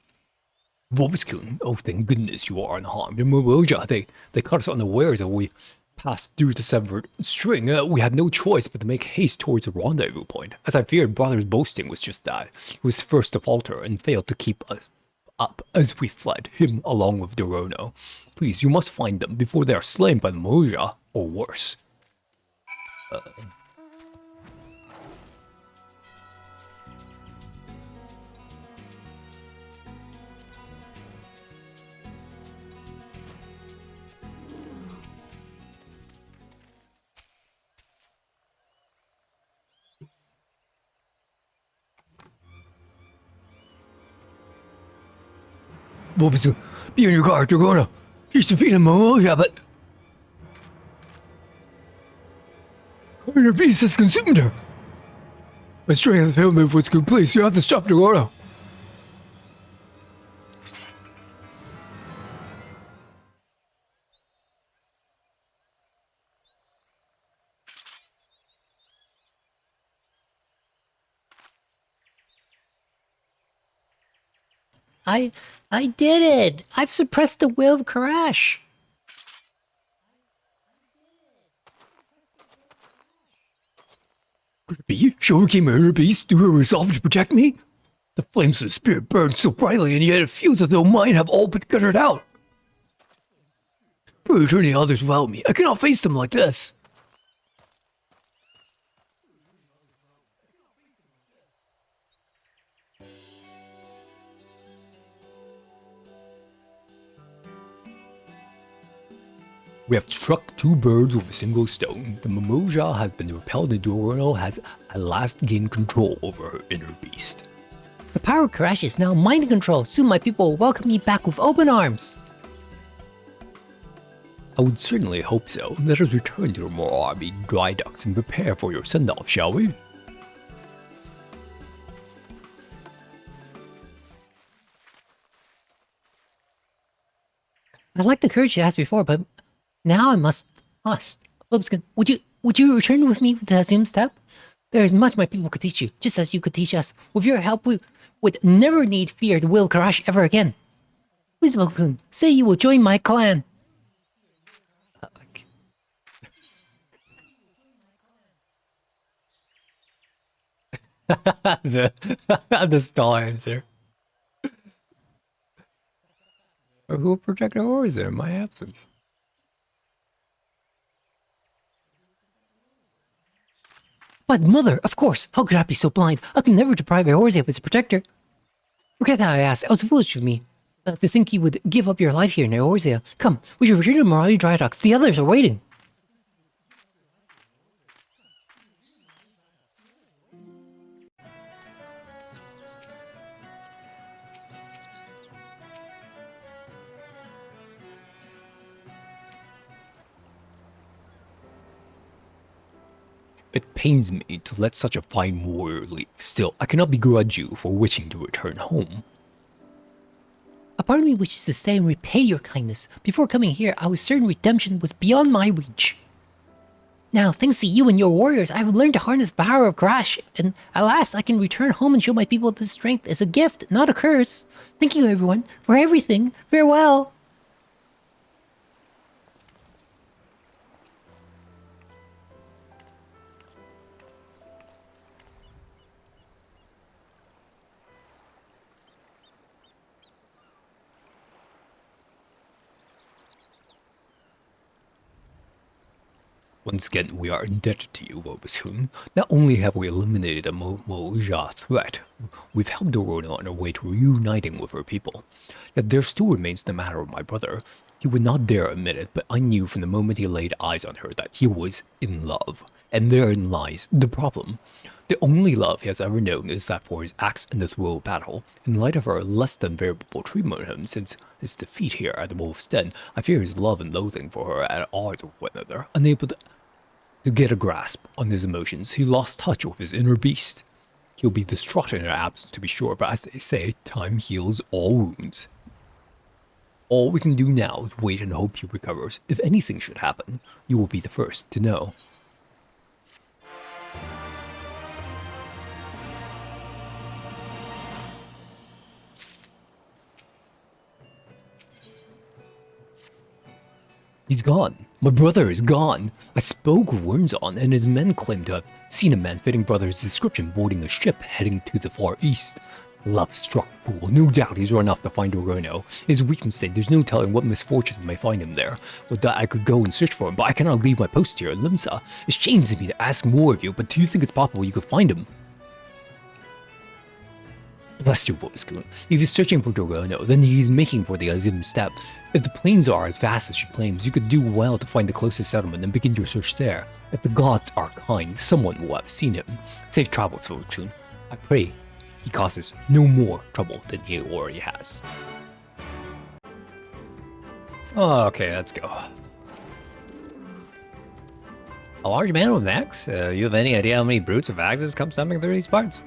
Speaker 3: Vobskun, oh thank goodness you are unharmed. In Marauder, they caught us unawares as we passed through the severed string. We had no choice but to make haste towards the rendezvous point. As I feared, brother's boasting was just that. He was first to falter and failed to keep us up as we fled, him along with Dorono. Please, you must find them before they are slain by the Moja, or worse. Vobskun, be on your guard, Dorono. He's defeated Moja, but her beast has consumed her. My strength has failed me, Vobskun. Please, you have to stop Dorono.
Speaker 1: I did it! I've suppressed the will of Karash!
Speaker 3: Could it be? She overcame her beast through her resolve to protect me? The flames of the spirit burned so brightly, and yet it feels as though mine have all but guttered out. For returning others without me, I cannot face them like this. We have struck two birds with a single stone. The Mimoja has been repelled and Dorono has at last gained control over her inner beast.
Speaker 1: The power of Karash is now mind control. Soon my people will welcome me back with open arms.
Speaker 3: I would certainly hope so. Let us return to the Marauder dry docks and prepare for your send-off, shall we?
Speaker 1: I like the courage you asked before, but now I must. Vobskun, would you return with me to the Azim step? There is much my people could teach you, just as you could teach us. With your help, we would never need fear the will Karash ever again. Please, Vobskun, say you will join my clan.
Speaker 3: the stall answer. Or who will protect our horse in my absence?
Speaker 1: But mother, of course, how could I be so blind? I could never deprive Eorzea of its protector. Forget that I asked. It was foolish of me to think you would give up your life here in Eorzea. Come, we should return to Marauder dry docks. The others are waiting.
Speaker 3: It pains me to let such a fine warrior leave. Still, I cannot begrudge you for wishing to return home.
Speaker 1: A part of me wishes to stay and repay your kindness. Before coming here, I was certain redemption was beyond my reach. Now, thanks to you and your warriors, I have learned to harness the power of Karash, and at last I can return home and show my people this strength as a gift, not a curse. Thank you, everyone, for everything. Farewell.
Speaker 3: Once again, we are indebted to you, Vobskun. Not only have we eliminated a Moja threat, we've helped Dorono on her way to reuniting with her people. Yet there still remains the matter of my brother. He would not dare admit it, but I knew from the moment he laid eyes on her that he was in love. And therein lies the problem. The only love he has ever known is that for his axe in the throw of battle. In light of her less than favorable treatment of him since his defeat here at the Wolf's Den, I fear his love and loathing for her are at odds with one another. Unable to get a grasp on his emotions, he lost touch with his inner beast. He'll be distraught in her absence, to be sure, but as they say, time heals all wounds. All we can do now is wait and hope he recovers. If anything should happen, you will be the first to know. He's gone. My brother is gone. I spoke with Wormson, and his men claim to have seen a man fitting brother's description boarding a ship heading to the far east. Love-struck fool. No doubt he's run off to find Orono. His weakness state, there's no telling what misfortunes may find him there. With that, I could go and search for him, but I cannot leave my post here at Limsa. It shames me to ask more of you, but do you think it's possible you could find him? Bless your voice, Goon. If he's searching for Orono, then he's making for the Azim steppe. If the plains are as vast as she claims, you could do well to find the closest settlement and begin your search there. If the gods are kind, someone will have seen him. Safe travels, Fortune. I pray he causes no more trouble than he already has. Okay, let's go. A large man with an axe? You have any idea how many brutes with axes come stumbling through these parts?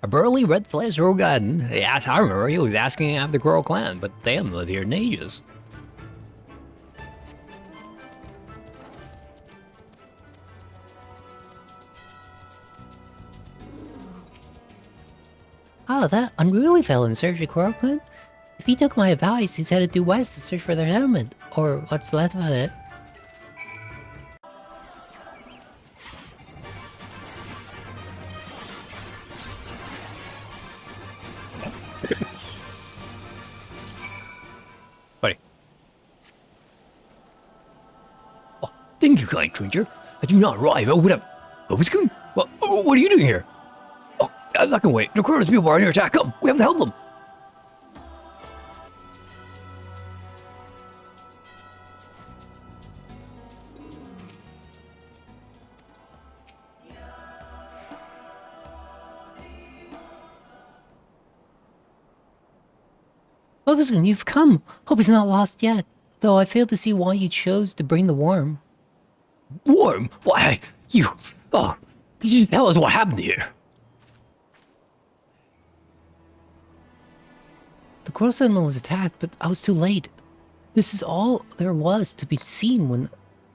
Speaker 3: A burly red-faced Rogan. Yes, I remember he was asking after the Coral clan, but they haven't lived here in ages.
Speaker 1: Ah, that unruly fellow in search of Coral Clan? If he took my advice, he's headed due west to search for their settlement, or what's left of it.
Speaker 3: Buddy. Oh, thank you, kind stranger. I do not arrive. Oh, what up? Oh, what's going? What are you doing here? Oh, I'm not gonna wait. The Cronos people are under attack. Come, we have to help them.
Speaker 1: Obviously, you've come. Hope he's not lost yet. Though I fail to see why you chose to bring the worm.
Speaker 3: Worm? Why, you... Oh, could you tell us what happened here?
Speaker 1: The Coral Settlement was attacked, but I was too late. This is all there was to be seen when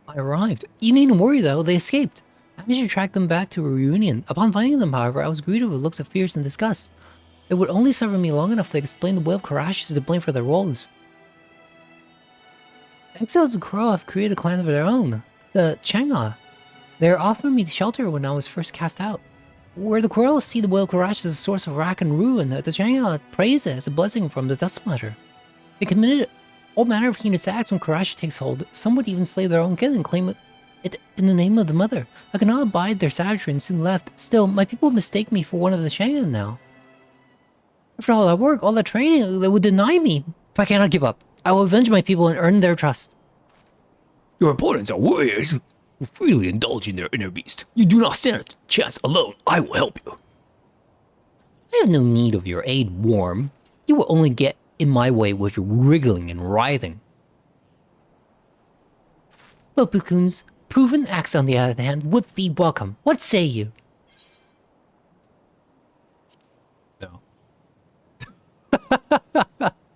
Speaker 1: I arrived. You needn't worry though, they escaped. I managed to track them back to a reunion. Upon finding them, however, I was greeted with looks of fears and disgust. It would only suffer me long enough to explain the will of Karash is to blame for their woes. The exiles of Kuro have created a clan of their own, the Chang'e. They offered me shelter when I was first cast out. Where the Quarrels see the will of Karash as a source of wrack and ruin, the Chang'e praise it as a blessing from the Dust Splitter. They committed all manner of heinous acts when Karash takes hold. Some would even slay their own kin and claim it in the name of the Mother. I cannot abide their savagery and soon left. Still, my people mistake me for one of the Chang'e now. After all that work, all that training, they would deny me. If I cannot give up, I will avenge my people and earn their trust.
Speaker 3: Your opponents are warriors who freely indulge in their inner beast. You do not stand a chance alone. I will help you.
Speaker 1: I have no need of your aid, Worm. You will only get in my way with your wriggling and writhing. But Bukun's proven axe, on the other hand, would be welcome. What say you?
Speaker 3: No.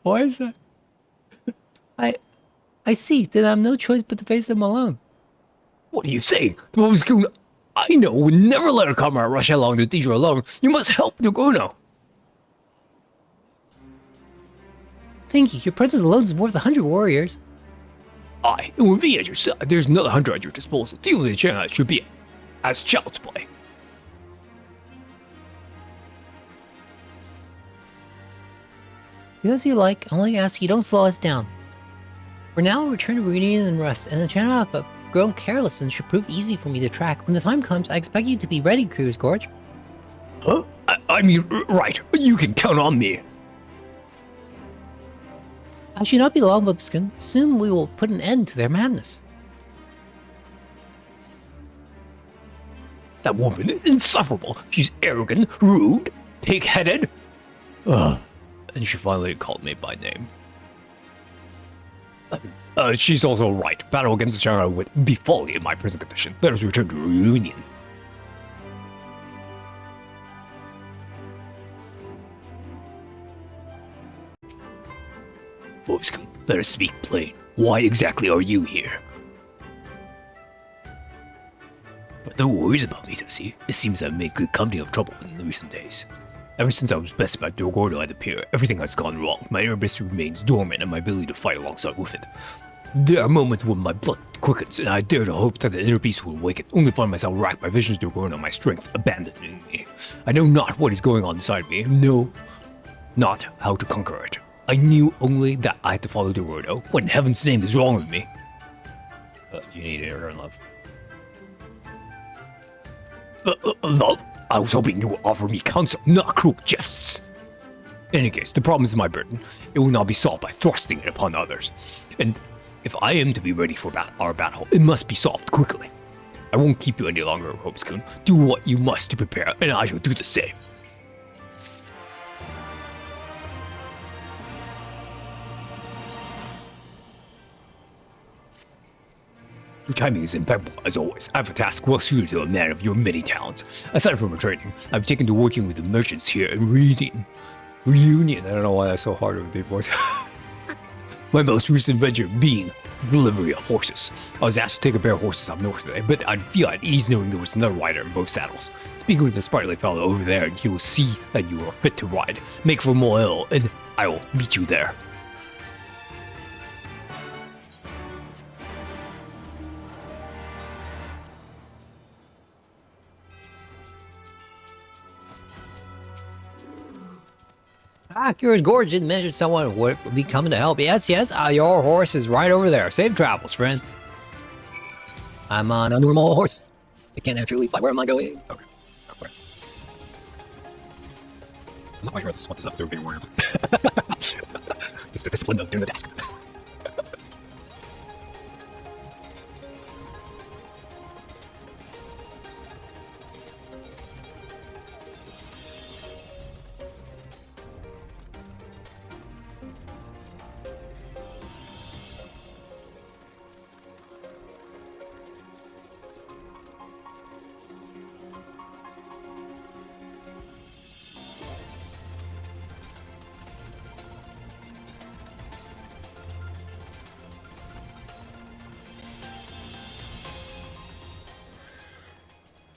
Speaker 1: Why is that? I see. Then I have no choice but to face them alone.
Speaker 3: What are you saying? The woman's goon I know would never let her comrade rush along the danger alone. You must help Nugono.
Speaker 1: Thank you. Your presence alone is worth 100 warriors.
Speaker 3: Aye, and with me at your side, there's another 100 at your disposal. Deal with the chance should be as child's play.
Speaker 1: Do as you like. I only ask you don't slow us down. For now, I'll return to reunion and rest, and the channel have grown careless and should prove easy for me to track. When the time comes, I expect you to be ready, Cruz Gorge.
Speaker 3: Huh? I mean, right. You can count on me.
Speaker 1: I should not be long, Lipskin. Soon we will put an end to their madness.
Speaker 3: That woman is insufferable. She's arrogant, rude, pig-headed. And she finally called me by name. She's also right. Battle against the Chang'e would be folly in my present condition. Let us return to reunion. Boys, let us speak plain. Why exactly are you here? But no worries about me, does he? It seems I've made good company of trouble in the recent days. Ever since I was bested by Dorgordo at the pier, everything has gone wrong. My inner beast remains dormant and my ability to fight alongside with it. There are moments when my blood quickens and I dare to hope that the inner beast will awaken, only find myself racked by visions of Dorgordo and my strength abandoning me. I know not what is going on inside me, no, not how to conquer it. I knew only that I had to follow Dorgordo. What in heaven's name is wrong with me? You need to earn love. Love? I was hoping you would offer me counsel, not cruel jests. In any case, the problem is my burden. It will not be solved by thrusting it upon others. And if I am to be ready for our battle, it must be solved quickly. I won't keep you any longer, Hobskun. Do what you must to prepare, and I shall do the same. Your timing is impeccable, as always. I have a task well suited to a man of your many talents. Aside from my training, I've taken to working with the merchants here and reunion. I don't know why that's so hard with the voice. My most recent venture being the delivery of horses. I was asked to take a pair of horses up north today, but I'd feel at ease knowing there was another rider in both saddles. Speaking with the sprightly fellow over there, he will see that you are fit to ride. Make for Moel, and I will meet you there.
Speaker 2: Curious Gorge didn't mention someone would be coming to help. Yes, your horse is right over there. Safe travels, friend. I'm on a normal horse. I can't actually fly. Where am I going? Okay.
Speaker 3: I'm not quite sure what this up to being warrior. It's the discipline of doing the task.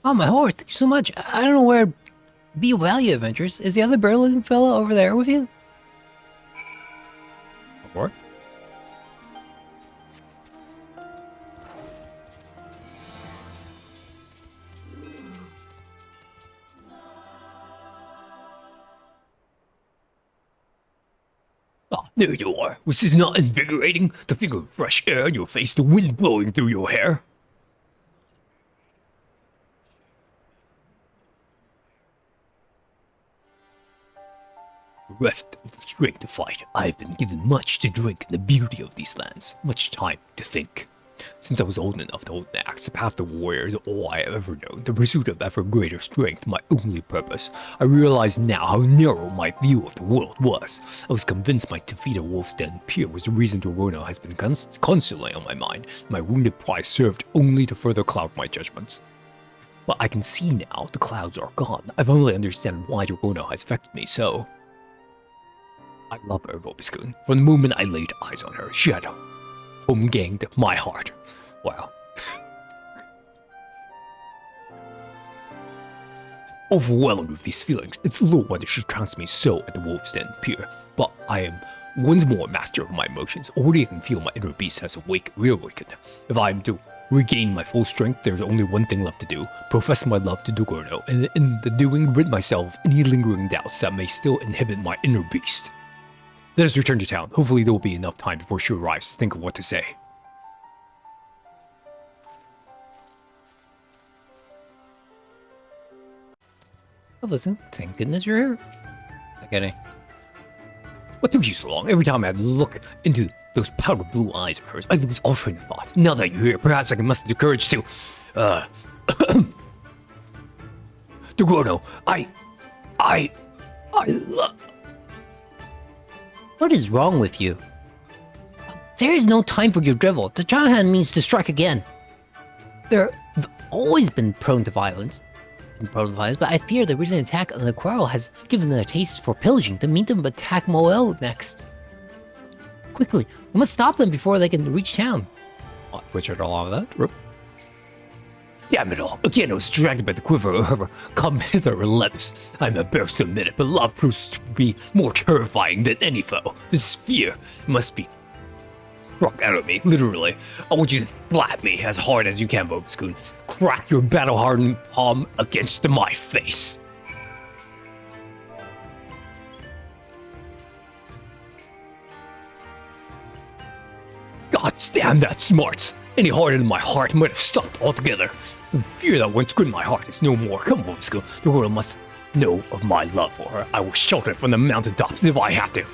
Speaker 2: Oh, my horse. Thank you so much. I don't know where Be Value Adventures. Is the other bear-looking fella over there with you?
Speaker 3: What? Ah, there you are. Was this not invigorating? The feel of fresh air in your face, the wind blowing through your hair. Bereft of the strength to fight, I have been given much to drink in the beauty of these lands, much time to think. Since I was old enough to hold an axe, the path of warrior is all I have ever known, the pursuit of ever greater strength my only purpose. I realize now how narrow my view of the world was. I was convinced my defeat at Wolf's Den Pier was the reason Dorgordo has been constantly on my mind. My wounded pride served only to further cloud my judgments. But I can see now the clouds are gone. I finally understand why Dorgordo has affected me so. I love her, Vobiscoon. From the moment I laid eyes on her, she had home-ganged my heart. Wow. Overwhelmed with these feelings, it's little wonder she trounced me so at the Wolf's Den Pier. But I am once more master of my emotions. Already I can feel my inner beast has reawakened. If I am to regain my full strength, there's only one thing left to do. Profess my love to Dorgordo, and in the doing, rid myself of any lingering doubts that may still inhibit my inner beast. Let us return to town. Hopefully there will be enough time before she arrives to think of what to say.
Speaker 2: Oh, listen, thank goodness you're here. Not kidding.
Speaker 3: What took you so long? Every time I look into those powder blue eyes of hers, I lose all train of thought. Now that you're here, perhaps I can muster the courage to... Dorgordo, I love...
Speaker 2: What is wrong with you? There is no time for your drivel. The giant hand means to strike again. They've always been prone to violence. But I fear the recent attack on the quarrel has given them a taste for pillaging to meet them attack Moel next. Quickly, we must stop them before they can reach town.
Speaker 3: Which are all of that? Damn it all. Again, I was distracted by the quiver of her come hither relentless. I'm embarrassed to admit it, but love proves to be more terrifying than any foe. This fear must be struck out of me, literally. I want you to slap me as hard as you can, Bobascoon. Crack your battle-hardened palm against my face. God damn, that smarts. Any heart in my heart might have stopped altogether. The fear that once gripped my heart is no more. Come on, Bobascoon. The world must know of my love for her. I will shelter it from the mountaintops if I have to.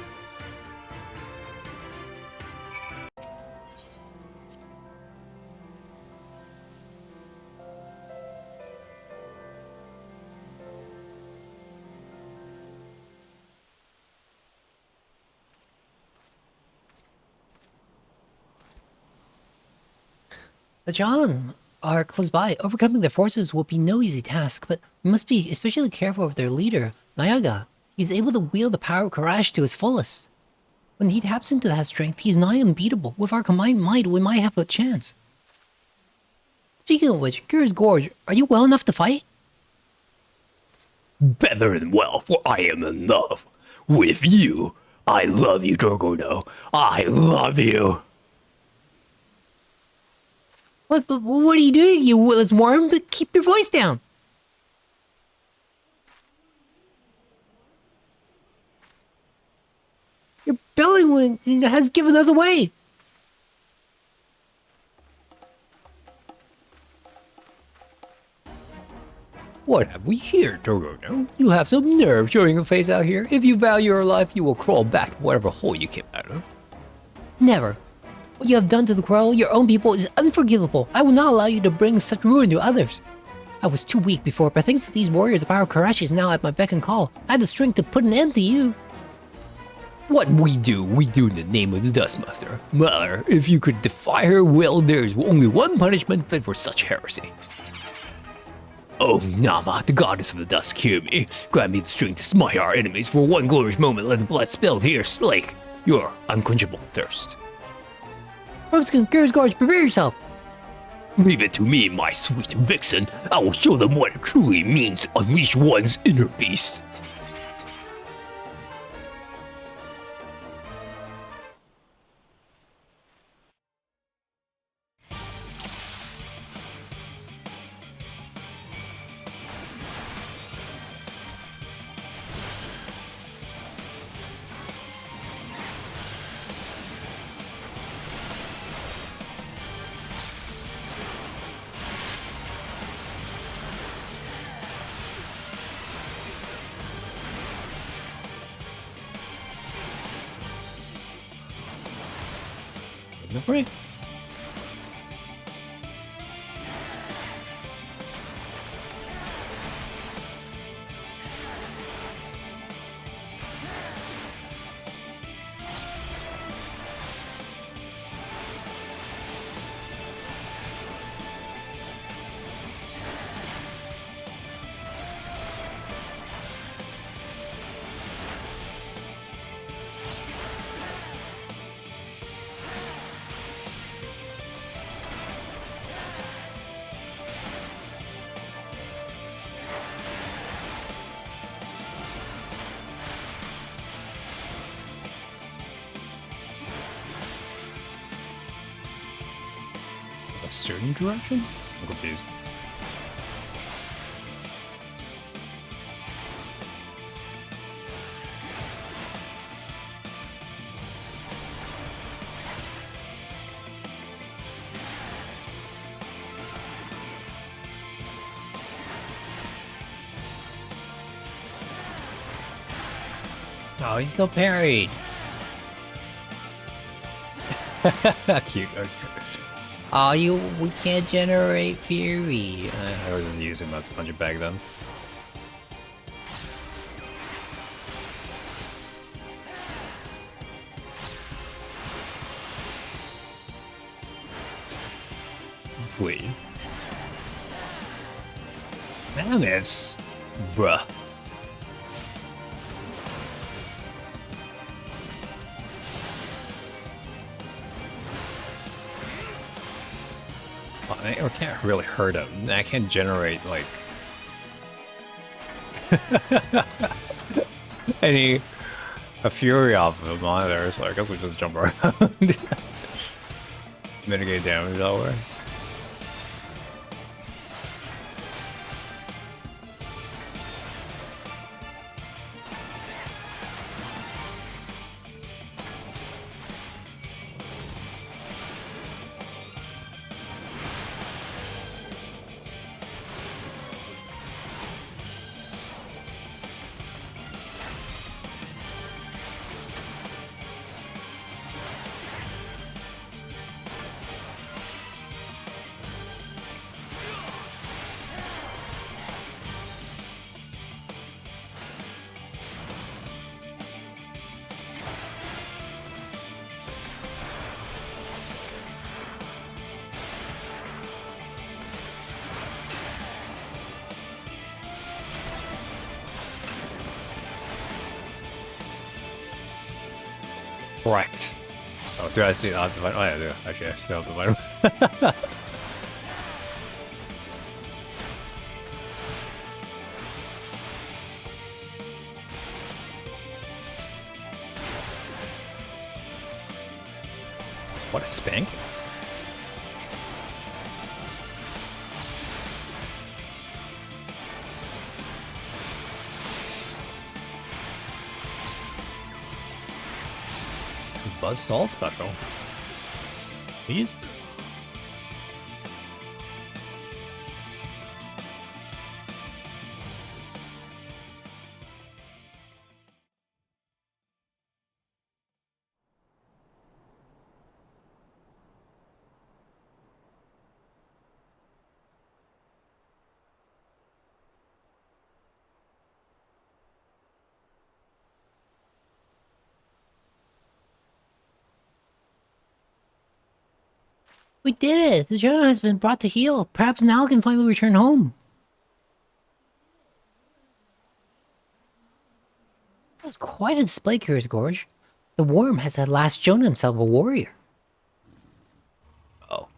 Speaker 1: The John are close by. Overcoming their forces will be no easy task, but we must be especially careful of their leader, Nayaga. He's able to wield the power of Karash to his fullest. When he taps into that strength, he's nigh unbeatable. With our combined might, we might have a chance. Speaking of which, Curious Gorge, are you well enough to fight?
Speaker 3: Better than well, for I am in love with you. I love you, Dorgono. I love you.
Speaker 1: What are you doing, you witless worm? But keep your voice down. Your belly has given us away.
Speaker 3: What have we here, Dorgono? You have some nerve showing your face out here. If you value your life, you will crawl back to whatever hole you came out of.
Speaker 1: Never. What you have done to the Quirrell, your own people, is unforgivable. I will not allow you to bring such ruin to others. I was too weak before, but thanks to these warriors, the power of Karashi is now at my beck and call. I had the strength to put an end to you.
Speaker 3: What we do in the name of the Dustmaster. Mother, if you could defy her will, there is only one punishment fit for such heresy. Oh, Nama, the goddess of the dusk, hear me. Grant me the strength to smite our enemies for one glorious moment. Let the blood spilled here slake your unquenchable thirst.
Speaker 1: Bobascoon, Curious Gorge, prepare yourself.
Speaker 3: Leave it to me, my sweet vixen. I will show them what it truly means to unleash one's inner beast.
Speaker 2: Free. A certain direction? I'm confused. Oh, he's still parried.
Speaker 3: Cute. Okay.
Speaker 2: Oh, we can't generate fury.
Speaker 3: I was just using that to punch it back then. Please. Damn it. Bruh. I can't really hurt him. I can't generate, like... a fury off of him either, so I guess we just jump around. Mitigate damage that way. Correct. Oh, do I see the divine? Oh yeah, I do. Actually, I still have divine. What a spank! Buzzsaw special. Please?
Speaker 1: We did it! The Jonah has been brought to heel. Perhaps now can finally return home. That was quite a display, Curious Gorge. The worm has at last shown himself a warrior.
Speaker 3: Oh.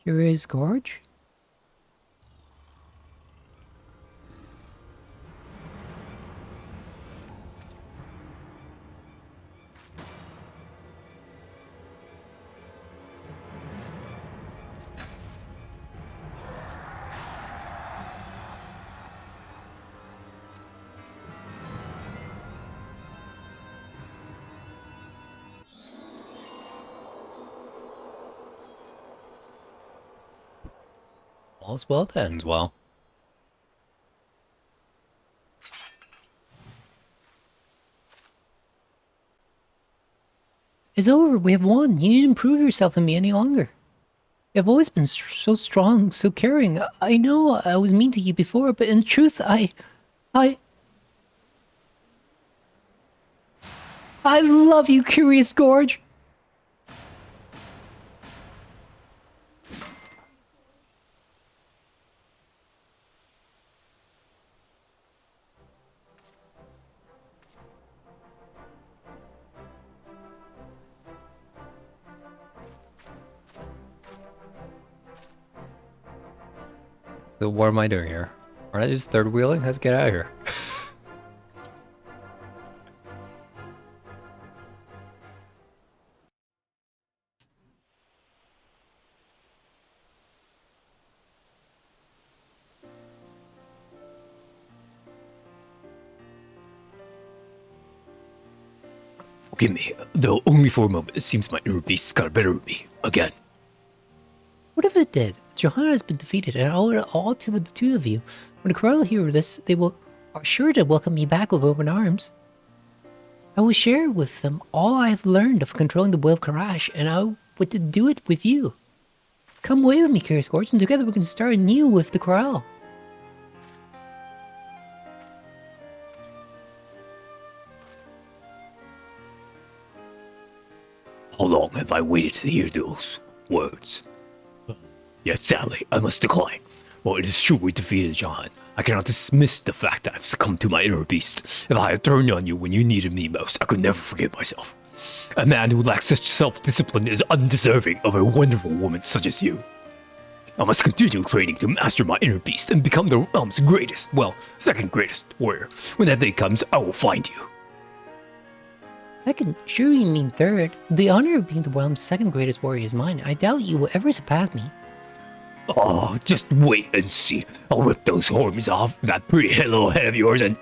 Speaker 1: Curious Gorge?
Speaker 2: All's well that ends well.
Speaker 1: It's over. We have won. You needn't prove yourself to me any longer. You have always been so strong, so caring. I know I was mean to you before, but in truth, I love you, Curious Gorge.
Speaker 2: So what am I doing here? Aren't I just third wheeling? Let's get out of here.
Speaker 3: Forgive me, though only for a moment. It seems my inner beast got a better of me again.
Speaker 1: What if it did? Johanna has been defeated, and I owe it all to the two of you. When the Corral hear this, they are sure to welcome me back with open arms. I will share with them all I have learned of controlling the will of Karash, and I would do it with you. Come away with me, Curious Gorge, and together we can start anew with the Corral.
Speaker 3: How long have I waited to hear those words? Yes, sadly, I must decline. Well, it is true we defeated John. I cannot dismiss the fact that I've succumbed to my inner beast. If I had turned on you when you needed me most, I could never forgive myself. A man who lacks such self-discipline is undeserving of a wonderful woman such as you. I must continue training to master my inner beast and become the realm's greatest, well, second greatest warrior. When that day comes, I will find you.
Speaker 1: Second, sure you mean third. The honor of being the realm's second greatest warrior is mine. I doubt you will ever surpass me.
Speaker 3: Oh, just wait and see. I'll rip those horns off that pretty little head of yours and...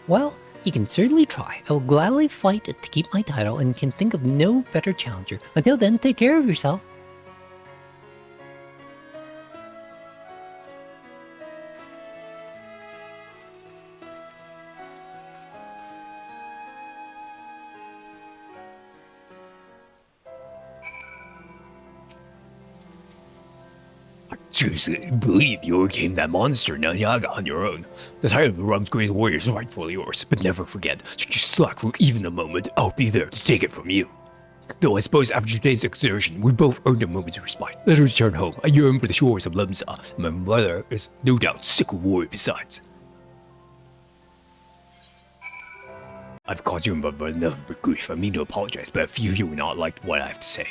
Speaker 1: Well, you can certainly try. I will gladly fight to keep my title and can think of no better challenger. Until then, take care of yourself.
Speaker 3: Seriously, believe you overcame that monster Nanyaga on your own. The title of the realm's greatest warrior is rightfully yours, but never forget, should you slack for even a moment, I'll be there to take it from you. Though I suppose after today's exertion, we both earned a moment's respite. Let us return home. I yearn for the shores of Lemsa, and my mother is no doubt sick of worry besides. I've caused you but enough grief. I mean to apologize, but I fear you will not like what I have to say.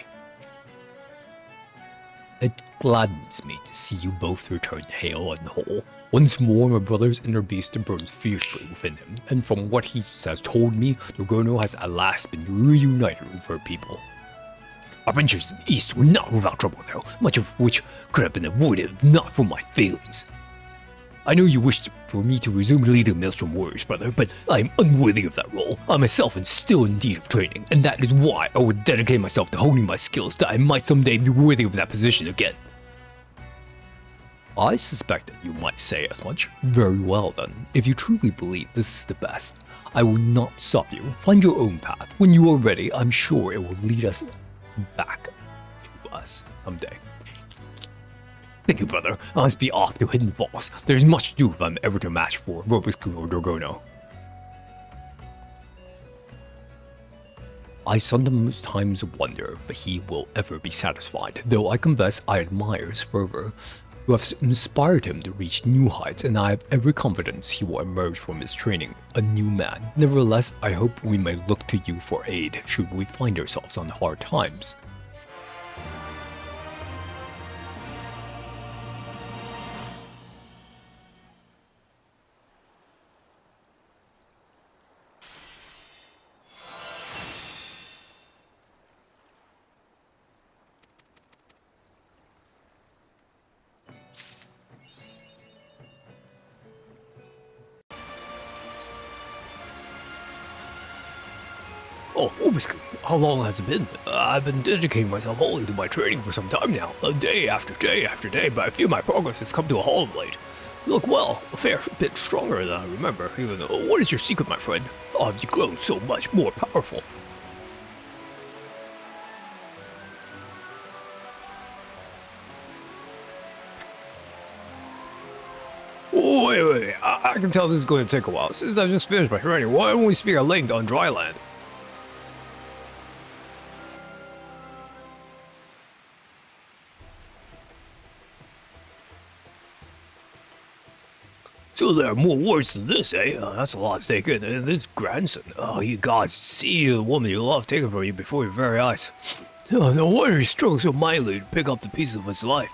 Speaker 3: It gladdens me to see you both return hale and whole. Once more, my brother's inner beast burns fiercely within him, and from what he has told me, Dragono has at last been reunited with her people. Our ventures in the east were not without trouble, though, much of which could have been avoided if not for my failings. I know you wished for me to resume leading Maelstrom Warriors, brother, but I am unworthy of that role. I myself am still in need of training, and that is why I would dedicate myself to honing my skills that I might someday be worthy of that position again. I suspect that you might say as much. Very well then, if you truly believe this is the best, I will not stop you. Find your own path. When you are ready, I'm sure it will lead us back to us someday. Thank you, brother. I must be off to Hidden Falls. There's much to do if I'm ever to match for Robusku or Dragono. I sometimes wonder if he will ever be satisfied, though I confess I admire his fervor. You have inspired him to reach new heights, and I have every confidence he will emerge from his training a new man. Nevertheless, I hope we may look to you for aid should we find ourselves on hard times. Oh, Obisku, how long has it been? I've been dedicating myself wholly to my training for some time now, day after day after day, but I feel my progress has come to a halt of late. You look well, a fair bit stronger than I remember, even though. What is your secret, my friend? Oh, you've grown so much more powerful. Oh, wait, I can tell this is going to take a while. Since I just finished my training, why don't we speak at length on dry land? So there are more words than this, eh? That's a lot to take in. And this grandson, oh, you gods, see the woman you love taken from you before your very eyes. Oh, no wonder he struggles so mightily to pick up the pieces of his life.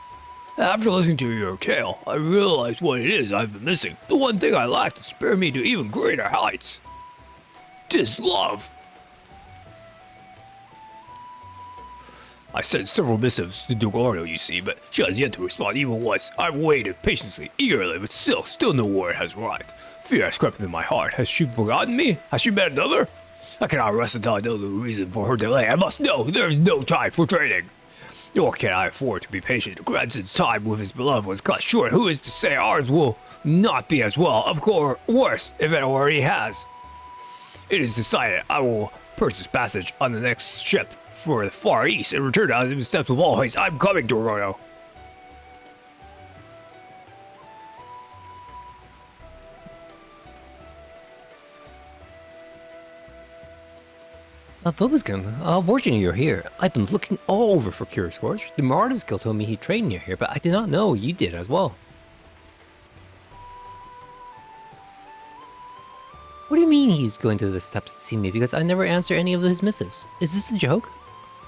Speaker 3: After listening to your tale, I realized what it is I've been missing. The one thing I lack to spur me to even greater heights. 'Tis love. I sent several missives to Dragono, you see, but she has yet to respond even once. I've waited patiently, eagerly, but still no word has arrived. Fear has crept into my heart. Has she forgotten me? Has she met another? I cannot rest until I know the reason for her delay. I must know. There is no time for training. Nor can I afford to be patient. Granson's time with his beloved was cut short. Who is to say ours will not be as well? Of course, worse, if it already has. It is decided I will purchase passage on the next ship for the Far East and return out of the steps of all haste. I'm coming, Dragono.
Speaker 2: Phoboscum, fortunately you're here. I've been looking all over for Curious Gorge. The Marauders Guild told me he trained near here, but I did not know you did as well. What do you mean he's going to the steps to see me? Because I never answer any of his missives. Is this a joke?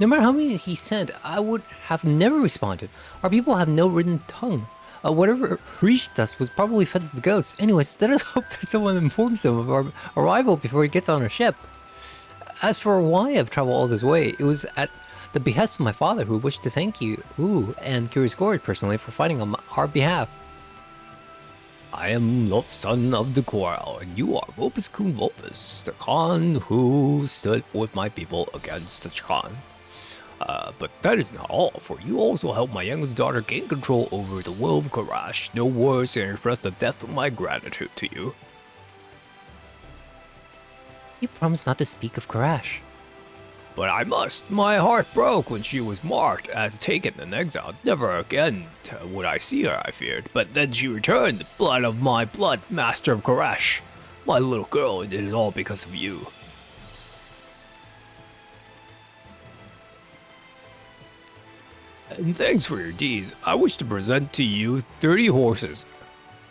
Speaker 2: No matter how many he sent, I would have never responded. Our people have no written tongue. Whatever reached us was probably fed to the ghosts. Anyways, let us hope that someone informs him of our arrival before he gets on our ship. As for why I've traveled all this way, it was at the behest of my father, who wished to thank you, and Curious Gorge personally, for fighting on our behalf.
Speaker 3: I am the son of the Corral, and you are Vopus Kun Vopus, the Khan who stood with my people against the Khan. But that is not all, for you also helped my youngest daughter gain control over the will of Karash. No words can express the depth of my gratitude to you.
Speaker 2: You promised not to speak of Karash.
Speaker 3: But I must. My heart broke when she was marked as taken and exiled. Never again would I see her, I feared. But then she returned, blood of my blood, master of Karash. My little girl, and it is all because of you. And thanks for your deeds. I wish to present to you 30 horses.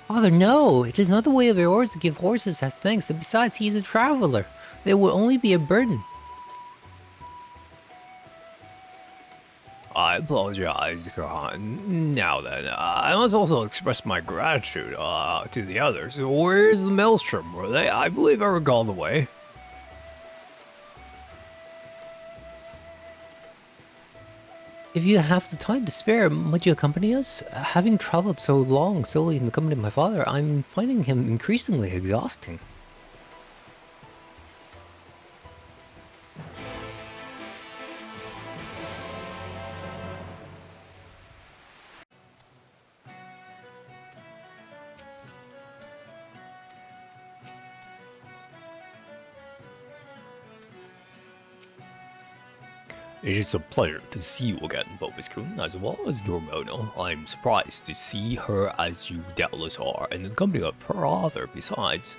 Speaker 2: Father, no! It is not the way of yours to give horses as thanks, and besides, he is a traveler. They will only be a burden.
Speaker 3: I apologize, Khan. Now then, I must also express my gratitude to the others. Where's the Maelstrom? Were they? I believe I recall the way.
Speaker 2: If you have the time to spare, might you accompany us? Having traveled so long solely in the company of my father, I'm finding him increasingly exhausting.
Speaker 3: It is a pleasure to see you again, Vopus-kun, as well as Dormono. I'm surprised to see her as you doubtless are, and in the company of her father besides.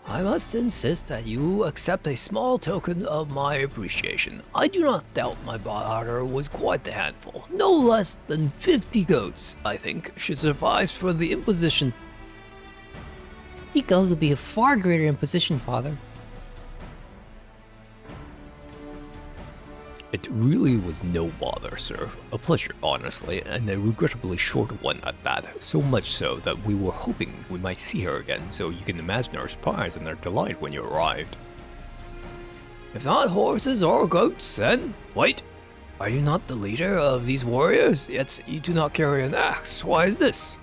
Speaker 3: I must insist that you accept a small token of my appreciation. I do not doubt my daughter was quite the handful. No less than 50 goats, I think, should suffice for the imposition.
Speaker 2: The goals will be a far greater imposition, Father.
Speaker 3: It really was no bother, sir. A pleasure, honestly, and a regrettably short one at that. So much so that we were hoping we might see her again, so you can imagine our surprise and our delight when you arrived. If not horses or goats, then wait. Are you not the leader of these warriors? Yet you do not carry an axe. Why is this?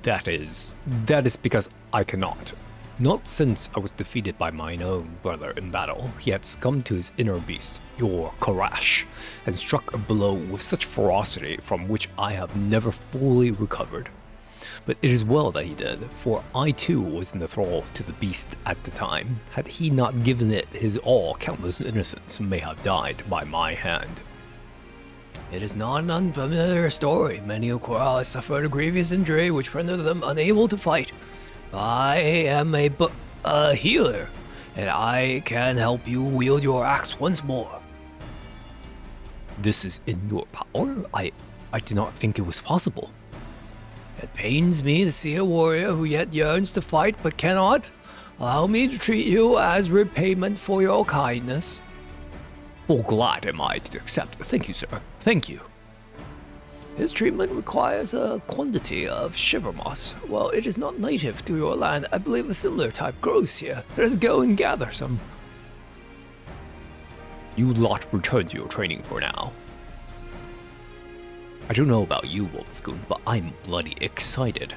Speaker 3: That is because I cannot. Not since I was defeated by mine own brother in battle. He had succumbed to his inner beast, your Karash, and struck a blow with such ferocity from which I have never fully recovered. But it is well that he did, for I too was in the thrall to the beast at the time. Had he not given it his all, countless innocents may have died by my hand. It is not an unfamiliar story. Many of Corral has suffered a grievous injury which rendered them unable to fight. I am a healer, and I can help you wield your axe once more. This is in your power? I did not think it was possible. It pains me to see a warrior who yet yearns to fight but cannot. Allow me to treat you as repayment for your kindness. Well, glad am I to accept. Thank you, sir. Thank you. His treatment requires a quantity of shiver moss. Well, it is not native to your land. I believe a similar type grows here. Let us go and gather some. You lot return to your training for now. I don't know about you, Vopus-kun, but I'm bloody excited.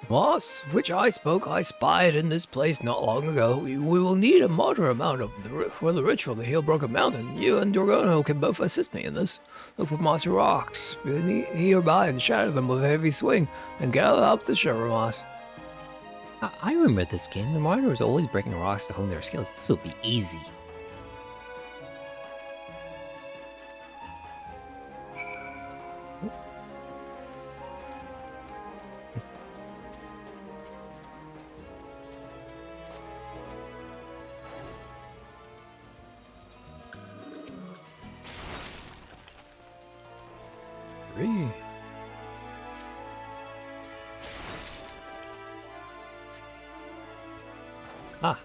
Speaker 4: Moss, of which I spoke, I spied in this place not long ago. We will need a moderate amount for the ritual to heal Broken Mountain. You and Dorgono can both assist me in this. Look for mossy rocks nearby and shatter them with a heavy swing, and gather up the sugar moss.
Speaker 2: I remember this game. The Marauder was always breaking rocks to hone their skills. This will be easy.
Speaker 4: Three.
Speaker 2: Ah.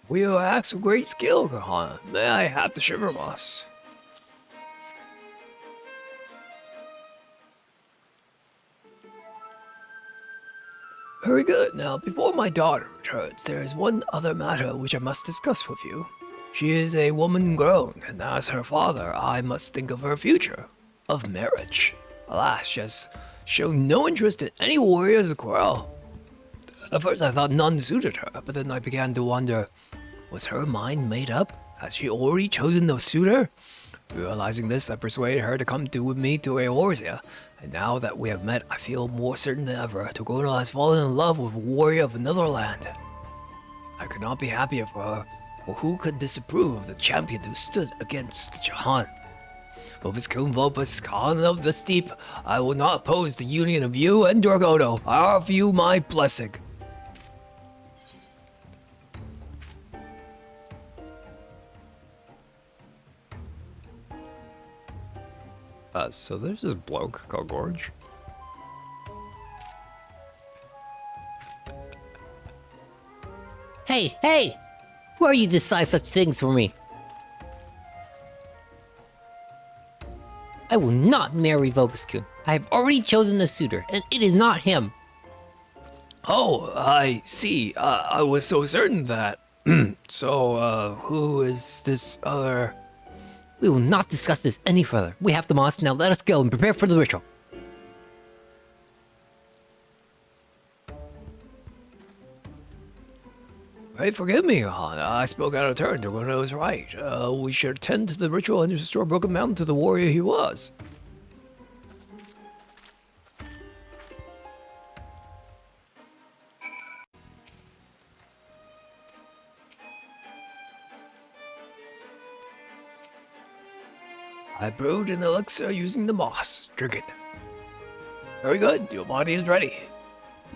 Speaker 4: We are acts of great skill, Kahana. May I have the sugar moss? Very good. Now, before my daughter returns, there is one other matter which I must discuss with you. She is a woman grown, and as her father, I must think of her future, of marriage. Alas, she has shown no interest in any warriors of quarrel. At first I thought none suited her, but then I began to wonder, was her mind made up? Has she already chosen the suitor? Realizing this, I persuaded her to come with me to Eorzea, and now that we have met, I feel more certain than ever Togono has fallen in love with a warrior of another land. I could not be happier for her, for who could disapprove of the champion who stood against Jahan? Vopus Vopus, Khan of the Steep, I will not oppose the union of you and Dorgono. I offer you my blessing.
Speaker 2: So there's this bloke called Gorge.
Speaker 1: Hey, hey! Who are you to decide such things for me? I will not marry Vobuskun. I have already chosen a suitor, and it is not him.
Speaker 4: Oh, I see. I was so certain that. So, who is this other...
Speaker 1: We will not discuss this any further. We have the moss, now let us go and prepare for the ritual.
Speaker 4: Hey, forgive me, Han. I spoke out of turn. Dorgono was right. We should attend to the ritual and restore Broken Mountain to the warrior he was. I brewed an elixir using the moss. Drink it. Very good. Your body is ready.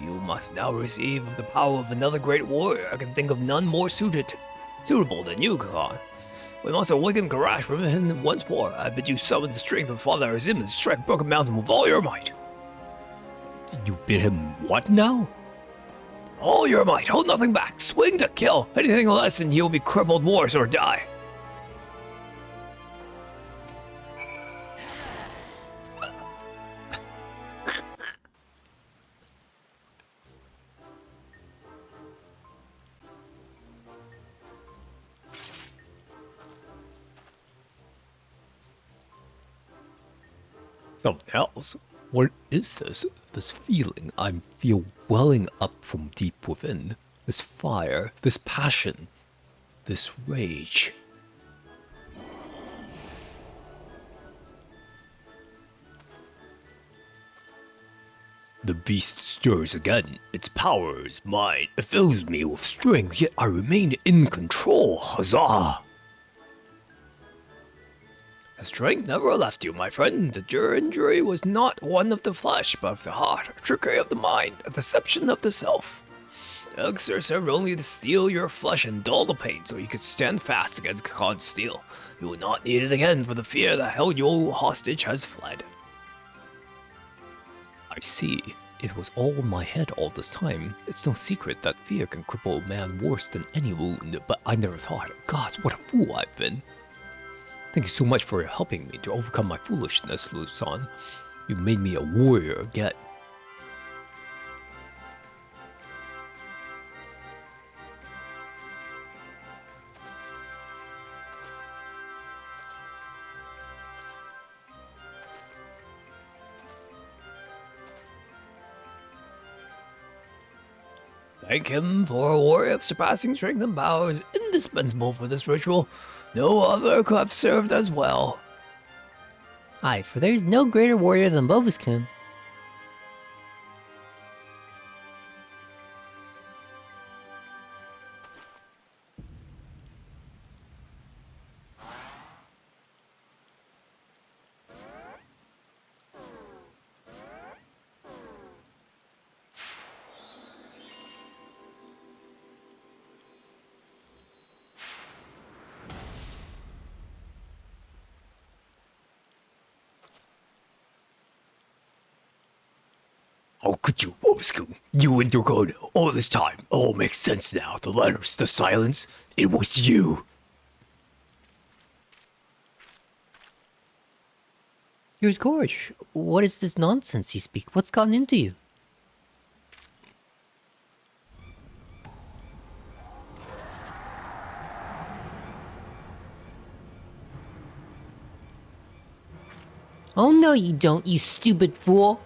Speaker 4: You must now receive the power of another great warrior. I can think of none more suitable than you, Khan. We must awaken Karash from him once more. I bid you summon the strength of Father Azim and strike Broken Mountain with all your might.
Speaker 3: You bid him what now?
Speaker 4: All your might. Hold nothing back. Swing to kill. Anything less and you'll be crippled worse or die.
Speaker 3: Something else. What is this? This feeling I feel welling up from deep within. This fire, this passion, this rage. The beast stirs again. Its power is mine. It fills me with strength, yet I remain in control. Huzzah!
Speaker 4: Strength never left you, my friend. Your injury was not one of the flesh, but of the heart, a trickery of the mind, a deception of the self. The elixir served only to steel your flesh and dull the pain, so you could stand fast against Khan's steel. You will not need it again, for the fear that held you hostage has fled.
Speaker 3: I see. It was all in my head all this time. It's no secret that fear can cripple a man worse than any wound, but I never thought, gods, what a fool I've been. Thank you so much for helping me to overcome my foolishness, Lusan. You made me a warrior again.
Speaker 4: Thank him for a warrior of surpassing strength and powers indispensable for this ritual. No other could have served as well.
Speaker 1: Aye, for there is no greater warrior than Bobus-kun.
Speaker 3: How could you, Bobusku? You and Dragono, all this time. It all makes sense now. The letters, the silence. It was you.
Speaker 1: Here's Gorge. What is this nonsense you speak? What's gotten into you? Oh no you don't, you stupid fool!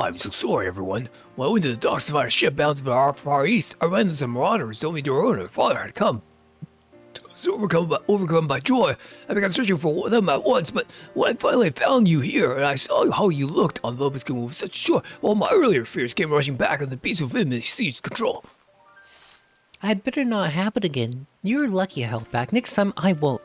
Speaker 4: I'm so sorry, everyone. When I went to the docks to find a ship bound to the far east, I ran into some marauders who told me Dorona, father, had come. I was overcome by joy. I began searching for them at once, but when I finally found you here and I saw how you looked on Lobuskin with such joy, all my earlier fears came rushing back and the peace within me seized control.
Speaker 1: I better not happen again. You're lucky I held back. Next time I won't.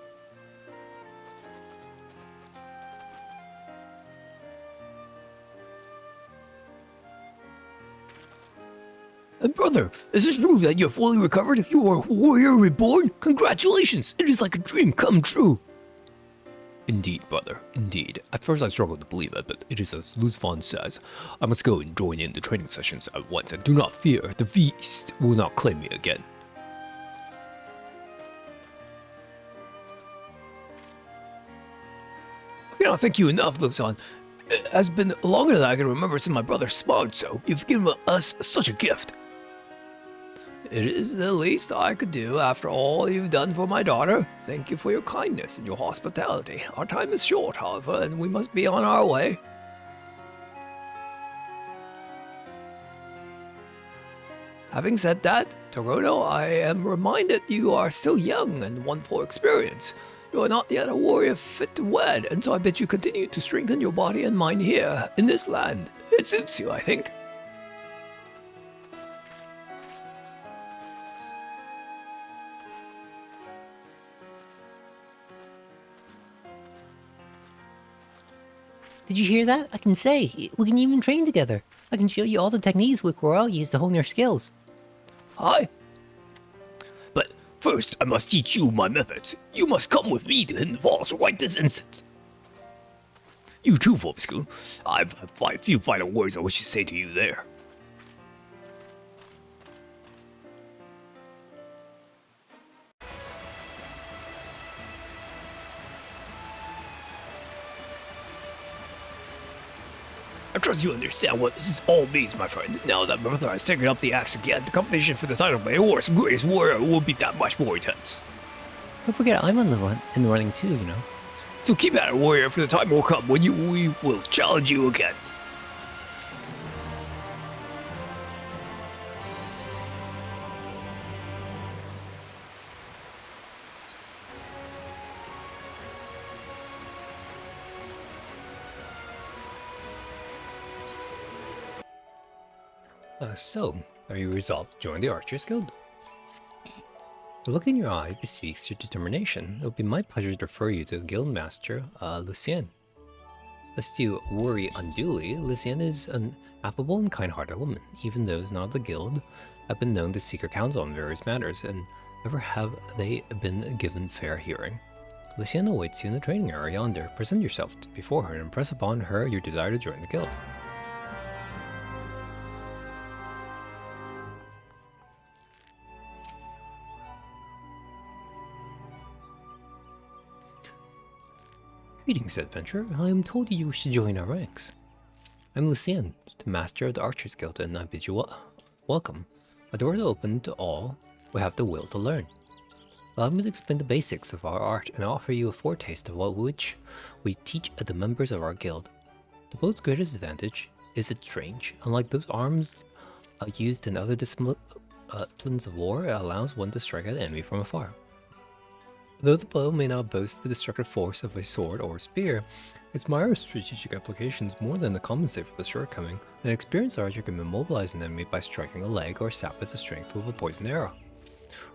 Speaker 4: And brother, is it true that you're fully recovered? You are a warrior reborn? Congratulations! It is like a dream come true.
Speaker 3: Indeed, brother, indeed. At first I struggled to believe it, but it is as Luzfon says. I must go and join in the training sessions at once, and do not fear, the beast will not claim me again.
Speaker 4: I cannot thank you enough, Luzon. It has been longer than I can remember since my brother spawned, so you've given us such a gift. It is the least I could do after all you've done for my daughter. Thank you for your kindness and your hospitality. Our time is short, however, and we must be on our way. Having said that, Torono, I am reminded you are still young and one for experience. You are not yet a warrior fit to wed, and so I bid you continue to strengthen your body and mind here, in this land. It suits you, I think.
Speaker 1: Did you hear that? I can say. We can even train together. I can show you all the techniques we all use to hone your skills.
Speaker 3: Hi. But first, I must teach you my methods. You must come with me to Hidden Falls right this instant. You too, Phobosku. I've a few final words I wish to say to you there. I trust you understand what this all means, my friend. Now that brother has taken up the axe again, the competition for the title of Mayor's greatest warrior will be that much more intense.
Speaker 1: Don't forget, I'm on in the running too, you know.
Speaker 3: So keep at it, warrior, for the time will come when we will challenge you again.
Speaker 2: So, are you resolved to join the Archers Guild? The look in your eye bespeaks your determination. It would be my pleasure to refer you to Guildmaster Lucien. Lest you worry unduly, Lucien is an affable and kind-hearted woman. Even those not of the guild have been known to seek her counsel on various matters, and never have they been given fair hearing. Lucien awaits you in the training area yonder. Present yourself before her and impress upon her your desire to join the guild. Greetings, adventurer. I am told you wish to join our ranks. I'm Lucien, the master of the Archers Guild, and I bid you welcome. A door is open to all who have the will to learn. Allow me to explain the basics of our art and offer you a foretaste of which we teach the members of our guild. The bow's greatest advantage is its range. Unlike those arms used in other disciplines of war, it allows one to strike at an enemy from afar. Though the bow may not boast the destructive force of a sword or spear, its minor strategic applications more than compensate for the shortcoming. An experienced archer can immobilize an enemy by striking a leg or sap its strength with a poisoned arrow.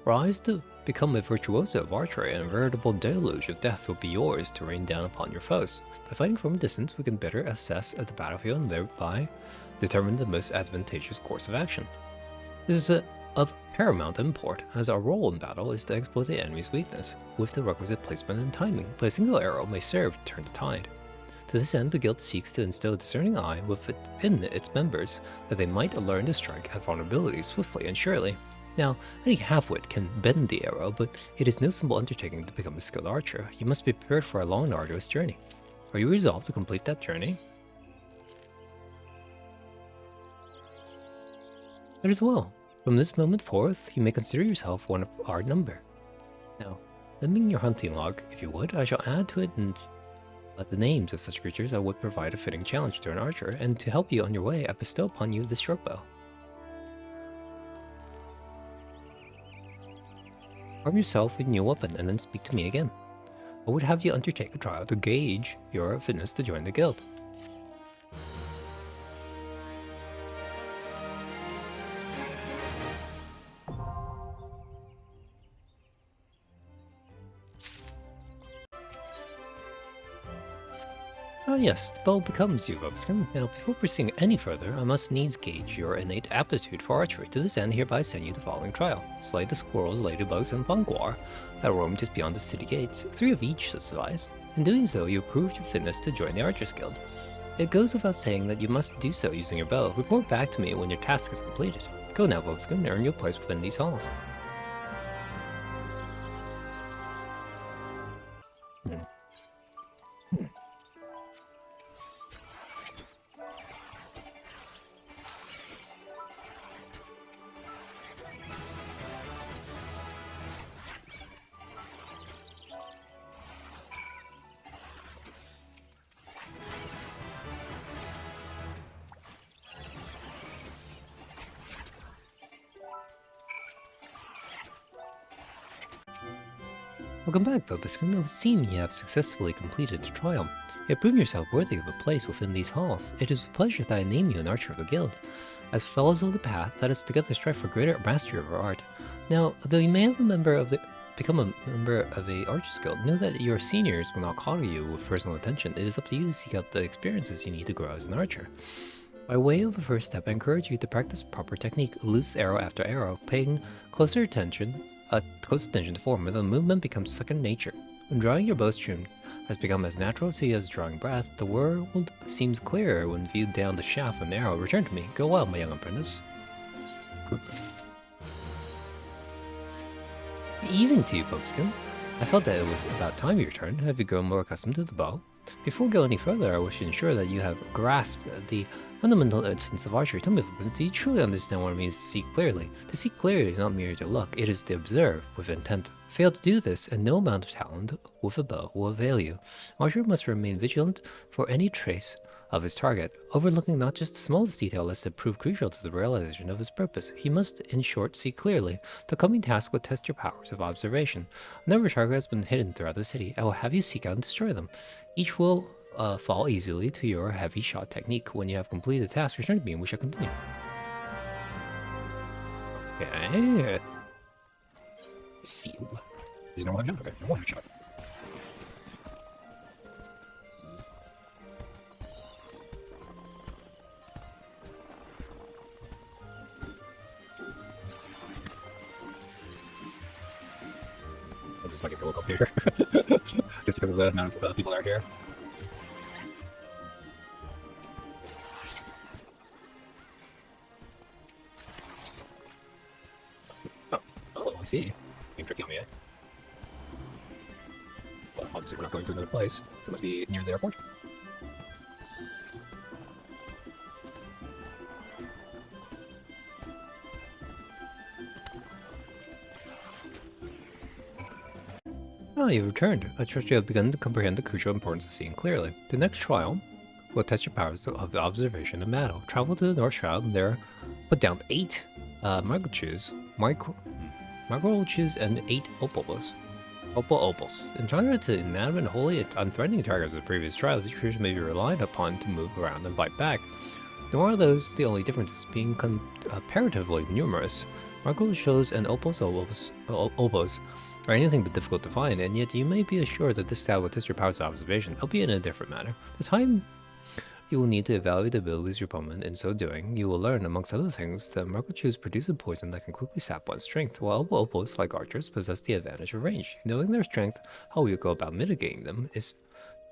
Speaker 2: Rise to become a virtuoso of archery, and a veritable deluge of death will be yours to rain down upon your foes. By fighting from a distance, we can better assess the battlefield and thereby determine the most advantageous course of action. This is of paramount import, as our role in battle is to exploit the enemy's weakness, with the requisite placement and timing, but a single arrow may serve to turn the tide. To this end, the guild seeks to instill a discerning eye within its members, that they might learn to strike at vulnerabilities swiftly and surely. Now, any half-wit can bend the arrow, but it is no simple undertaking to become a skilled archer. You must be prepared for a long and arduous journey. Are you resolved to complete that journey? That is well. From this moment forth, you may consider yourself one of our number. Now, lend me your hunting log, if you would. I shall add to it and the names of such creatures that would provide a fitting challenge to an archer, and to help you on your way, I bestow upon you this short bow. Arm yourself with a new weapon, and then speak to me again. I would have you undertake a trial to gauge your fitness to join the guild. Ah yes, the bow becomes you, Vobskin. Now, before proceeding any further, I must needs gauge your innate aptitude for archery. To this end, hereby send you the following trial. Slay the squirrels, ladybugs, and funguar that roam just beyond the city gates. 3 of each should suffice. In doing so, you prove your fitness to join the Archers Guild. It goes without saying that you must do so using your bow. Report back to me when your task is completed. Go now, Vobskin, and earn your place within these halls. Welcome back, Vobskin. It would seem you have successfully completed the trial. You have proven yourself worthy of a place within these halls. It is with pleasure that I name you an archer of the guild. As fellows of the path, let us together strive for greater mastery of our art. Now, though you may have become a member of the Archers Guild, know that your seniors will not coddle you with personal attention. It is up to you to seek out the experiences you need to grow as an archer. By way of a first step, I encourage you to practice proper technique, loose arrow after arrow, paying close attention to form, where the movement becomes second nature. When drawing your bowstring has become as natural to you as drawing breath, the world seems clearer when viewed down the shaft of an arrow. Return to me. Go well, my young apprentice. Evening to you, Vobskin. I felt that it was about time you returned. Have you grown more accustomed to the bow? Before we go any further, I wish to ensure that you have grasped the fundamental essence of archery. Tell me, do you truly understand what it means to see clearly? To see clearly is not merely to look, it is to observe with intent. Fail to do this, and no amount of talent with a bow will avail you. Archer must remain vigilant for any trace of his target, overlooking not just the smallest detail lest it prove crucial to the realization of his purpose. He must, in short, see clearly. The coming task will test your powers of observation. A number of targets has been hidden throughout the city. I will have you seek out and destroy them. Each will fall easily to your heavy shot technique. When you have completed the task, return to me and we shall continue.
Speaker 3: Okay. See you. There's no one shot. Okay, no one shot. This might get a little complicated. Just because of the amount of people that are here. Oh, I see. Being tricky on me, eh? Well, obviously we're not going to another place, so it must be near the airport.
Speaker 2: Ah, you've returned. I trust you have begun to comprehend the crucial importance of seeing clearly. The next trial will test your powers of observation and battle. Travel to the North Shroud and there put down 8 microchus, and 8 opals. Opals. In contrast to inanimate, wholly unthreatening targets of the previous trials, these creatures may be relied upon to move around and fight back. Nor are those the only differences, being comparatively numerous. Microchus and opals are anything but difficult to find, and yet you may be assured that this style will test your powers of observation, albeit in a different manner. The time you will need to evaluate the abilities of your opponent. In so doing, you will learn, amongst other things, that microchus produce a poison that can quickly sap one's strength, while opals, like archers, possess the advantage of range. Knowing their strength, how you go about mitigating them is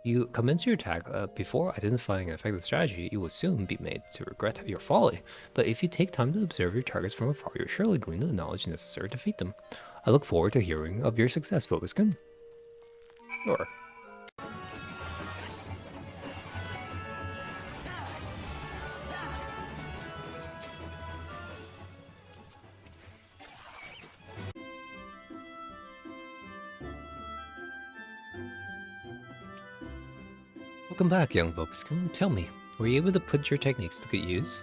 Speaker 2: you commence your attack before identifying an effective strategy, you will soon be made to regret your folly. But if you take time to observe your targets from afar, you'll surely glean the knowledge necessary to defeat them. I look forward to hearing of your success, Vobiscum.
Speaker 3: Sure.
Speaker 2: Welcome back, young Vobiscum. Tell me, were you able to put your techniques to good use?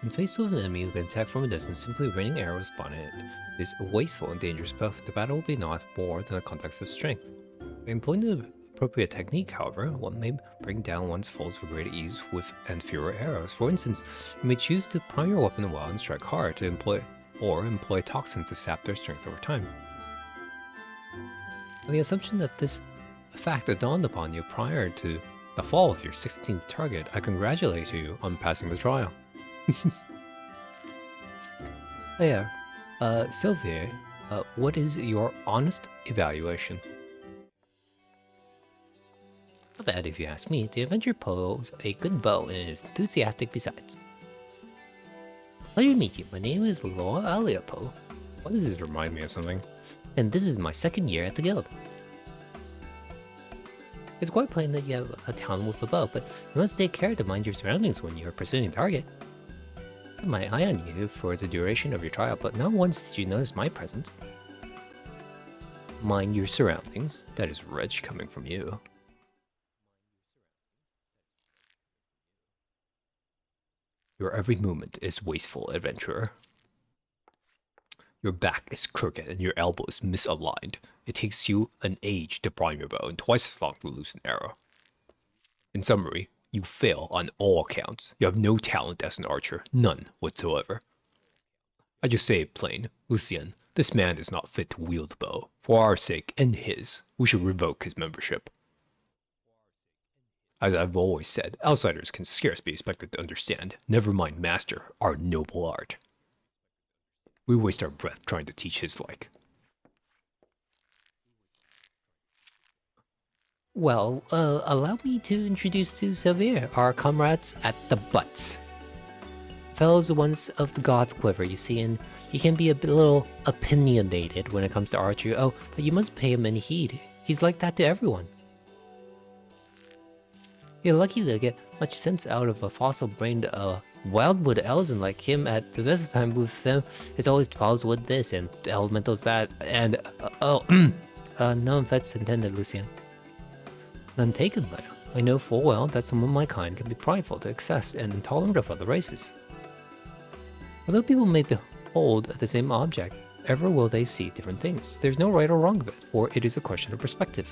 Speaker 2: When faced with an enemy who can attack from a distance, simply raining arrows upon it is wasteful and dangerous, but the battle will be not more than a context of strength. By employing the appropriate technique, however, one may bring down one's foes with greater ease and fewer arrows. For instance, you may choose to prime your weapon well and strike hard to employ toxins to sap their strength over time. On the assumption that this fact that dawned upon you prior to the fall of your 16th target, I congratulate you on passing the trial. There, Sylvia, what is your honest evaluation? Not bad if you ask me. The Avenger pulls a good bow and is enthusiastic besides. Pleasure to meet you. My name is Laura Aliapo.
Speaker 3: Why does this remind me of something?
Speaker 2: And this is my 2nd year at the guild. It's quite plain that you have a talent with a bow, but you must take care to mind your surroundings when you are pursuing a target. I had my eye on you for the duration of your trial, but not once did you notice my presence. Mind your surroundings. That is rich coming from you. Your every movement is wasteful, adventurer. Your back is crooked and your elbows misaligned. It takes you an age to prime your bow and twice as long to loose an arrow. In summary, you fail on all accounts. You have no talent as an archer, none whatsoever. I just say it plain, Lucien, this man is not fit to wield the bow. For our sake and his, we should revoke his membership. As I've always said, outsiders can scarce be expected to understand, never mind master our noble art. We waste our breath trying to teach his like. Well, allow me to introduce to Sylvia, our comrades at the butts. Fellows once of the god's quiver, you see, and he can be a little opinionated when it comes to archery. Oh, but you must pay him any heed. He's like that to everyone. You're lucky to get much sense out of a fossil-brained wildwood elzen like him. At the best of time with them, it's always wood this and elementals that, and no offense intended, Lucien. None taken there. I know full well that some of my kind can be prideful to excess and intolerant of other races. Although people may behold the same object, ever will they see different things. There's no right or wrong of it, for it is a question of perspective.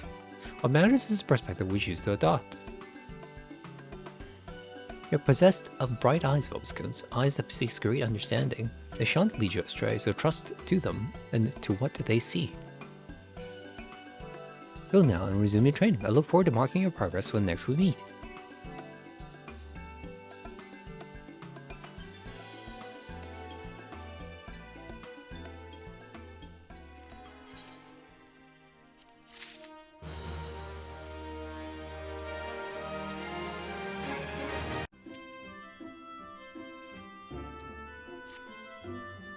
Speaker 2: What matters is the perspective we choose to adopt. You're possessed of bright eyes, Vobskuns, eyes that seek great understanding. They shan't lead you astray, so trust to them and to what they see. Go now and resume your training. I look forward to marking your progress when next we meet.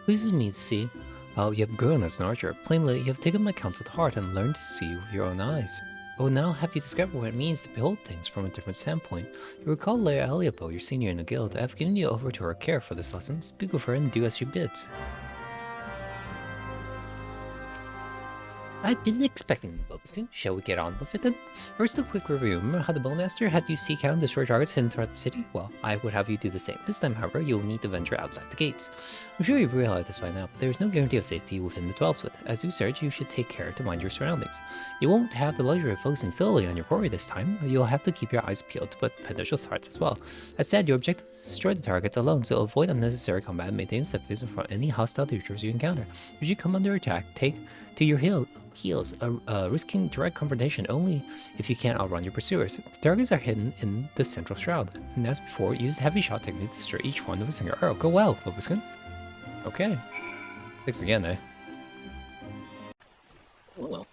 Speaker 2: Pleases me to see how you have grown as an archer. Plainly, you have taken my counsel to heart and learned to see with your own eyes. Oh, now have you discovered what it means to behold things from a different standpoint? You recall Leia Eliapo, your senior in the guild. I have given you over to her care for this lesson. Speak with her and do as she bids. I've been expecting you, Bobskin. Shall we get on with it then? First, a quick review. Remember how the Bowmaster had you seek out and destroy targets hidden throughout the city? Well, I would have you do the same. This time, however, you will need to venture outside the gates. I'm sure you've realized this by now, but there is no guarantee of safety within the 12th. As you search, you should take care to mind your surroundings. You won't have the luxury of focusing solely on your quarry this time. You'll have to keep your eyes peeled to potential threats as well. That said, your objective is to destroy the targets alone, so avoid unnecessary combat and maintain distance from any hostile creatures you encounter. If you come under attack, take to your heels, risking direct confrontation only if you can't outrun your pursuers. The targets are hidden in the central shroud, and as before, use the heavy shot technique to destroy each one with a single arrow. Go well, Phoboskin. Okay. 6 again, eh? Oh well.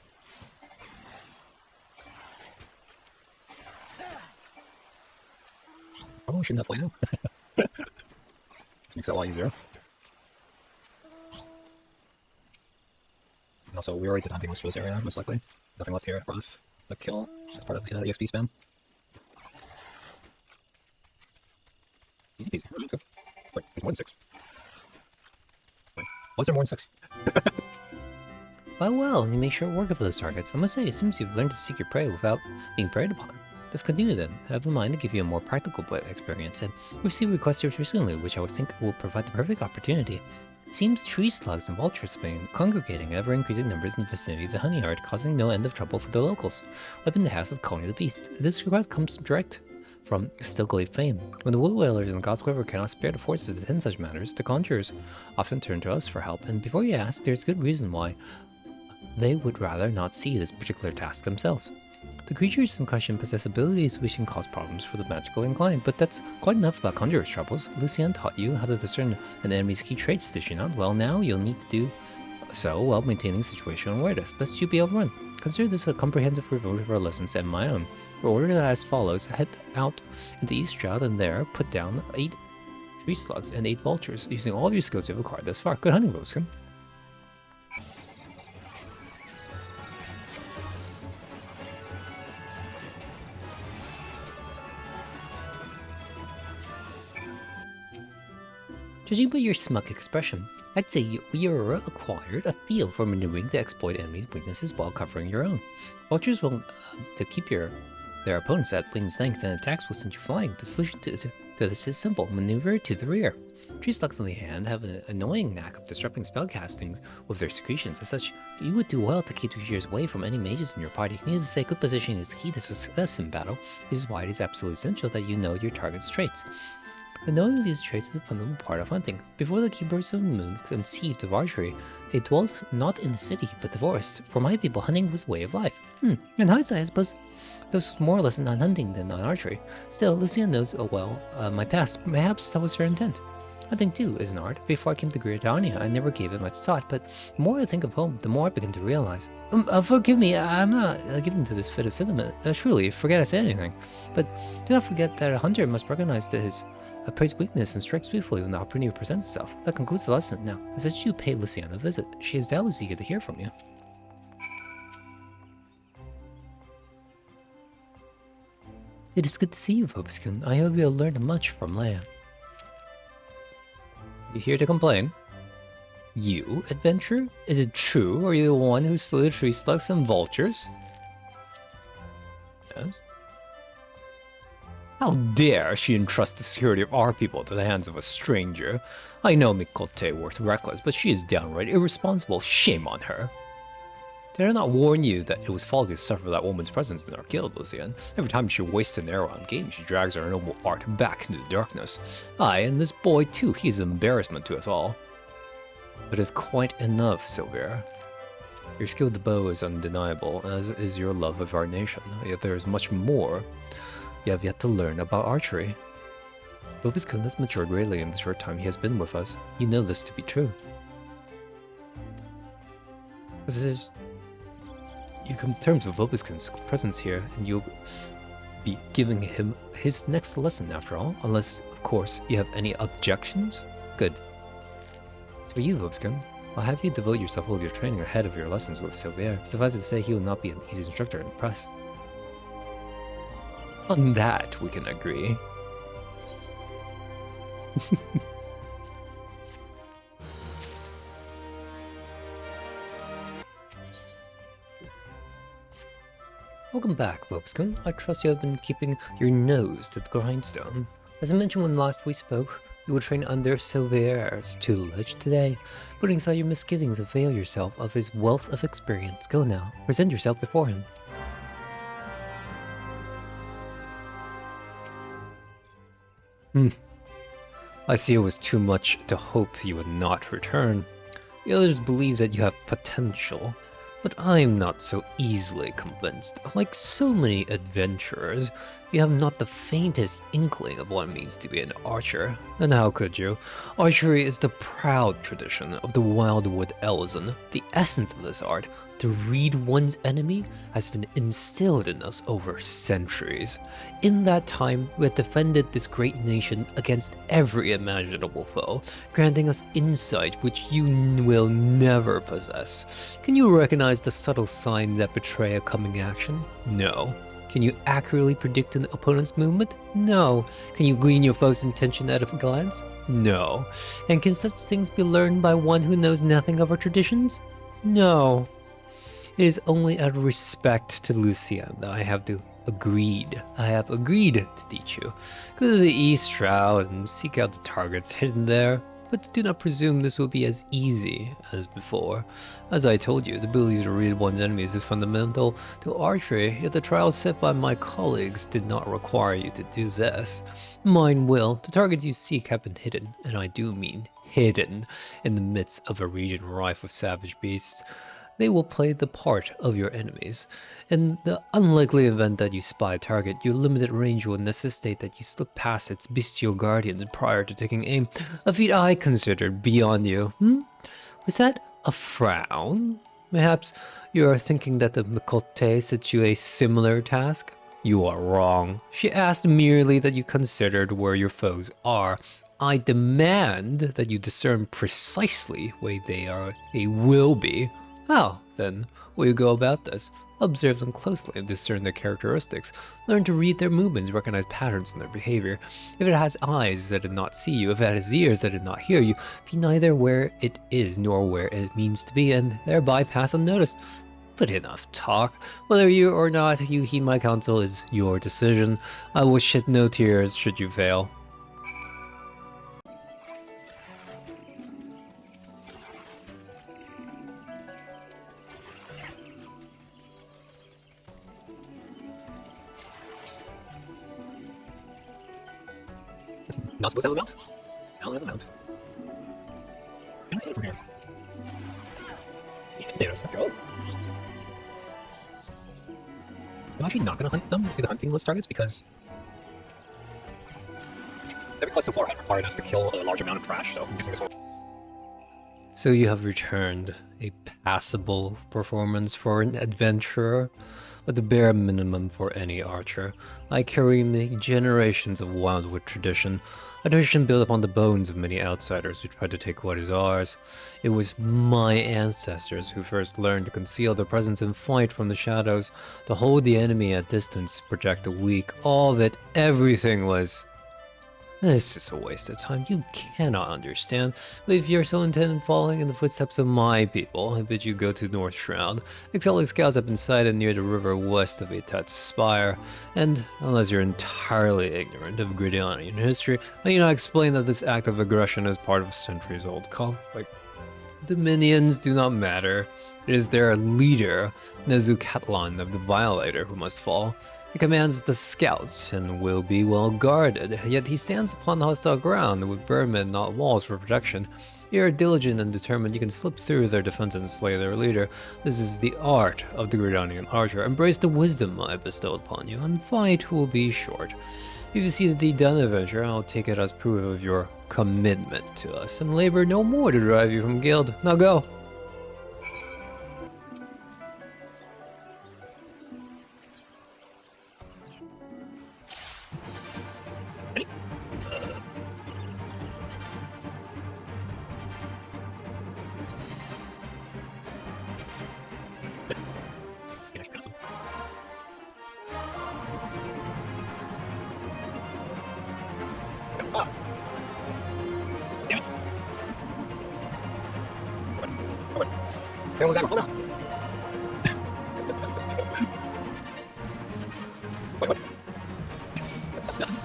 Speaker 2: Probably shouldn't have played him. This makes it a lot easier. And also, we already did hunting for this area, most likely. Nothing left here for us to kill as part of the EXP spam. Easy peasy. Let's go. Wait, there's more than 6. Wait, was there more than 6? Well, you make short work of those targets. I must say, it seems you've learned to seek your prey without being preyed upon. Let's continue then. I have in mind to give you a more practical experience, and we've received requests here recently, which I would think will provide the perfect opportunity. It seems tree slugs and vultures have been congregating in ever-increasing numbers in the vicinity of the honey yard, causing no end of trouble for the locals. I've been the task of calling the beast. This request comes direct from Stilglade fame. When the wood whalers and the God's Quiver cannot spare the forces to attend such matters, the conjurers often turn to us for help, and before you ask, there's good reason why they would rather not see this particular task themselves. The creatures in question possess abilities which can cause problems for the magical inclined, but that's quite enough about conjurer's troubles. Lucienne taught you how to discern an enemy's key traits, did she not? Well, now you'll need to do so while maintaining situational awareness, lest you be overrun. Consider this a comprehensive review of our lessons and my own. We're ordered as follows: head out into East Shroud and there put down 8 tree slugs and 8 vultures, using all of your skills you've acquired thus far. Good hunting, Roskin. Judging by your smug expression, I'd say you're acquired a feel for maneuvering to exploit enemies' weaknesses while covering your own. Vultures will to keep their opponents at wing's length, and attacks will send you flying. The solution to this is simple: maneuver to the rear. Tree slugs, on the hand, have an annoying knack of disrupting spellcasting with their secretions. As such, you would do well to keep the creatures away from any mages in your party. Needless to say, good positioning is the key to success in battle, which is why it is absolutely essential that you know your target's traits. But knowing these traits is a fundamental part of hunting. Before the Keepers of the Moon conceived of archery, they dwelt not in the city, but the forest. For my people, hunting was a way of life. In hindsight, I suppose this was more or less on hunting than on archery. Still, Lucia knows my past. Perhaps that was her intent. Hunting, too, is an art. Before I came to Britannia, I never gave it much thought, but the more I think of home, the more I begin to realize. Forgive me, I'm not given to this fit of sentiment. Truly, forget I said anything. But do not forget that a hunter must recognize that his praise weakness and strike swiftly when the opportunity presents itself. That concludes the lesson. Now, I suggest you pay Lucienne a visit. She is doubtless eager to hear from you. It is good to see you, Vobskin. I hope you have learned much from Leia. You here to complain? You, adventurer? Is it true? Are you the one who slew the tree slugs and vultures? Yes. How dare she entrust the security of our people to the hands of a stranger? I know Mikote works reckless, but she is downright irresponsible. Shame on her. Did I not warn you that it was folly to suffer that woman's presence in our guild, Lucian? Every time she wastes an arrow on game, she drags our noble art back into the darkness. Aye, and this boy too, he is an embarrassment to us all. But it's quite enough, Sylvia. Your skill with the bow is undeniable, as is your love of our nation, yet there is much more you have yet to learn about archery. Vobis-kun has matured greatly in the short time he has been with us. You know this to be true. This is... You come to terms with Vobis-kun's presence here, and you'll be giving him his next lesson after all, unless, of course, you have any objections? Good. As for you, Vobis-kun, I'll have you devote yourself all your training ahead of your lessons with Sylvain. Suffice it to say, he will not be an easy instructor in the press. On that, we can agree. Welcome back, Vobis-kun. I trust you have been keeping your nose to the grindstone. As I mentioned when last we spoke, you will train under Silvier's tutelage today. Putting aside your misgivings, avail yourself of his wealth of experience. Go now, present yourself before him. I see it was too much to hope you would not return. The others believe that you have potential, but I'm not so easily convinced. Like so many adventurers, you have not the faintest inkling of what it means to be an archer. And how could you? Archery is the proud tradition of the Wildwood Elzen. The essence of this art, to read one's enemy, has been instilled in us over centuries. In that time, we have defended this great nation against every imaginable foe, granting us insight which you will never possess. Can you recognize the subtle signs that betray a coming action? No. Can you accurately predict an opponent's movement? No. Can you glean your foe's intention at a glance? No. And can such things be learned by one who knows nothing of our traditions? No. It is only out of respect to Lucian that I have agreed to teach you. Go to the East Shroud and seek out the targets hidden there, but do not presume this will be as easy as before. As I told you, the ability to read one's enemies is fundamental to archery, yet the trials set by my colleagues did not require you to do this. Mine will. The targets you seek have been hidden, and I do mean hidden, in the midst of a region rife with savage beasts. They will play the part of your enemies. In the unlikely event that you spy a target, your limited range will necessitate that you slip past its bestial guardians prior to taking aim, a feat I considered beyond you. Was that a frown? Perhaps you are thinking that the Mikote set you a similar task? You are wrong. She asked merely that you considered where your foes are. I demand that you discern precisely where they will be. How, then, will you go about this? Observe them closely and discern their characteristics. Learn to read their movements, recognize patterns in their behavior. If it has eyes that did not see you, if it has ears that did not hear you, be neither where it is nor where it means to be, and thereby pass unnoticed. But enough talk. Whether you or not you heed my counsel is your decision. I will shed no tears should you fail. Not supposed to have a mount? I don't have a mount. Can I hit it from here? Eat some potatoes, let's go. I'm actually not going to hunt them with the hunting list targets because every quest so far had required us to kill a large amount of trash, so I'm guessing this one. So you have returned a passable performance for an adventurer, but the bare minimum for any archer. I carry many generations of Wildwood tradition, a tradition built upon the bones of many outsiders who tried to take what is ours. It was my ancestors who first learned to conceal their presence and fight from the shadows, to hold the enemy at distance, protect the weak. All of it, everything was... This is a waste of time. You cannot understand. But if you're so intent on following in the footsteps of my people, I bid you go to North Shroud. Excelling scouts have been sighted near the river west of Etat's Spire. And, unless you're entirely ignorant of Gridianian history, I need not explain that this act of aggression is part of a centuries-old conflict. Dominions do not matter. It is their leader, Nezukatlan of the Violator, who must fall. He commands the scouts and will be well guarded, yet he stands upon hostile ground with birdmen, not walls, for protection. You are diligent and determined. You can slip through their defense and slay their leader. This is the art of the Gridanian archer. Embrace the wisdom I bestowed upon you, and fight will be short. If you see the deed done adventure, I'll take it as proof of your commitment to us, and labor no more to drive you from guild. Now go!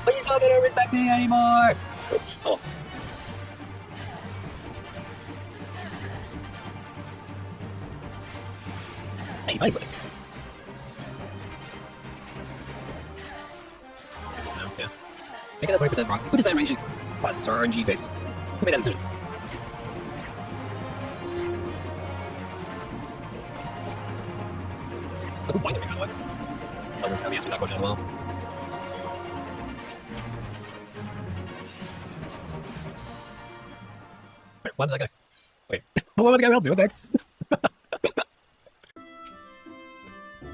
Speaker 3: But he's not gonna respect me anymore! Oh. Hey, buddy. Yeah. Make it that 20% wrong. Who decided range classes are RNG based? Who made that decision? So who blinded me, by the way? I don't know the answer to that question as well. Wait, what was that guy? Wait, what was the guy help me? What the heck?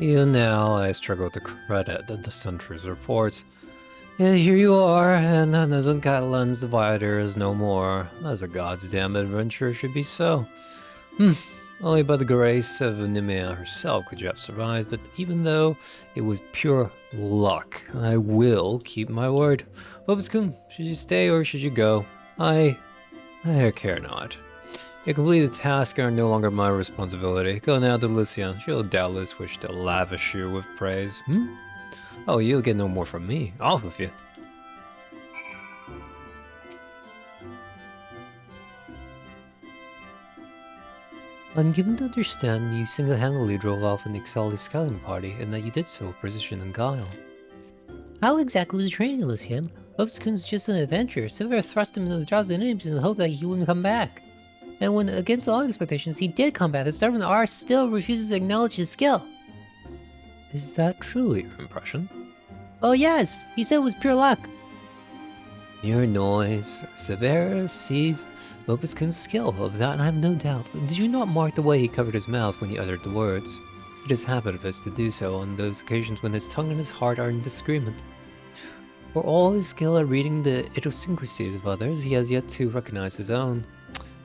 Speaker 2: Even now, I struggle to credit the sentry's reports. Yet here you are, and Nezukatlan's divider is no more. As a god's damn adventure should be so. Only by the grace of Nimea herself could you have survived, but even though it was pure luck, I will keep my word. Bobskun, should you stay or should you go? I care not. You completed the task and are no longer my responsibility. Go now to Lycia. She'll doubtless wish to lavish you with praise. Oh, you'll get no more from me. Off with you. I'm given to understand you single-handedly drove off an Ixali scouting party, and that you did so with precision and guile.
Speaker 1: How exactly was the training, Lucian? Bobskun's just an adventurer. Silver thrust him into the jaws of the enemies in the hope that he wouldn't come back. And when, against all expectations, he did come back, the stubborn R still refuses to acknowledge his skill.
Speaker 2: Is that truly your impression?
Speaker 1: Oh yes, he said it was pure luck.
Speaker 2: Mere noise. Severa sees Bobskun's skill, of that I have no doubt. Did you not mark the way he covered his mouth when he uttered the words? It is habit of his to do so on those occasions when his tongue and his heart are in disagreement. For all his skill at reading the idiosyncrasies of others, he has yet to recognize his own.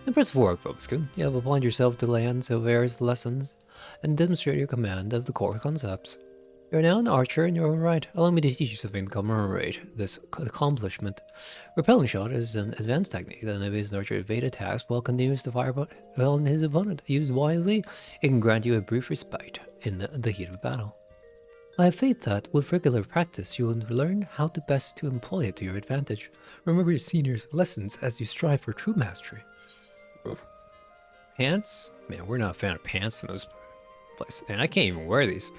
Speaker 2: Impressive work, Bobskun. You have applied yourself to land Silvera's lessons and demonstrate your command of the core concepts. You are now an archer in your own right. Allow me to teach you something to commemorate this accomplishment. Repelling shot is an advanced technique that enables an archer to evade attacks while continues to fire on his opponent. Used wisely, it can grant you a brief respite in the heat of battle. I have faith that, with regular practice, you will learn how to best to employ it to your advantage. Remember your seniors' lessons as you strive for true mastery. Pants? Man, we're not a fan of pants in this place. And I can't even wear these.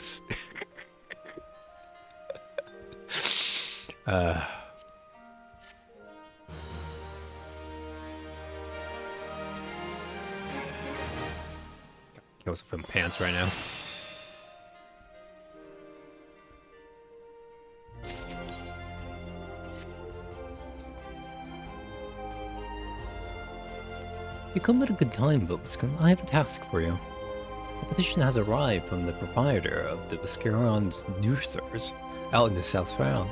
Speaker 2: Kill some pants right now.
Speaker 1: You come at a good time, Bobskun. I have a task for you. A petition has arrived from the proprietor of the Pescaron's Duthers out in the South Round.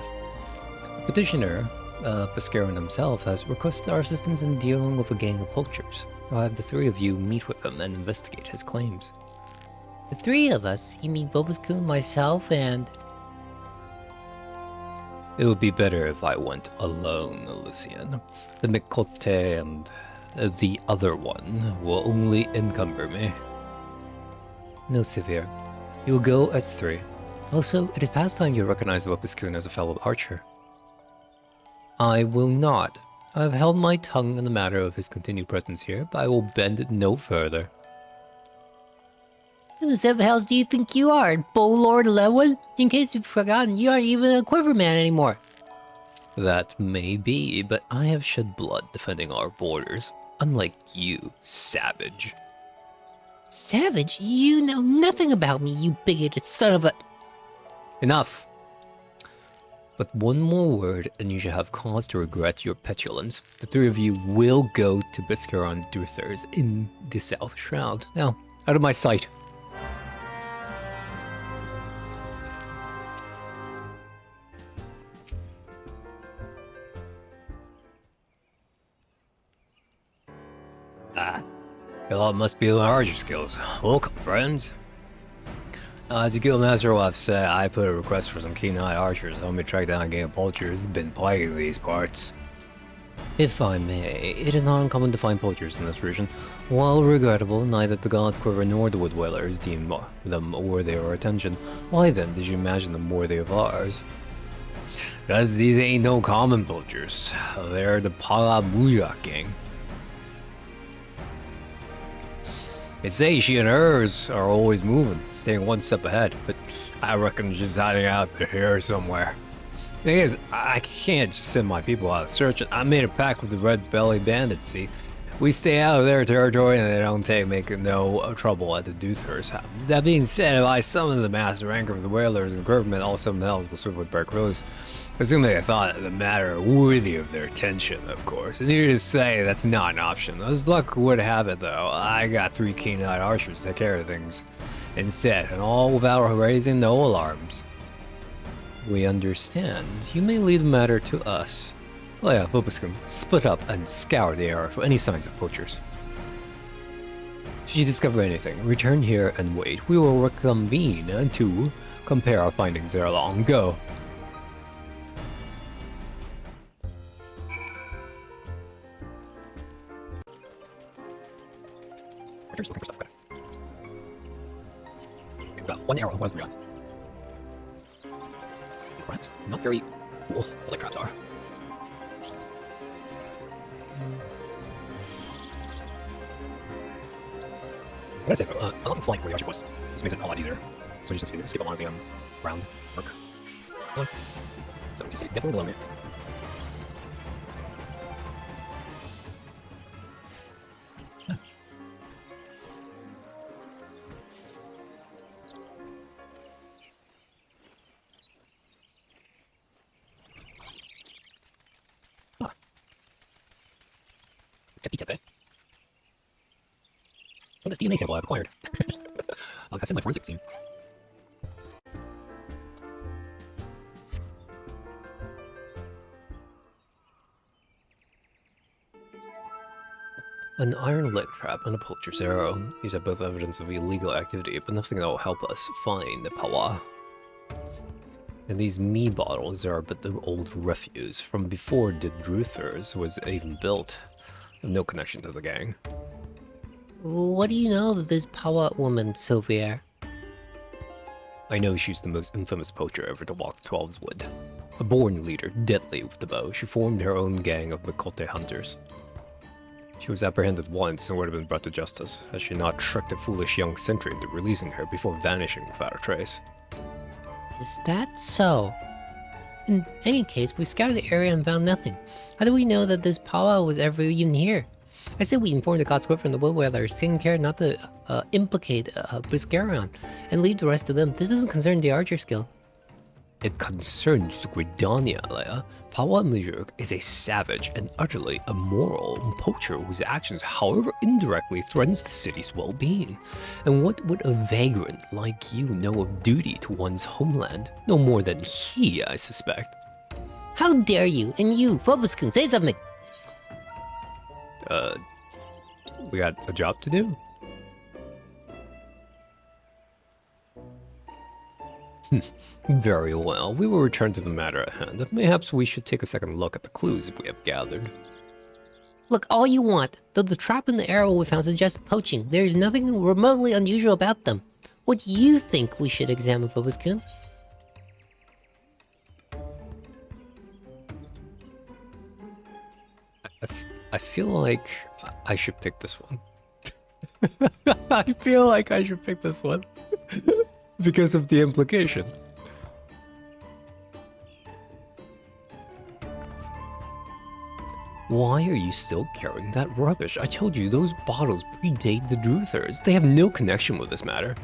Speaker 1: The petitioner, Pescaron himself, has requested our assistance in dealing with a gang of poachers. I'll have the three of you meet with him and investigate his claims. The three of us? You mean Bobskun, myself, and...
Speaker 2: It would be better if I went alone, Lycian. The Mikote and the other one will only encumber me.
Speaker 1: No, Severe. You will go as three.
Speaker 2: Also, it is past time you recognize Bobskun as a fellow archer. I will not I've held my tongue in the matter of his continued presence here, but I will bend it no further.
Speaker 1: Who the seventh house do you think you are, Bowlord Lewin? In case you've forgotten, you aren't even a quiverman anymore.
Speaker 2: That may be, but I have shed blood defending our borders, unlike you, savage.
Speaker 1: Savage? You know nothing about me, you bigoted son of a...
Speaker 2: Enough! But one more word, and you shall have cause to regret your petulance. The three of you will go to Biscaron Duthers in the South Shroud. Now, out of my sight.
Speaker 3: Well, it must be the larger skills. Welcome, friends. As a guildmaster will have said, I put a request for some keen-eyed archers to help me track down a gang of poachers who's been plaguing these parts.
Speaker 2: If I may, it is not uncommon to find poachers in this region. While regrettable, neither the God's Quiver nor the Wood Dwellers deem them worthy of our attention. Why then did you imagine them worthy of ours?
Speaker 3: Because these ain't no common poachers. They're the Pala Mujak gang. They say she and hers are always moving, staying one step ahead, but I reckon she's hiding out here somewhere. Thing is, I can't just send my people out searching. I made a pact with the Red Belly Bandits, see? We stay out of their territory and they don't make no trouble at the Duthers. That being said, if I summon the master anchor of the Whalers and Quivermen, all seven hells will serve with Bear Crows. Assuming they thought the matter worthy of their attention, of course. And here to say that's not an option. As luck would have it, though, I got three keen-eyed archers to take care of things instead, and all without raising no alarms.
Speaker 2: We understand. You may leave the matter to us. Leia, Vobiscum, split up and scour the area for any signs of poachers. Should you discover anything, return here and wait. We will reconvene to compare our findings ere long. Go.
Speaker 3: Just looking for stuff. Okay. Got one arrow. What else we got? Crabs. Not very cool, but like crabs are. What did I say? I'm looking flying for the archer quest. This makes it a lot easier. So you just need to skip a lot of the round work. So just it's definitely below me. Tepe. What is DNA sample I've acquired? I sent my forensics team.
Speaker 2: An iron leg trap and a poacher's arrow. These are both evidence of illegal activity, but nothing that will help us find the Pawa. And these me bottles are but the old refuse from before the Druthers was even built. No connection to the gang.
Speaker 1: What do you know of this Pawa woman, Sylvier?
Speaker 2: I know she's the most infamous poacher ever to walk the Twelves Wood. A born leader, deadly with the bow, she formed her own gang of Mikote hunters. She was apprehended once and would have been brought to justice, had she not tricked a foolish young sentry into releasing her before vanishing without a trace.
Speaker 1: Is that so? In any case, we scoured the area and found nothing. How do we know that this Pawa was ever even here? I said we informed the God's Quiver and the Wood Dwellers, taking care not to implicate Biscaron, and leave the rest to them. This doesn't concern the archer skill.
Speaker 2: It concerns Gridania, Leia. Pawa Mujuk is a savage and utterly immoral poacher whose actions, however indirectly, threatens the city's well-being. And what would a vagrant like you know of duty to one's homeland? No more than he, I suspect.
Speaker 1: How dare you? And you, Phoboscon, say something!
Speaker 2: We got a job to do? Very well, we will return to the matter at hand. Perhaps we should take a second look at the clues we have gathered.
Speaker 1: Look, all you want, though the trap and the arrow we found suggest poaching. There is nothing remotely unusual about them. What do you think we should examine, Phoboscon?
Speaker 2: I feel like I should pick this one. I feel like I should pick this one. Because of the implication. Why are you still carrying that rubbish? I told you those bottles predate the Druthers. They have no connection with this matter.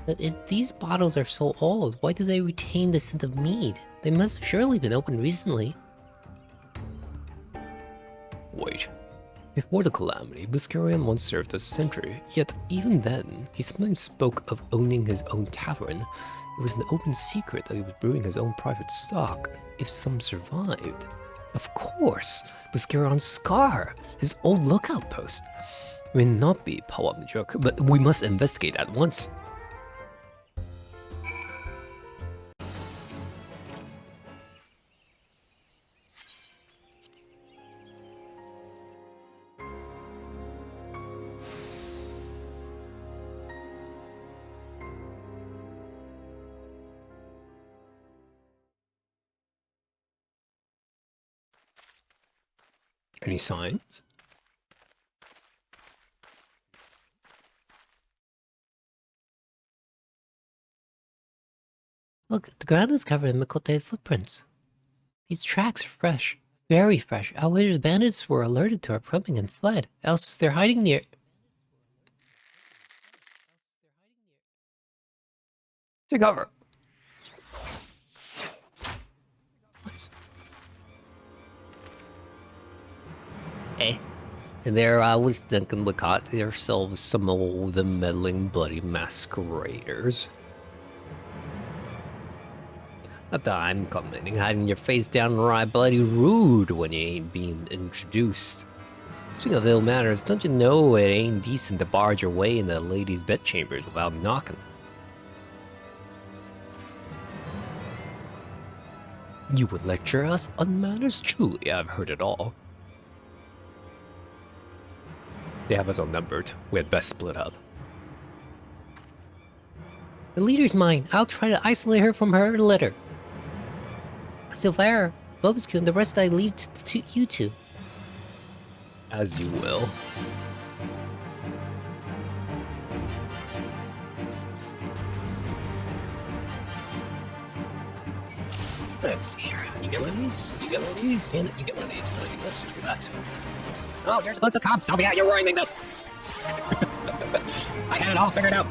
Speaker 1: But if these bottles are so old, why do they retain the scent of mead? They must have surely been opened recently.
Speaker 2: Wait. Before the calamity, Buscarion once served as a sentry, yet even then, he sometimes spoke of owning his own tavern. It was an open secret that he was brewing his own private stock, if some survived. Of course, Buscarion's scar, his old lookout post. It may not be Pawamjuk, but we must investigate at once. Any signs?
Speaker 1: Look, the ground is covered in Mikote footprints. These tracks are fresh. Very fresh. I wish the bandits were alerted to our coming and fled. Else they're hiding near...
Speaker 2: Take cover. Nice.
Speaker 1: Eh?
Speaker 2: And there I was thinking we caught ourselves some of the meddling bloody masqueraders. Not that I'm commenting, having your face downright bloody rude when you ain't being introduced. Speaking of ill manners, don't you know it ain't decent to barge your way into a lady's bedchambers without knocking? You would lecture us on manners? Truly, I've heard it all. They have us outnumbered. We had best split up.
Speaker 1: The leader's mine. I'll try to isolate her from her litter. Silvera, Bobskin, the rest I leave to you two.
Speaker 2: As you will. Let's see here. You get one of these? You get one of these? And you get one of these. No, you let's do that. Oh, you're supposed to come. So yeah, you're ruining this. I had it all figured out.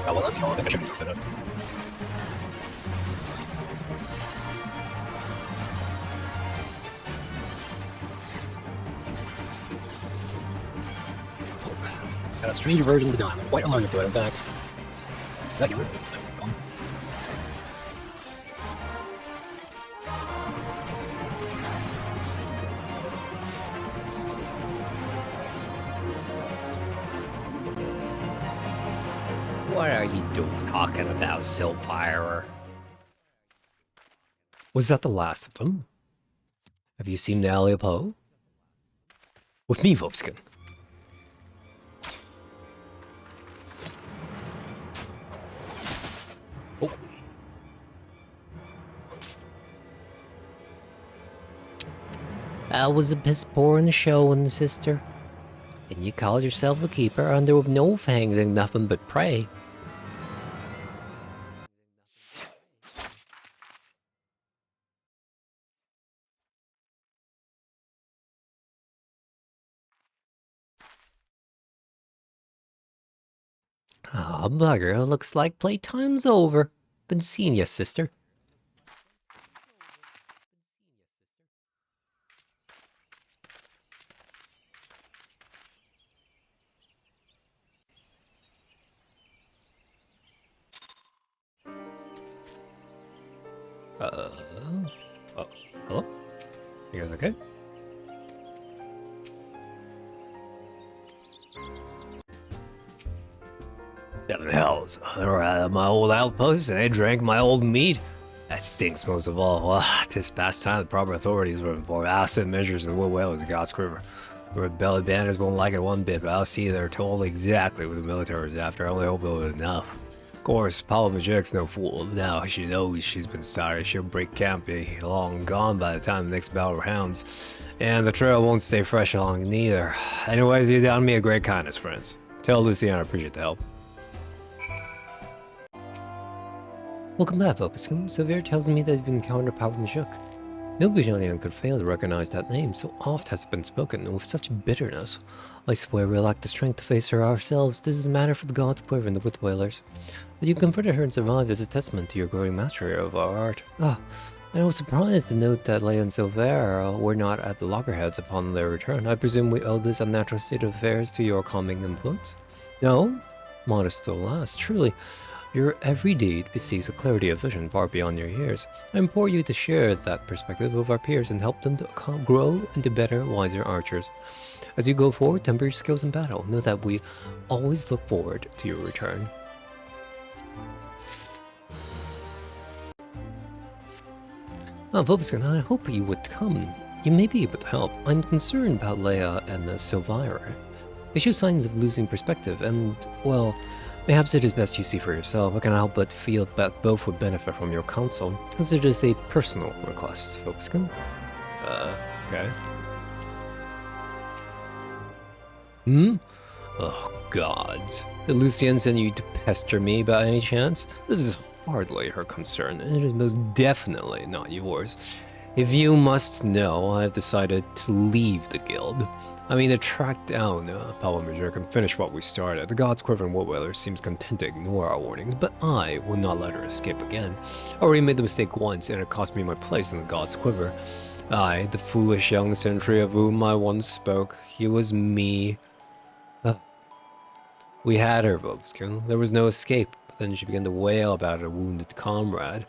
Speaker 2: Oh, well, let's go. I think I should put it up. Got a stranger version of the gun. Quite allergic to it, in fact. Is that yours? What are you doing talking about, Silfire? Was that the last of them? Have you seen the alley of Poe? With me, Vobskin. Oh.
Speaker 1: That was a piss poor in the showing, sister. And you called yourself a keeper under with no fangs and nothing but prey.
Speaker 2: Ah, bugger, looks like playtime's over. Been seeing ya, sister. Oh, hello? You guys okay? Seven hells. They were at my old outpost and they drank my old meat. That stinks most of all. Well, this past time the proper authorities were informed. Acid measures in Wood Whale is God's River.
Speaker 3: Rebellion bandits won't like it one bit, but I'll see they're told exactly what the military is after. I only hope it'll be enough. Of course, Paula Majeric's no fool. Now she knows she's been started. She'll break camp, be long gone by the time the next battle rounds. And the trail won't stay fresh long neither. Anyways, you done me a great kindness, friends. Tell Luciana I appreciate the help.
Speaker 2: Welcome back, Vobiscum. Sylvia tells me that you've encountered Papa Majuk. No Bajanian could fail to recognize that name, so oft has it been spoken, and with such bitterness. I swear we lack the strength to face her ourselves. This is a matter for the gods Quiver and the Wood Whalers. But you confronted her and survived as a testament to your growing mastery of our art. I was surprised to note that Leia and Silver were not at the loggerheads upon their return. I presume we owe this unnatural state of affairs to your calming influence? No? Modest though last, truly. Your every deed bespeaks a clarity of vision far beyond your years. I implore you to share that perspective with our peers and help them to grow into better, wiser archers. As you go forward, temper your skills in battle. Know that we always look forward to your return. Vobiscum, I hope you would come. You may be able to help. I'm concerned about Leia and Silvira. They show signs of losing perspective, and, well, perhaps it is best you see for yourself. I cannot help but feel that both would benefit from your counsel. Consider this a personal request, Vobiscum.
Speaker 3: Okay.
Speaker 2: Oh, gods. Did Lucienne send you to pester me by any chance? This is hardly her concern, and it is most definitely not yours. If you must know, I have decided to leave the guild. I mean, to track down Paula Major and finish what we started. The gods Quiver and Wood Whalers seems content to ignore our warnings, but I will not let her escape again. I already made the mistake once, and it cost me my place in the gods Quiver. I, the foolish young sentry of whom I once spoke, he was me. We had her, Vobiscum. There was no escape. But then she began to wail about a wounded comrade,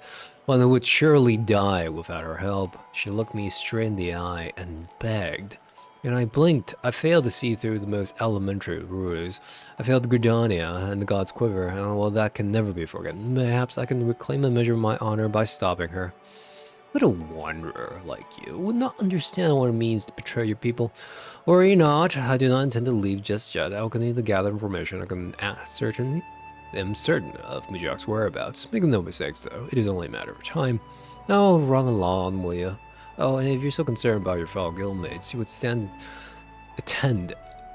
Speaker 2: one who would surely die without her help. She looked me straight in the eye and begged. And I blinked. I failed to see through the most elementary rules. I failed Gridania and the God's Quiver, and well, that can never be forgotten. Perhaps I can reclaim a measure of my honor by stopping her. But a wanderer like you would not understand what it means to betray your people. Worry not, I do not intend to leave just yet. I will continue to gather information. I can am certain of Majak's whereabouts. Make no mistakes, though. It is only a matter of time. Now, run along, will you? Oh, and if you're so concerned about your fellow guildmates, you would attend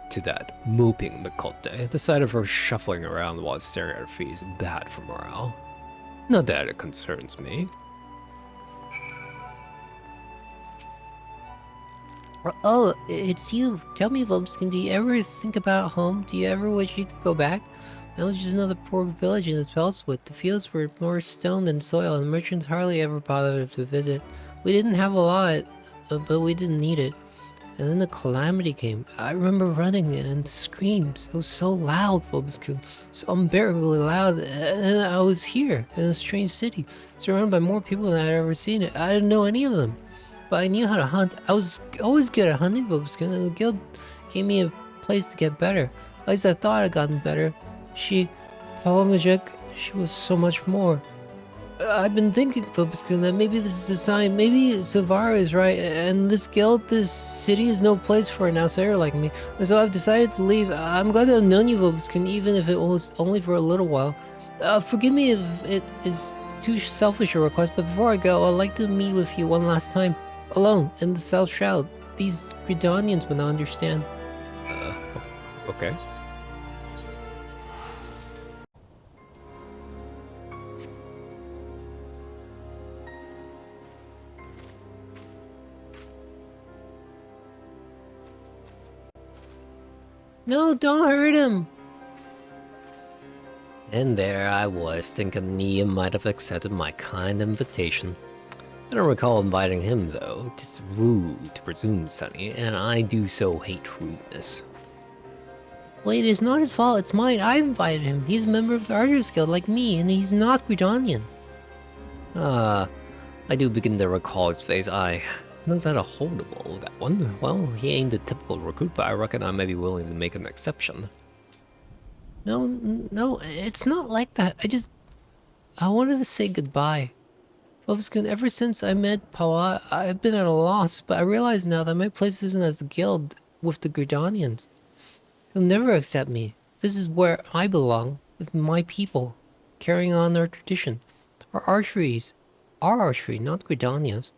Speaker 2: to that moping Micolte. The sight of her shuffling around while staring at her feet is bad for morale. Not that it concerns me.
Speaker 1: Oh, it's you. Tell me, Vobiscum, do you ever think about home? Do you ever wish you could go back? I was just another poor village in the Pelswood. The fields were more stone than soil, and merchants hardly ever bothered to visit. We didn't have a lot, but we didn't need it. And then the calamity came. I remember running and the screams. It was so loud, Vobiscum. So unbearably loud. And I was here, in a strange city, surrounded by more people than I'd ever seen it. I didn't know any of them. But I knew how to hunt. I was always good at hunting, Vobiscum, and the guild gave me a place to get better. At least I thought I'd gotten better. Paula Majek, she was so much more. I've been thinking, Vobiscum, that maybe this is a sign. Maybe Silvara is right, and this guild, this city is no place for an outsider like me. And so I've decided to leave. I'm glad to have known you, Vobiscum, even if it was only for a little while. Forgive me if it is too selfish a request, but before I go, I'd like to meet with you one last time. Alone, in the South Shroud. These Gridanians would not understand.
Speaker 2: Okay.
Speaker 1: No, don't hurt him!
Speaker 2: And there I was, thinking Nia might have accepted my kind invitation. I don't recall inviting him, though. It is rude to presume, Sonny, and I do so hate rudeness.
Speaker 1: Wait, it's not his fault, it's mine. I invited him. He's a member of the Archers Guild like me, and he's not Gridanian.
Speaker 2: I do begin to recall his face. I knows how to hold a bull, that one. Well, he ain't the typical recruit, but I reckon I may be willing to make an exception.
Speaker 1: No, it's not like that. I wanted to say goodbye. Vobiscum, ever since I met Paula, I've been at a loss, but I realize now that my place isn't as the guild. with the Gridanians. They'll never accept me. This is where I belong, with my people, carrying on our tradition. Our archery, not Gridania's.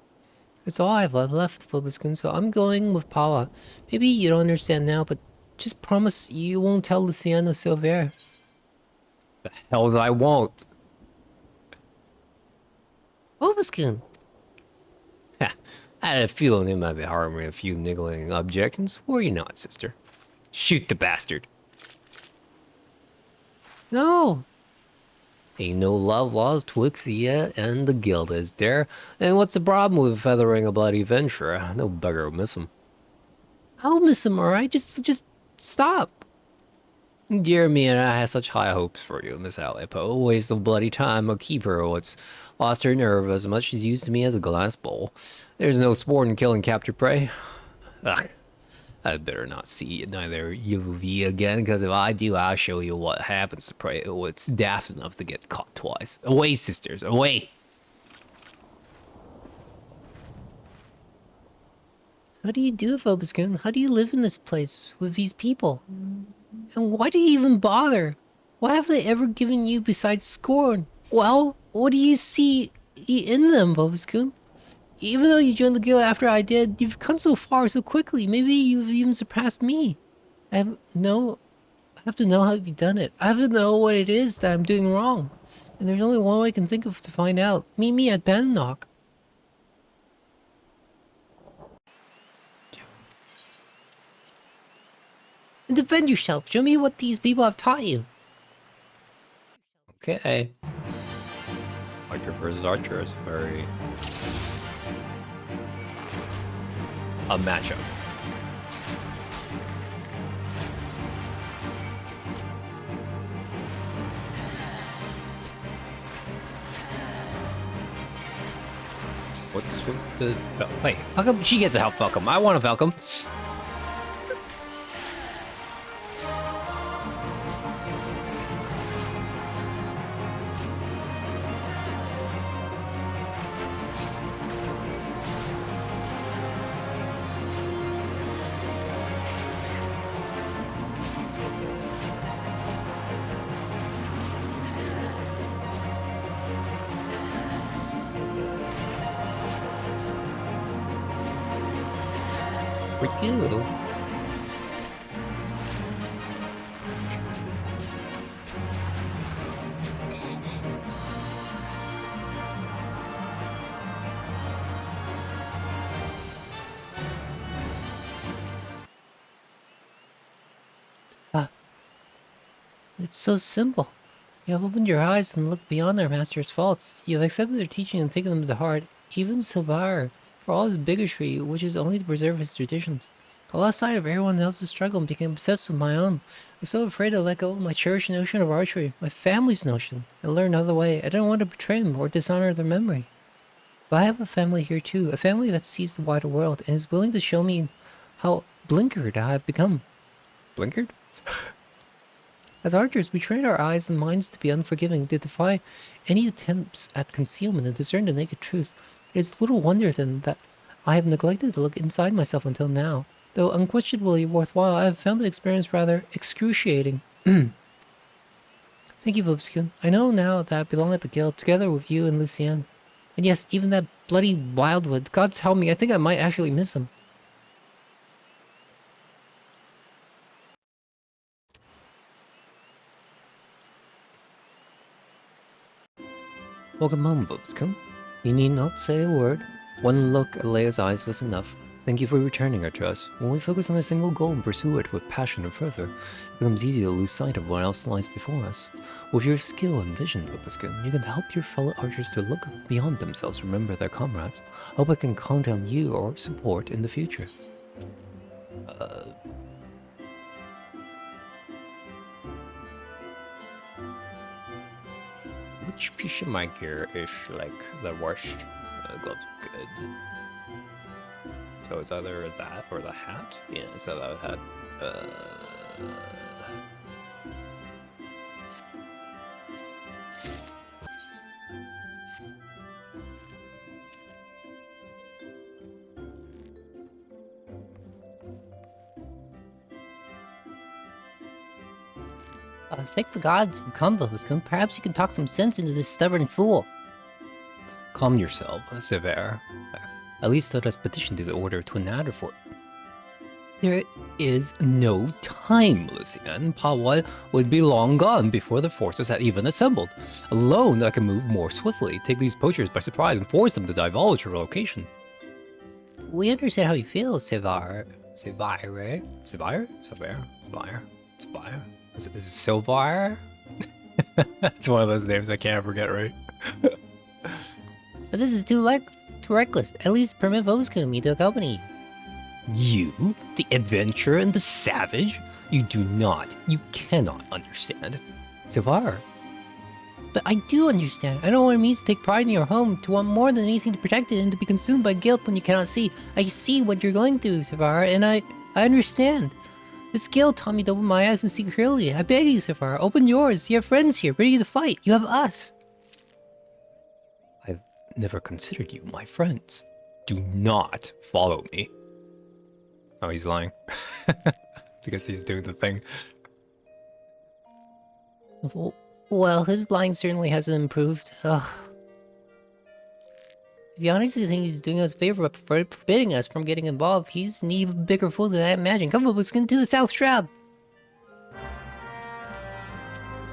Speaker 1: It's all I've left, Phoboskin, so I'm going with Paula. Maybe you don't understand now, but just promise you won't tell Luciano Silver.
Speaker 2: The hell that I won't.
Speaker 1: Phoboskin!
Speaker 2: Ha, I had a feeling it might be harboring a few niggling objections. Worry not, sister. Shoot the bastard.
Speaker 1: No!
Speaker 2: Ain't no love lost twixt ya and the guild, is there? And what's the problem with feathering a bloody venturer? No bugger will miss him.
Speaker 1: I'll miss him, alright? Just stop!
Speaker 2: Dear me, and I had such high hopes for you, Miss Aleppo. Waste of bloody time, a keeper what's lost her nerve as much as used to me as a glass bowl. There's no sport in killing captured prey. Ugh, I'd better not see neither UV again, because if I do, I'll show you what happens to prey what's daft enough to get caught twice. Away, sisters, away!
Speaker 1: How do you do it, Phoboskin? How do you live in this place with these people? And why do you even bother? What have they ever given you besides scorn? Well, what do you see in them, Phoboskin? Even though you joined the guild after I did, you've come so far so quickly. Maybe you've even surpassed me. I have to know how you've done it. I have to know what it is that I'm doing wrong. And there's only one way I can think of to find out. Meet me at Bannock. And defend yourself. Show me what these people have taught you.
Speaker 2: Okay. Archer versus Archer is very... a matchup. What's with the... Oh, wait, how come she gets a help Falcom? I want a Falcom.
Speaker 1: For you. It's so simple. You have opened your eyes and looked beyond their master's faults. You have accepted their teaching and taken them to heart. Even Silvar, for all his bigotry, wishes only to preserve his traditions. I lost sight of everyone else's struggle and became obsessed with my own. I was so afraid to let go of my cherished notion of archery, my family's notion, and learn another way. I didn't want to betray them or dishonor their memory. But I have a family here too, a family that sees the wider world and is willing to show me how blinkered I have become.
Speaker 2: Blinkered?
Speaker 1: As archers, we train our eyes and minds to be unforgiving, to defy any attempts at concealment and discern the naked truth. It is little wonder then that I have neglected to look inside myself until now. Though unquestionably worthwhile, I have found the experience rather excruciating. Thank you, Vobskin. I know now that I belong at the guild, together with you and Lucien. And yes, even that bloody Wildwood. God's help me, I think I might actually miss him.
Speaker 2: Welcome home, Vobskin. You need not say a word. One look at Leia's eyes was enough. Thank you for returning her to us. When we focus on a single goal and pursue it with passion and fervor, it becomes easy to lose sight of what else lies before us. With your skill and vision, Vobskin, you can help your fellow archers to look beyond themselves, remember their comrades. I hope I can count on you or support in the future. Which piece of my gear is like the worst? Gloves good. So it's either that or the hat? Yeah, it's either the hat.
Speaker 1: Thank the gods for come, Vobiscum. Perhaps you can talk some sense into this stubborn fool.
Speaker 2: Calm yourself, Sever. At least let us petition to the Order to Natter for it. There is no time, Lucian. Pawa would be long gone before the forces had even assembled. Alone, I can move more swiftly, take these poachers by surprise, and force them to divulge your location.
Speaker 1: We understand how you feel, Sevar.
Speaker 2: Sevire? Sevire? Severe? Sevire? Sevire? Is it Silvire? It's one of those names I can't forget, right?
Speaker 1: But this is too reckless. At least permit Vobiscum and me to accompany you.
Speaker 2: You, the adventurer and the savage? You cannot understand.
Speaker 1: Sevar. But I do understand. I know what it means to take pride in your home, to want more than anything to protect it, and to be consumed by guilt when you cannot see. I see what you're going through, Sevar, and I understand. This guilt taught me to open my eyes and see clearly. I beg you, Sevar, open yours. You have friends here, ready to fight. You have us.
Speaker 2: I've never considered you my friends. Do not follow me. Oh, he's lying. Because he's doing the thing.
Speaker 1: Well, his line certainly hasn't improved. Ugh. If you honestly think he's doing us a favor by forbidding us from getting involved, he's an even bigger fool than I imagined. Come on, let's get into the South Shroud.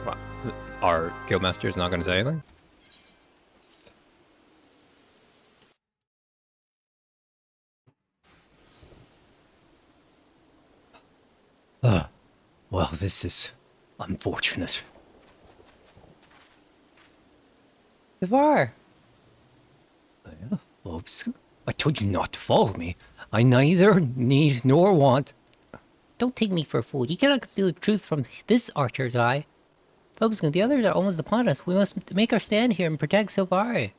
Speaker 2: What? Our guildmaster is not going to say anything? Well, this is unfortunate.
Speaker 1: Sevar.
Speaker 2: Oops. I told you not to follow me. I neither need nor want.
Speaker 1: Don't take me for a fool. You cannot conceal the truth from this archer's eye. Vobiscum, the others are almost upon us. We must make our stand here and protect Silvari.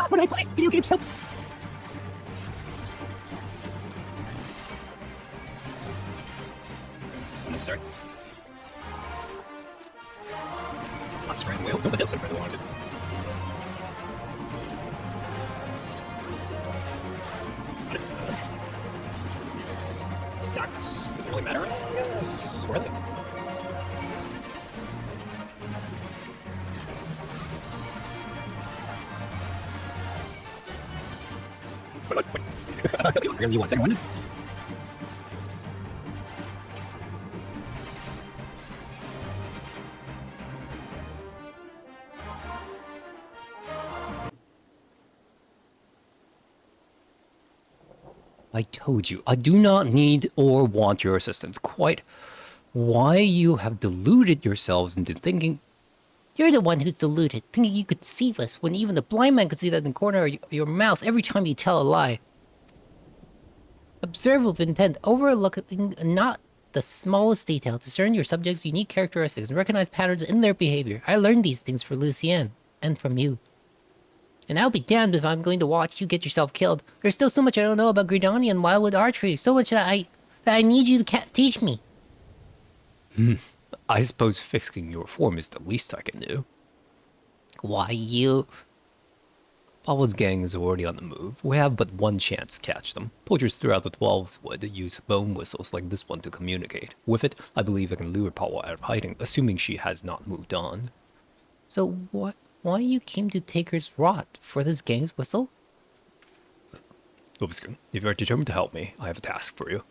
Speaker 3: When I play video games, help. Unnecessary. Not spraying the wheel. No, but they'll separate the wanted. Stacks. Does it really matter? Yes. Where are they? Wait. Really, 1 second. One.
Speaker 2: I told you, I do not need or want your assistance. Quite why you have deluded yourselves into thinking.
Speaker 1: You're the one who's deluded, thinking you could deceive us when even the blind man could see that in the corner of your mouth every time you tell a lie. Observe with intent, overlooking not the smallest detail, discern your subject's unique characteristics and recognize patterns in their behavior. I learned these things for Lucien, and from you. And I'll be damned if I'm going to watch you get yourself killed. There's still so much I don't know about Gridani and Wildwood archery, so much that I need you to teach me.
Speaker 2: I suppose fixing your form is the least I can do.
Speaker 1: Why, you...
Speaker 2: Pawa's gang is already on the move. We have but one chance to catch them. Poachers throughout the 12s would use bone whistles like this one to communicate. With it, I believe I can lure Pawa out of hiding, assuming she has not moved on.
Speaker 1: So why you came to Taker's Rot? For this gang's whistle?
Speaker 2: Vobiscum, if you are determined to help me, I have a task for you.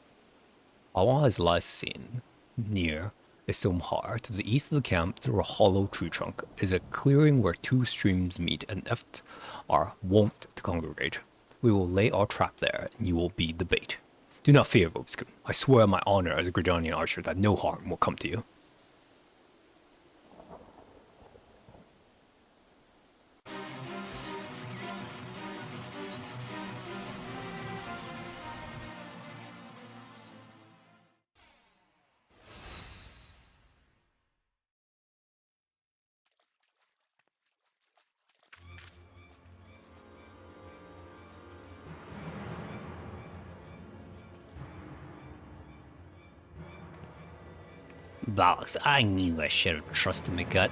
Speaker 2: Pawa is last seen near Isomhar, to the east of the camp through a hollow tree trunk, is a clearing where two streams meet and are wont to congregate. We will lay our trap there, and you will be the bait. Do not fear, Vobiscum. I swear on my honor as a Gridanian archer that no harm will come to you.
Speaker 1: Bollocks, I knew I should have trusted my gut.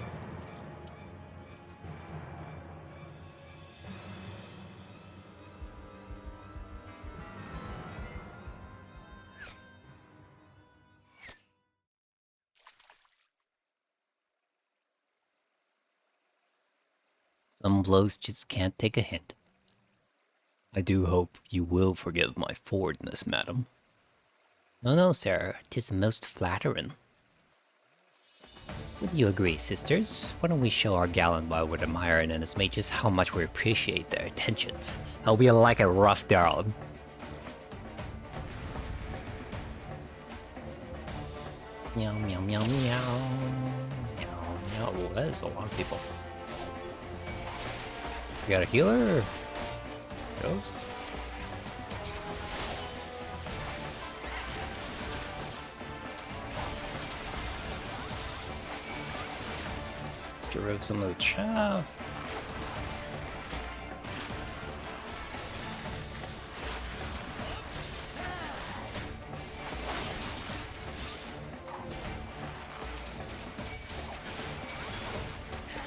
Speaker 1: Some blows just can't take a hint.
Speaker 2: I do hope you will forgive my forwardness, madam.
Speaker 1: No, no, sir. 'Tis most flattering. Would you agree, sisters? Why don't we show our gallant Wildwood admirer and his mate just how much we appreciate their attentions?
Speaker 3: I'll be like a rough darling.
Speaker 1: Meow, meow, meow, meow. Meow, meow. Oh, that is a lot of people.
Speaker 2: You got a healer? Or ghost?
Speaker 1: Let's get rid of some of the chaff.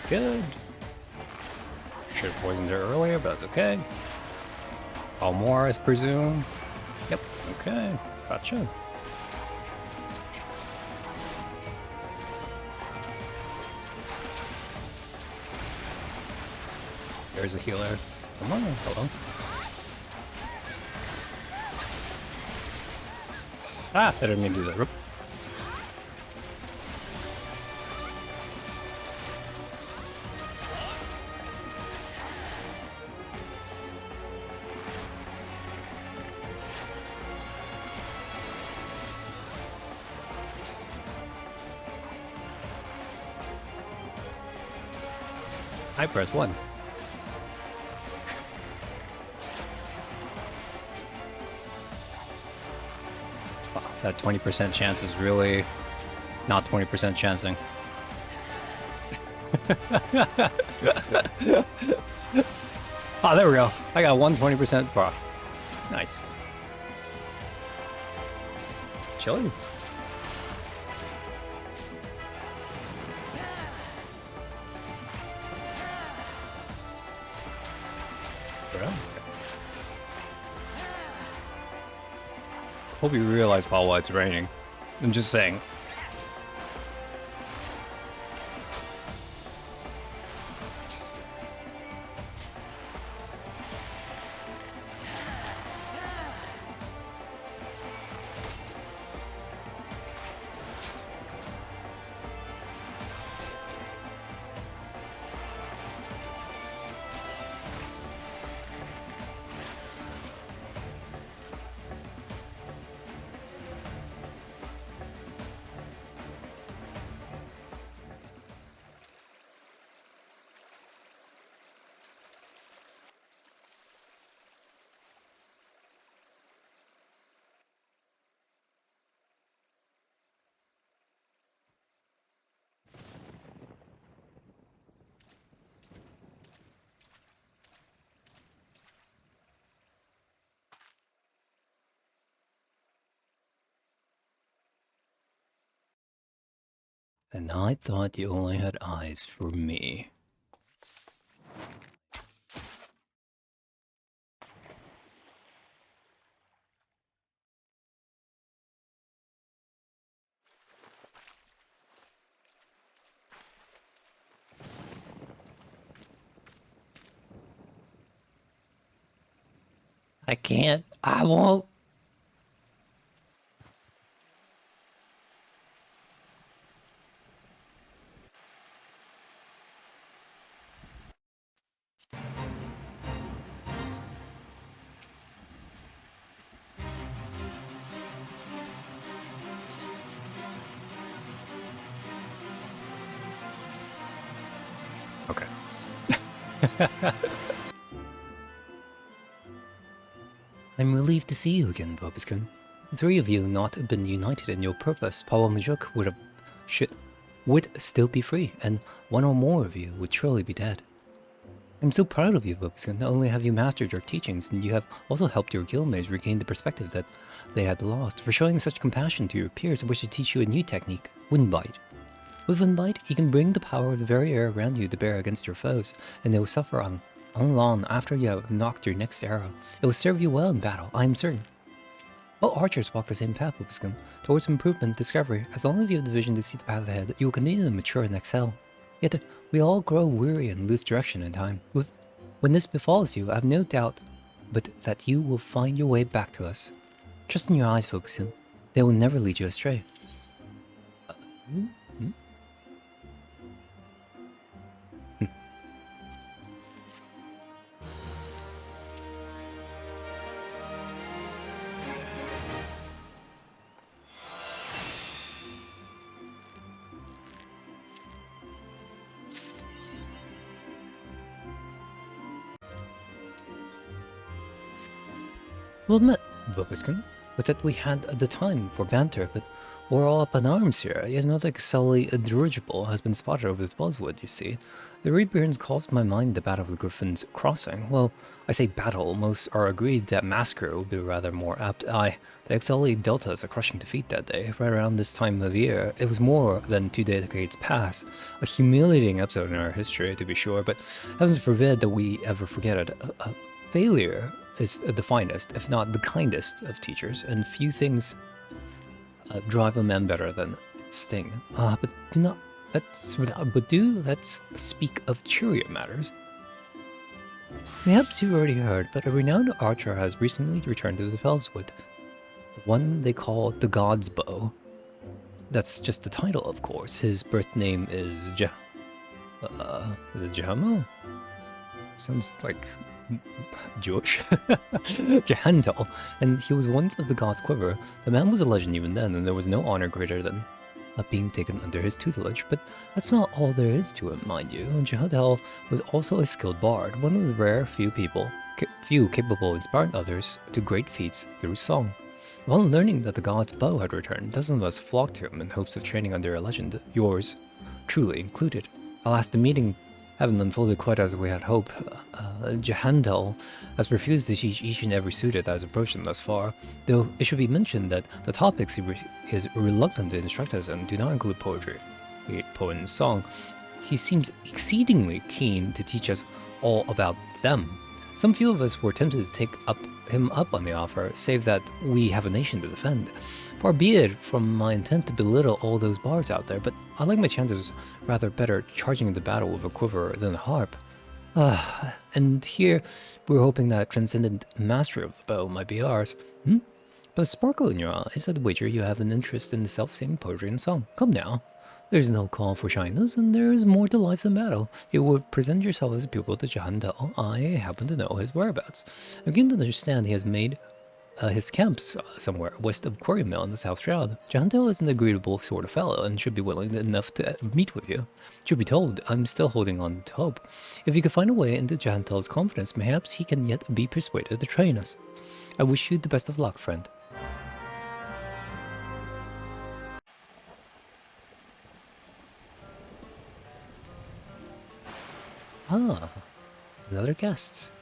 Speaker 2: Good. Should have poisoned her earlier, but that's okay. All more, I presume. Yep, okay. Gotcha. There's a healer. Come on, hello. Ah, I didn't mean to do that. Oop. I press 1. Wow, that 20% chance is really not 20% chancing. Oh, there we go. I got 120% proc. Nice. Chilling. Hope you realize, Paul, why it's raining. I'm just saying. And I thought you only had eyes for me.
Speaker 1: I can't. I won't.
Speaker 2: Okay.
Speaker 1: I'm relieved to see you again, Bobuskin. The three of you not have been united in your purpose, Paul Majuk would still be free, and one or more of you would surely be dead. I'm so proud of you, Bobuskin. Not only have you mastered your teachings, and you have also helped your guildmates regain the perspective that they had lost. For showing such compassion to your peers, I wish to teach you a new technique, Wind Bite. With Wind Bite, you can bring the power of the very air around you to bear against your foes, and they will suffer on long after you have knocked your next arrow. It will serve you well in battle, I am certain. All archers walk the same path, Bobuskin, towards improvement, discovery. As long as you have the vision to see the path ahead, you will continue to mature and excel. Yet we all grow weary and lose direction in time. When this befalls you, I have no doubt but that you will find your way back to us. Trust in your eyes, Fokusun. They will never lead you astray. Hmm? Hmm? We'll admit, Bobuskin, with that we had the time for banter, but we're all up in arms here. Yet another Caselli dirigible has been spotted over this buzzwood, you see. The Reapers calls to my mind the Battle of Griffin's Crossing. Well, I say battle, most are agreed that massacre would be rather more apt. Aye, the Caselli dealt us a crushing defeat that day. Right around this time of year, it was more than 2 decades past. A humiliating episode in our history, to be sure, but heavens forbid that we ever forget it. Failure is the finest, if not the kindest, of teachers, and few things drive a man better than sting. But let's speak of cheerier matters. Perhaps you've already heard, but a renowned archer has recently returned to the Fellswood. One they call the God's Bow. That's just the title, of course. His birth name is is it Jehamo? Sounds like Jewish. Jehandel, and he was once of the God's Quiver. The man was a legend even then, and there was no honor greater than being taken under his tutelage. But that's not all there is to him, mind you. Jehandel was also a skilled bard, one of the rare few capable of inspiring others to great feats through song. Upon learning that the God's Bow had returned, dozens of us flocked to him in hopes of training under a legend, yours truly included. Alas, the meeting haven't unfolded quite as we had hoped. Jehandel has refused to teach each and every student that has approached him thus far, though it should be mentioned that the topics he is reluctant to instruct us in do not include poetry, poem and song. He seems exceedingly keen to teach us all about them. Some few of us were tempted to take him up on the offer, save that we have a nation to defend. Far be it from my intent to belittle all those bards out there, but I like my chances rather better charging into battle with a quiver than a harp. And here we're hoping that transcendent mastery of the bow might be ours. But the sparkle in your eyes, I'd wager you have an interest in the self-same poetry and song. Come now. There's no call for shyness, and there is more to life than battle. You would present yourself as a pupil to Jehandel. I happen to know his whereabouts. I begin to understand he has made his camps somewhere west of Quarry Mill in the South Shroud. Jehandel is an agreeable sort of fellow and should be willing enough to meet with you. Truth be told, I'm still holding on to hope. If you could find a way into Jehandel's confidence, perhaps he can yet be persuaded to train us. I wish you the best of luck, friend. Another guest.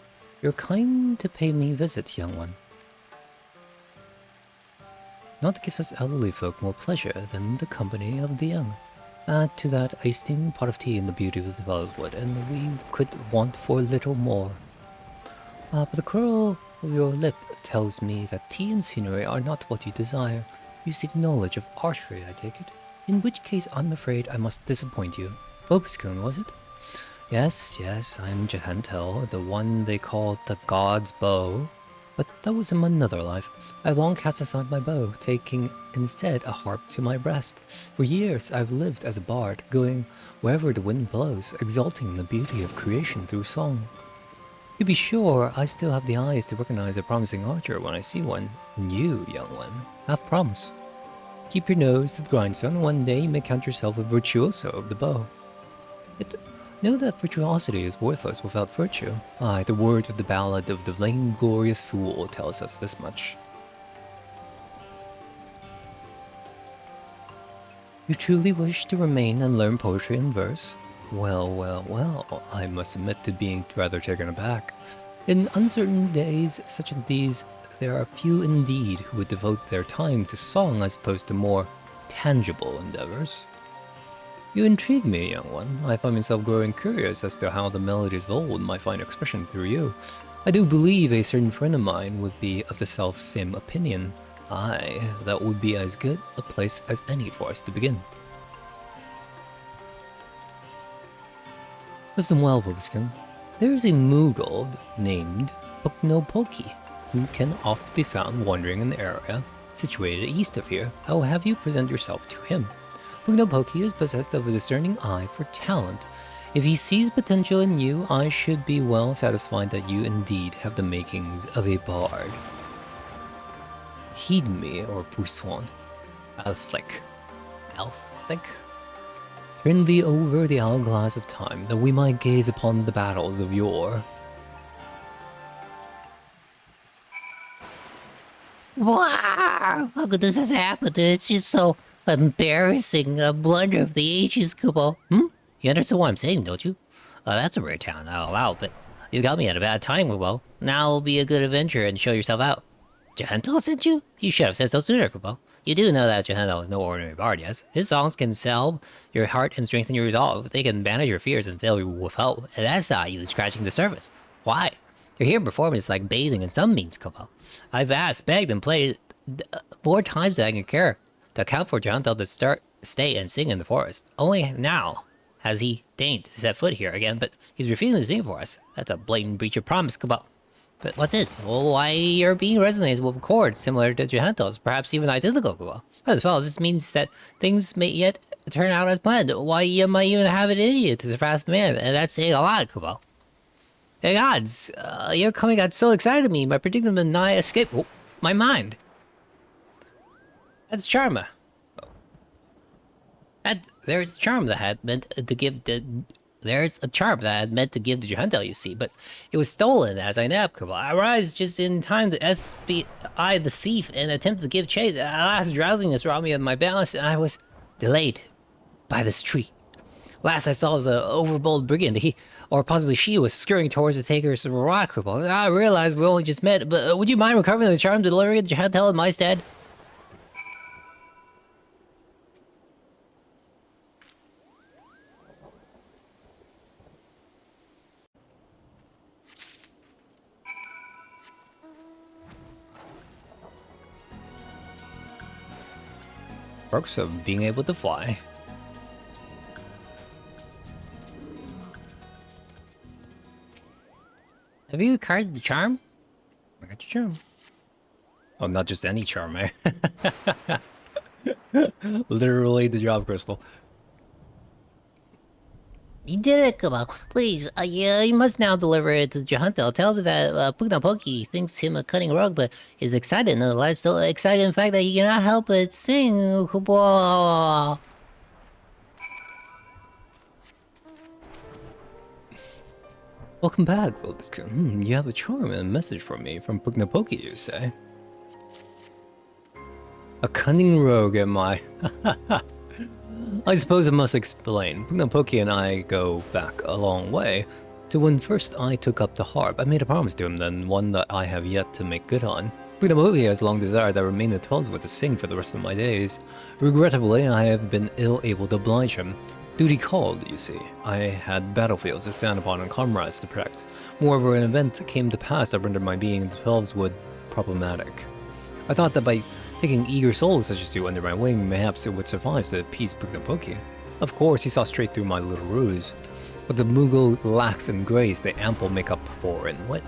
Speaker 1: You're kind to pay me a visit, young one. Not give us elderly folk more pleasure than the company of the young. Add to that a steaming pot of tea and the beauty of the Fellswood, and we could want for little more. But the curl of your lip tells me that tea and scenery are not what you desire. You seek knowledge of archery, I take it. In which case, I'm afraid I must disappoint you. Obskun, was it? Yes, I'm Jehantel, the one they call the God's Bow. But that was in another life. I long cast aside my bow, taking instead a harp to my breast. For years I've lived as a bard, going wherever the wind blows, exulting in the beauty of creation through song. To be sure, I still have the eyes to recognize a promising archer when I see one. And you, young one, have promise. Keep your nose to the grindstone, and one day you may count yourself a virtuoso of the bow. Know that virtuosity is worthless without virtue. Aye, the words of the ballad of the vainglorious fool tells us this much. You truly wish to remain and learn poetry and verse? Well, I must admit to being rather taken aback. In uncertain days such as these, there are few indeed who would devote their time to song as opposed to more tangible endeavors. You intrigue me, young one. I find myself growing curious as to how the melodies of old might find expression through you. I do believe a certain friend of mine would be of the self-same opinion. Aye, that would be as good a place as any for us to begin.
Speaker 2: Listen well, Vobiskin. There is a Moogle named Puknopoki who can often be found wandering in the area situated east of here. I will have you present yourself to him. Puknopoki is possessed of a discerning eye for talent. If he sees potential in you, I should be well satisfied that you indeed have the makings of a bard. Heed me, or Puswan. Althik. Turn thee over the hourglass of time, that we might gaze upon the battles of yore.
Speaker 1: Wow! How could this has happened? It's just so embarrassing. A blunder of the ages, Kubo. You understand what I'm saying, don't you? That's a rare talent, I'll allow, but you got me at a bad time, Kubo. Now will be a good adventure and show yourself out. Jahento sent you? You should have said so sooner, Kubo. You do know that Jahento is no ordinary bard, yes? His songs can salve your heart and strengthen your resolve. They can banish your fears and fill you with hope. And that's not you scratching the surface. Why? Your hearing performance is like bathing in sunbeams, Kubo. I've asked, begged, and played more times than I can care to account for Jahento to stay and sing in the forest. Only now has he deigned to set foot here again, but he's refusing to sing for us. That's a blatant breach of promise, Kubo. But what's this? Well, why your being resonates with chords similar to Jahento's, perhaps even identical, Kubo. As well, this means that things may yet turn out as planned. Why, you might even have it in you to surpass the man, and that's saying a lot, Kubo. Hey gods, your coming got so excited me, my predicament nigh escaped my mind. That's Charma. There's a charm that I had meant to give to Jahento, you see, but it was stolen as I napped, Kubo. I rise just in time to espy the thief and attempt to give chase. Alas, drowsiness robbed me of my balance, and I was delayed by this tree. Last I saw the overbold brigand, or possibly she, was scurrying towards the taker's rock, Kubo. I realized we only just met, but would you mind recovering the charm to deliver it to Jahento in my stead? Perks of being able to fly. Have you carded the charm? I got your charm. Oh, not just any charm, eh? Literally the job crystal. You did it, Kubo. Please, you must now deliver it to Jahento. Tell him that Puknopoki thinks him a cunning rogue, but is excited nonetheless. So excited, in fact, that he cannot help but sing. Kubo. Welcome back, Vobiskin. You have a charm and a message from me from Puknopoki, you say? A cunning rogue, am I? I suppose I must explain. Puknopoki and I go back a long way. To when first I took up the harp, I made a promise to him, then one that I have yet to make good on. Puknopoki has long desired that I remain at Twellswood to sing for the rest of my days. Regrettably, I have been ill able to oblige him. Duty called, you see. I had battlefields to stand upon and comrades to protect. Moreover, an event came to pass that rendered my being in Twellswood problematic. I thought that by taking eager souls such as you under my wing, perhaps it would suffice to appease Puknopoki. Of course, he saw straight through my little ruse. But the Moogle lacks in grace, they ample make up for in wit.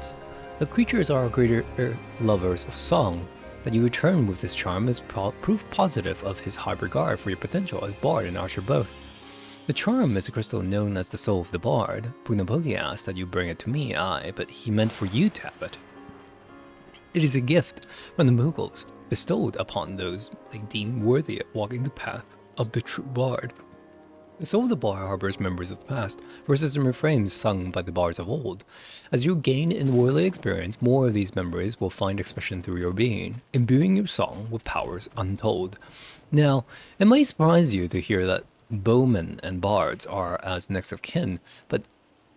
Speaker 1: The creatures are greater lovers of song. That you return with this charm is proof positive of his high regard for your potential as bard and archer both. The charm is a crystal known as the soul of the bard. Puknopoki asked that you bring it to me, but he meant for you to have it. It is a gift from the Moogles, bestowed upon those they deem worthy of walking the path of the true bard. The soul of the bard harbors memories of the past, verses and refrains sung by the bards of old. As you gain in worldly experience, more of these memories will find expression through your being, imbuing your song with powers untold. Now, it may surprise you to hear that bowmen and bards are as next of kin, but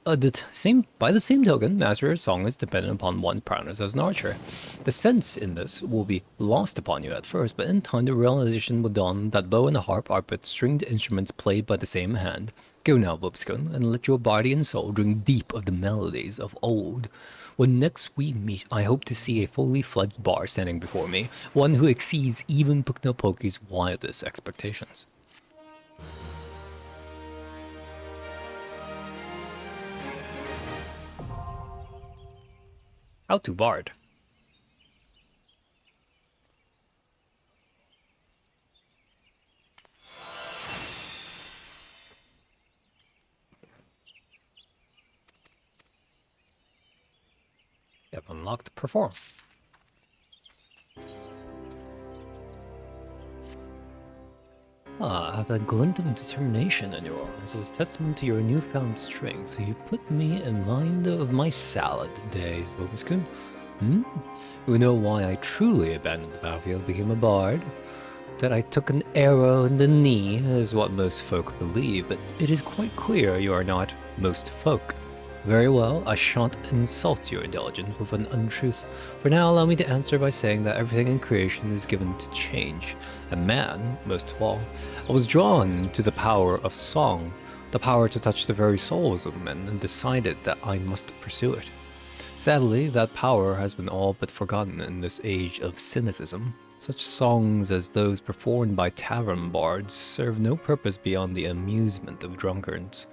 Speaker 1: by the same token, mastery of song is dependent upon one's prowess as an archer. The sense in this will be lost upon you at first, but in time the realization will dawn that bow and the harp are but stringed instruments played by the same hand. Go now, Vobiskin, and let your body and soul drink deep of the melodies of old. When next we meet, I hope to see a fully fledged bard standing before me, one who exceeds even Puknopoki's wildest expectations.
Speaker 3: How to bard.
Speaker 2: You have unlocked perform. Ah, that glint of determination in your eyes is testament to your newfound strength. You put me in mind of my salad days, Vobiscum. You know why I truly abandoned the battlefield, became a bard? That I took an arrow in the knee is what most folk believe, but it is quite clear you are not most folk. Very well, I shan't insult your intelligence with an untruth. For now, allow me to answer by saying that everything in creation is given to change. And man, most of all, I was drawn to the power of song, the power to touch the very souls of men, and decided that I must pursue it. Sadly, that power has been all but forgotten in this age of cynicism. Such songs as those performed by tavern bards serve no purpose beyond the amusement of drunkards.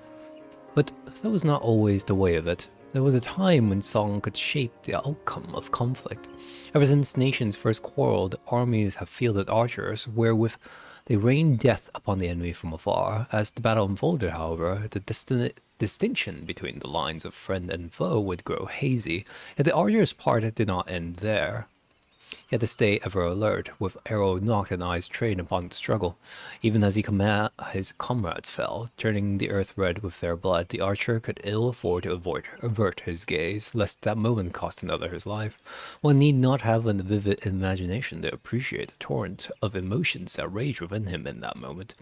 Speaker 2: But that was not always the way of it. There was a time when song could shape the outcome of conflict. Ever since nations first quarreled, armies have fielded archers, wherewith they rained death upon the enemy from afar. As the battle unfolded, however, the distinction between the lines of friend and foe would grow hazy, yet the archer's part did not end there. He had to stay ever alert, with arrow nocked and eyes trained upon the struggle. Even as his comrades fell, turning the earth red with their blood, the archer could ill afford to avert his gaze, lest that moment cost another his life. One need not have a vivid imagination to appreciate the torrent of emotions that raged within him in that moment.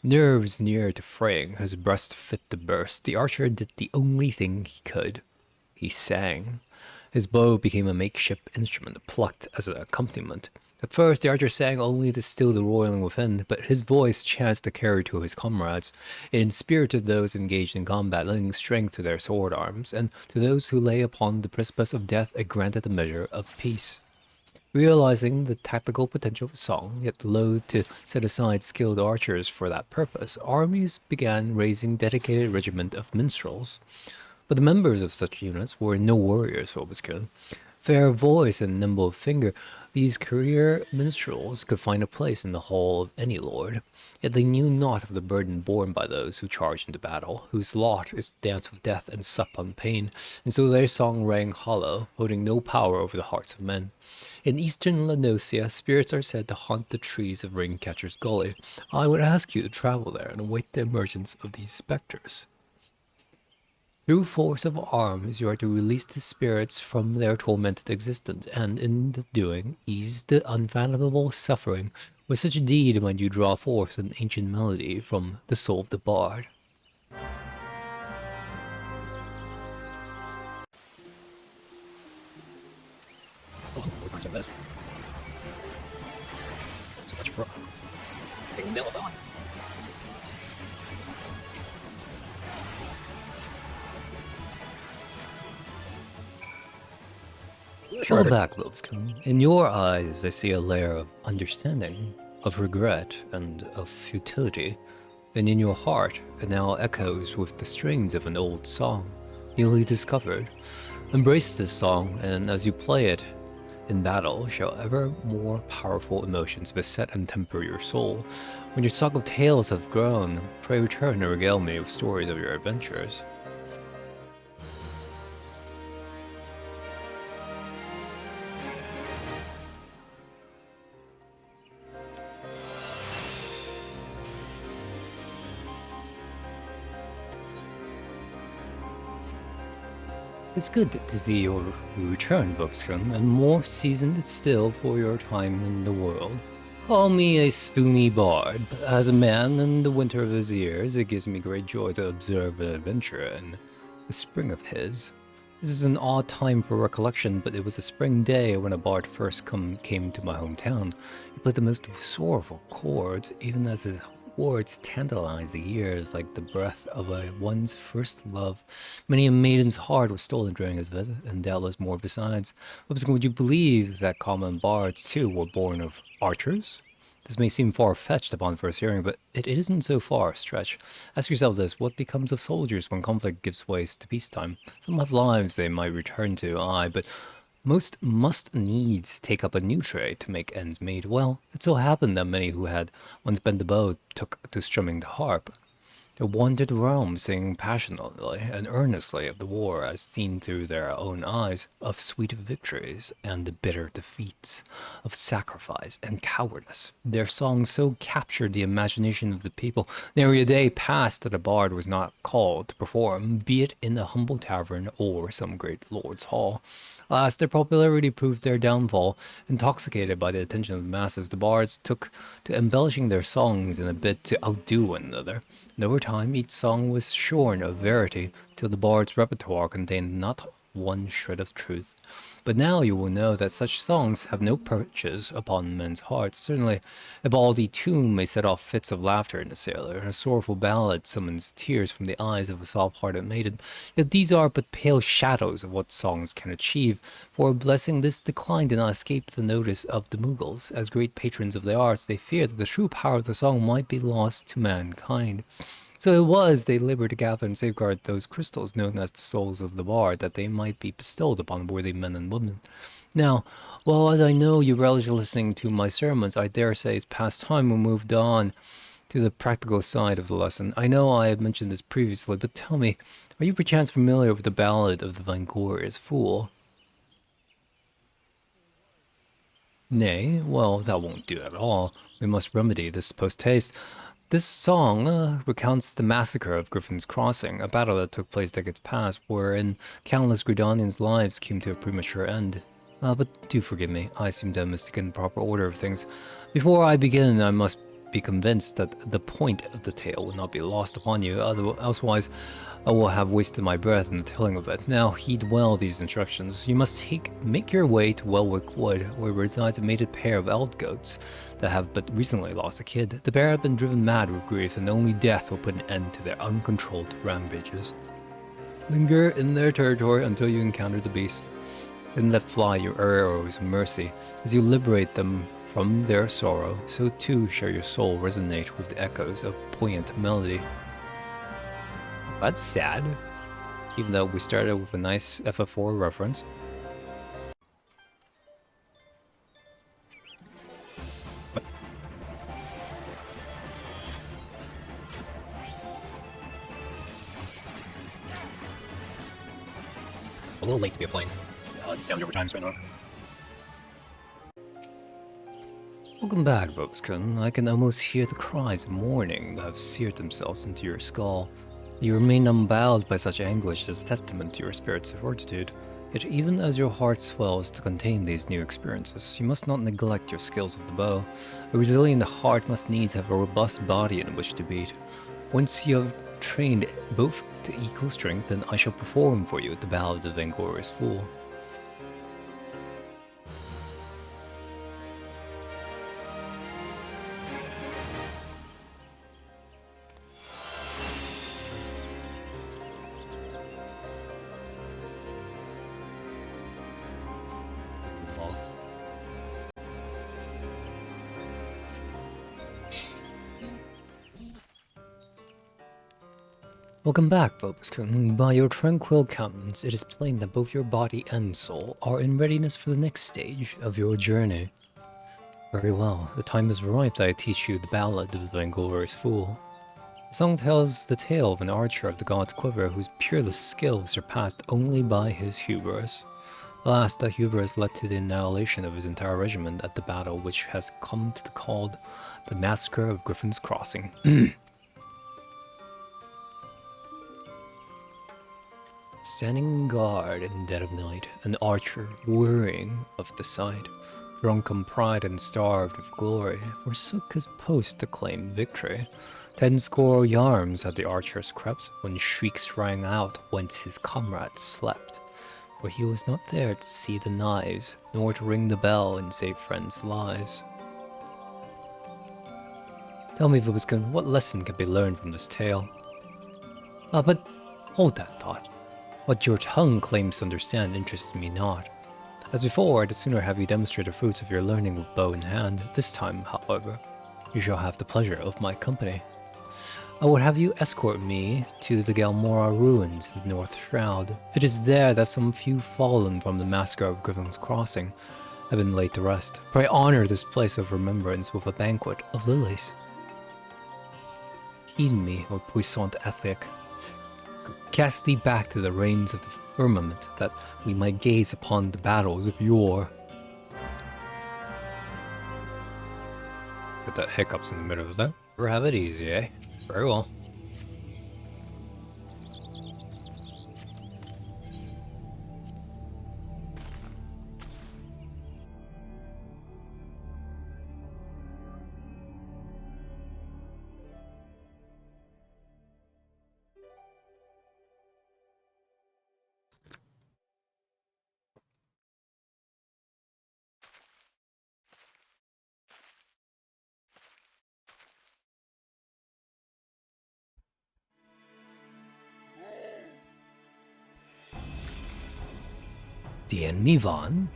Speaker 2: Nerves near to fraying, his breast fit to burst, the archer did the only thing he could. He sang. His bow became a makeshift instrument, plucked as an accompaniment. At first, the archer sang only to still the roiling within, but his voice chanced to carry to his comrades. It inspirited those engaged in combat, lending strength to their sword arms, and to those who lay upon the precipice of death it granted a measure of peace. Realizing the tactical potential of song, yet loath to set aside skilled archers for that purpose, armies began raising dedicated regiment of minstrels. But the members of such units were no warriors for Obiscure. Fair of voice and nimble of finger, these career minstrels could find a place in the hall of any lord. Yet they knew not of the burden borne by those who charge into battle, whose lot is to dance with death and sup on pain, and so their song rang hollow, holding no power over the hearts of men. In eastern Lanosia, spirits are said to haunt the trees of Ringcatcher's Gully. I would ask you to travel there and await the emergence of these specters. Through force of arms, you are to release the spirits from their tormented existence, and in the doing, ease the unfathomable suffering. With such a deed might you draw forth an ancient melody from the soul of the bard.
Speaker 3: Oh, what's nice about this? So much for taking nail on.
Speaker 2: Pull back, Lobscombe. In your eyes, I see a layer of understanding, of regret, and of futility. And in your heart, it now echoes with the strings of an old song, newly discovered. Embrace this song, and as you play it in battle, shall ever more powerful emotions beset and temper your soul. When your stock of tales have grown, pray return and regale me with stories of your adventures. It's good to see your return, Vobscrum, and more seasoned still for your time in the world. Call me a spoony bard, but as a man in the winter of his years, it gives me great joy to observe an adventure in the spring of his. This is an odd time for recollection, but it was a spring day when a bard first came to my hometown. He played the most sorrowful chords, even as his words tantalize the ears like the breath of a one's first love. Many a maiden's heart was stolen during his visit, and doubtless more besides. Would you believe that common bards, too, were born of archers? This may seem far-fetched upon first hearing, but it isn't so far a stretch. Ask yourself this: what becomes of soldiers when conflict gives way to peacetime? Some have lives they might return to, aye, but Most must needs take up a new trade to make ends meet. Well, it so happened that many who had once bent the bow took to strumming the harp. They wandered the realm, singing passionately and earnestly of the war as seen through their own eyes, of sweet victories and bitter defeats, of sacrifice and cowardice. Their songs so captured the imagination of the people, nary a day passed that a bard was not called to perform, be it in a humble tavern or some great lord's hall. Alas, their popularity proved their downfall. Intoxicated by the attention of the masses, the bards took to embellishing their songs in a bid to outdo one another. And over time, each song was shorn of verity, till the bard's repertoire contained not one shred of truth. But now you will know that such songs have no purchase upon men's hearts. Certainly, a baldy tune may set off fits of laughter in a sailor, and a sorrowful ballad summons tears from the eyes of a soft-hearted maiden. Yet these are but pale shadows of what songs can achieve, for a blessing this decline did not escape the notice of the Mughals. As great patrons of the arts, they feared that the true power of the song might be lost to mankind. So it was they labored to gather and safeguard those crystals known as the souls of the bard, that they might be bestowed upon worthy men and women. Now, well, as I know you relish listening to my sermons, I dare say it's past time we moved on to the practical side of the lesson. I know I have mentioned this previously, but tell me, are you perchance familiar with the ballad of the Vainglorious Fool? Nay, well, that won't do at all. We must remedy this post-haste. This song recounts the massacre of Griffin's Crossing, a battle that took place decades past, wherein countless Gridanians' lives came to a premature end. But do forgive me, I seem to have mistaken the proper order of things. Before I begin, I must be convinced that the point of the tale will not be lost upon you, elsewise I will have wasted my breath in the telling of it. Now heed well these instructions. You must make your way to Welwick Wood, where resides a mated pair of elk goats that have but recently lost a kid. The pair have been driven mad with grief, and only death will put an end to their uncontrolled rampages. Linger in their territory until you encounter the beast, and let fly your arrows of mercy. As you liberate them from their sorrow, so too shall your soul resonate with the echoes of poignant melody. That's sad, even though we started with a nice FF4 reference. A little late to be playing down over times right now. Welcome back, Vobskun. I can almost hear the cries of mourning that have seared themselves into your skull. You remain unbowed by such anguish as testament to your spirit's fortitude. Yet even as your heart swells to contain these new experiences, you must not neglect your skills with the bow. A resilient heart must needs have a robust body in which to beat. Once you have trained both to equal strength, then I shall perform for you the ballad of the Vainglorious Fool. Welcome back, Vobskun. By your tranquil countenance, it is plain that both your body and soul are in readiness for the next stage of your journey. Very well, the time is ripe that I teach you the ballad of the Vainglorious Fool. The song tells the tale of an archer of the god's quiver whose peerless skill was surpassed only by his hubris. Alas, that hubris led to the annihilation of his entire regiment at the battle which has come to be called the Massacre of Griffin's Crossing. Standing guard in dead of night, an archer, wearying of the sight, drunken pride and starved of glory, forsook his post to claim victory. 10 yards had the archers crept, when shrieks rang out whence his comrades slept. For he was not there to see the knives, nor to ring the bell and save friends' lives. Tell me, Vobskun, what lesson can be learned from this tale? But hold that thought. What your tongue claims to understand interests me not. As before, I'd sooner have you demonstrate the fruits of your learning with bow in hand. This time, however, you shall have the pleasure of my company. I would have you escort me to the Galmora ruins in the North Shroud. It is there that some few fallen from the massacre of Griffin's Crossing have been laid to rest. Pray honor this place of remembrance with a banquet of lilies. Heed me, O puissant ethic. Cast thee back to the reigns of the firmament, that we might gaze upon the battles of yore.
Speaker 3: Put that hiccups in the middle of that.
Speaker 2: Never have it easy, eh? Very well. The enemy Vaughn?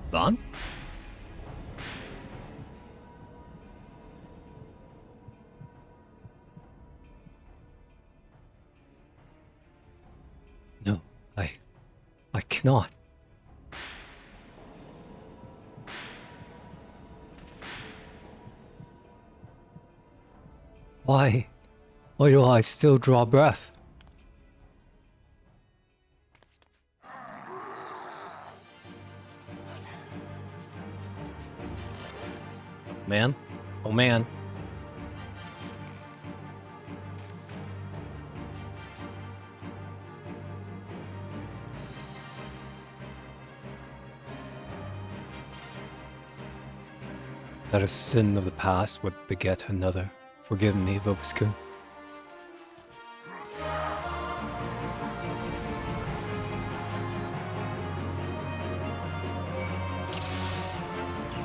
Speaker 2: Vaughn? No, I cannot. Why do I still draw breath? Man, oh man. That a sin of the past would beget another. Forgive me, Vobiscun.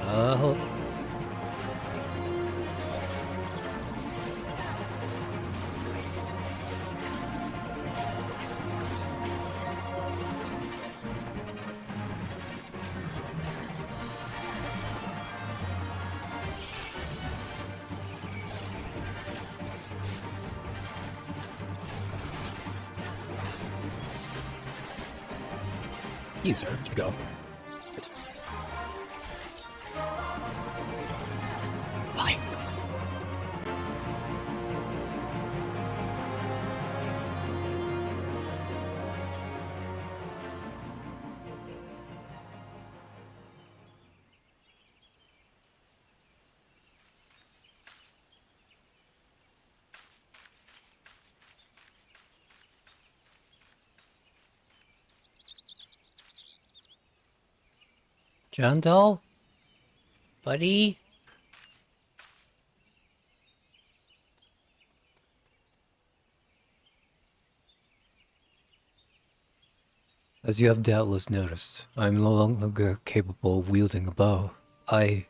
Speaker 2: Hello.
Speaker 3: User, go.
Speaker 2: Bye. Gentle? Buddy? As you have doubtless noticed, I am no longer capable of wielding a bow. I,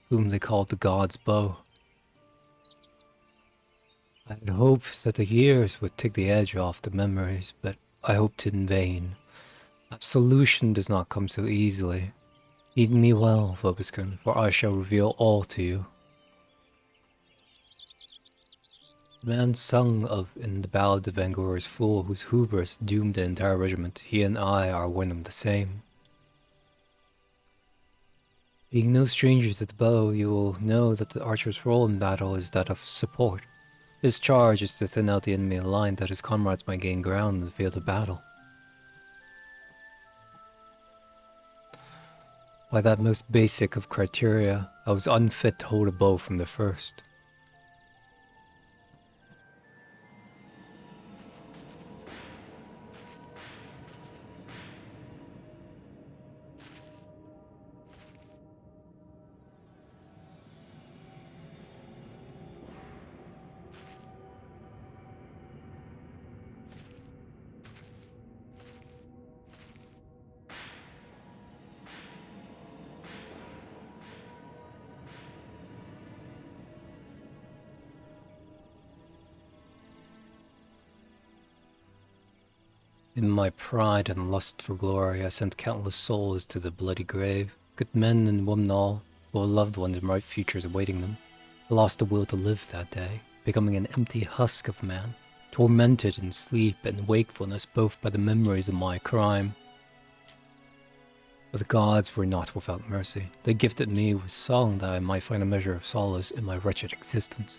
Speaker 2: whom they called the god's bow. I had hoped that the years would take the edge off the memories, but I hoped in vain. Absolution does not come so easily. Heed me well, Vobiscun, for I shall reveal all to you. The man sung of in the ballad of Angor's Fool, whose hubris doomed the entire regiment, he and I are one and the same. Being no stranger to the bow, you will know that the archer's role in battle is that of support. His charge is to thin out the enemy line that his comrades might gain ground in the field of battle. By that most basic of criteria, I was unfit to hold a bow from the first. In my pride and lust for glory, I sent countless souls to the bloody grave. Good men and women all, with loved ones and bright futures awaiting them. I lost the will to live that day.
Speaker 1: becoming an empty husk of man, tormented in sleep and wakefulness both by the memories of my crime. But the gods were not without mercy. They gifted me with song that I might find a measure of solace in my wretched existence.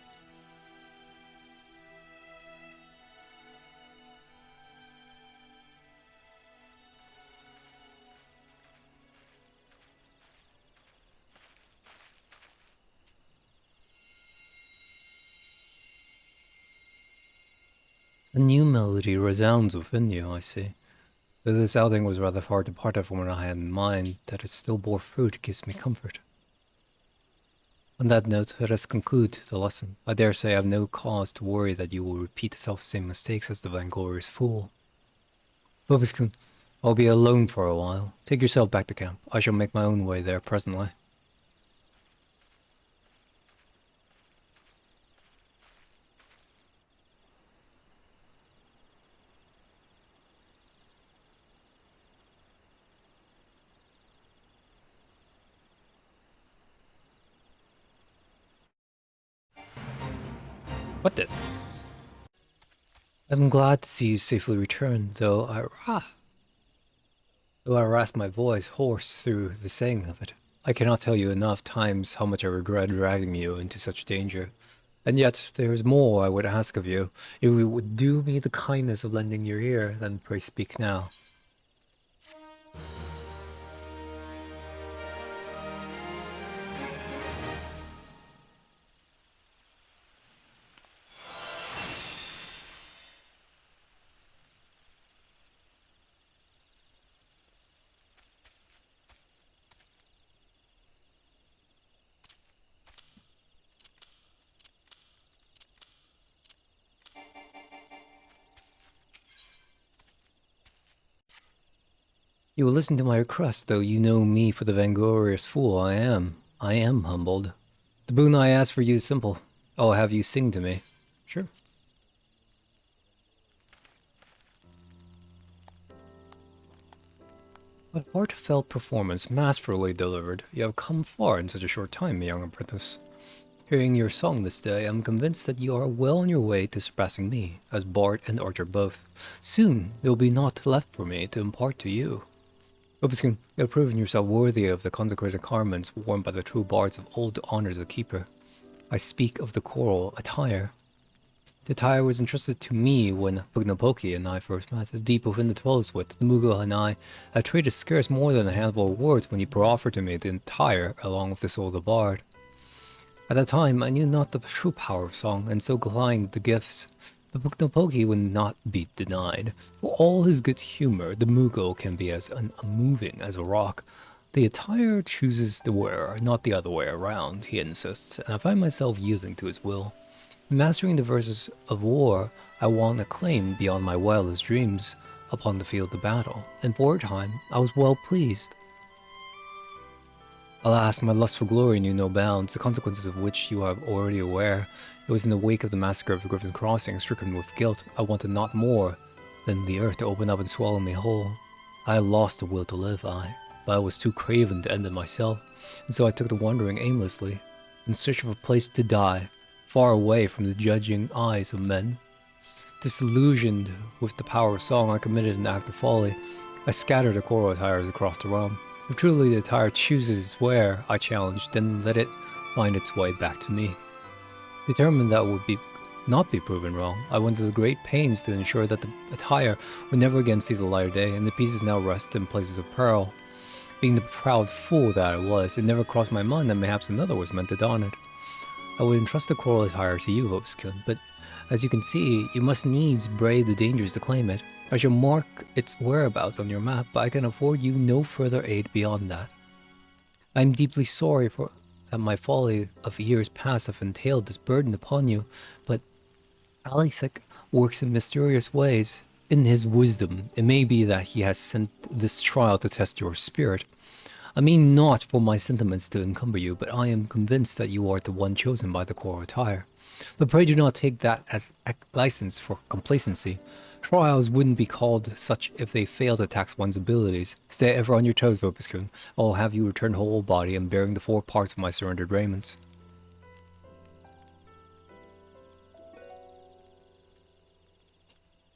Speaker 1: A new melody resounds within you, I see. Though this outing was rather far departed from what I had in mind, that it still bore fruit gives me comfort. On that note, let us conclude the lesson. I dare say I have no cause to worry that you will repeat the self-same mistakes as the vainglorious fool. Bobus-kun, I'll be alone for a while. Take yourself back to camp. I shall make my own way there presently.
Speaker 2: What the?
Speaker 1: I'm glad to see you safely returned, though I rasped my voice hoarse through the saying of it. I cannot tell you enough times how much I regret dragging you into such danger. And yet, there is more I would ask of you. If you would do me the kindness of lending your ear, then pray speak now. You will listen to my request, though you know me for the vainglorious fool I am. I am humbled. The boon I ask for you is simple. I'll have you sing to me.
Speaker 2: Sure.
Speaker 1: A heartfelt performance, masterfully delivered. You have come far in such a short time, young apprentice. Hearing your song this day, I'm convinced that you are well on your way to surpassing me, as bard and archer both. Soon, there will be naught left for me to impart to you. Obiskin, you have proven yourself worthy of the consecrated garments worn by the true bards of old to honor the keeper. I speak of the choral attire. The attire was entrusted to me when Pugnapoki and I first met. Deep within the 12's wit, the Mughal and I had traded scarce more than a handful of words when he proffered to me the attire along with the soul of the bard. At that time, I knew not the true power of song, and so declined the gifts. But Pugnapoki would not be denied. For all his good humor, the Mughal can be as unmoving as a rock. The attire chooses the wearer, not the other way around, he insists, and I find myself yielding to his will. In mastering the verses of war, I won acclaim beyond my wildest dreams upon the field of battle, and for a time I was well pleased. Alas, my lust for glory knew no bounds, the consequences of which you are already aware. It was in the wake of the massacre of the Griffin's Crossing, stricken with guilt, I wanted not more than the earth to open up and swallow me whole. I had lost the will to live, but I was too craven to end it myself, and so I took to wandering aimlessly, in search of a place to die, far away from the judging eyes of men. Disillusioned with the power of song, I committed an act of folly. I scattered the choral attires across the realm. If truly the attire chooses its wearer, I challenged, then let it find its way back to me. Determined that would not be proven wrong, I went to the great pains to ensure that the attire would never again see the light of day, and the pieces now rest in places of pearl. Being the proud fool that I was, it never crossed my mind that perhaps another was meant to don it. I would entrust the choral attire to you, Obskun, but as you can see, you must needs brave the dangers to claim it. I shall mark its whereabouts on your map, but I can afford you no further aid beyond that. I am deeply sorry that my folly of years past have entailed this burden upon you, but Alithek works in mysterious ways. In his wisdom, it may be that he has sent this trial to test your spirit. I mean not for my sentiments to encumber you, but I am convinced that you are the one chosen by the choral attire. But pray do not take that as a license for complacency. Trials wouldn't be called such if they fail to tax one's abilities. Stay ever on your toes, Vopiskun. I will have you return whole body and bearing the 4 parts of my surrendered raiments.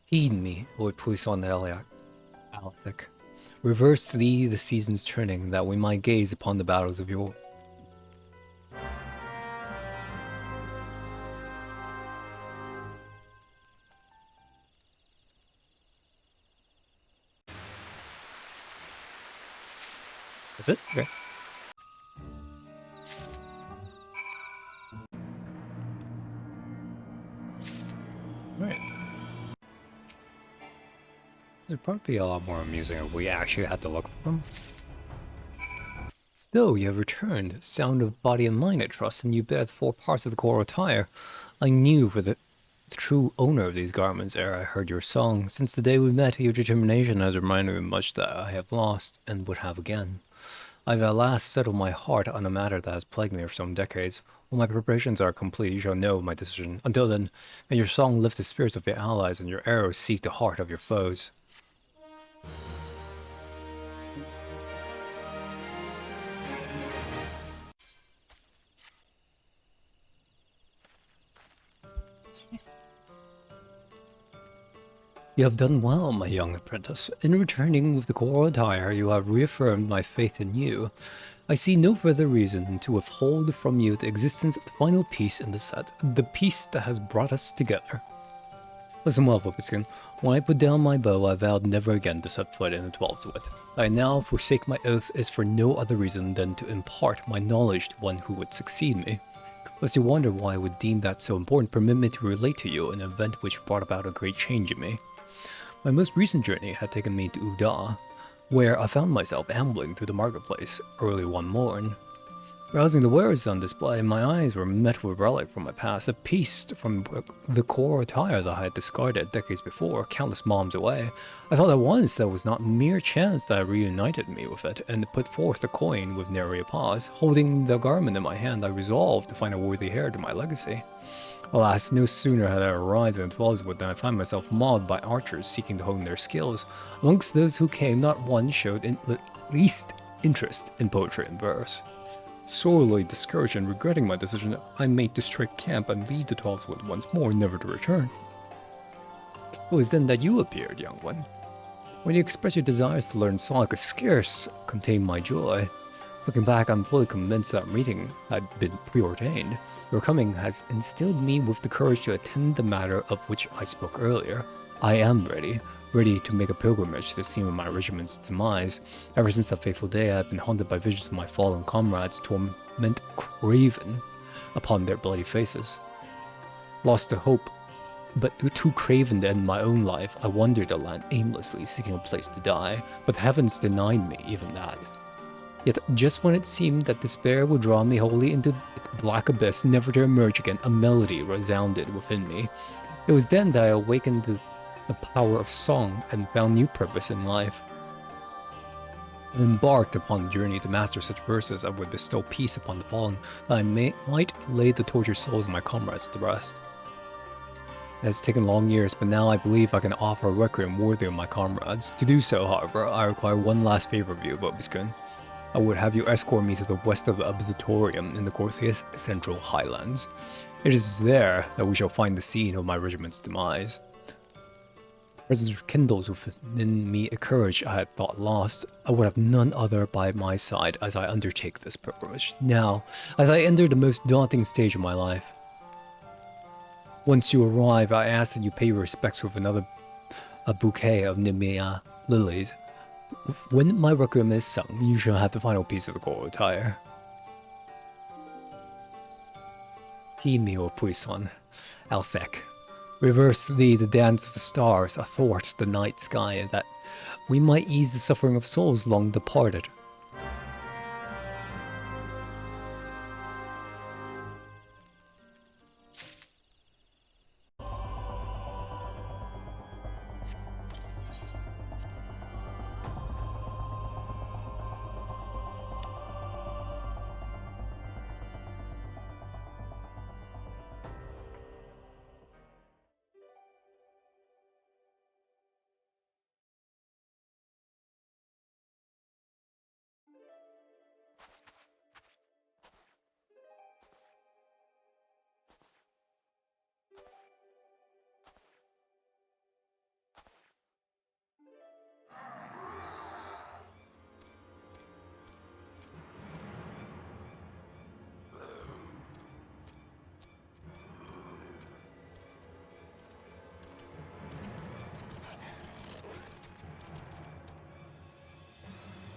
Speaker 2: Heed me, O puissant Alethec. Reverse thee the seasons turning, that we might gaze upon the battles of yore. That's it? Okay. Alright. It'd probably be a lot more amusing if we actually had to look for them. So, you have returned. Sound of body and mind, I trust, and you bear the 4 parts of the core attire. I knew for the true owner of these garments ere I heard your song. Since the day we met, your determination has reminded me much that I have lost, and would have again. I've at last settled my heart on a matter that has plagued me for some decades. When my preparations are complete, you shall know my decision. Until then, may your song lift the spirits of your allies, and your arrows seek the heart of your foes. You have done well, my young apprentice. In returning with the core attire, you have reaffirmed my faith in you. I see no further reason to withhold from you the existence of the final piece in the set, the piece that has brought us together. Listen well, Puppetskin. When I put down my bow, I vowed never again to set foot in the 12's wit. I now forsake my oath is for no other reason than to impart my knowledge to one who would succeed me. Lest you wonder why I would deem that so important, permit me to relate to you an event which brought about a great change in me. My most recent journey had taken me to Uda, where I found myself ambling through the marketplace early one morn. Browsing the wares on display, my eyes were met with a relic from my past, a piece from the core attire that I had discarded decades before, countless moms away. I felt at once that it was not mere chance that reunited me with it, and put forth the coin with nary a pause. Holding the garment in my hand, I resolved to find a worthy heir to my legacy. Alas, no sooner had I arrived in Tweleswood than I found myself mobbed by archers seeking to hone their skills. Amongst those who came, not one showed least interest in poetry and verse. Sorely discouraged and regretting my decision, I made to strike camp and leave the Tweleswood once more, never to return. It was then that you appeared, young one. When you expressed your desires to learn song, I could scarce contain my joy. Looking back, I'm fully convinced that reading had been preordained. Your coming has instilled me with the courage to attend the matter of which I spoke earlier. I am ready to make a pilgrimage to the scene of my regiment's demise. Ever since that fateful day, I have been haunted by visions of my fallen comrades, torment craven upon their bloody faces. Lost to hope, but too craven to end my own life, I wandered the land aimlessly, seeking a place to die, but the heavens denied me even that. Yet, just when it seemed that despair would draw me wholly into its black abyss, never to emerge again, a melody resounded within me. It was then that I awakened to the power of song and found new purpose in life. I embarked upon a journey to master such verses that would bestow peace upon the fallen, that I might lay the tortured souls of my comrades to rest. It has taken long years, but now I believe I can offer a requiem worthy of my comrades. To do so, however, I require one last favor of you, Bobiskun. I would have you escort me to the west of the Observatorium in the Gorthia's Central Highlands. It is there that we shall find the scene of my regiment's demise. Presence kindles within me a courage I had thought lost. I would have none other by my side as I undertake this pilgrimage. Now, as I enter the most daunting stage of my life. Once you arrive, I ask that you pay your respects with a bouquet of Nemea lilies. When my requiem is sung, you shall have the final piece of the core attire. Heed me, O puissant Althec. Reverse thee the dance of the stars athwart the night sky, that we might ease the suffering of souls long departed.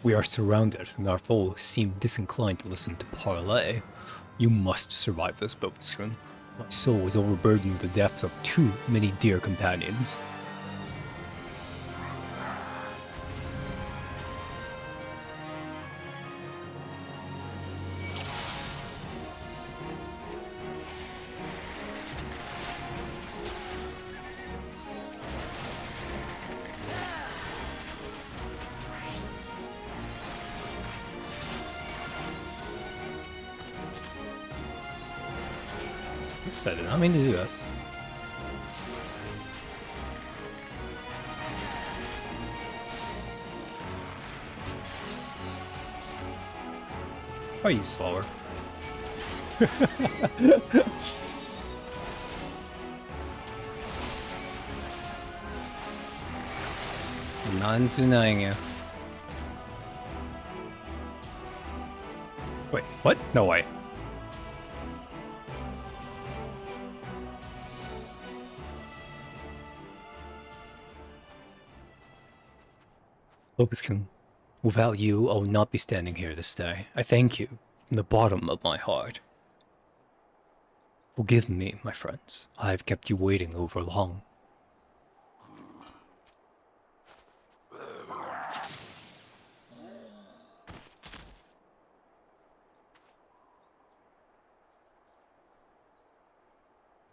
Speaker 3: We are surrounded, and our foes seem disinclined to listen to parley. You must survive this, Bobuskin. My soul is overburdened with the deaths of too many dear companions. Oops, I did not mean to do that. Why are you slower? Nansunanga. Wait, what? No way. Lopuskin, without you, I would not be standing here this day. I thank you from the bottom of my heart. Forgive me, my friends. I have kept you waiting over long.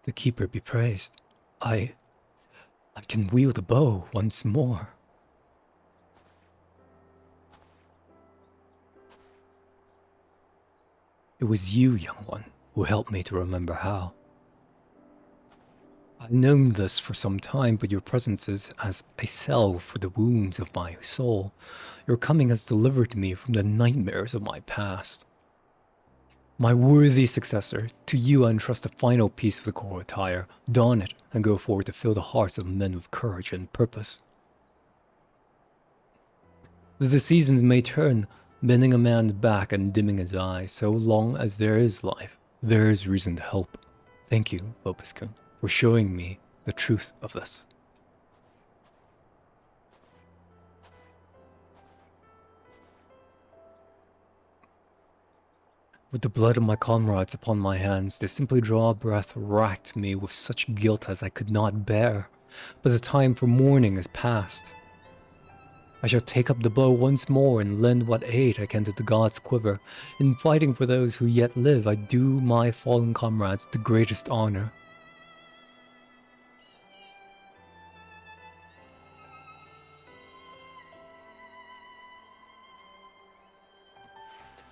Speaker 3: The Keeper be praised. I can wield a bow once more. It was you, young one, who helped me to remember how. I've known this for some time, but your presence is as a salve for the wounds of my soul. Your coming has delivered me from the nightmares of my past. My worthy successor, to you I entrust the final piece of the core attire. Don it and go forward to fill the hearts of men with courage and purpose. The seasons may turn, bending a man's back and dimming his eyes. So long as there is life, there is reason to hope. Thank you, Lopuskin, for showing me the truth of this. With the blood of my comrades upon my hands, to simply draw a breath racked me with such guilt as I could not bear. But the time for mourning is past. I shall take up the bow once more and lend what aid I can to the gods' quiver. In fighting for those who yet live, I do my fallen comrades the greatest honor.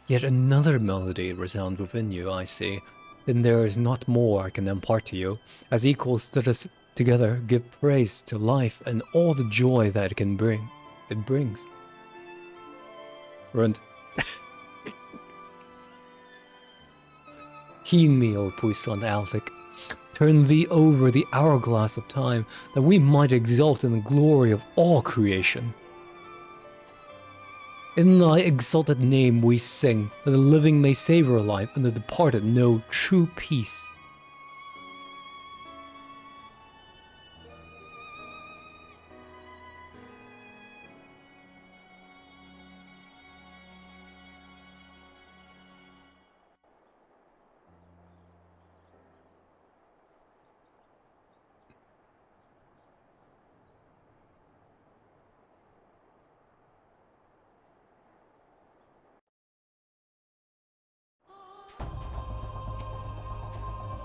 Speaker 3: Yet another melody resounds within you, I see, and there is not more I can impart to you. As equals, let us together give praise to life and all the joy that it can bring. It brings. Rund. Heed me, O puissant Altic. Turn thee over the hourglass of time, that we might exult in the glory of all creation. In thy exalted name we sing, that the living may savor life, and the departed know true peace.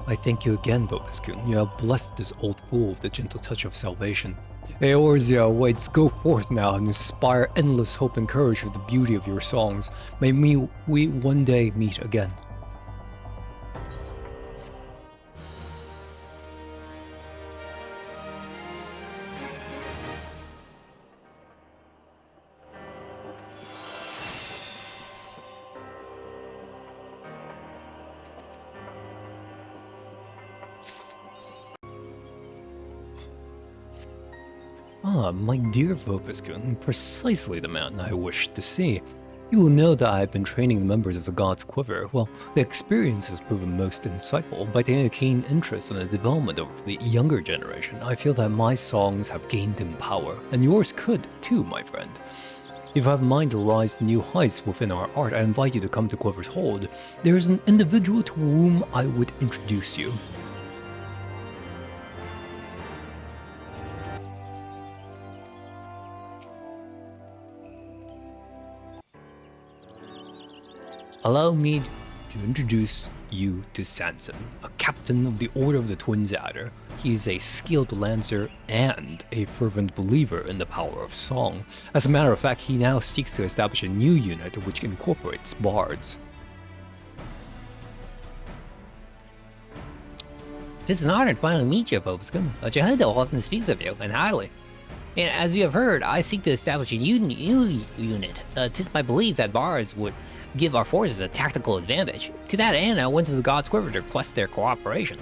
Speaker 3: I thank you again, Bobaskun. You have blessed this old fool with the gentle touch of salvation. Eorzea awaits. Go forth now and inspire endless hope and courage with the beauty of your songs. May we one day meet again. Ah, my dear Vopiskun, precisely the man I wished to see. You will know that I have been training the members of the God's Quiver. Well, the experience has proven most insightful. By taking a keen interest in the development of the younger generation, I feel that my songs have gained in power, and yours could too, my friend. If you have in mind to rise to new heights within our art, I invite you to come to Quiver's Hold. There is an individual to whom I would introduce you. Allow me to introduce you to Sanson, a captain of the Order of the Twin Adder. He is a skilled lancer and a fervent believer in the power of song. As a matter of fact, he now seeks to establish a new unit which incorporates bards.
Speaker 2: It is an honor to finally meet you, Vobscum. Jahendo often speaks of you, and highly. And as you have heard, I seek to establish a new unit. 'Tis my belief that bards would give our forces a tactical advantage. To that end, I went to the God's Quiver to request their cooperation.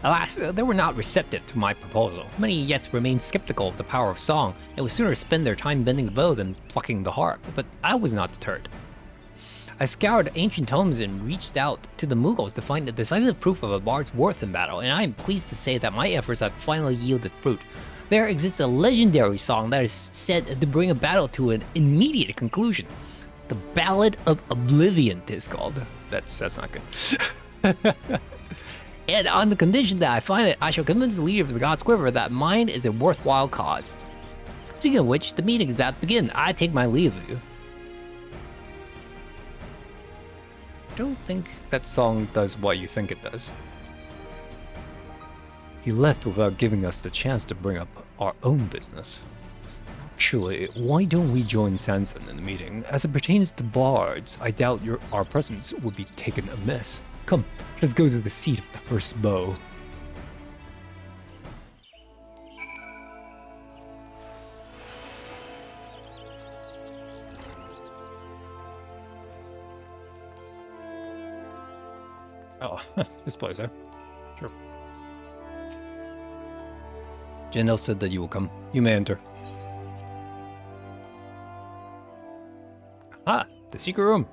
Speaker 2: Alas, they were not receptive to my proposal. Many yet remain skeptical of the power of song, and would sooner spend their time bending the bow than plucking the harp, but I was not deterred. I scoured ancient tomes and reached out to the Mughals to find a decisive proof of a bard's worth in battle, and I am pleased to say that my efforts have finally yielded fruit. There exists a legendary song that is said to bring a battle to an immediate conclusion. The Ballad of Oblivion, 'tis called.
Speaker 3: That's not good.
Speaker 2: And on the condition that I find it, I shall convince the leader of the God's Quiver that mine is a worthwhile cause. Speaking of which, the meeting is about to begin. I take my leave of you.
Speaker 3: I don't think that song does what you think it does. He left without giving us the chance to bring up our own business. Actually, why don't we join Sanson in the meeting? As it pertains to bards, I doubt our presence would be taken amiss. Come, let's go to the seat of the first bow. Oh, this place, eh? Sure. Janelle said that you will come. You may enter. Ah, the secret room.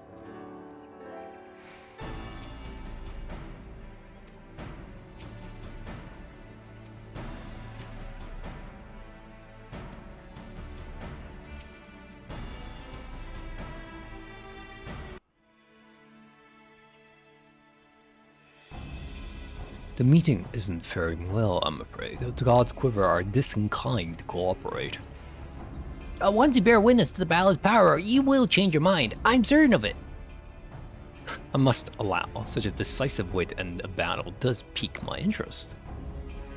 Speaker 3: The meeting isn't faring well, I'm afraid. The God's Quiver are disinclined to cooperate.
Speaker 2: Once you bear witness to the ballad's power, you will change your mind. I'm certain of it.
Speaker 3: I must allow, such a decisive way to end a battle does pique my interest.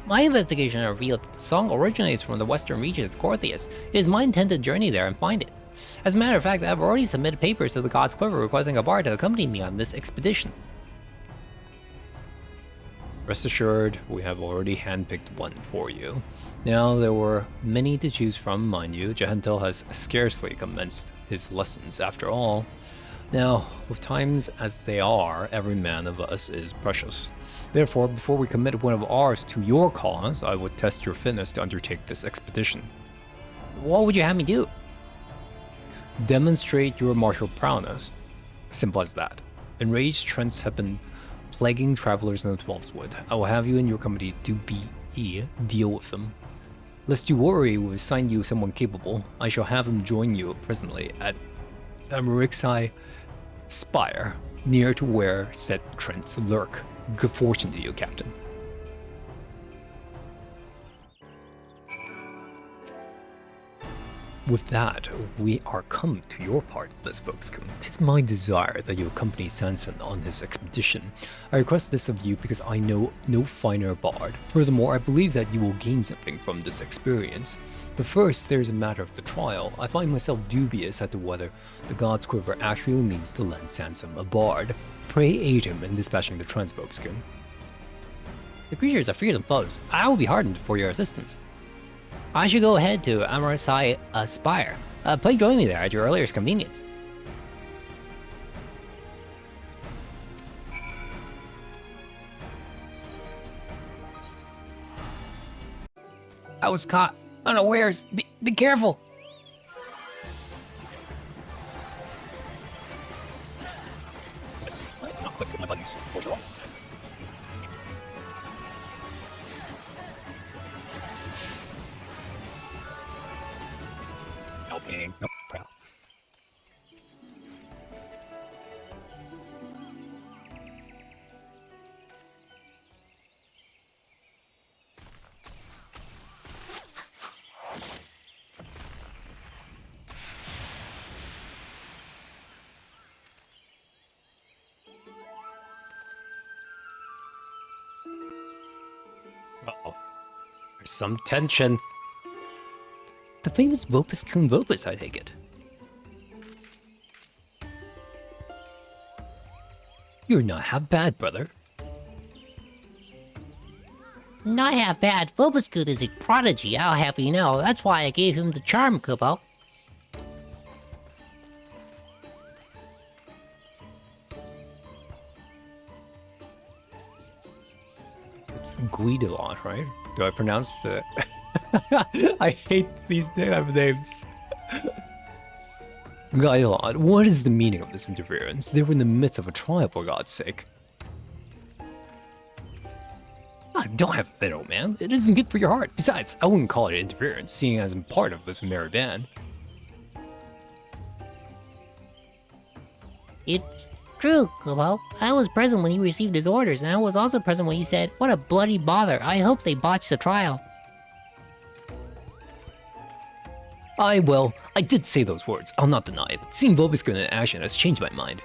Speaker 2: My investigation revealed that the song originates from the western regions of Corthius. It is my intent to journey there and find it. As a matter of fact, I've already submitted papers to the God's Quiver requesting a bard to accompany me on this expedition.
Speaker 3: Rest assured, we have already handpicked one for you. Now, there were many to choose from, mind you. Jahentel has scarcely commenced his lessons after all. Now, with times as they are, every man of us is precious. Therefore, before we commit one of ours to your cause, I would test your fitness to undertake this expedition.
Speaker 2: What would you have me do?
Speaker 3: Demonstrate your martial prowess. Simple as that. Enraged Trents have been plaguing travelers in the Twelfth Wood. I will have you and your company to deal with them. Lest you worry, we've assigned you someone capable. I shall have him join you presently at Amarixai Spire, near to where said Trents lurk. Good fortune to you, Captain. With that, we are come to your part, Miss Vobscum. 'Tis my desire that you accompany Sanson on his expedition. I request this of you because I know no finer bard. Furthermore, I believe that you will gain something from this experience. But first, there's a matter of the trial. I find myself dubious as to whether the God's Quiver actually means to lend Sanson a bard. Pray aid him in dispatching the Trents, Vobscum.
Speaker 2: The creatures are fearsome foes. I will be hardened for your assistance. I should go ahead to Amarixai Spire. Please join me there at your earliest convenience. I was caught unawares. Be careful.
Speaker 3: Not quick with my buddies, for sure.
Speaker 2: some tension. The famous Vopus Cum Vopus, I take it. You're not half bad, brother.
Speaker 1: Not half bad. Bulbasaur is a prodigy, I'll have you know. That's why I gave him the charm, Kubo.
Speaker 2: It's Guidolon, right? Do I pronounce the... I hate these type of names. Guidolon, what is the meaning of this interference? They were in the midst of a trial, for God's sake. Don't have a fit, old man. It isn't good for your heart. Besides, I wouldn't call it interference, seeing as I'm part of this merry band.
Speaker 1: It's true, Kubo. I was present when he received his orders, and I was also present when he said, "What a bloody bother. I hope they botched the trial."
Speaker 2: I did say those words. I'll not deny it. But seeing Vobiscus in action has changed my mind.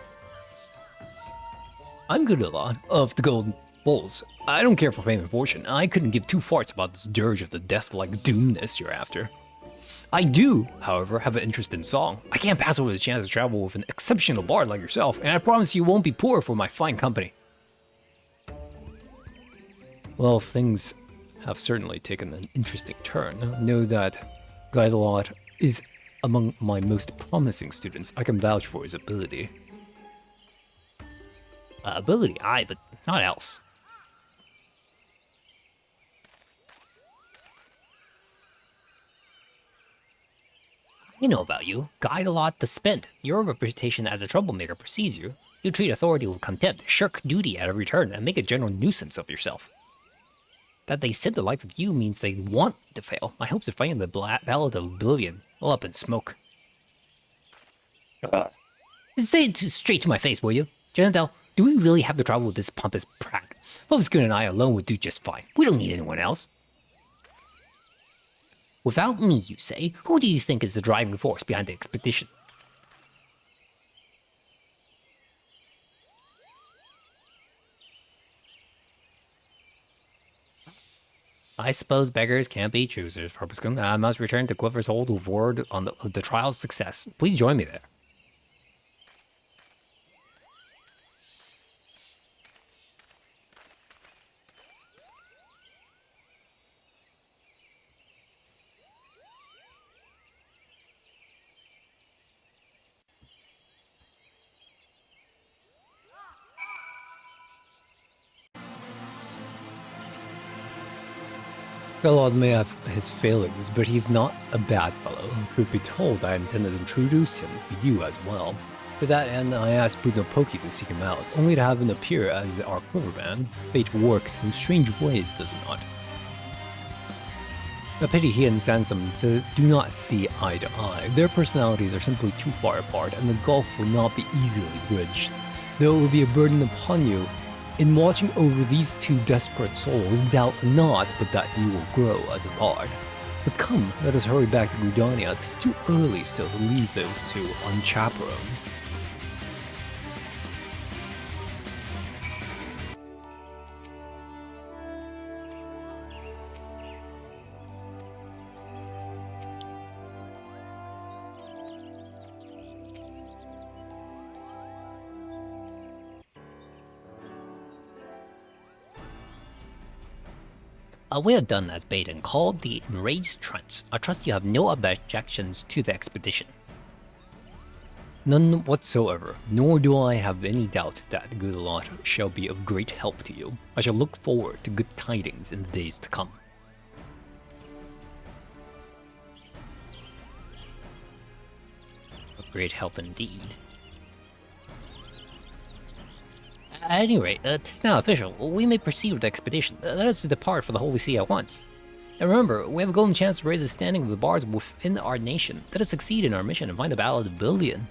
Speaker 2: I'm Guidolon of the Golden Bulls. I don't care for fame and fortune. I couldn't give two farts about this dirge of the death-like doomness you're after. I do, however, have an interest in song. I can't pass over the chance to travel with an exceptional bard like yourself, and I promise you won't be poor for my fine company. Well, things have certainly taken an interesting turn. Know that Guidolon is among my most promising students. I can vouch for his ability. Ability, aye, but not else.
Speaker 1: You know about you. Guidolon the Spent. Your reputation as a troublemaker precedes you. You treat authority with contempt, shirk duty at every turn, and make a general nuisance of yourself. That they sent the likes of you means they want me to fail. My hopes of fighting the Ballad of Oblivion all up in smoke. Say it straight to my face, will you? Janelle, do we really have to travel with this pompous prat? Vobiscus and I alone would do just fine. We don't need anyone else. Without me, you say? Who do you think is the driving force behind the expedition?
Speaker 2: I suppose beggars can't be choosers, Vobiscus. I must return to Quiver's Hold to forward on the trial's success. Please join me there. Guidolon may have his failings, but he's not a bad fellow. Truth be told, I intend to introduce him to you as well. To that end, I asked Budnopoki to seek him out, only to have him appear as our quiverman. Fate works in strange ways, does it not? A pity he and Sansum do not see eye to eye. Their personalities are simply too far apart, and the gulf will not be easily bridged. Though it would be a burden upon you, in watching over these two desperate souls, doubt not but that you will grow as a bard. But come, let us hurry back to Gridania. It's too early still to leave those two unchaperoned.
Speaker 1: We have done as bait and called the enraged Trents. I trust you have no objections to the expedition.
Speaker 2: None whatsoever, nor do I have any doubt that Guidolon shall be of great help to you. I shall look forward to good tidings in the days to come.
Speaker 1: A great help indeed. At any rate, 'tis now official. We may proceed with the expedition. Let us depart for the Holy See at once. And remember, we have a golden chance to raise the standing of the bards within our nation. Let us succeed in our mission and find the Ballad of Oblivion.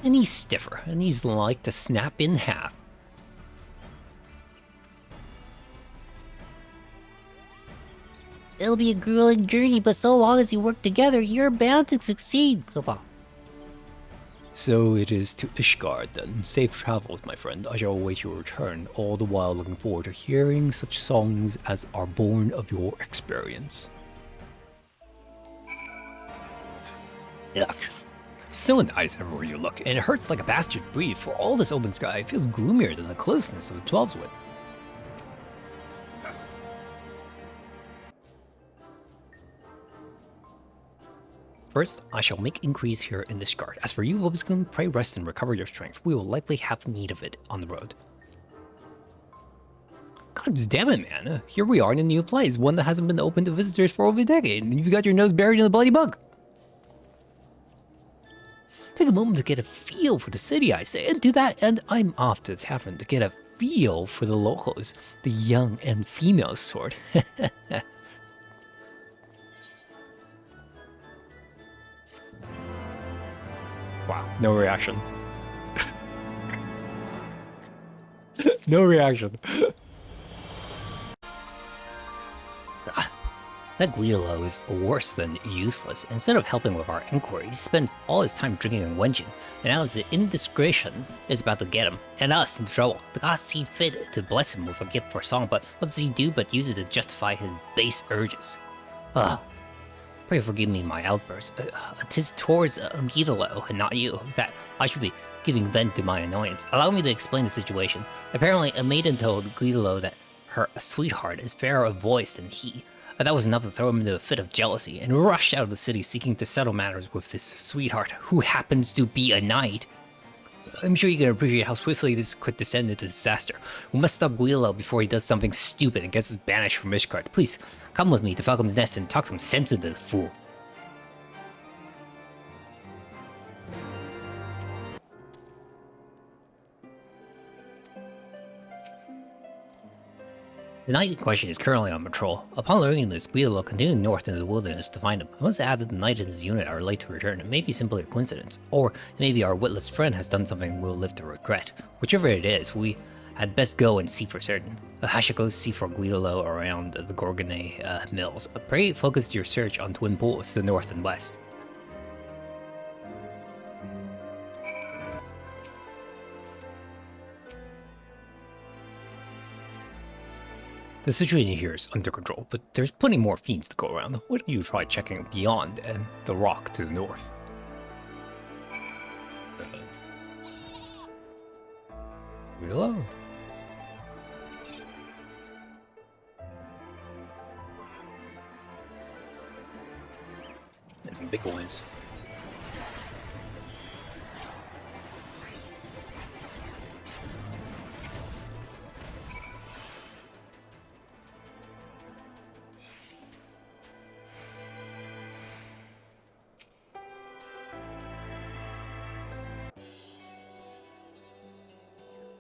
Speaker 2: And he's stiffer, and he's like to snap in half.
Speaker 1: It'll be a grueling journey, but so long as you work together, you're bound to succeed, Kubo.
Speaker 3: So it is to Ishgard then. Safe travels, my friend. I shall await your return, all the while looking forward to hearing such songs as are born of your experience. Yuck. Snow and ice everywhere you look, and it hurts like a bastard to breathe, for all this open sky feels gloomier than the closeness of the 12's wood. First, I shall make inquiries here in Ishgard. As for you, Wobskum, pray rest and recover your strength. We will likely have need of it on the road. God damn it, man. Here we are in a new place, one that hasn't been open to visitors for over a decade, and you've got your nose buried in the bloody bug. Take a moment to get a feel for the city, I say, and do that, and I'm off to the tavern to get a feel for the locals, the young and female sort. Wow, no reaction. No reaction.
Speaker 1: That Guido is worse than useless. Instead of helping with our inquiry, he spends all his time drinking and wenching, and now the indiscretion is about to get him, and us in trouble. The gods see fit to bless him with a gift for song, but what does he do but use it to justify his base urges? Ugh. Pray forgive me my outburst. 'Tis towards Guido and not you that I should be giving vent to my annoyance. Allow me to explain the situation. Apparently, a maiden told Guido that her sweetheart is fairer of voice than he. That was enough to throw him into a fit of jealousy, and rushed out of the city seeking to settle matters with this sweetheart, who happens to be a knight. I'm sure you can appreciate how swiftly this could descend into disaster. We must stop Guido before he does something stupid and gets us banished from Ishgard. Please, come with me to Falcom's Nest and talk some sense into the fool. The knight in question is currently on patrol. Upon learning this, Guido continued north into the wilderness to find him. I must add that the knight and his unit are late to return. It may be simply a coincidence, or maybe our witless friend has done something we'll live to regret. Whichever it is, we had best go and see for certain. I shall go see for Guido around the Gorgonay mills. Pray focus your search on Twin Pools to the north and west.
Speaker 3: The situation here is under control, but there's plenty more fiends to go around. Why don't you try checking beyond and the rock to the north? Hello. There's some big boys.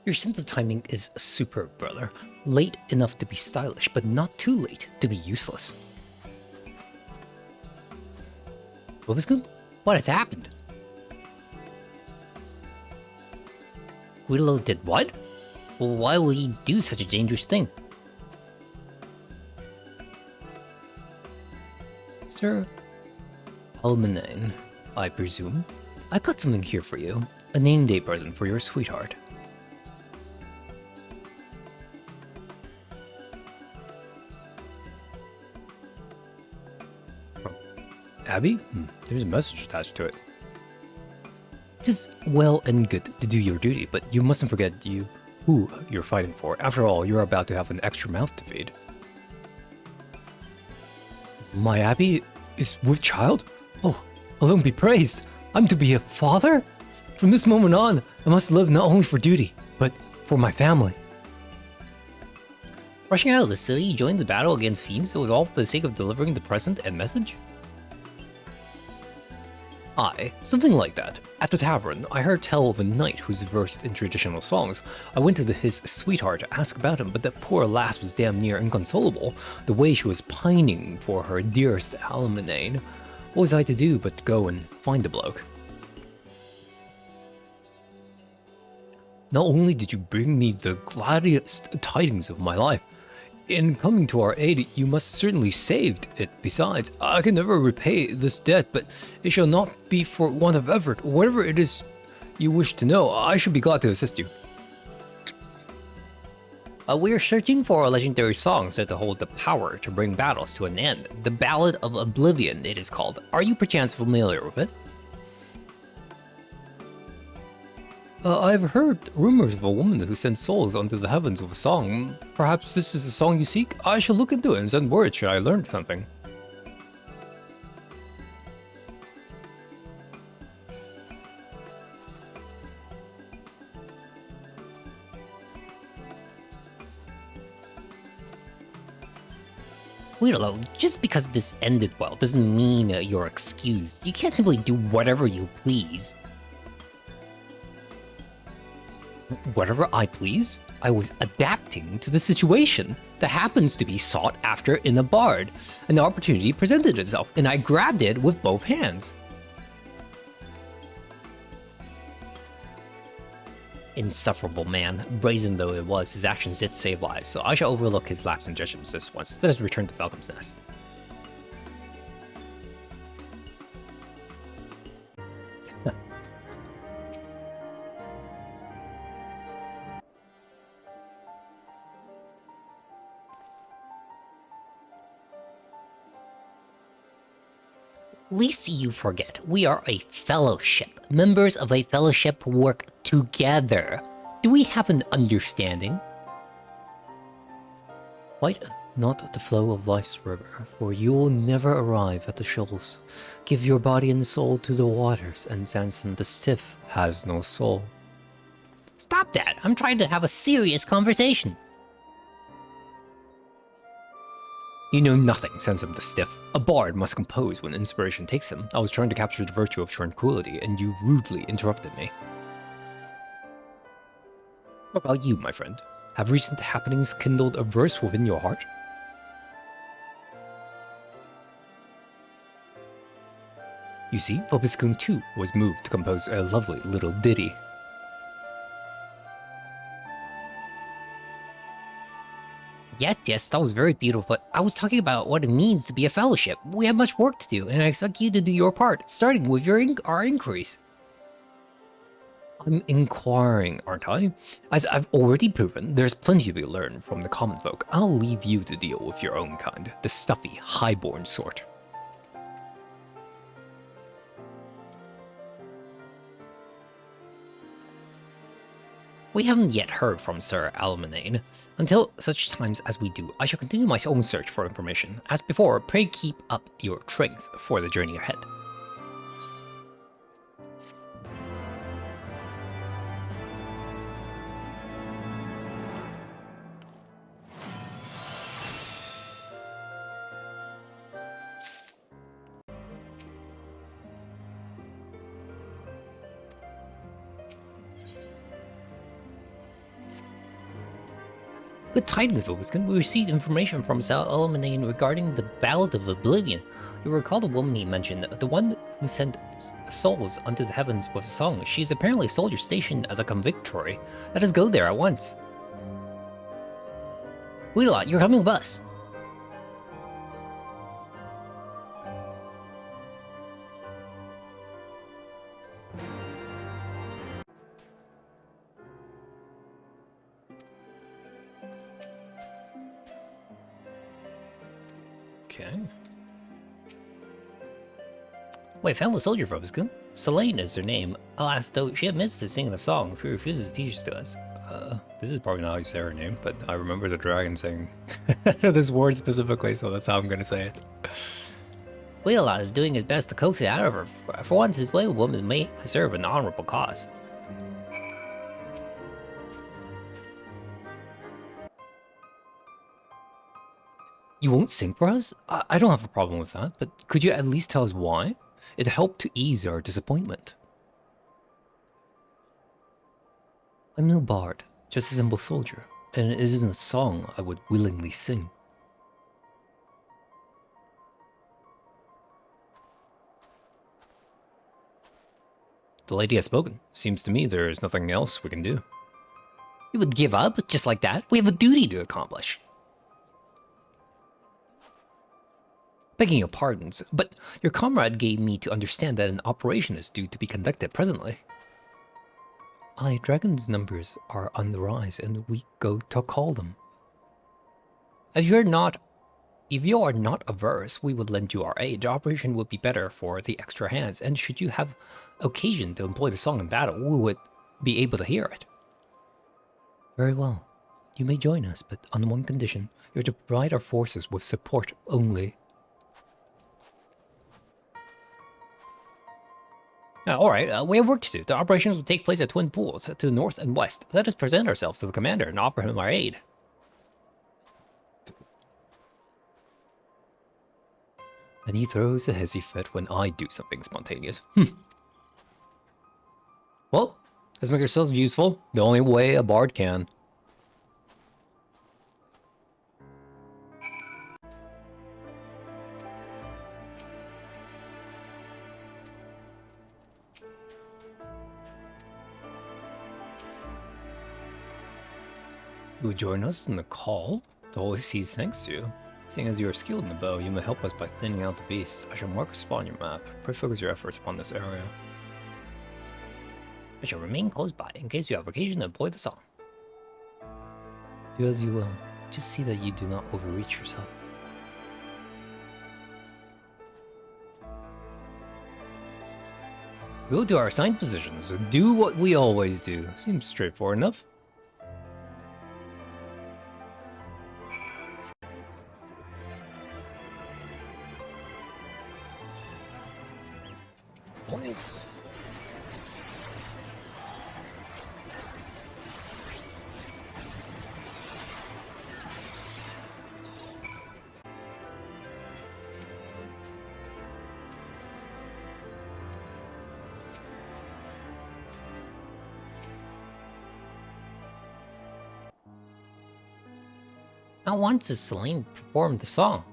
Speaker 1: Your sense of timing is superb, brother. Late enough to be stylish, but not too late to be useless. What was good? What has happened? Guido did what? Well, why will he do such a dangerous thing?
Speaker 3: Sir Almanine, I presume. I got something here for you. A name day present for your sweetheart. Abby? There's a message attached to it. Tis well and good to do your duty, but you mustn't forget who you're fighting for. After all, you're about to have an extra mouth to feed. My Abby is with child? Oh, alone be praised. I'm to be a father? From this moment on, I must live not only for duty, but for my family.
Speaker 1: Rushing out of the city, you joined the battle against fiends, it was all for the sake of delivering the present and message?
Speaker 3: Aye, something like that. At the tavern, I heard tell of a knight who's versed in traditional songs. I went to his sweetheart to ask about him, but that poor lass was damn near inconsolable, the way she was pining for her dearest Almanine. What was I to do but go and find the bloke? Not only did you bring me the gladiest tidings of my life, in coming to our aid, you must certainly saved it. Besides, I can never repay this debt, but it shall not be for want of effort. Whatever it is you wish to know, I should be glad to assist you.
Speaker 2: We are searching for a legendary song said to hold the power to bring battles to an end. The Ballad of Oblivion, it is called. Are you perchance familiar with it?
Speaker 3: I've heard rumors of a woman who sends souls unto the heavens with a song. Perhaps this is the song you seek? I shall look into it and send word should I learn something.
Speaker 2: Weirdo, just because this ended well doesn't mean you're excused. You can't simply do whatever you please. Whatever I please? I was adapting to the situation that happens to be sought after in a bard. An opportunity presented itself, and I grabbed it with both hands. Insufferable man. Brazen though it was, his actions did save lives, so I shall overlook his lapse in judgment this once. Let us return to Falcon's Nest. Least you forget, we are a fellowship. Members of a fellowship work together. Do we have an understanding?
Speaker 1: Fight not the flow of life's river, for you will never arrive at the shoals. Give your body and soul to the waters, and Sanson the Stiff has no soul.
Speaker 2: Stop that! I'm trying to have a serious conversation.
Speaker 3: You know nothing, Sansom the Stiff. A bard must compose when inspiration takes him. I was trying to capture the virtue of tranquility, and you rudely interrupted me. What about you, my friend? Have recent happenings kindled a verse within your heart? You see, Vopiskun too was moved to compose a lovely little ditty.
Speaker 2: Yes, that was very beautiful, but I was talking about what it means to be a fellowship. We have much work to do, and I expect you to do your part, starting with our inquiries.
Speaker 3: I'm inquiring, aren't I? As I've already proven, there's plenty to be learned from the common folk. I'll leave you to deal with your own kind, the stuffy, highborn sort.
Speaker 2: We haven't yet heard from Sir Almanane. Until such times as we do, I shall continue my own search for information. As before, pray keep up your strength for the journey ahead. Good tidings, Vopiskin. We received information from Sir Almanane regarding the Ballad of Oblivion. You recall the woman he mentioned, the one who sent souls unto the heavens with a song. She is apparently a soldier stationed at the Convictory. Let us go there at once. Wheelot, you're coming with us.
Speaker 3: Okay.
Speaker 2: Wait, found the soldier from Vopiskin. Selene is her name. Alas, though she admits to singing the song, she refuses to teach it to us.
Speaker 3: This is probably not how you say her name, but I remember the dragon saying this word specifically, so that's how I'm gonna say it.
Speaker 2: Wheelot is doing his best to coax it out of her. For once, his way with women may serve an honorable cause.
Speaker 3: You won't sing for us? I don't have a problem with that, but could you at least tell us why? It helped to ease our disappointment.
Speaker 1: I'm no bard, just a simple soldier, and it isn't a song I would willingly sing.
Speaker 3: The lady has spoken. Seems to me there is nothing else we can do.
Speaker 2: You would give up just like that? We have a duty to accomplish.
Speaker 3: Begging your pardons, but your comrade gave me to understand that an operation is due to be conducted presently.
Speaker 1: Aye, dragons' numbers are on the rise, and we go to call them. If you are not averse, we would lend you our aid. The operation would be better for the extra hands, and should you have occasion to employ the song in battle, we would be able to hear it. Very well. You may join us, but on one condition. You're to provide our forces with support only.
Speaker 2: Alright, we have work to do. The operations will take place at Twin Pools, to the north and west. Let us present ourselves to the commander and offer him our aid.
Speaker 1: And he throws a hissy fit when I do something spontaneous.
Speaker 2: Well, let's make ourselves useful, the only way a bard can.
Speaker 1: You would join us in the call? The Holy Seas thanks you. Seeing as you are skilled in the bow, you may help us by thinning out the beasts. I shall mark a spot on your map. Pray focus your efforts upon this area.
Speaker 2: I shall remain close by in case you have occasion to employ the song.
Speaker 1: Do as you will. Just see that you do not overreach yourself.
Speaker 2: Go to our assigned positions. Do what we always do. Seems straightforward enough. Boys.
Speaker 1: Not once has Selene performed the song,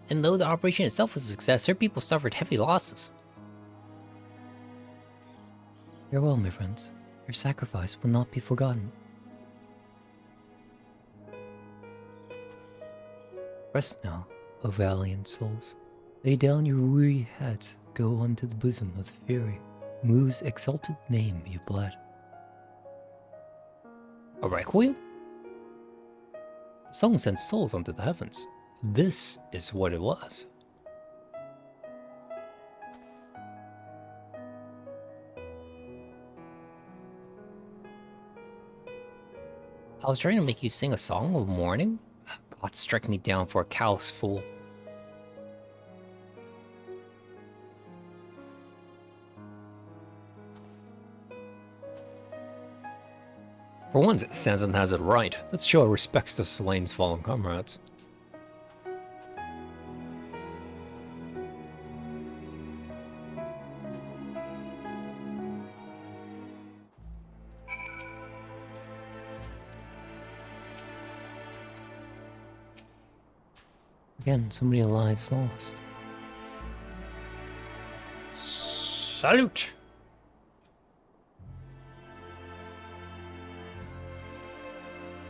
Speaker 1: and though the operation itself was a success, her people suffered heavy losses. Farewell, my friends. Your sacrifice will not be forgotten. Rest now, O valiant souls. Lay down your weary heads, go unto the bosom of the Fury, whose exalted name you bled.
Speaker 2: A requiem?
Speaker 1: The song sent souls unto the heavens.
Speaker 2: This is what it was.
Speaker 1: I was trying to make you sing a song of mourning. God struck me down for a callous fool.
Speaker 2: For once, Sanson has it right. Let's show our respects to Selene's fallen comrades.
Speaker 1: Again, so many lives lost.
Speaker 2: Salute!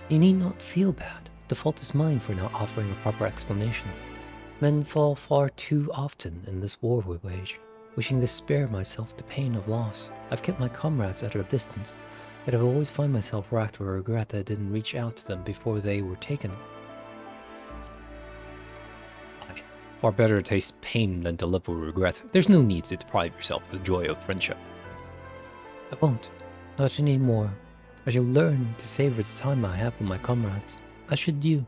Speaker 1: You need not feel bad. The fault is mine for not offering a proper explanation. Men fall far too often in this war we wage. Wishing to spare myself the pain of loss, I've kept my comrades at a distance, yet I always find myself racked with regret that I didn't reach out to them before they were taken.
Speaker 2: Far better to taste pain than to live with regret. There's no need to deprive yourself of the joy of friendship.
Speaker 1: I won't. Not anymore. I shall learn to savor the time I have with my comrades, as should you.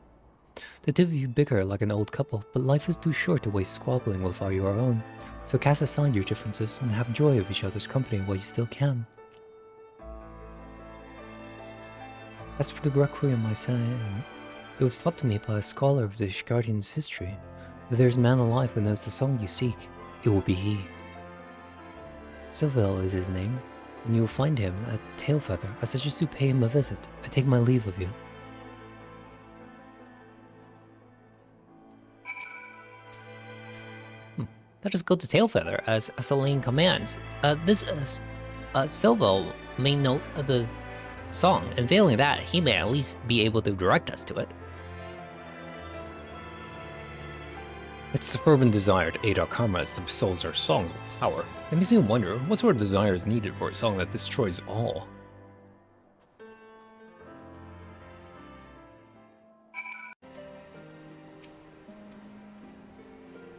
Speaker 1: The two of you bicker like an old couple, but life is too short to waste squabbling with all your own. So cast aside your differences and have joy of each other's company while you still can. As for the requiem I sang, it was taught to me by a scholar of the Ishgardian's history. If there's a man alive who knows the song you seek, it will be he. Silvel is his name, and you will find him at Tailfeather. I suggest you pay him a visit. I take my leave of you.
Speaker 2: Let us go to Tailfeather as Selene commands. Silvo may note the song, and failing that, he may at least be able to direct us to it.
Speaker 3: It's the fervent desire to aid our comrades that besouls our songs with power. It makes me wonder, what sort of desire is needed for a song that destroys all?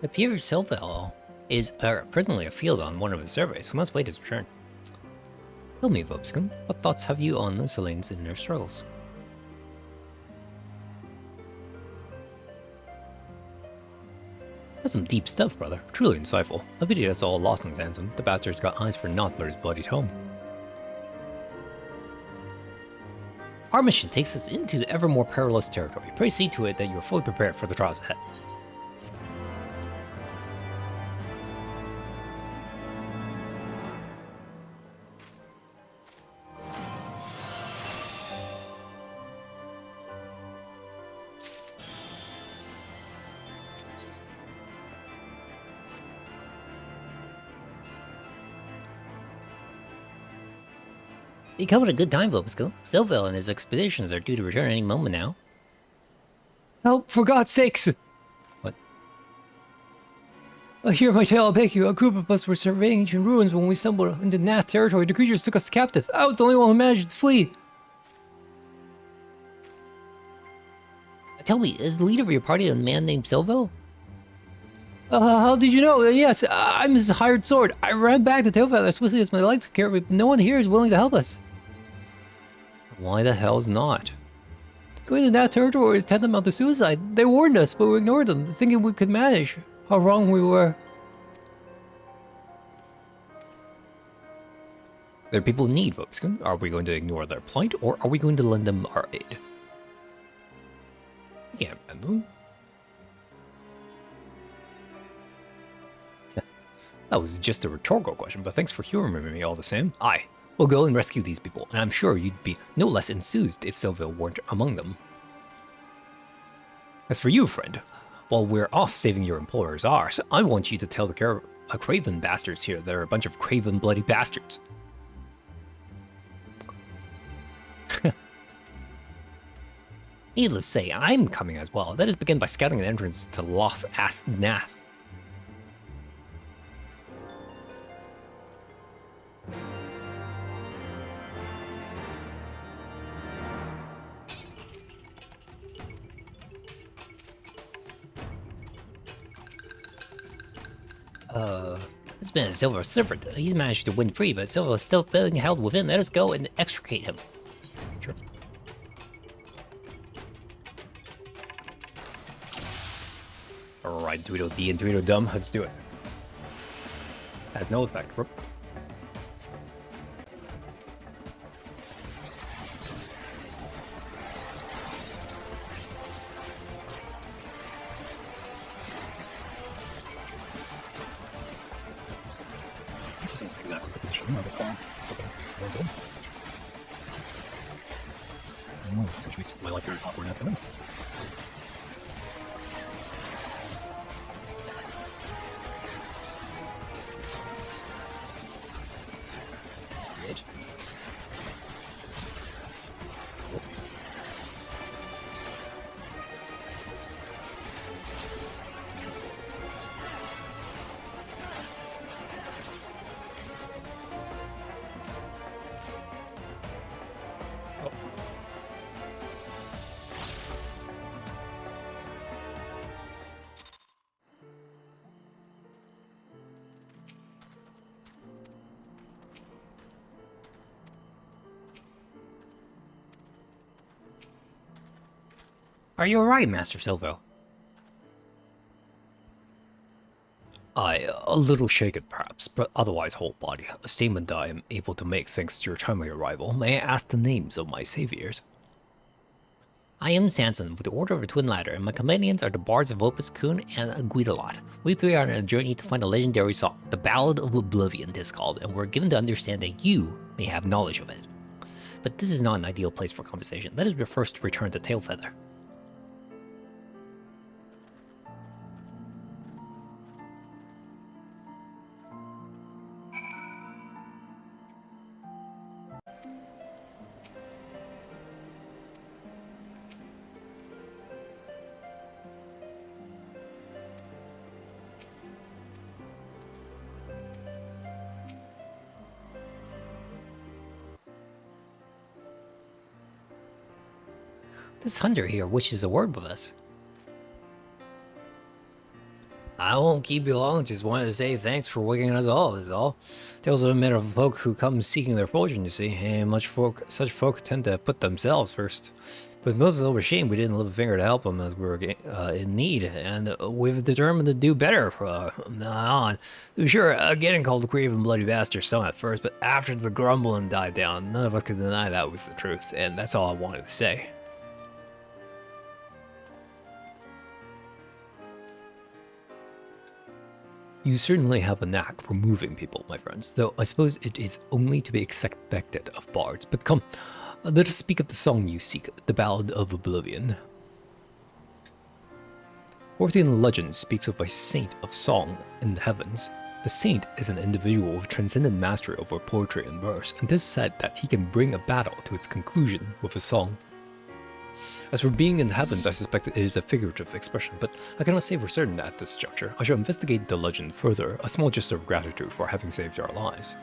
Speaker 2: It appears Silvel is presently afield on one of his surveys. We must wait his return. Tell me, Vobscum, what thoughts have you on Celane's inner struggles? That's some deep stuff, brother. Truly insightful. I pity that's all lost in Zanzan. The bastard's got eyes for naught but his bloodied home. Our mission takes us into the ever more perilous territory. Pray see to it that you are fully prepared for the trials ahead. You come at a good time, Vobscum. Silvel and his expeditions are due to return any moment now.
Speaker 4: Help, for God's sakes!
Speaker 2: What?
Speaker 4: Hear my tale, I beg you. A group of us were surveying ancient ruins when we stumbled into Nath territory. The creatures took us captive. I was the only one who managed to flee.
Speaker 1: Tell me, is the leader of your party a man named Silvel?
Speaker 4: How did you know? Yes, I'm his hired sword. I ran back to Tailfeather as swiftly as my legs could carry me, but no one here is willing to help us.
Speaker 2: Why the hell's not?
Speaker 4: Going to that territory is tantamount to suicide. They warned us, but we ignored them, thinking we could manage. How wrong we were.
Speaker 2: There are people in need, Vobscum. Are we going to ignore their plight, or are we going to lend them our aid? Yeah, remember? That was just a rhetorical question, but thanks for humoring me all the same. Aye, we'll go and rescue these people, and I'm sure you'd be no less enthused if Silville weren't among them. As for you, friend, while we're off saving your employer's arse, I want you to tell the craven bastards here they're a bunch of craven bloody bastards. Needless to say, I'm coming as well. Let us begin by scouting an entrance to Loth Ast Nath. It's been a Silver servant. He's managed to win free, but Silver is still being held within. Let us go and extricate him. Sure. Alright, Tweedledee and Tweedledum, let's do it. Has no effect. Whoop. My life here is awkward enough. Great. Are you alright, Master Silvo? A little shaken perhaps, but otherwise whole body. A statement I am able to make thanks to your timely arrival. May I ask the names of my saviors? I am Sanson, with the Order of the Twin Ladder, and my companions are the Bards of Opus Kun and Guidalot. We three are on a journey to find a legendary song. The Ballad of Oblivion, it is called, and we're given to understand that you may have knowledge of it. But this is not an ideal place for conversation. Let us first return to Tailfeather. This hunter here wishes a word with us. I won't keep you long. Just wanted to say thanks for waking us all, is all. Tales are made of folk who come seeking their fortune, you see, and such folk tend to put themselves first. But most of us were ashamed we didn't lift a finger to help them as we were in need, and we've determined to do better from now on. To be sure, getting called a craven bloody bastard stung at first, but after the grumbling died down, none of us could deny that was the truth, and that's all I wanted to say. You certainly have a knack for moving people, my friends, though I suppose it is only to be expected of bards. But come, let us speak of the song you seek, the Ballad of Oblivion. Orthian legend speaks of a saint of song in the heavens. The saint is an individual with transcendent mastery over poetry and verse, and it is said that he can bring a battle to its conclusion with a song. As for being in the heavens, I suspect it is a figurative expression, but I cannot say for certain at this juncture. I shall investigate the legend further, a small gesture of gratitude for having saved our lives.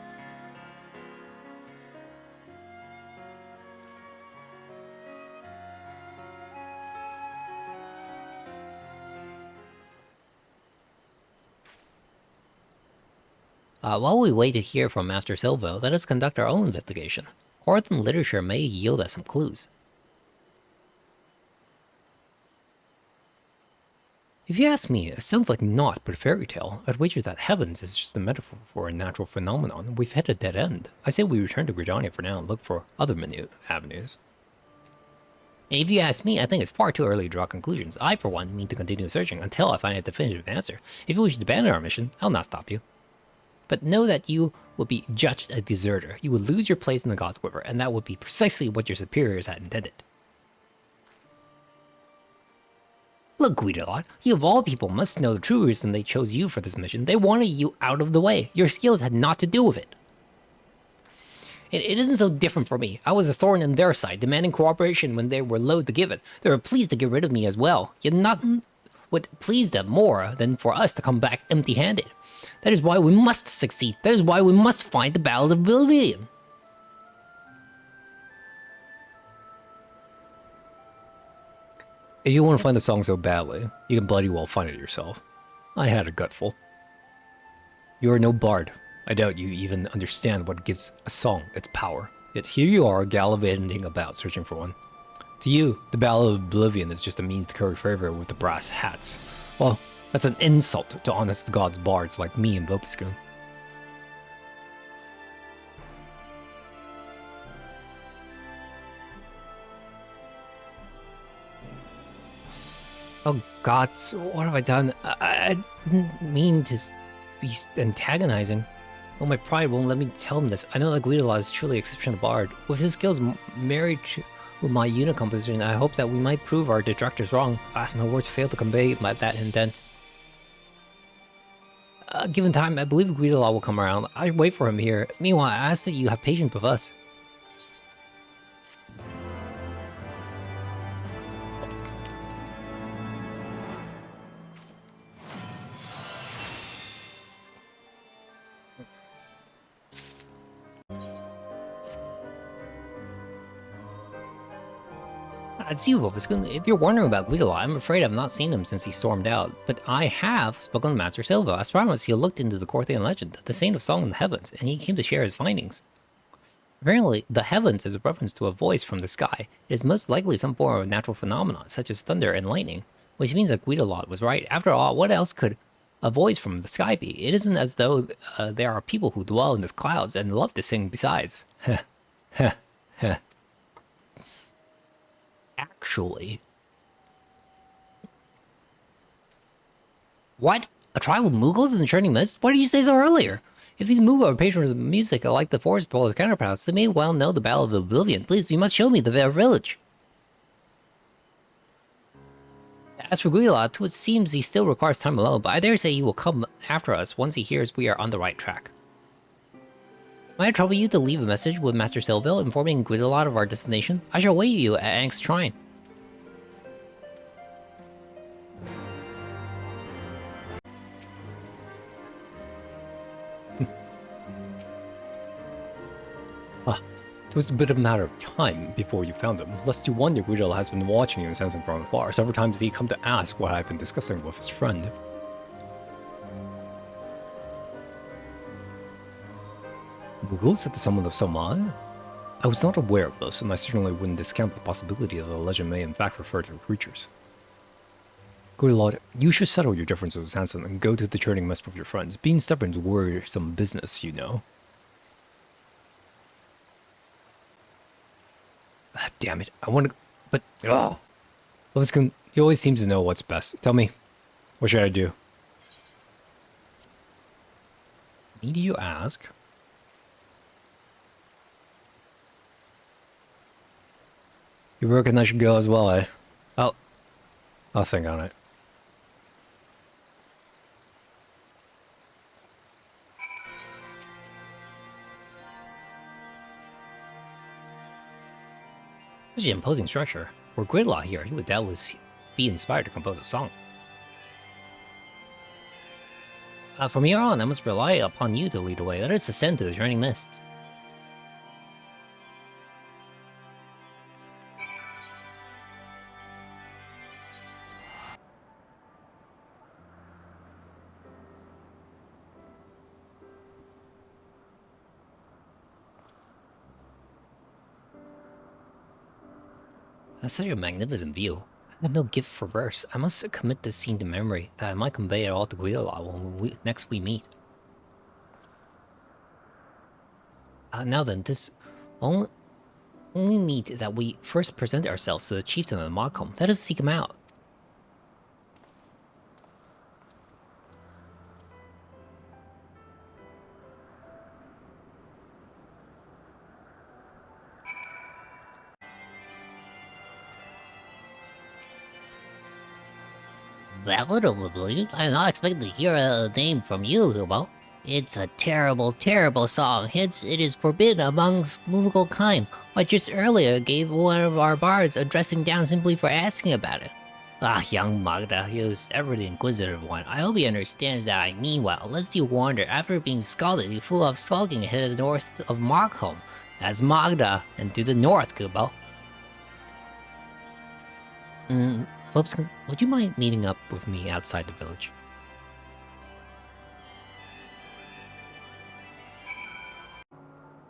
Speaker 1: While we wait to hear from Master Silvo, let us conduct our own investigation. Orthan literature may yield us some clues. If you ask me, it sounds like naught but a fairy tale. I'd wager that heavens is just a metaphor for a natural phenomenon. We've hit a dead end. I say we return to Gridania for now and look for other avenues. If you ask me, I think it's far too early to draw conclusions. I, for one, mean to continue searching until I find a definitive answer. If you wish to abandon our mission, I'll not stop you. But know that you will be judged a deserter. You will lose your place in the God's Quiver, and that would be precisely what your superiors had intended. Look, Guidolot, you of all people must know the true reason they chose you for this mission. They wanted you out of the way. Your skills had naught to do with it. It isn't so different for me. I was a thorn in their side, demanding cooperation when they were loath to give it. They were pleased to get rid of me as well. Yet nothing would please them more than for us to come back empty-handed. That is why we must succeed. That is why we must find the Ballad of Oblivion.
Speaker 2: If you want to find the song so badly, you can bloody well find it yourself. I had a gutful. You are no bard. I doubt you even understand what gives a song its power. Yet here you are gallivanting about searching for one. To you, the Ballad of Oblivion is just a means to curry favor with the brass hats. Well, that's an insult to honest gods bards like me and Vopiscoon.
Speaker 1: Oh gods, what have I done? I didn't mean to be antagonizing. Oh, my pride won't let me tell him this. I know that Guidolot is truly exceptional bard. With his skills married to my unit composition, I hope that we might prove our detractors wrong. Alas, my words failed to convey that intent. Given time, I believe Guidolot will come around. I wait for him here. Meanwhile, I ask that you have patience with us. It's you, Vopiscoon. If you're wondering about Guidolot, I'm afraid I've not seen him since he stormed out. But I have spoken with Master Silva. As promised, he looked into the Corthian legend, the Saint of Song in the Heavens, and he came to share his findings. Apparently, the heavens is a reference to a voice from the sky. It is most likely some form of natural phenomenon, such as thunder and lightning, which means that Guidolot was right. After all, what else could a voice from the sky be? It isn't as though there are people who dwell in the clouds and love to sing besides. Heh, heh, heh. Actually. What? A tribe of Mughals in the Churning Mist? Why did you say so earlier? If these Mughal are patrons of music like the Forest Dwellers' counterparts, they may well know the Ballad of Oblivion. Please, you must show me their village. As for Guidolot, it seems he still requires time alone, but I dare say he will come after us once he hears we are on the right track. Might I trouble you to leave a message with Master Silville informing Guidolot of our destination? I shall await you at Ang's Shrine.
Speaker 2: It was a bit of a matter of time before you found him, lest you wonder Guidolot has been watching you and sensing from afar. Several times did he come to ask what I've been discussing with his friend. Mughal said to someone of Somali? I was not aware of this, and I certainly wouldn't discount the possibility that the legend may in fact refer to creatures. Good Lord, you should settle your differences with Sanson and go to the churning mess with your friends. Being stubborn's worrisome business, you know. Ah, damn it, I want to... But... Oh! He always seems to know what's best. Tell me, what should I do? Need you ask? You reckon I should go as well, eh? I'll think on it. Such an imposing structure. Were Gridlaw here, he would doubtless be inspired to compose a song. From here on, I must rely upon you to lead the way. Let us ascend to the Churning Mist. That's such a magnificent view. I have no gift for verse. I must commit this scene to memory, that I might convey it all to Guilala when next we meet. Now then, this only meet that we first present ourselves to the chieftain of Markham. Let us seek him out.
Speaker 5: Ballad of Oblivion? I did not expect to hear a name from you, Hubo. It's a terrible, terrible song. Hence, it is forbidden amongst movable kind. I just earlier gave one of our bards a dressing down simply for asking about it. Ah, young Magda, he was ever the inquisitive one. I hope he understands that I mean well. Lest you wander, after being scalded, you flew off skulking and headed north of Markholm. That's Magda, and to the north, Kubo. Folks, would you mind meeting up with me outside the village?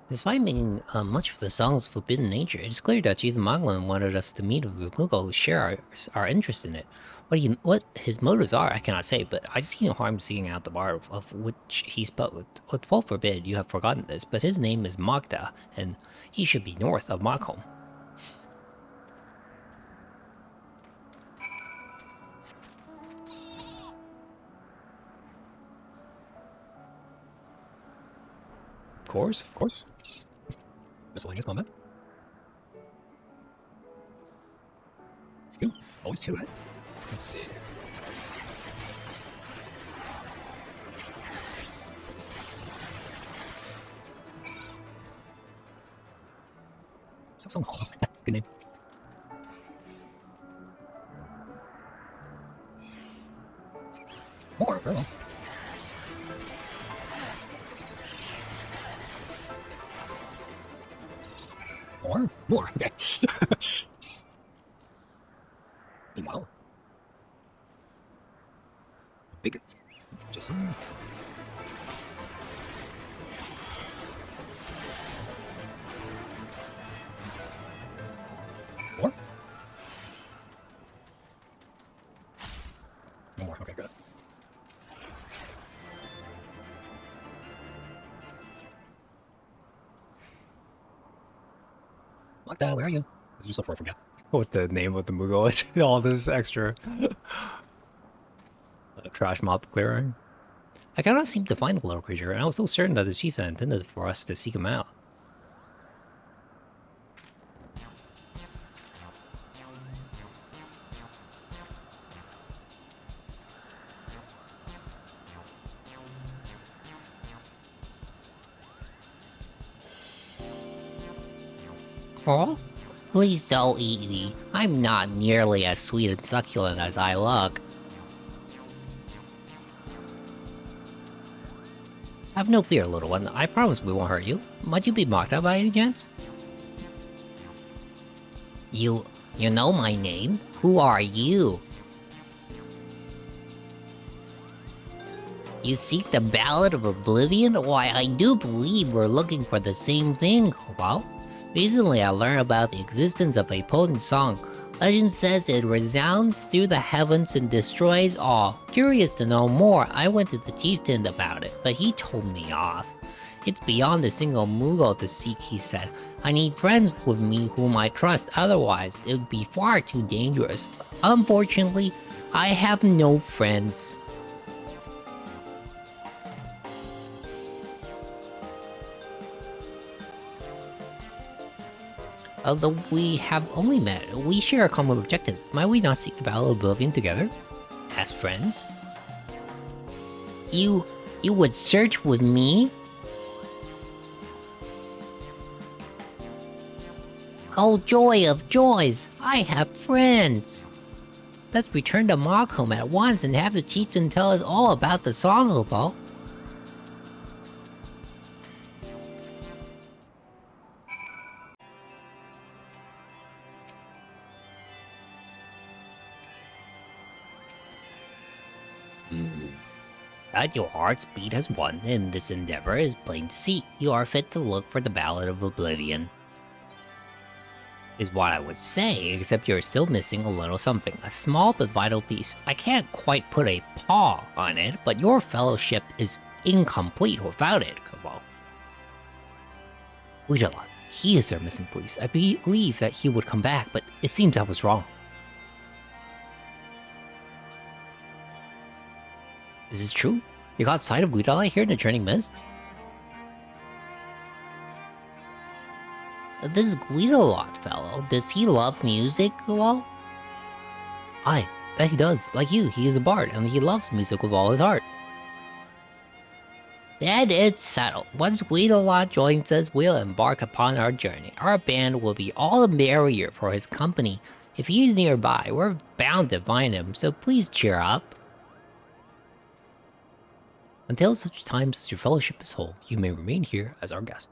Speaker 5: Despite making much of the song's forbidden nature, it is clear that Chief Maglan wanted us to meet with Mughal who share our interest in it. What his motives are, I cannot say, but I see no harm seeking out the bar of which he spoke. With 12 forbid, you have forgotten this, but his name is Magda, and he should be north of Markholm. Of course, of course. Miscellaneous combat. Ooh, always two, right? Let's see. Some Hall. Good name. More, girl. More, okay. Meanwhile, big, just some. More? No more, okay, good. Magda, where are you? This is just before I forget what the name of the Mughal is. All this extra trash mob clearing. I cannot seem to find the little creature, and I was so certain that the chieftain intended for us to seek him out. Oh? Please don't eat me. I'm not nearly as sweet and succulent as I look. Have no fear, little one. I promise we won't hurt you. Might you be mocked out by any chance? You know my name? Who are you? You seek the Ballad of Oblivion? Why, I do believe we're looking for the same thing, Cobalt. Recently, I learned about the existence of a potent song. Legend says it resounds through the heavens and destroys all. Curious to know more, I went to the chieftain about it, but he told me off. It's beyond a single Moogle to seek, he said. I need friends with me whom I trust, otherwise it would be far too dangerous. Unfortunately, I have no friends. Although we have only met, we share a common objective. Might we not seek the Battle of Oblivion together? As friends? You would search with me? Oh, joy of joys! I have friends! Let's return to Markham at once and have the chieftain tell us all about the song, Opal. That your heart's beat has won, and this endeavor is plain to see. You are fit to look for the Ballad of Oblivion. Is what I would say, except you're still missing a little something. A small but vital piece. I can't quite put a paw on it, but your fellowship is incomplete without it, Cobalt. Guidalot, he is our missing piece. I believe that he would come back, but it seems I was wrong. Is this true? You got sight of Guidalot here in the Churning Mist? This Guidalot fellow, does he love music, well? Aye, that he does. Like you, he is a bard, and he loves music with all his heart. Then it's settled. Once Guidalot joins us, we'll embark upon our journey. Our band will be all the merrier for his company. If he's nearby, we're bound to find him, so please cheer up. Until such times as your fellowship is whole, you may remain here as our guest.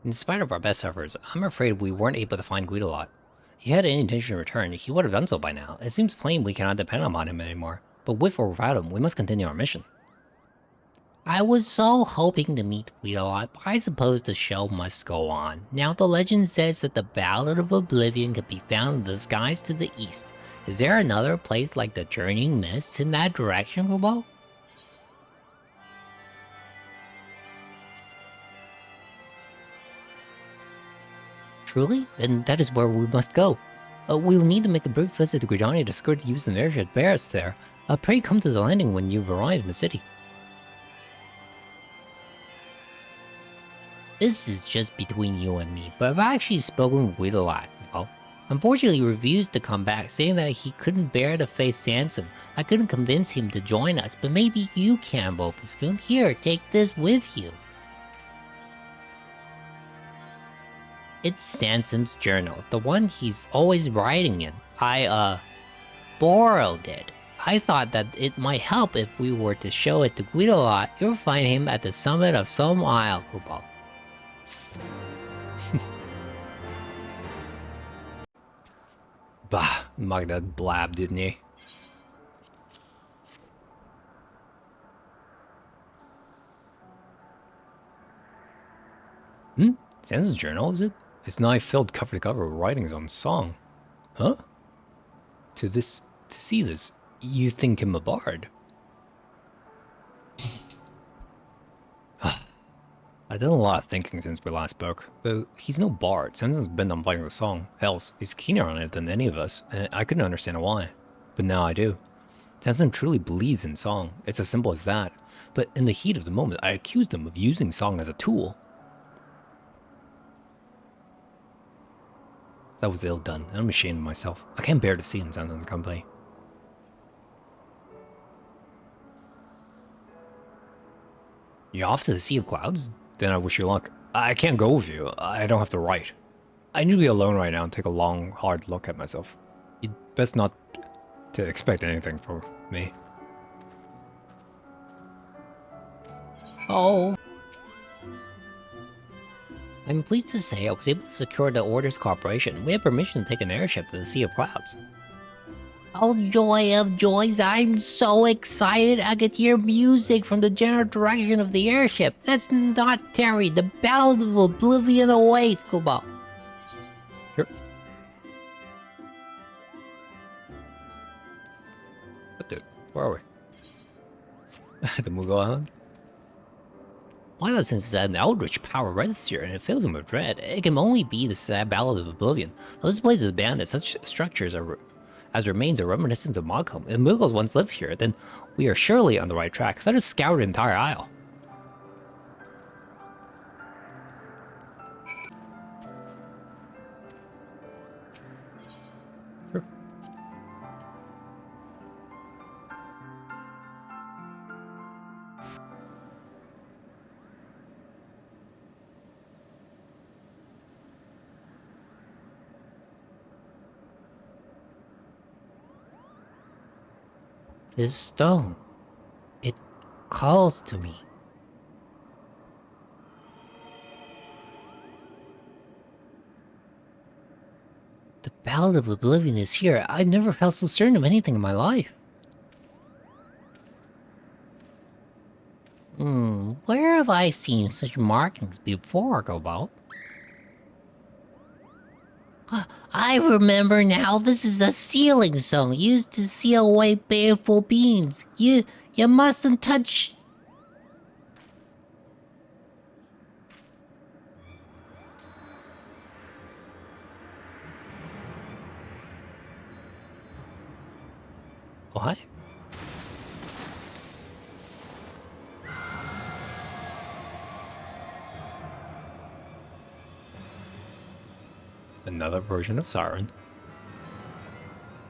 Speaker 5: In spite of our best efforts, I'm afraid we weren't able to find Guidalot. If he had any intention to return, he would have done so by now. It seems plain we cannot depend upon him anymore. But with or without him, we must continue our mission. I was so hoping to meet Guidalot, but I suppose the show must go on. Now the legend says that the Ballad of Oblivion can be found in the skies to the east. Is there another place like the Churning Mists in that direction, Robo? Truly? Then that is where we must go. We will need to make a brief visit to Gridania to skirt use the airship bears there. Pray come to the landing when you've arrived in the city. This is just between you and me, but I've actually spoken with Guidalot. Well, unfortunately, he refused to come back, saying that he couldn't bear to face Sanson. I couldn't convince him to join us, but maybe you can, Bopuskun. Here, take this with you. It's Sanson's journal, the one he's always writing in. I, borrowed it. I thought that it might help if we were to show it to Guidalot. You'll find him at the summit of some isle, Kubal.
Speaker 2: Bah, Magda blabbed, didn't he? Sanson's journal, is it? It's nigh filled cover to cover with writings on song. Huh? To see this, you think him a bard? I've done a lot of thinking since we last spoke. Though he's no bard, Sanson's bent on playing the song. Hells, he's keener on it than any of us, and I couldn't understand why. But now I do. Sanson truly believes in song. It's as simple as that. But in the heat of the moment, I accused him of using song as a tool. That was ill done, and I'm ashamed of myself. I can't bear to see in Sanson's company. You're off to the Sea of Clouds? Then I wish you luck. I can't go with you. I don't have to write. I need to be alone right now and take a long, hard look at myself. You'd best not to expect anything from me.
Speaker 5: go.
Speaker 1: I'm pleased to say I was able to secure the Order's cooperation. We have permission to take an airship to the Sea of Clouds.
Speaker 5: Oh, joy of joys, I'm so excited I could hear music from the general direction of the airship. That's not Terry, the Ballad of Oblivion awaits, Kubo.
Speaker 2: Sure. What the? Where are we? The Moogle Island?
Speaker 1: While the sense that an eldritch power rests here and it fills him with dread, it can only be the sad Ballad of Oblivion. Though this place is abandoned, such structures as remains are reminiscent of Mogcom. If Muggles once lived here, then we are surely on the right track. Let us scour the entire isle.
Speaker 2: Sure.
Speaker 1: This stone, it calls to me. The Ballad of Oblivion is here. I never felt so certain of anything in my life.
Speaker 5: Where have I seen such markings before, Kubo? I remember now, this is a sealing zone used to seal away baleful beings. You mustn't touch...
Speaker 2: Oh, hi. Another version of Siren.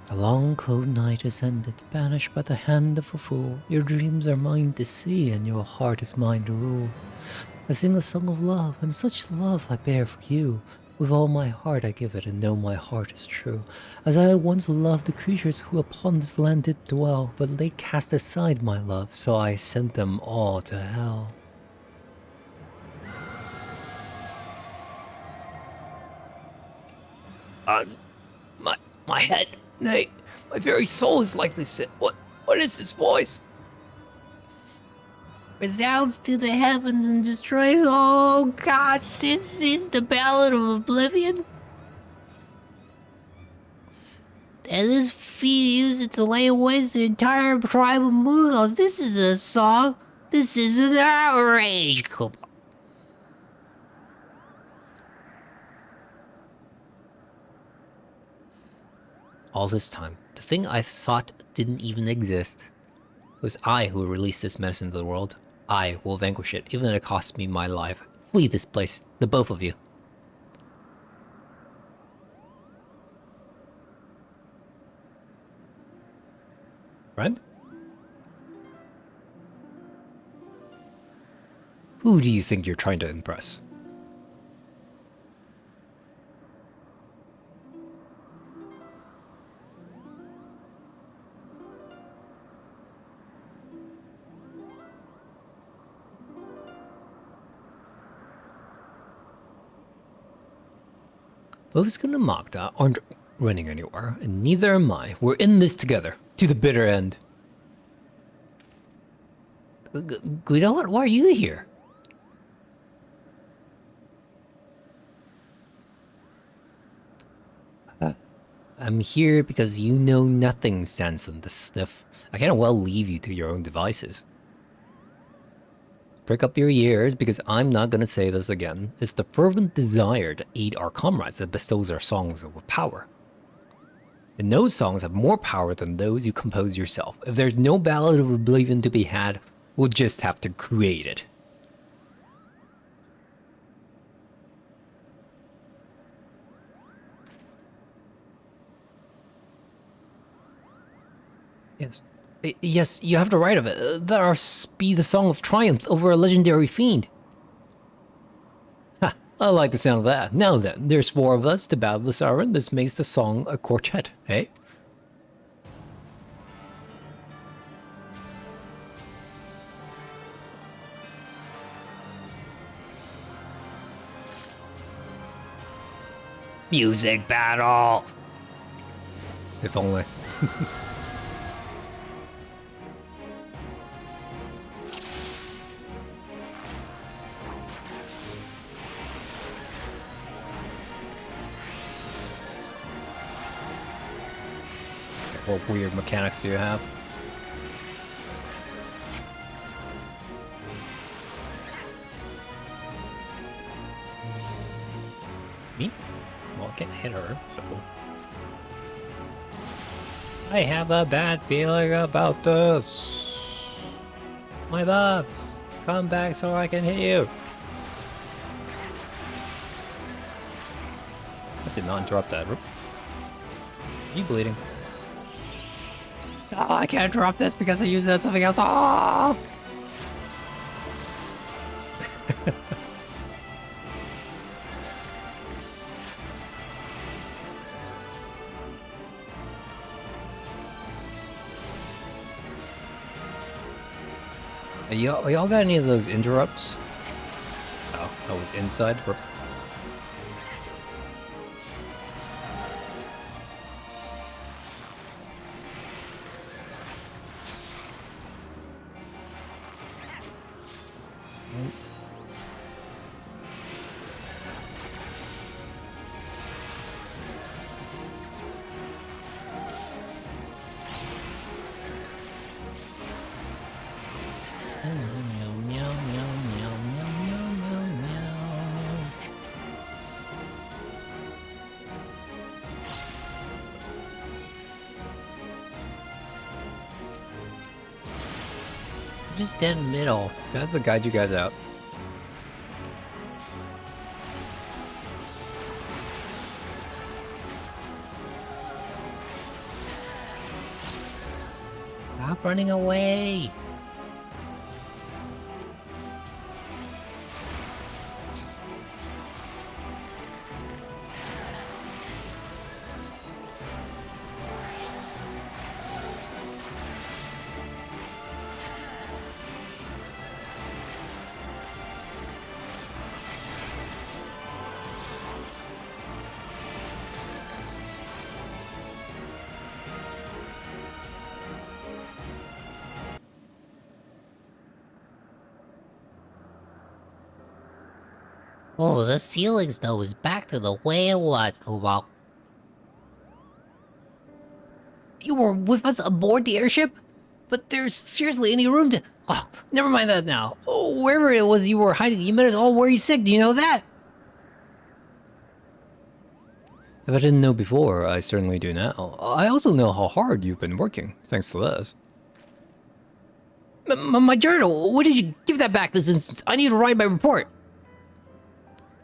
Speaker 1: The long cold night is ended, banished by the hand of a fool. Your dreams are mine to see, and your heart is mine to rule. I sing a song of love, and such love I bear for you. With all my heart I give it, and know my heart is true. As I once loved the creatures who upon this land did dwell, but they cast aside my love, so I sent them all to hell.
Speaker 4: My head, nay, my very soul is likely sick. What is this voice?
Speaker 5: resounds to the heavens and destroys all gods. This is the Ballad of Oblivion. And this feat used it to lay waste the entire tribe of Muggles. This is a song. This is an outrage, Kubo.
Speaker 1: All this time, the thing I thought didn't even exist. It was I who released this medicine to the world. I will vanquish it, even if it costs me my life. Flee this place, the both of you.
Speaker 2: Friend?
Speaker 1: Who do you think you're trying to impress? Both and Magda aren't running anywhere, and neither am I. We're in this together, to the bitter end.
Speaker 5: Guido, why are you here?
Speaker 1: I'm here because you know nothing stands in this stuff. I can't well leave you to your own devices. Prick up your ears, because I'm not gonna say this again. It's the fervent desire to aid our comrades that bestows our songs with power. And those songs have more power than those you compose yourself. If there's no Ballad of Oblivion to be had, we'll just have to create it. Yes. Yes, you have to write of it. Let ours be the song of triumph over a legendary fiend. Ha! I like the sound of that. Now then, there's 4 of us to battle the siren. This makes the song a quartet, eh?
Speaker 3: Music battle!
Speaker 2: If only. What weird mechanics do you have? Me? Well, I can't hit her, so... I have a bad feeling about this. My buffs, come back so I can hit you. I did not interrupt that. Are you bleeding? Oh, I can't interrupt this because I used it on something else. Oh! Y'all got any of those interrupts? Oh, I was inside.
Speaker 5: Just stand in the middle.
Speaker 2: Do I have to guide you guys out?
Speaker 5: Stop running away. Oh, the ceilings though is back to the way it was, Cobalt. You were with us aboard the airship? But there's seriously any room to... Oh, never mind that now. Oh, wherever it was you were hiding, you made us all worry sick, do you know that?
Speaker 2: If I didn't know before, I certainly do now. I also know how hard you've been working, thanks to this.
Speaker 5: My journal, what did you give that back this instance? I need to write my report.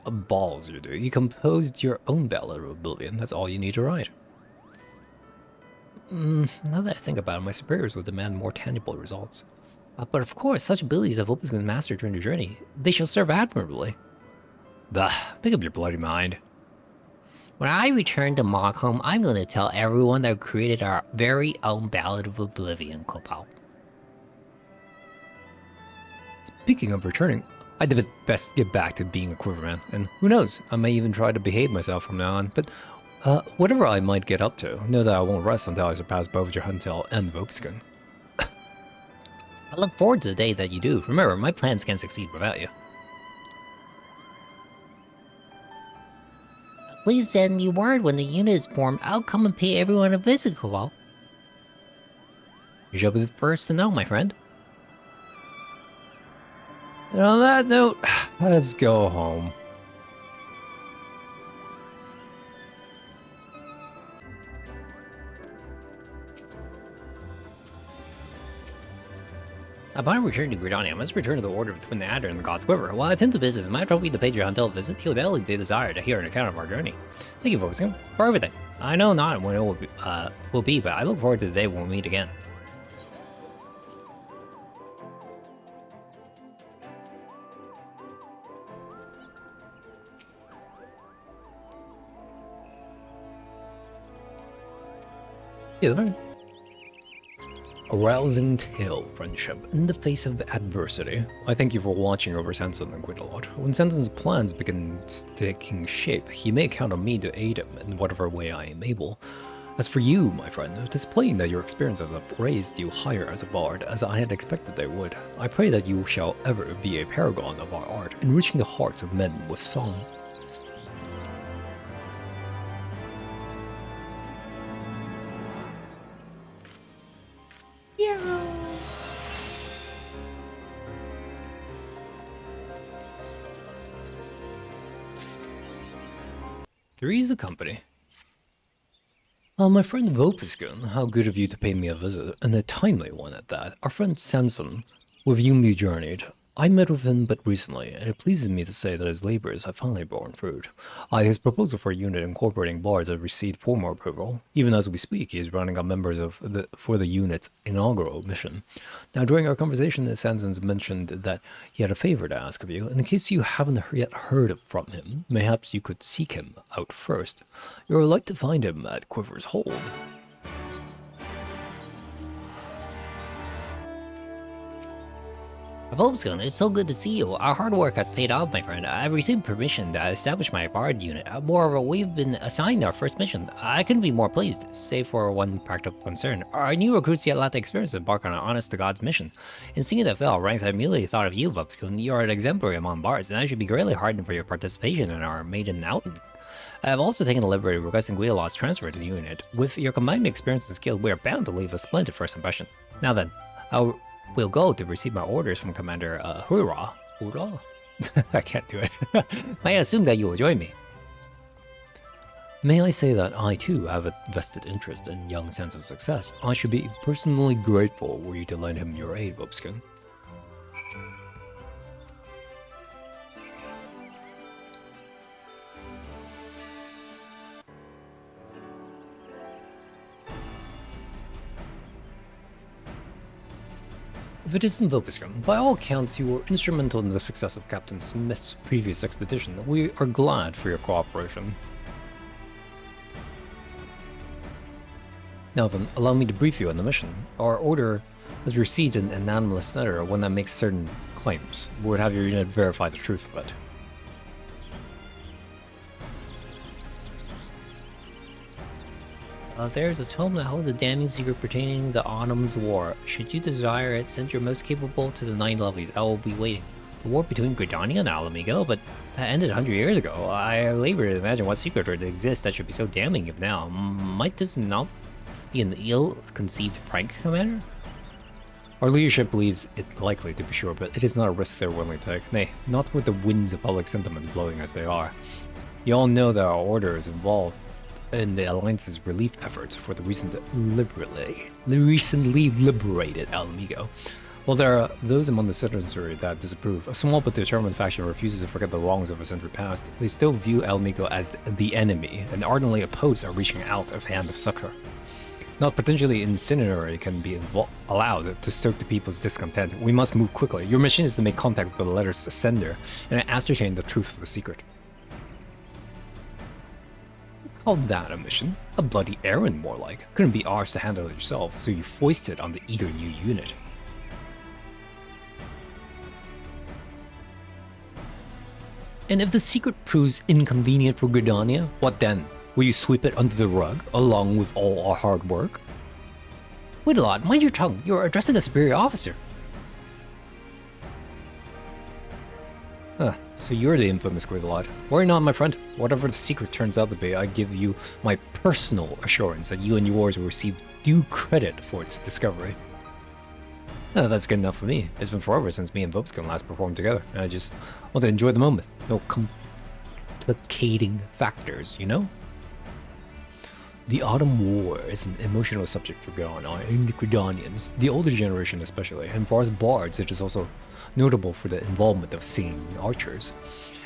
Speaker 2: Balls you do. You composed your own Ballad of Oblivion. That's all you need to write. Now that I think about it, my superiors would demand more tangible results.
Speaker 1: But of course, such abilities have Opus been mastered during the journey. They shall serve admirably.
Speaker 2: Bah, pick up your bloody mind.
Speaker 5: When I return to Mockholm, I'm going to tell everyone that we created our very own Ballad of Oblivion, Cobalt.
Speaker 2: Speaking of returning, I'd best get back to being a Quiverman, and who knows, I may even try to behave myself from now on, but whatever I might get up to, know that I won't rest until I surpass both Huntel and Vopskin.
Speaker 1: I look forward to the day that you do. Remember, my plans can't succeed without you.
Speaker 5: Please send me word when the unit is formed. I'll come and pay everyone a visit, Cobalt.
Speaker 1: You shall be the first to know, my friend.
Speaker 2: And on that note, let's go home.
Speaker 1: Upon returning to Gridania, I must return to the Order of the Twin Adder and the God's Quiver. While I attend to business, my trophy to pay your Huntel a visit, he would evidently desire to hear an account of our journey. Thank you, Vopskin, for everything. I know not when it will be, but I look forward to the day when we meet again.
Speaker 2: A rousing tale, friendship, in the face of adversity. I thank you for watching over Sanson and Guidalot. When Sanson's plans begin taking shape, he may count on me to aid him in whatever way I am able. As for you, my friend, it is plain that your experiences have raised you higher as a bard, as I had expected they would. I pray that you shall ever be a paragon of our art, enriching the hearts of men with song. Three's the company. My friend Vopiskun, how good of you to pay me a visit, and a timely one at that. Our friend Sanson, with whom you journeyed. I met with him but recently, and it pleases me to say that his labors have finally borne fruit. His proposal for a unit incorporating bards has received formal approval. Even as we speak, he is rounding up members for the unit's inaugural mission. Now, during our conversation, Sanson's mentioned that he had a favor to ask of you, and in case you haven't yet heard from him, perhaps you could seek him out first. You're like to find him at Quiver's Hold.
Speaker 5: Volpscon, it's so good to see you. Our hard work has paid off, my friend. I've received permission to establish my bard unit. Moreover, we've been assigned our first mission. I couldn't be more pleased, save for one practical concern. Our new recruits yet lack the experience to embark on an honest-to-God's mission. In seeing that fail ranks, I immediately thought of you, Volpscon. You are an exemplary among bards, and I should be greatly heartened for your participation in our maiden outing. I have also taken the liberty of requesting Guidalot's transfer to the unit. With your combined experience and skill, we are bound to leave a splendid first impression. Now then, we'll go to receive my orders from Commander Hurrah. Hurrah? I can't do it. I assume that you will join me.
Speaker 2: May I say that I too have a vested interest in young Sanson's success. I should be personally grateful were you to lend him your aid, Vopskin. If it isn't Vopiscum, by all accounts you were instrumental in the success of Captain Smith's previous expedition. We are glad for your cooperation. Now then, allow me to brief you on the mission. Our order has received an anonymous letter, one that makes certain claims. We would have your unit verify the truth of it.
Speaker 5: There's a tome that holds a damning secret pertaining to the Autumn's War. Should you desire it, send your most capable to the 9 levies. I will be waiting. The war between Gridania and Alamigo, but that ended 100 years ago. I labor to imagine what secret would exist that should be so damning if now. Might this not be an ill-conceived prank, Commander?
Speaker 2: Our leadership believes it likely, to be sure, but it is not a risk they're willing to take. Nay, not with the winds of public sentiment blowing as they are. You all know that our order is involved in the Alliance's relief efforts for the recently liberated Alamigo. While there are those among the citizenry that disapprove, a small but determined faction refuses to forget the wrongs of a century past. They still view Alamigo as the enemy and ardently oppose our reaching out of hand of succor. Not potentially incendiary can be allowed to stoke the people's discontent. We must move quickly. Your mission is to make contact with the letter's sender and ascertain the truth of the secret. Call that a mission? A bloody errand, more like. Couldn't be ours to handle it yourself, so you foisted on the eager new unit. And if the secret proves inconvenient for Gridania, what then? Will you sweep it under the rug, along with all our hard work?
Speaker 5: Guidalot, mind your tongue. You're addressing a superior officer.
Speaker 2: So you're the infamous Guidalot. Worry not, my friend. Whatever the secret turns out to be, I give you my personal assurance that you and yours will receive due credit for its discovery. That's good enough for me. It's been forever since me and Vopskin last performed together. I just want to enjoy the moment. No complicating factors, you know? The Autumn War is an emotional subject for Gridanians, the older generation especially, and for us bards it is also notable for the involvement of singing archers.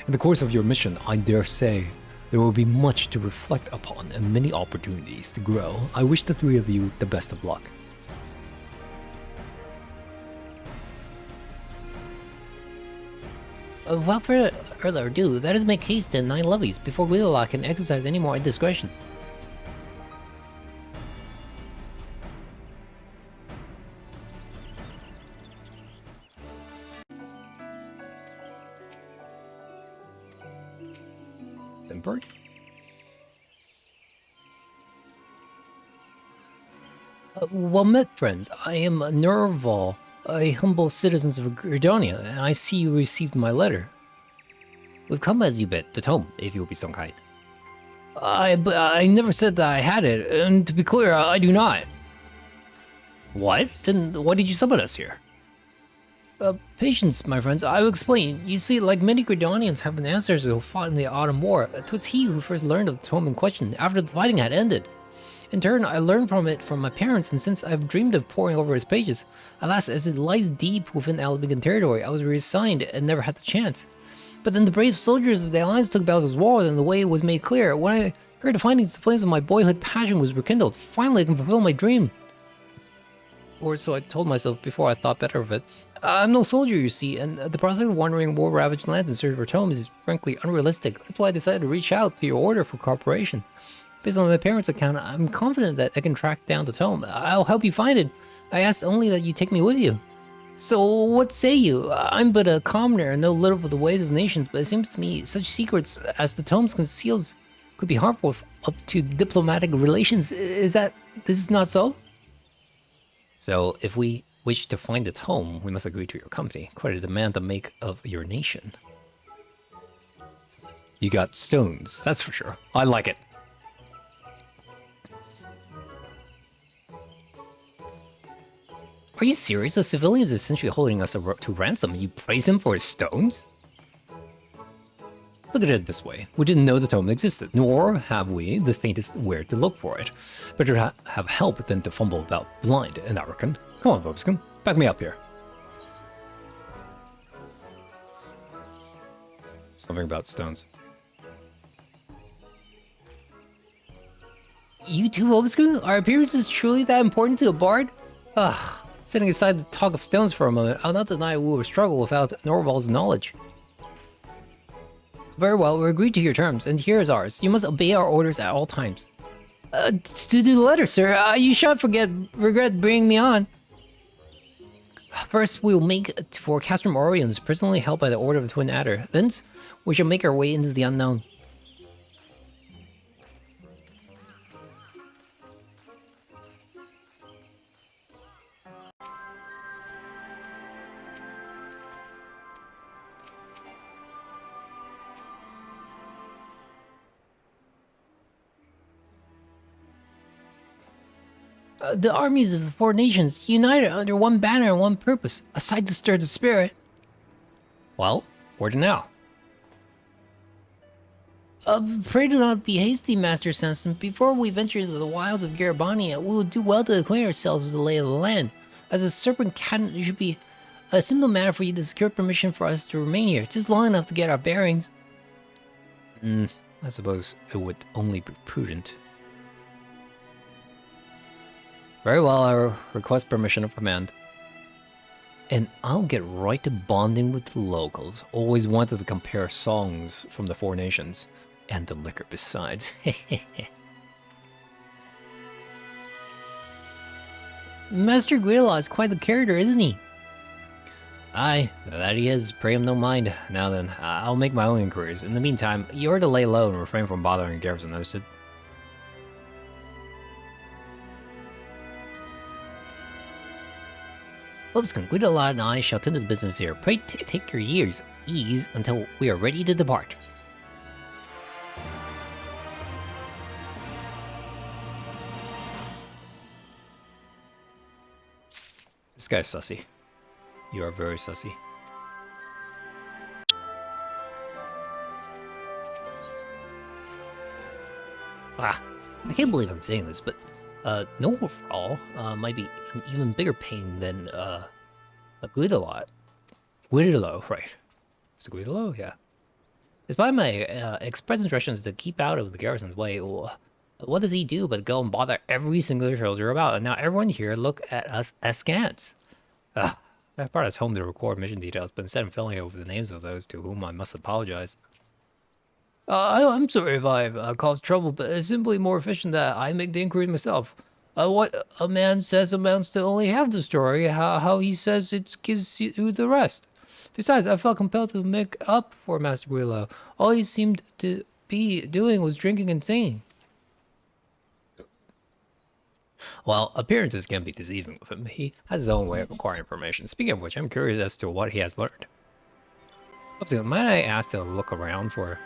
Speaker 2: In the course of your mission, I dare say, there will be much to reflect upon and many opportunities to grow. I wish the three of you the best of luck.
Speaker 5: Without further ado, let us make haste to 9 levies before Guidalot can exercise any more indiscretion.
Speaker 2: Simper?
Speaker 1: Well met, friends. I am Nerval, a humble citizen of Gridonia, and I see you received my letter.
Speaker 2: We've come as you bid, to Tome, if you will be so kind.
Speaker 1: But I never said that I had it, and to be clear, I do not.
Speaker 2: What? Then why did you summon us here?
Speaker 1: Patience, my friends. I will explain. You see, like many Gridonians have been ancestors who fought in the Autumn War, 'twas he who first learned of the tome in question after the fighting had ended. In turn, I learned from it from my parents, and since I've dreamed of poring over its pages, alas, as it lies deep within Alabigan territory, I was reassigned and never had the chance. But then the brave soldiers of the Alliance took Bowser's walls, and the way was made clear. When I heard the findings, the flames of my boyhood passion was rekindled. Finally, I can fulfill my dream. Or so I told myself before I thought better of it. I'm no soldier, you see, and the prospect of wandering war-ravaged lands in search for tomes is frankly unrealistic. That's why I decided to reach out to your order for cooperation. Based on my parents' account, I'm confident that I can track down the tome. I'll help you find it. I ask only that you take me with you. So what say you? I'm but a commoner and know little of the ways of nations, but it seems to me such secrets as the tomes conceals could be harmful up to diplomatic relations. This is not so?
Speaker 2: So, if we wish to find the tome, we must agree to your company. Quite a demand to make of your nation. You got stones, that's for sure. I like it.
Speaker 1: Are you serious? A civilian is essentially holding us to ransom. You praise him for his stones?
Speaker 2: Look at it this way. We didn't know the tome existed, nor have we the faintest where to look for it. Better to have help than to fumble about blind, and I reckon. Come on, Vobskin, back me up here. Something about stones.
Speaker 1: You too, Obscure? Our appearance is truly that important to a bard? Ugh. Setting aside the talk of stones for a moment, I'll not deny we will struggle without Norval's knowledge. Very well, we agreed to your terms, and here is ours. You must obey our orders at all times. To do the letter, sir, you shan't regret bringing me on. First, we will make for Castrum Orions, personally held by the Order of the Twin Adder. Thence, we shall make our way into the unknown. The armies of the four nations, united under one banner and one purpose, a sight to stir the spirit.
Speaker 2: Well, where to now?
Speaker 1: Pray do not be hasty, Master Sanson. Before we venture into the wilds of Garabania, we will do well to acquaint ourselves with the lay of the land. As a serpent cabinet, it should be a simple matter for you to secure permission for us to remain here, just long enough to get our bearings.
Speaker 2: I suppose it would only be prudent. Very well, I request permission of command. And I'll get right to bonding with the locals. Always wanted to compare songs from the four nations. And the liquor besides.
Speaker 1: Master Guila is quite the character, isn't he?
Speaker 2: Aye, that he is. Pray him no mind. Now then, I'll make my own inquiries. In the meantime, you're to lay low and refrain from bothering Garrison, understood?
Speaker 1: Obscon, Guidala and I shall tend to the business here. Pray take your ease until we are ready to depart.
Speaker 2: This guy's sussy. You are very sussy.
Speaker 1: I can't believe I'm saying this, but no overall might be an even bigger pain than a Guidalot.
Speaker 2: Guidalo, right. Is it Guidalo? Yeah.
Speaker 1: Despite my express instructions to keep out of the garrison's way, what does he do but go and bother every single soldier about? And now everyone here look at us askance. I brought us home to record mission details, but instead of filling over the names of those to whom I must apologize. I'm sorry if I've caused trouble, but it's simply more efficient that I make the inquiries myself. What a man says amounts to only half the story, how he says it gives you the rest. Besides, I felt compelled to make up for Master Guillo. All he seemed to
Speaker 2: be doing was drinking and singing. Well, appearances can be deceiving with him. He has his own way of acquiring information. Speaking of which, I'm curious as to what he has learned. So, might I ask to look around for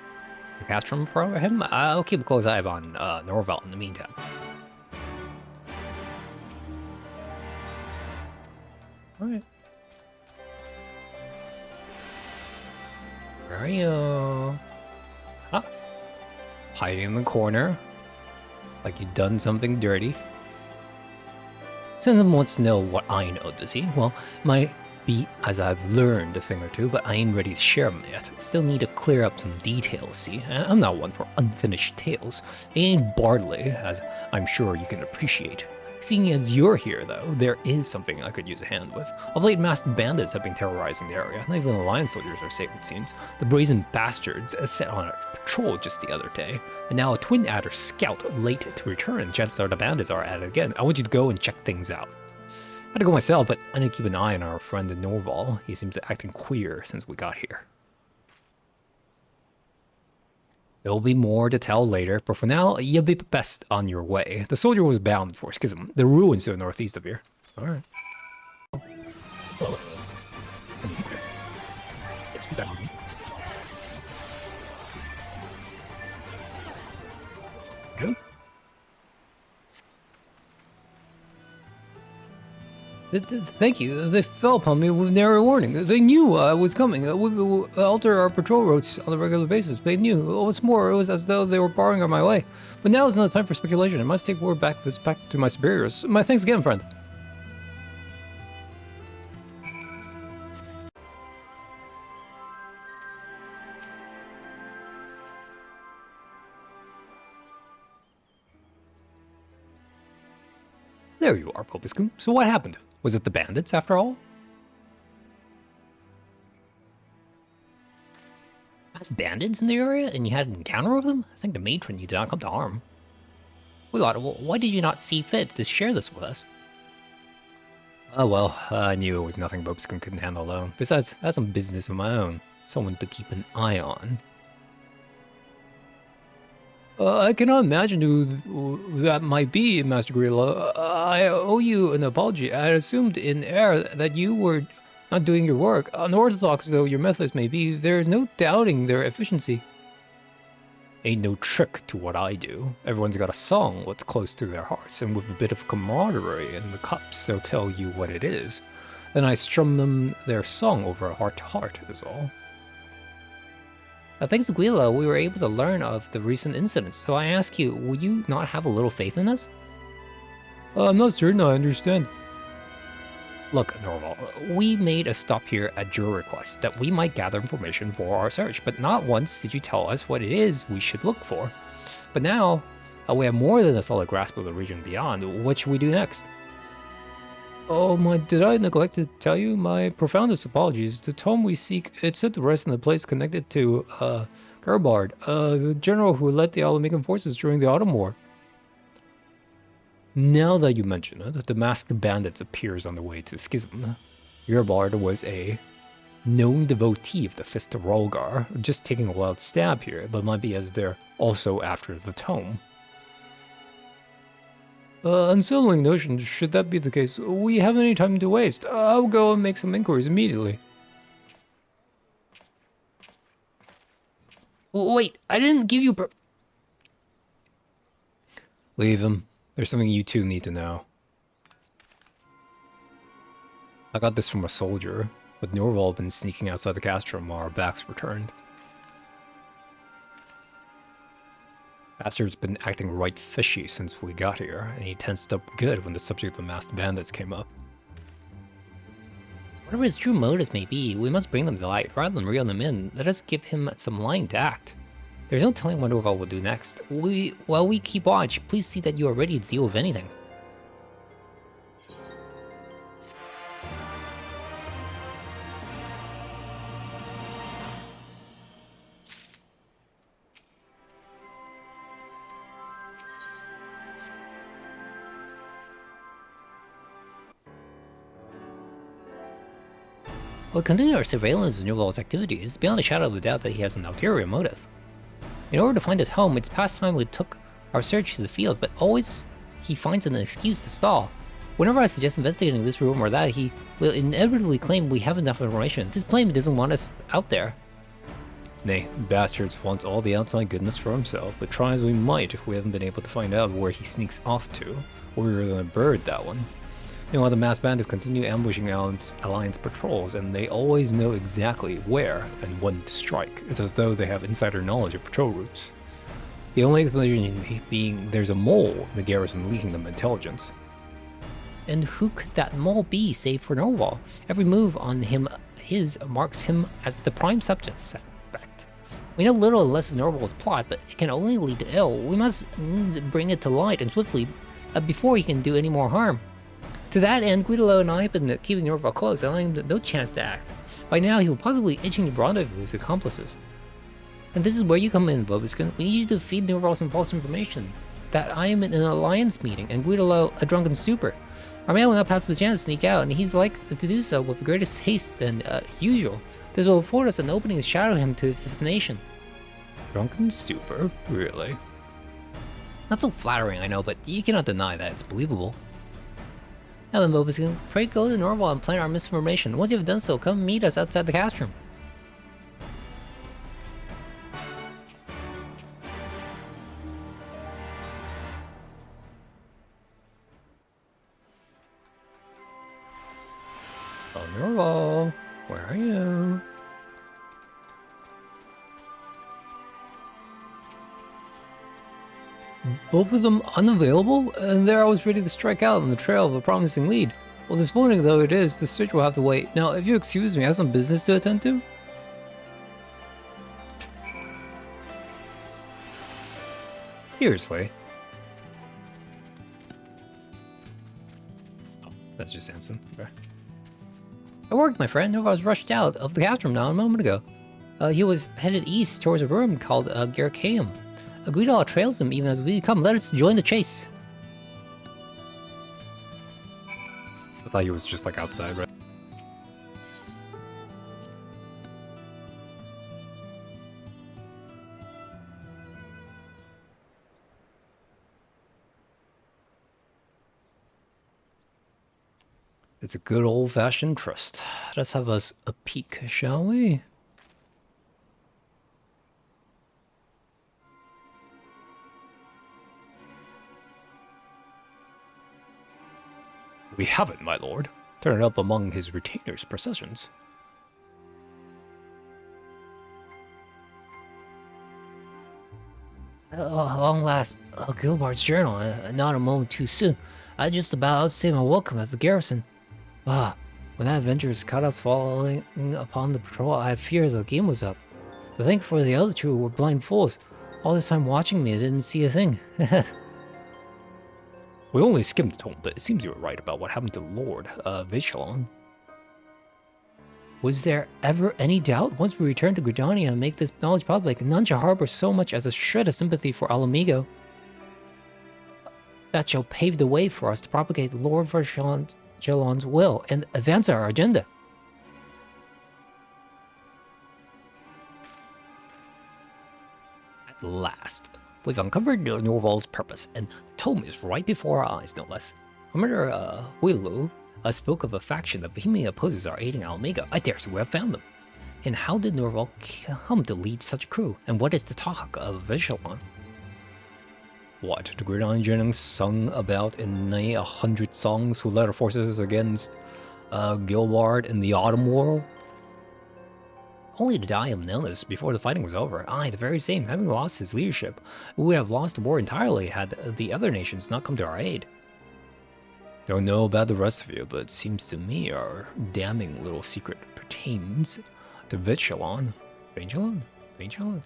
Speaker 2: the castrum for him? I'll keep a close eye on Norval in the meantime. Alright. Where are you? Huh? Hiding in the corner. Like you've done something dirty. Someone wants to know what I know, does he? Well, might be as I've learned a thing or two, but I ain't ready to share them yet. Still need to clear up some details, see? I'm not one for unfinished tales. Ain't Bardley, as I'm sure you can appreciate. Seeing as you're here, though, there is something I could use a hand with. Of late, masked bandits have been terrorizing the area. Not even the lion soldiers are safe, it seems. The brazen bastards set on a patrol just the other day. And now a Twin Adder scout late to return. Chances are the bandits are at it again. I want you to go and check things out. I had to go myself, but I need to keep an eye on our friend Norval. He seems to acting queer since we got here. There'll be more to tell later, but for now, you'll be best on your way. The soldier was bound for Schism, the ruins to the northeast of here. Alright. Good. Thank you. They fell upon me with narrow warning. They knew I was coming. We would alter our patrol routes on a regular basis. They knew. What's more, it was as though they were barring on my way. But now is not the time for speculation. I must take word back to my superiors. My thanks again, friend. There you are, Popescu. So what happened? Was it the bandits, after all? As bandits in the area, and you had an encounter with them? I think the matron you did not come to harm. Well, why did you not see fit to share this with us? Oh well, I knew it was nothing Popescu couldn't handle alone. Besides, I had some business of my own. Someone to keep an eye on. I cannot imagine who that might be, Master Grillo. I owe you an apology. I assumed in error that you were not doing your work. Unorthodox though your methods may be, there is no doubting their efficiency. Ain't no trick to what I do. Everyone's got a song what's close to their hearts, and with a bit of camaraderie in the cups, they'll tell you what it is. Then I strum them their song over heart-to-heart, is all. Thanks to Guila, we were able to learn of the recent incidents, so I ask you, will you not have a little faith in us? I'm not certain I understand. Look, Norval, we made a stop here at your request, that we might gather information for our search, but not once did you tell us what it is we should look for. But now, we have more than a solid grasp of the region beyond. What should we do next? Oh my, did I neglect to tell you? My profoundest apologies. The tome we seek, it's said to rest in a place connected to, Gerbard, the general who led the Alamecan forces during the Autumn War. Now that you mention it, the masked bandits appears on the way to Schism. Gerbard was a known devotee of the Fist of Rolgar, just taking a wild stab here, but might be as they're also after the tome. Unsettling notion, should that be the case, we haven't any time to waste. I'll go and make some inquiries immediately. Wait, I didn't give you Leave him. There's something you two need to know. I got this from a soldier, but Norval had been sneaking outside the castrum while our backs were turned. Bastard's been acting right fishy since we got here, and he tensed up good when the subject of the masked bandits came up.
Speaker 1: Whatever his true motives may be, we must bring them to light rather than reel them in. Let us give him some line to act. There's no telling what Norval will do next. While we keep watch, please see that you are ready to deal with anything. We'll continue our surveillance of Norval's activities, beyond a shadow of a doubt that he has an ulterior motive. In order to find his home, it's past time we took our search to the field, but always he finds an excuse to stall. Whenever I suggest investigating this room or that, he will inevitably claim we have enough information. This claim doesn't want us out there.
Speaker 2: Nay, bastards wants all the outside goodness for himself, but try as we might, we haven't been able to find out where he sneaks off to. Warrior than a bird, that one. Meanwhile, the masked bandits continue ambushing Alliance patrols, and they always know exactly where and when to strike. It's as though they have insider knowledge of patrol routes. The only explanation being there's a mole in the garrison leaking them intelligence.
Speaker 1: And who could that mole be, save for Norval? Every move on his marks him as the prime suspect. We know little or less of Norval's plot, but it can only lead to ill. We must bring it to light, and swiftly, before he can do any more harm. To that end, Guidolo and I have been keeping Norval close, allowing him no chance to act. By now, he will possibly itching to rendezvous with his accomplices. And this is where you come in, Bobuskin. We need you to feed Norval some false information. That I am in an alliance meeting, and Guidolo a drunken stupor. Our man will not pass the chance to sneak out, and he's likely to do so with the greatest haste than usual. This will afford us an opening to shadow him to his destination.
Speaker 2: Drunken stupor? Really?
Speaker 1: Not so flattering, I know, but you cannot deny that it's believable. Now then, Bobuskin, pray go to Norval and plant our misinformation. Once you have done so, come meet us outside the cast room.
Speaker 2: Oh, Norval, where are you?
Speaker 1: Both of them unavailable, and there I was ready to strike out on the trail of a promising lead. Well, disappointing though it is, the search will have to wait. Now, if you excuse me, I have some business to attend to.
Speaker 2: Seriously? Oh, that's just Sanson. Okay.
Speaker 1: It worked, my friend. Nova was rushed out of the cast room now a moment ago. He was headed east towards a room called Garcaeum. Guidolo trails him even as we come. Let us join the chase.
Speaker 2: I thought he was just like outside, right? It's a good old-fashioned trust. Let's have us a peek, shall we? We haven't, my lord. Turn it up among his retainers' processions.
Speaker 1: Long last, Gilbart's journal, not a moment too soon. I just about outstayed my welcome at the garrison. When that adventure was caught up falling upon the patrol, I had fear the game was up. But thankfully the other two were blind fools. All this time watching me, I didn't see a thing.
Speaker 2: We only skimmed the tone, but it seems you were right about what happened to Lord Vichalon.
Speaker 1: Was there ever any doubt? Once we return to Gridania and make this knowledge public, none shall harbor so much as a shred of sympathy for Alamigo. That shall pave the way for us to propagate Lord Vichalon's will and advance our agenda.
Speaker 2: At last, we've uncovered Norval's purpose, and Tome is right before our eyes, no less. Commander Huilu spoke of a faction that vehemently opposes our aiding Almega. I dare say we have found them. And how did Norval come to lead such a crew? And what is the talk of Vichalon? What, the Gridiron Jennings sung about in nigh 100 songs who led our forces against Gilbard in the Autumn War? Only to die of illness before the fighting was over. Aye, the very same, having lost his leadership. We would have lost the war entirely had the other nations not come to our aid. Don't know about the rest of you, but it seems to me our damning little secret pertains to Vichalon. Vichalon? Vichalon?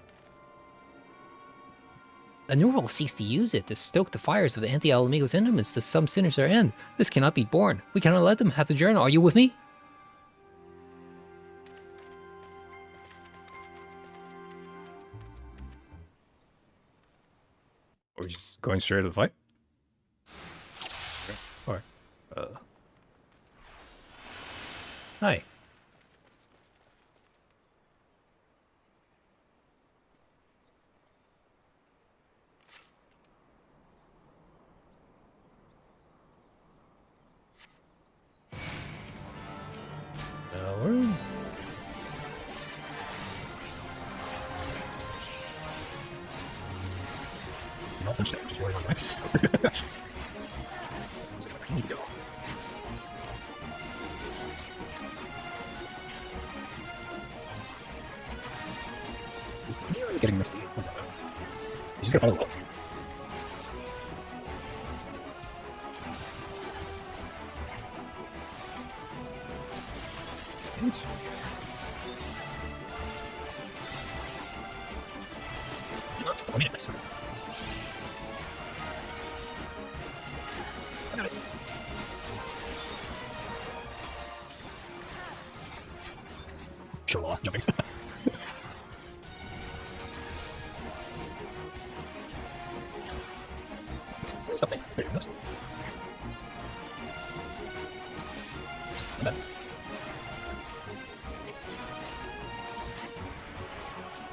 Speaker 1: And Norval seeks to use it to stoke the fires of the anti-Alamigo sentiments to some sinister end. This cannot be borne. We cannot let them have the journal. Are you with me?
Speaker 2: Are we just going straight to the fight? Okay. Alright. Hi.
Speaker 3: turn. I'll punch that, just right on next. I need to go. You're getting misty. What's that? You just gotta follow up. Not 4 minutes. I got it. Sure, law, jumping. Something. There you go.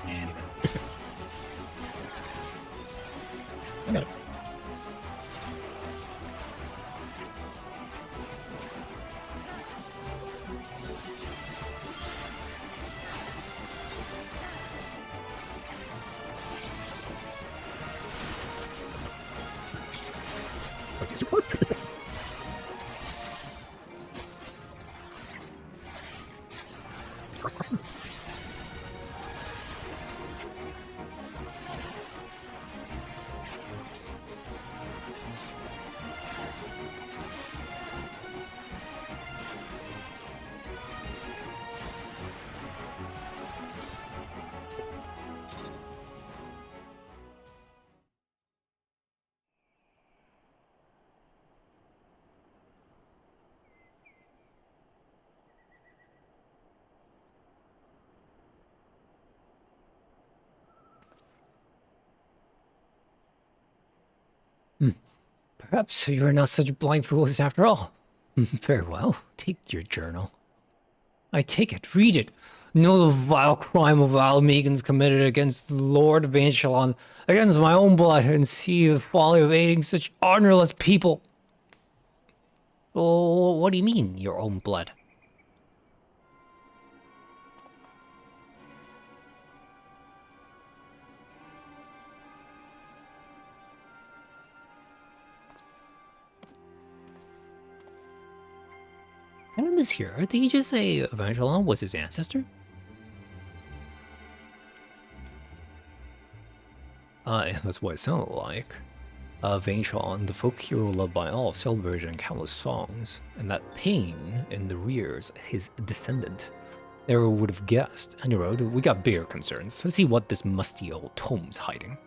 Speaker 3: And you go. I got it. Let's see, close.
Speaker 4: Perhaps you are not such blind fools after all. Very well. Take your journal. I take it. Read it. Know the vile crime of Almegans committed against Lord Vanchelon, against my own blood, and see the folly of aiding such honorless people.
Speaker 1: Oh, what do you mean, your own blood? I don't mishear. Did he just say Evangelon was his ancestor?
Speaker 2: Aye, that's what it sounded like. Vainchon, the folk hero loved by all, celebrated in countless songs, and that pain in the rears his descendant. Never would have guessed. Anyway, we got bigger concerns. Let's see what this musty old tome's hiding.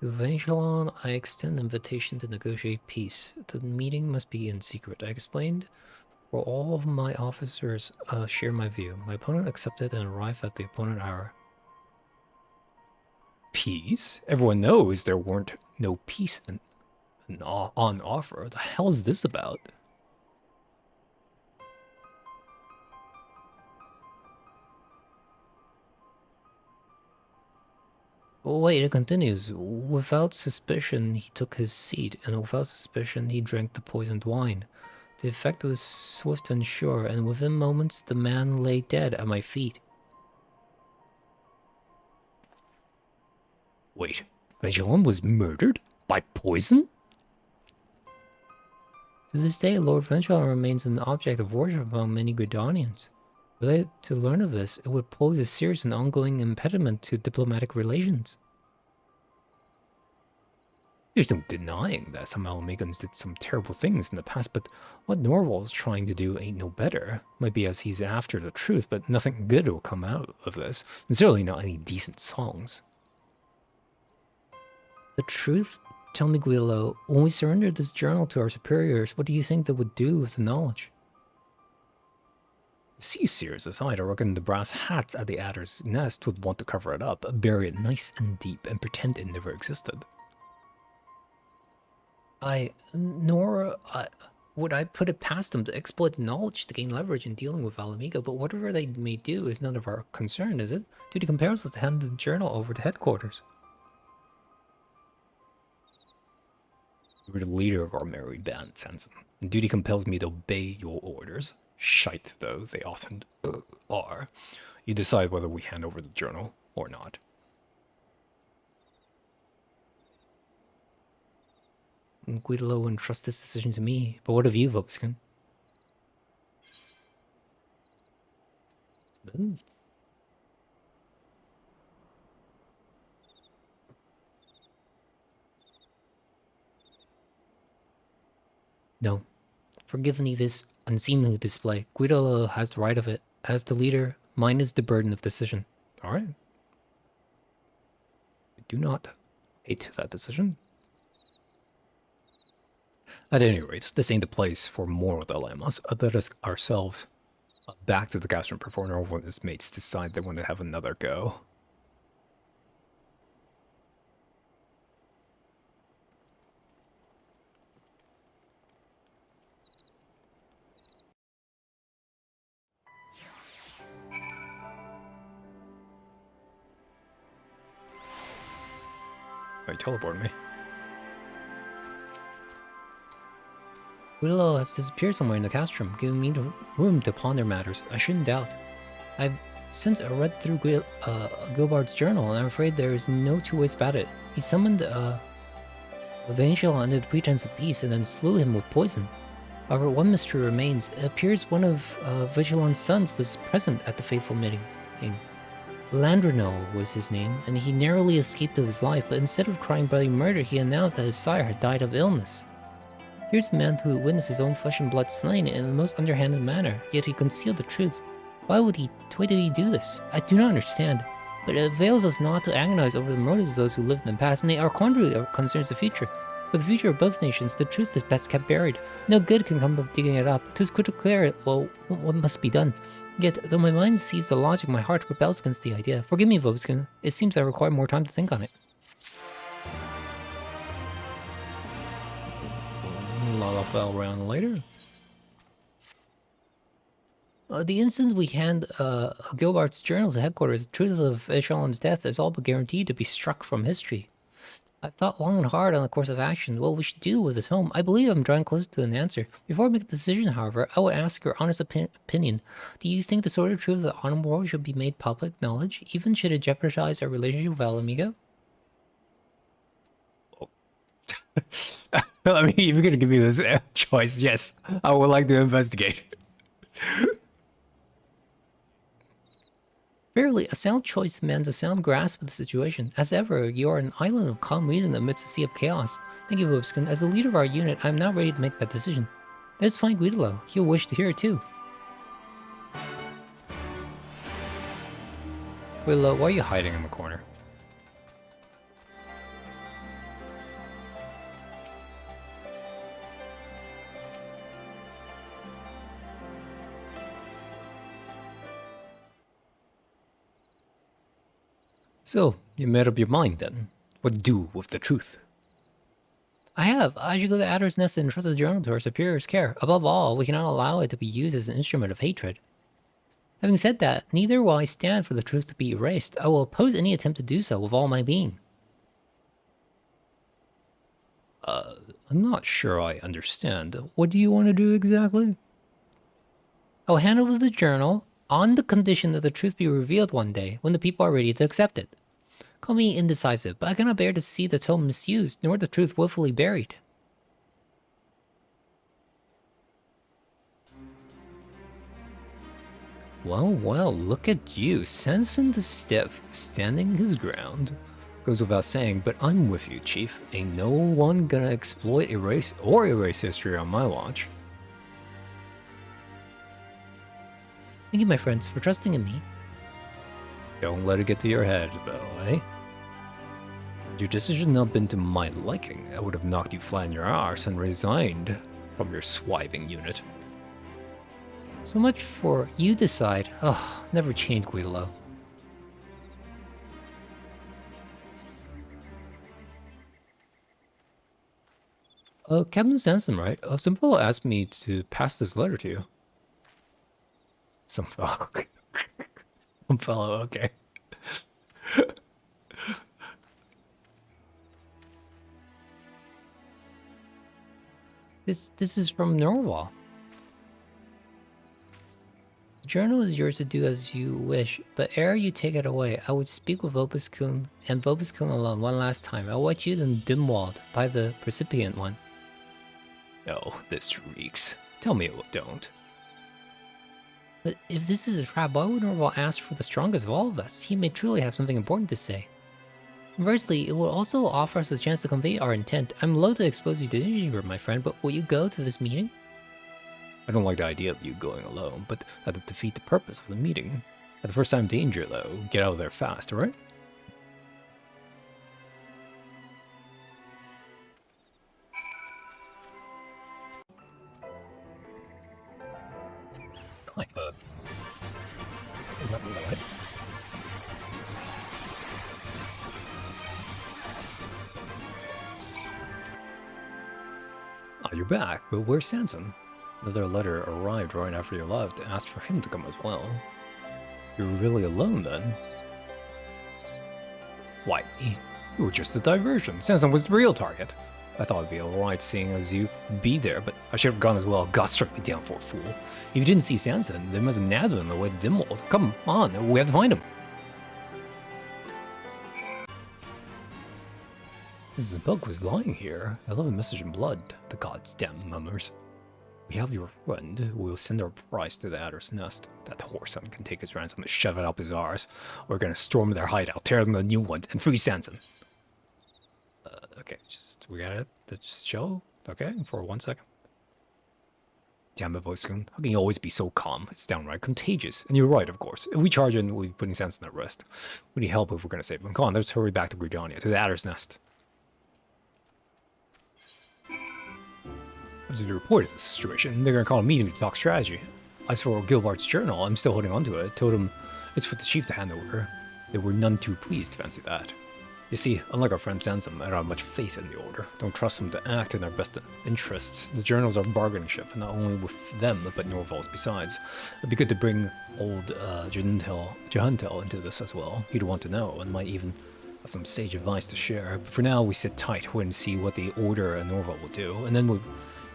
Speaker 1: To Vanchelon, I extend invitation to negotiate peace. The meeting must be in secret. I explained, for all of my officers share my view. My opponent accepted and arrived at the appointed hour.
Speaker 2: Peace? Everyone knows there weren't no peace on offer. What the hell is this about?
Speaker 1: Oh, wait, it continues. Without suspicion, he took his seat, and without suspicion, he drank the poisoned wine. The effect was swift and sure, and within moments, the man lay dead at my feet.
Speaker 2: Wait, Vagelon was murdered? By poison?
Speaker 1: To this day, Lord Vanchelon remains an object of worship among many Gridanians. Were they to learn of this, it would pose a serious and ongoing impediment to diplomatic relations.
Speaker 2: There's no denying that some Alamegans did some terrible things in the past, but what Norval's trying to do ain't no better. Might be as he's after the truth, but nothing good will come out of this. And certainly not any decent songs.
Speaker 1: The truth? Tell me, Guillo, when we surrendered this journal to our superiors, what do you think they would do with the knowledge?
Speaker 2: Sea seers aside, I reckon the brass hats at the Adder's Nest would want to cover it up, bury it nice and deep, and pretend it never existed.
Speaker 1: would I put it past them to exploit the knowledge to gain leverage in dealing with Alamigo, but whatever they may do is none of our concern, is it? Duty compels us to hand the journal over to headquarters.
Speaker 3: You're the leader of our merry band, Sanson, and duty compels me to obey your orders. Shite, though they often are. You decide whether we hand over the journal or not.
Speaker 1: Guidolo wouldn't trust this decision to me, but what of you, Vobskin? No. Forgive me this unseemly display. Guidolo has the right of it. As the leader, mine is the burden of decision.
Speaker 3: All right. I do not hate that decision. At any rate, this ain't the place for moral dilemmas. Let us ourselves back to the castrum before our witness mates decide they want to have another go. Wait, teleport me.
Speaker 1: Guidolo has disappeared somewhere in the castrum, giving me the room to ponder matters. I shouldn't doubt. I've since read through Gilbard's journal, and I'm afraid there is no two ways about it. He summoned Vangel under the pretense of peace and then slew him with poison. However, one mystery remains. It appears one of Vigilant's sons was present at the fateful meeting. Landrenau was his name, and he narrowly escaped with his life, but instead of crying bloody murder, he announced that his sire had died of illness. Here's a man who witnessed his own flesh and blood slain in the most underhanded manner, yet he concealed the truth. Why did he do this? I do not understand, but it avails us not to agonize over the motives of those who lived in the past, and our quandary concerns the future. For the future of both nations, the truth is best kept buried. No good can come of digging it up. 'Tis crystal clear, well, what must be done. Yet, though my mind sees the logic, my heart rebels against the idea. Forgive me, Vobskin. It seems I require more time to think on it.
Speaker 3: Lalafell round later.
Speaker 1: The instant we hand Gilbart's journal to headquarters, the truth of Echelon's death is all but guaranteed to be struck from history. I've thought long and hard on the course of action, what we should do with this home. I believe I'm drawing closer to an answer. Before I make a decision, however, I would ask your honest opinion. Do you think the sort of truth of the Autumn World should be made public knowledge, even should it jeopardize our relationship with Alamigo?
Speaker 3: I mean, if you're gonna give me this choice, yes, I would like to investigate.
Speaker 1: Verily, a sound choice demands a sound grasp of the situation. As ever, you are an island of calm reason amidst a sea of chaos. Thank you, Vobskin. As the leader of our unit, I am now ready to make that decision. Let's find Guidolo. He'll wish to hear it too.
Speaker 3: Guidolo, why are you hiding in the corner? So, you made up your mind then? What to do with the truth?
Speaker 1: I have. I should go to Adder's Nest and entrust the journal to our superior's care. Above all, we cannot allow it to be used as an instrument of hatred. Having said that, neither will I stand for the truth to be erased. I will oppose any attempt to do so with all my being.
Speaker 3: I'm not sure I understand. What do you want to do exactly?
Speaker 1: I will hand over the journal on the condition that the truth be revealed one day when the people are ready to accept it. Call me indecisive, but I cannot bear to see the tome misused, nor the truth willfully buried.
Speaker 3: Well, look at you, Sanson the Stiff, standing his ground. Goes without saying, but I'm with you, Chief. Ain't no one gonna exploit, erase history on my watch.
Speaker 1: Thank you, my friends, for trusting in me.
Speaker 3: Don't let it get to your head, though, eh? Had your decision not been to my liking, I would have knocked you flat in your arse and resigned from your swiving unit.
Speaker 1: So much for you decide. Oh, never change, Guidolo.
Speaker 2: Captain Sanson, right? Some fellow asked me to pass this letter to you. Some fellow. Some fellow, okay.
Speaker 1: This is from Norval. The journal is yours to do as you wish, but ere you take it away, I would speak with Vopus-kun and Vopus-kun alone one last time. I'll watch you in Dimwald by the precipient one.
Speaker 2: No, this reeks. Tell me it don't.
Speaker 1: But if this is a trap, why would Norval ask for the strongest of all of us? He may truly have something important to say. Conversely, it will also offer us a chance to convey our intent. I'm loath to expose you to danger, my friend, but will you go to this meeting?
Speaker 2: I don't like the idea of you going alone, but that'll defeat the purpose of the meeting. At the first time danger, though, get out of there fast, alright? Like that. Is that right? Oh, you're back, but where's Sanson? Another letter arrived right after you left, asked for him to come as well. You're really alone then? Why me? You were just a diversion. Sanson was the real target. I thought it'd be alright seeing as you be there, but I should have gone as well. God struck me down for a fool. If you didn't see Sanson, they must have nabbed him on the way to Dimwald. Come on, we have to find him. This book was lying here. I left a message in blood. The gods damn mummers. We have your friend. We'll send our prize to the Adder's Nest. That whoreson can take his ransom and shove it up his arse. We're gonna storm their hideout, tear them the new ones, and free Sanson. Okay, we got it. Just chill. Okay, for 1 second. Damn it, Voice-kun. How can you always be so calm? It's downright contagious. And you're right, of course. If we charge in, we'll be putting Sanson at rest. We need help if we're gonna save him. Come on, let's hurry back to Gridania, to the Adder's Nest. As you reported this situation, they're gonna call a meeting to talk strategy. As for Gilbart's journal, I'm still holding onto it. Told him it's for the chief to hand over. They were none too pleased to fancy that. You see, unlike our friend Sanson, I don't have much faith in the Order. Don't trust them to act in our best interests. The journals are a bargaining chip, not only with them, but Norval's besides. It'd be good to bring old Jehuntel into this as well. He'd want to know, and might even have some sage advice to share. But for now, we sit tight, wait and see what the Order and Norval will do, and then we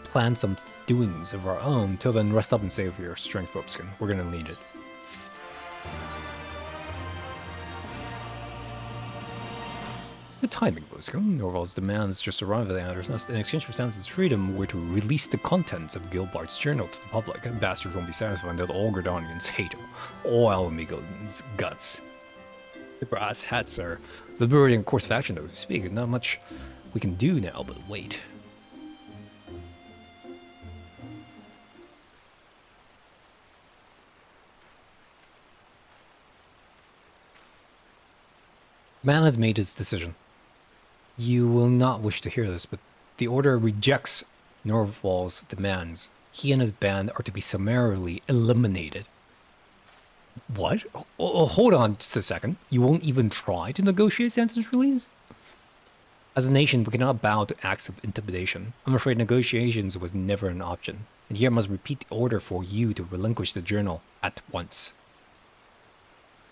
Speaker 2: plan some doings of our own. Till then, rest up and save your strength, Vopus-kun. We're gonna need it. Good timing, Vopus-kun. Norval's demands just arrived at the Adder's Nest. In exchange for Sanson's freedom, we're to release the contents of Gilbart's journal to the public. Bastards won't be satisfied until all Gridanians hate him. All Alamegans' guts. The brass hats are liberating a course of action, though, to speak. Not much we can do now, but wait. Man has made his decision. You will not wish to hear this, but the Order rejects Norval's demands. He and his band are to be summarily eliminated. What? Oh, hold on just a second. You won't even try to negotiate Sanson's release? As a nation, we cannot bow to acts of intimidation. I'm afraid negotiations was never an option, and here I must repeat the order for you to relinquish the journal at once.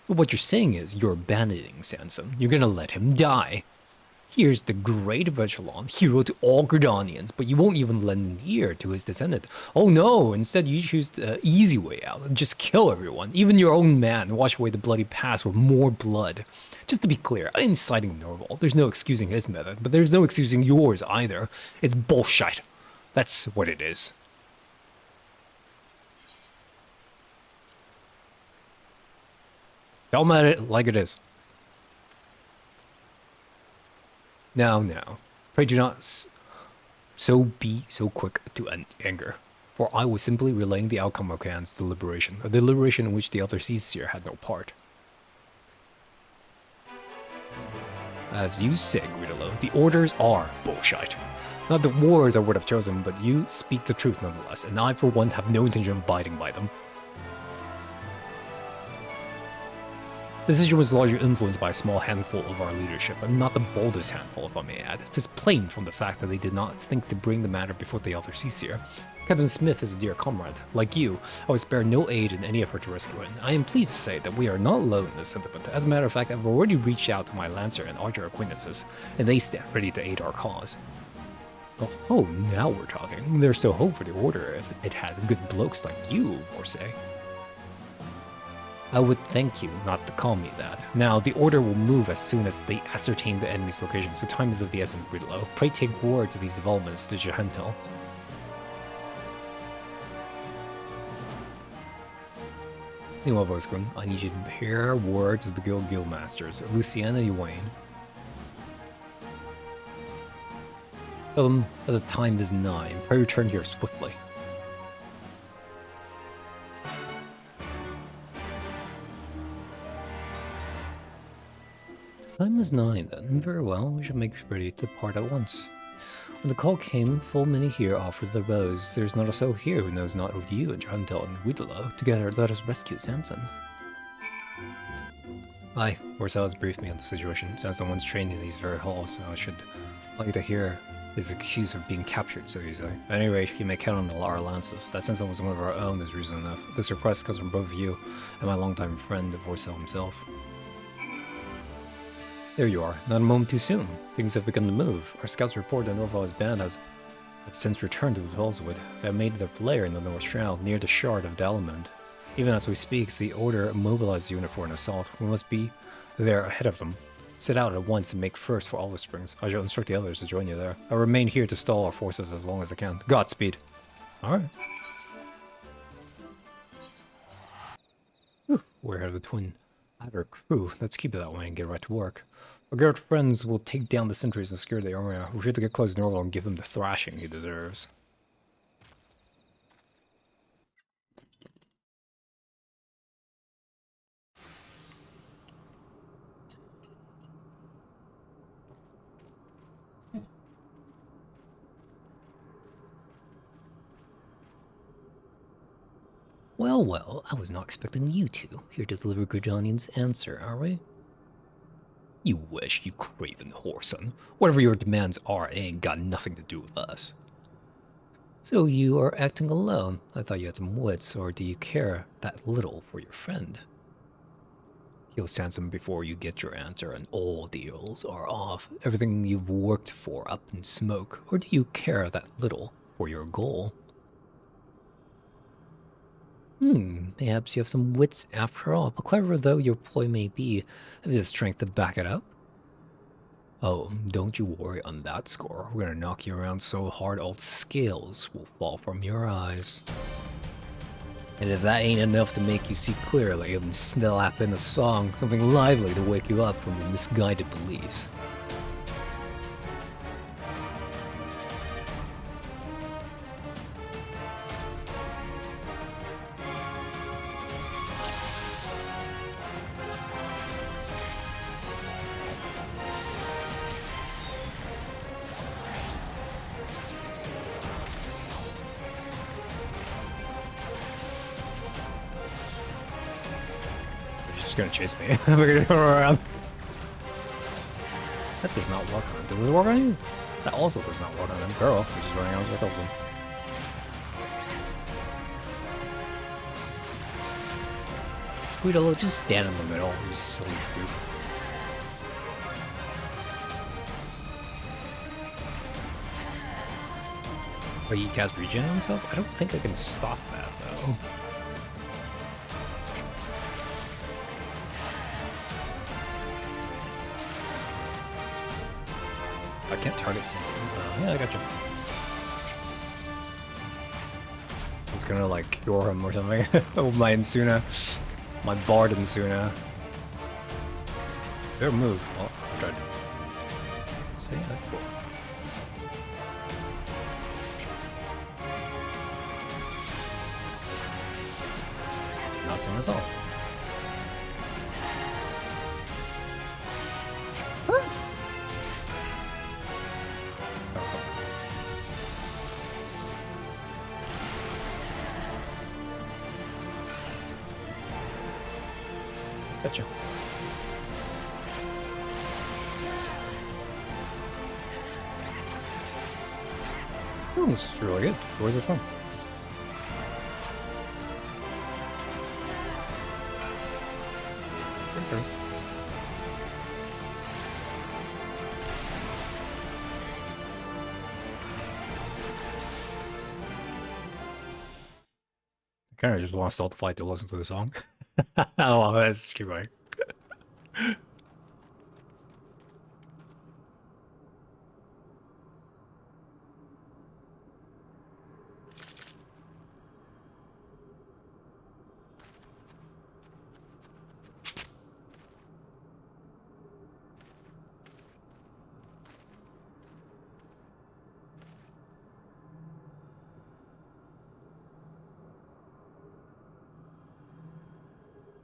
Speaker 2: What you're saying is you're abandoning Sanson. You're gonna let him die. Here's the great of Echelon, hero to all Gridanians, but you won't even lend an ear to his descendant. Oh no, instead you choose the easy way out and just kill everyone, even your own man, wash away the bloody past with more blood. Just to be clear, I ain't citing Norval. There's no excusing his method, but there's no excusing yours either. It's bullshit. That's what it is. Tell me it like it is. Now, pray do not be so quick to anger, for I was simply relaying the outcome of Khan's deliberation, a deliberation in which the other Seer had no part. As you said, Gridalo, the orders are bullshit. Not the words I would have chosen, but you speak the truth nonetheless, and I for one have no intention of abiding by them.
Speaker 3: decision was largely influenced by a small handful of our leadership, but not the boldest handful, if I may add. 'Tis plain from the fact that they did not think to bring the matter before the elder Ceasir. Captain Smith is a dear comrade. Like you, I would spare no aid in any effort to rescue him. I am pleased to say that we are not alone in this sentiment. As a matter of fact, I've already reached out to my Lancer and Archer acquaintances, and they stand ready to aid our cause. Oh, now we're talking. There's still hope for the Order if it has good blokes like you, Orsay. I would thank you not to call me that. Now, the Order will move as soon as they ascertain the enemy's location, so time is of the essence, Breedlow. Pray take word to these developments to Jahentel. Meanwhile, Voskun, I need you to bear word to the Guildmasters, Luciana Ewain. Tell them that the time is nigh, and pray return here swiftly. Time is nigh, then. Very well, we should make ready to depart at once. When the call came, full many here offered their bows. There is not a soul here who knows not of you and Jahentel and Widlow. Together, let us rescue Sanson. Aye, Orsel has briefed me on the situation. Sanson once trained in these very halls, so I should like to hear his excuse of being captured, so you say. At any rate, he may count on our lances. That Sanson was one of our own is reason enough. This request comes from both of you and my longtime friend of Orsel himself. There you are, not a moment too soon. Things have begun to move. Our scouts report that Norval's band have since returned to Wellswood. They have made their lair in the North Shroud, near the Shard of Dalamund. Even as we speak, the Order mobilized the unit for an assault. We must be there ahead of them. Set out at once and make first for Olive Springs. I shall instruct the others to join you there. I'll remain here to stall our forces as long as I can. Godspeed. Alright. We're ahead of the twin Adder crew. Let's keep it that way and get right to work. Our Garrett friends will take down the sentries and secure the arena. We're here to get close to Norval and give him the thrashing he deserves.
Speaker 2: Well, well, I was not expecting you two. Here to deliver Gridanian's answer, are we?
Speaker 3: You wish, you craven whoreson. Whatever your demands are, it ain't got nothing to do with us.
Speaker 2: So you are acting alone. I thought you had some wits, or do you care that little for your friend?
Speaker 3: Kill Sanson before you get your answer and all deals are off. Everything you've worked for up in smoke.
Speaker 2: Or do you care that little for your goal? Perhaps you have some wits after all, but clever though your ploy may be, have you the strength to back it up?
Speaker 3: Oh, don't you worry on that score. We're gonna knock you around so hard all the scales will fall from your eyes.
Speaker 2: And if that ain't enough to make you see clearly, I'm slap in a song, something lively to wake you up from your misguided beliefs.
Speaker 3: Gonna chase me. We're gonna go around. That does not work on him. Does it work on you? That also does not work on him. Girl, we're just running out of circles.
Speaker 2: Guido, just stand in the middle. You silly group.
Speaker 3: Are you cast regen on himself? I don't think I can stop that though. I can't target sensitive. Yeah, I gotcha. I was gonna like cure him or something. Oh, my Insuna. My Bard Insuna. Their move. Well, I tried to say that. Cool. Not seeing us all. Gotcha.
Speaker 2: song's really good. Where's it from? Okay. I kind of just want to start the fight to listen to the song. Oh, well, let's keep going.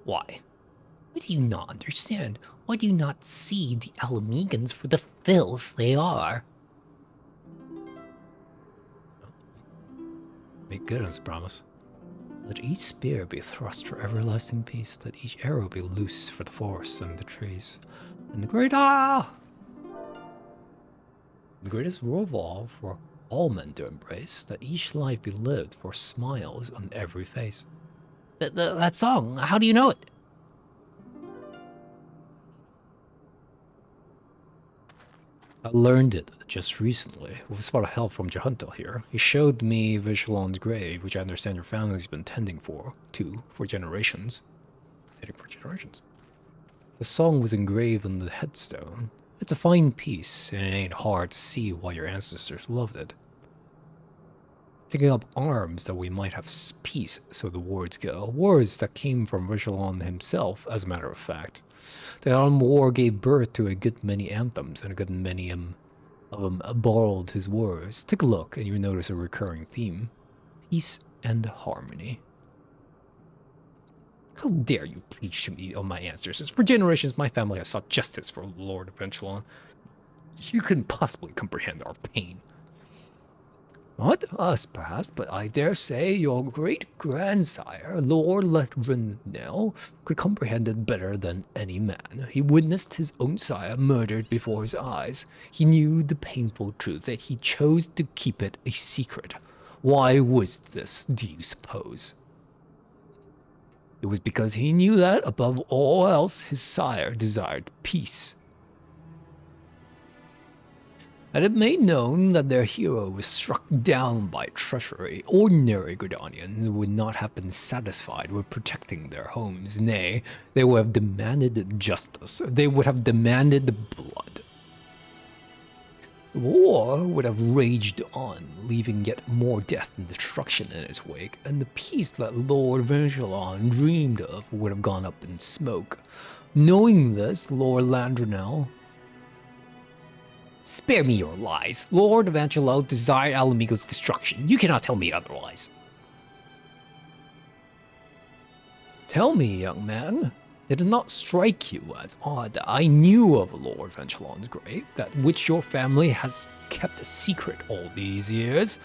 Speaker 1: Why? Why do you not understand? Why do you not see the Alamegans for the filth they are?
Speaker 2: Make good on his promise. Let each spear be thrust for everlasting peace. Let each arrow be loose for the forest and the trees. And the greatest rule of all for all men to embrace. That each life be lived for smiles on every face.
Speaker 1: That song, how do you know it?
Speaker 2: I learned it just recently, with a spot of help from Jahunto here. He showed me Vigilon's grave, which I understand your family's been tending for generations. Tending for generations. The song was engraved on the headstone. It's a fine piece, and it ain't hard to see why your ancestors loved it. Taking up arms that we might have peace, so the words go. Words that came from Vigilon himself, as a matter of fact. The Autumn War gave birth to a good many anthems, and a good many of them borrowed his words. Take a look, and you notice a recurring theme. Peace and harmony. How dare you preach to me on my ancestors? For generations, my family has sought justice for Lord Venturelon. You couldn't possibly comprehend our pain. Not us, perhaps, but I dare say your great-grandsire, Lord Letrenel, could comprehend it better than any man. He witnessed his own sire murdered before his eyes. He knew the painful truth, that he chose to keep it a secret. Why was this, do you suppose? It was because he knew that, above all else, his sire desired peace. And it made known that their hero was struck down by treachery. Ordinary Gridanians would not have been satisfied with protecting their homes. Nay, they would have demanded justice. They would have demanded blood. The war would have raged on, leaving yet more death and destruction in its wake, and the peace that Lord Venturelon dreamed of would have gone up in smoke. Knowing this, Lord Landronel...
Speaker 1: Spare me your lies. Lord Evangelo desired Alamigo's destruction. You cannot tell me otherwise.
Speaker 2: Tell me, young man, did it not strike you as odd that I knew of Lord Venturelon's grave, that which your family has kept a secret all these years?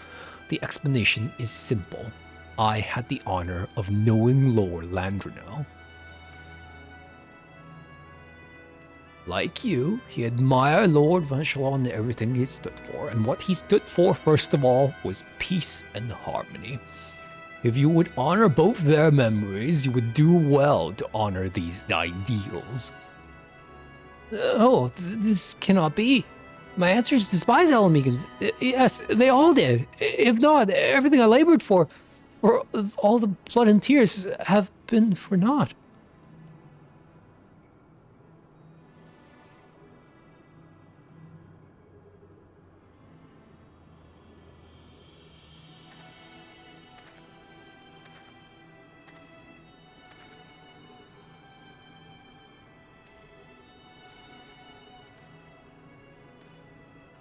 Speaker 2: The explanation is simple. I had the honor of knowing Lord Landronel. Like you, he admired Lord Venturelon and everything he stood for, and what he stood for, first of all, was peace and harmony. If you would honor both their memories, you would do well to honor these ideals.
Speaker 1: This cannot be. My ancestors despised Alamegans. Yes, they all did. If not, everything I labored for all the blood and tears, have been for naught.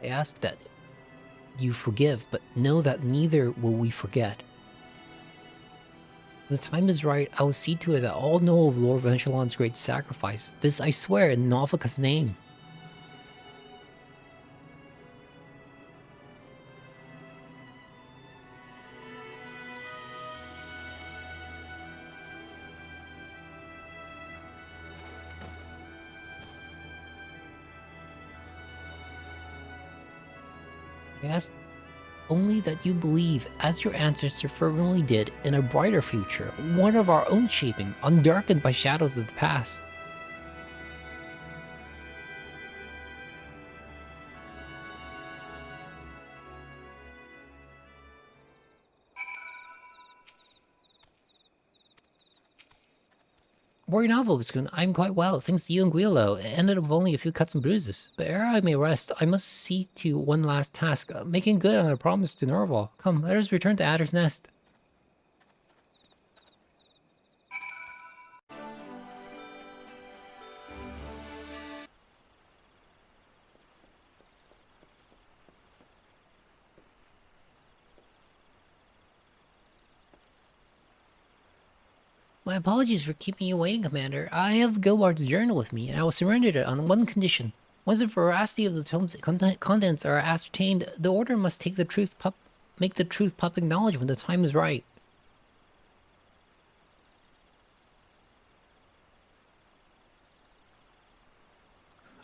Speaker 1: I ask that you forgive, but know that neither will we forget. When the time is right, I will see to it that all know of Lord Venturelon's great sacrifice. This I swear in Novika's name. I ask Only that you believe, as your ancestor fervently did, in a brighter future, one of our own shaping, undarkened by shadows of the past. Warrior novel was good. I'm quite well, thanks to you and Guilo. It ended up with only a few cuts and bruises. But ere I may rest, I must see to one last task, making good on a promise to Norval. Come, let us return to Adder's Nest. My apologies for keeping you waiting, Commander. I have Gilbard's journal with me, and I will surrender it on one condition. Once the veracity of the tome's contents are ascertained, the Order must make the truth public knowledge when the time is right.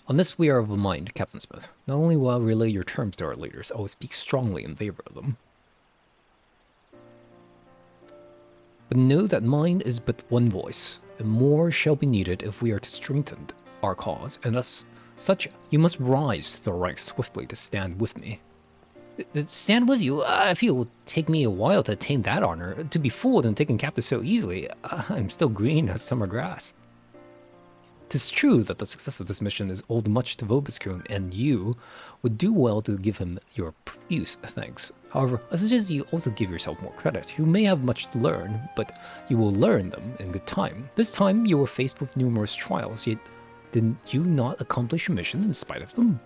Speaker 2: On this we are of a mind, Captain Smith. Not only will I relay your terms to our leaders, I will speak strongly in favor of them. But know that mine is but one voice, and more shall be needed if we are to strengthen our cause, and as such, you must rise to the ranks swiftly to stand with me.
Speaker 1: Stand with you? I feel it will take me a while to attain that honor. To be fooled and taken captive so easily, I'm still green as summer grass.
Speaker 2: 'Tis true that the success of this mission is owed much to Vobiscone, and you would do well to give him your profuse thanks. However, I suggest you also give yourself more credit. You may have much to learn, but you will learn them in good time. This time you were faced with numerous trials, yet did you not accomplish your mission in spite of them?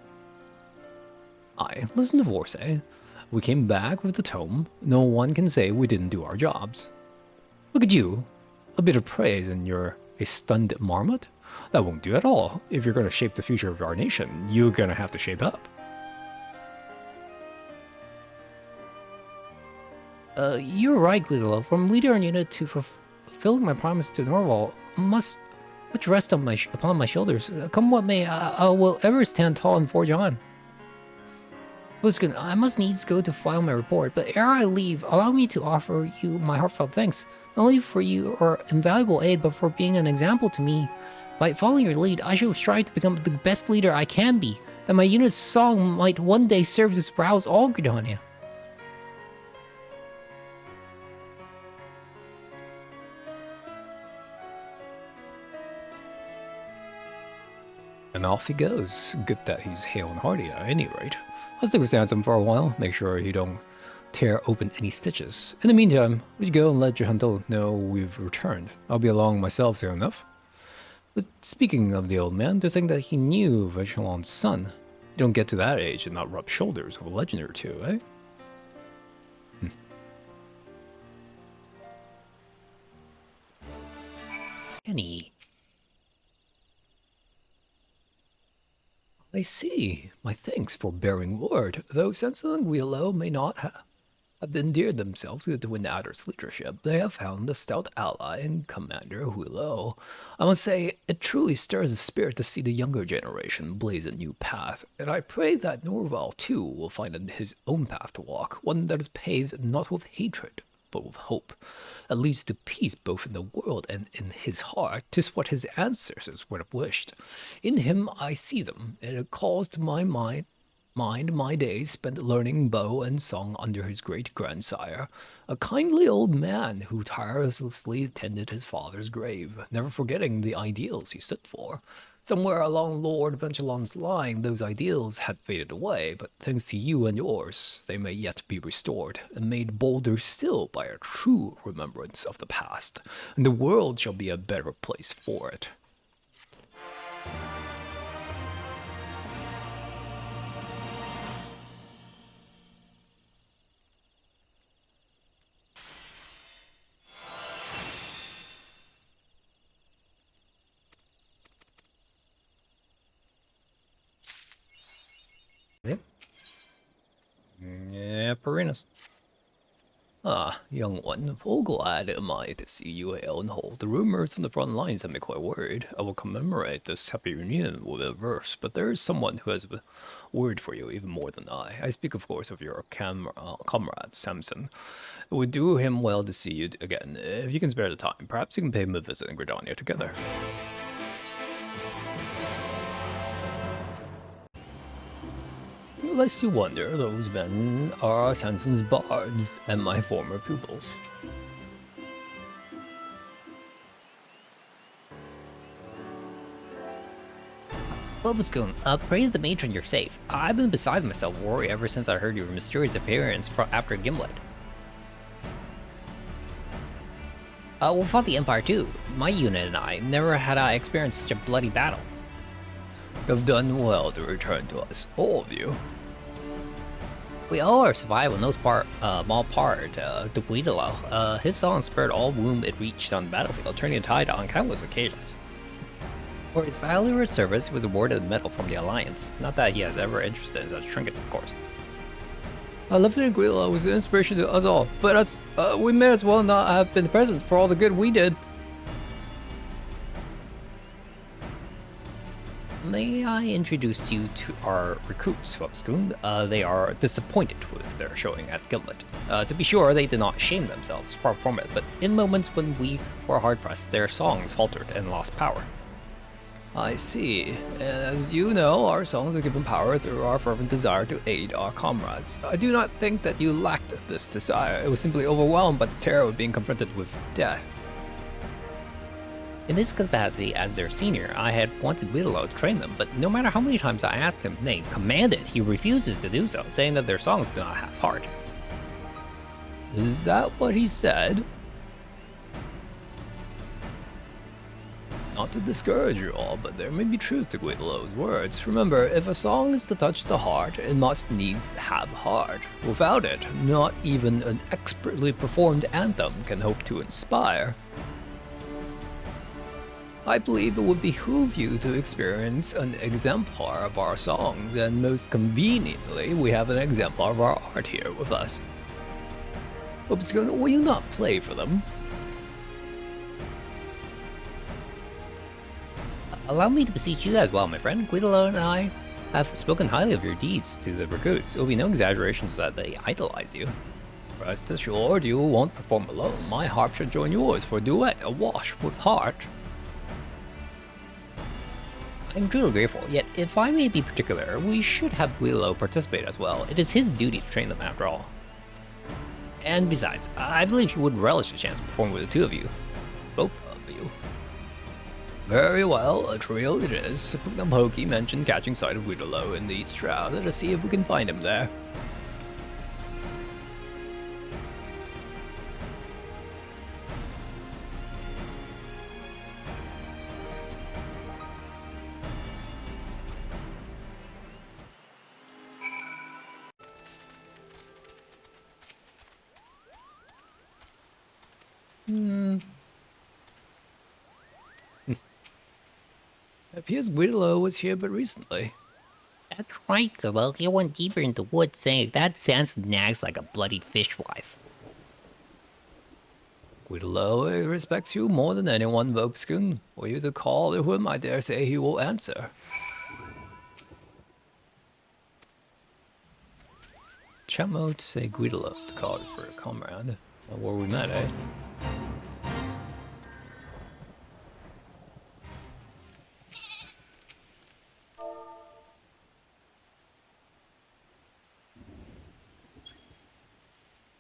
Speaker 2: Aye, listen to Vorsay. We came back with the tome. No one can say we didn't do our jobs. Look at you. A bit of praise and you're a stunned marmot? That won't do at all. If you're going to shape the future of our nation, you're going to have to shape up.
Speaker 1: You're right, Guido. From leader and unit to fulfilling my promise to Norval, much rest on upon my shoulders. Come what may, I will ever stand tall and forge on. Buskin, I must needs go to file my report, but ere I leave, allow me to offer you my heartfelt thanks, not only for your invaluable aid, but for being an example to me. By following your lead, I shall strive to become the best leader I can be, that my unit's song might one day serve to rouse all Gridania.
Speaker 2: And off he goes. Good that he's hale and hearty at any rate. I'll stick with Sansom for a while, make sure he don't tear open any stitches. In the meantime, would you go and let Johanto know we've returned? I'll be along myself soon enough. But speaking of the old man, to think that he knew Vechelon's son. You don't get to that age and not rub shoulders with a legend or two, eh?
Speaker 1: Kenny.
Speaker 2: I see. My thanks for bearing word. Though Sensen and Guilo may not have endeared themselves to the Twin Adder's leadership, they have found a stout ally in Commander Guilo. I must say, it truly stirs the spirit to see the younger generation blaze a new path, and I pray that Norval too will find his own path to walk, one that is paved not with hatred, but with hope, that leads to peace both in the world and in his heart. 'Tis what his ancestors would have wished. In him I see them, and it calls to my mind my days spent learning bow and song under his great-grandsire, a kindly old man who tirelessly tended his father's grave, never forgetting the ideals he stood for. Somewhere along Lord Vengelon's line, those ideals had faded away, but thanks to you and yours, they may yet be restored, and made bolder still by a true remembrance of the past, and the world shall be a better place for it.
Speaker 1: Yeah.
Speaker 2: Yeah, Perinas. Ah, young one, full glad am I to see you hail and whole. The rumors on the front lines have me quite worried. I will commemorate this happy reunion with a verse, but there is someone who has a word for you even more than I. I speak, of course, of your comrade, Samson. It would do him well to see you again. If you can spare the time, perhaps you can pay him a visit in Gridania together. Lest you wonder, those men are Samson's bards and my former pupils.
Speaker 1: Bobascoon, praise the matron you're safe. I've been beside myself worried ever since I heard your mysterious appearance after Gimlet. We fought the Empire too. My unit and I. Never had I experienced such a bloody battle.
Speaker 2: You have done well to return to us, all of you.
Speaker 1: We owe our survival no small part to Guidolo. His song spurred all whom it reached on the battlefield, turning the tide on countless occasions. For his valorous service, he was awarded a medal from the Alliance. Not that he has ever interested in such trinkets, of course.
Speaker 2: Lieutenant Guidolo was an inspiration to us all, but we may as well not have been present for all the good we did.
Speaker 1: May I introduce you to our recruits, Bobascoon? They are disappointed with their showing at Gimlet. To be sure, they did not shame themselves, far from it, but in moments when we were hard-pressed, their songs faltered and lost power.
Speaker 2: I see. As you know, our songs are given power through our fervent desire to aid our comrades. I do not think that you lacked this desire. It was simply overwhelmed by the terror of being confronted with death.
Speaker 1: In this capacity as their senior, I had wanted Guidolo to train them, but no matter how many times I asked him, nay, commanded, he refuses to do so, saying that their songs do not have heart.
Speaker 2: Is that what he said? Not to discourage you all, but there may be truth to Guidolo's words. Remember, if a song is to touch the heart, it must needs have heart. Without it, not even an expertly performed anthem can hope to inspire. I believe it would behoove you to experience an exemplar of our songs, and most conveniently, we have an exemplar of our art here with us. Bobascoon, will you not play for them?
Speaker 1: Allow me to beseech you as well, my friend. Guidolo and I have spoken highly of your deeds to the recruits. It will be no exaggerations that they idolize you.
Speaker 2: Rest assured, you won't perform alone. My harp shall join yours for a duet, awash with heart.
Speaker 1: I'm truly grateful, yet if I may be particular, we should have Guidolo participate as well. It is his duty to train them after all. And besides, I believe he would relish the chance of performing with the two of you. Both of you.
Speaker 2: Very well, a trio it is. Pokey mentioned catching sight of Guidolo in the Stroud. Let us see if we can find him there. It appears Guidolo was here but recently.
Speaker 5: That's right, Gabo. He went deeper into the woods saying that Sans nags like a bloody fishwife.
Speaker 2: Guidolo respects you more than anyone, Bobascoon. Were you to call to him, I dare say he will answer. Chamo to say Guidolo to call for a comrade. Where we met, eh?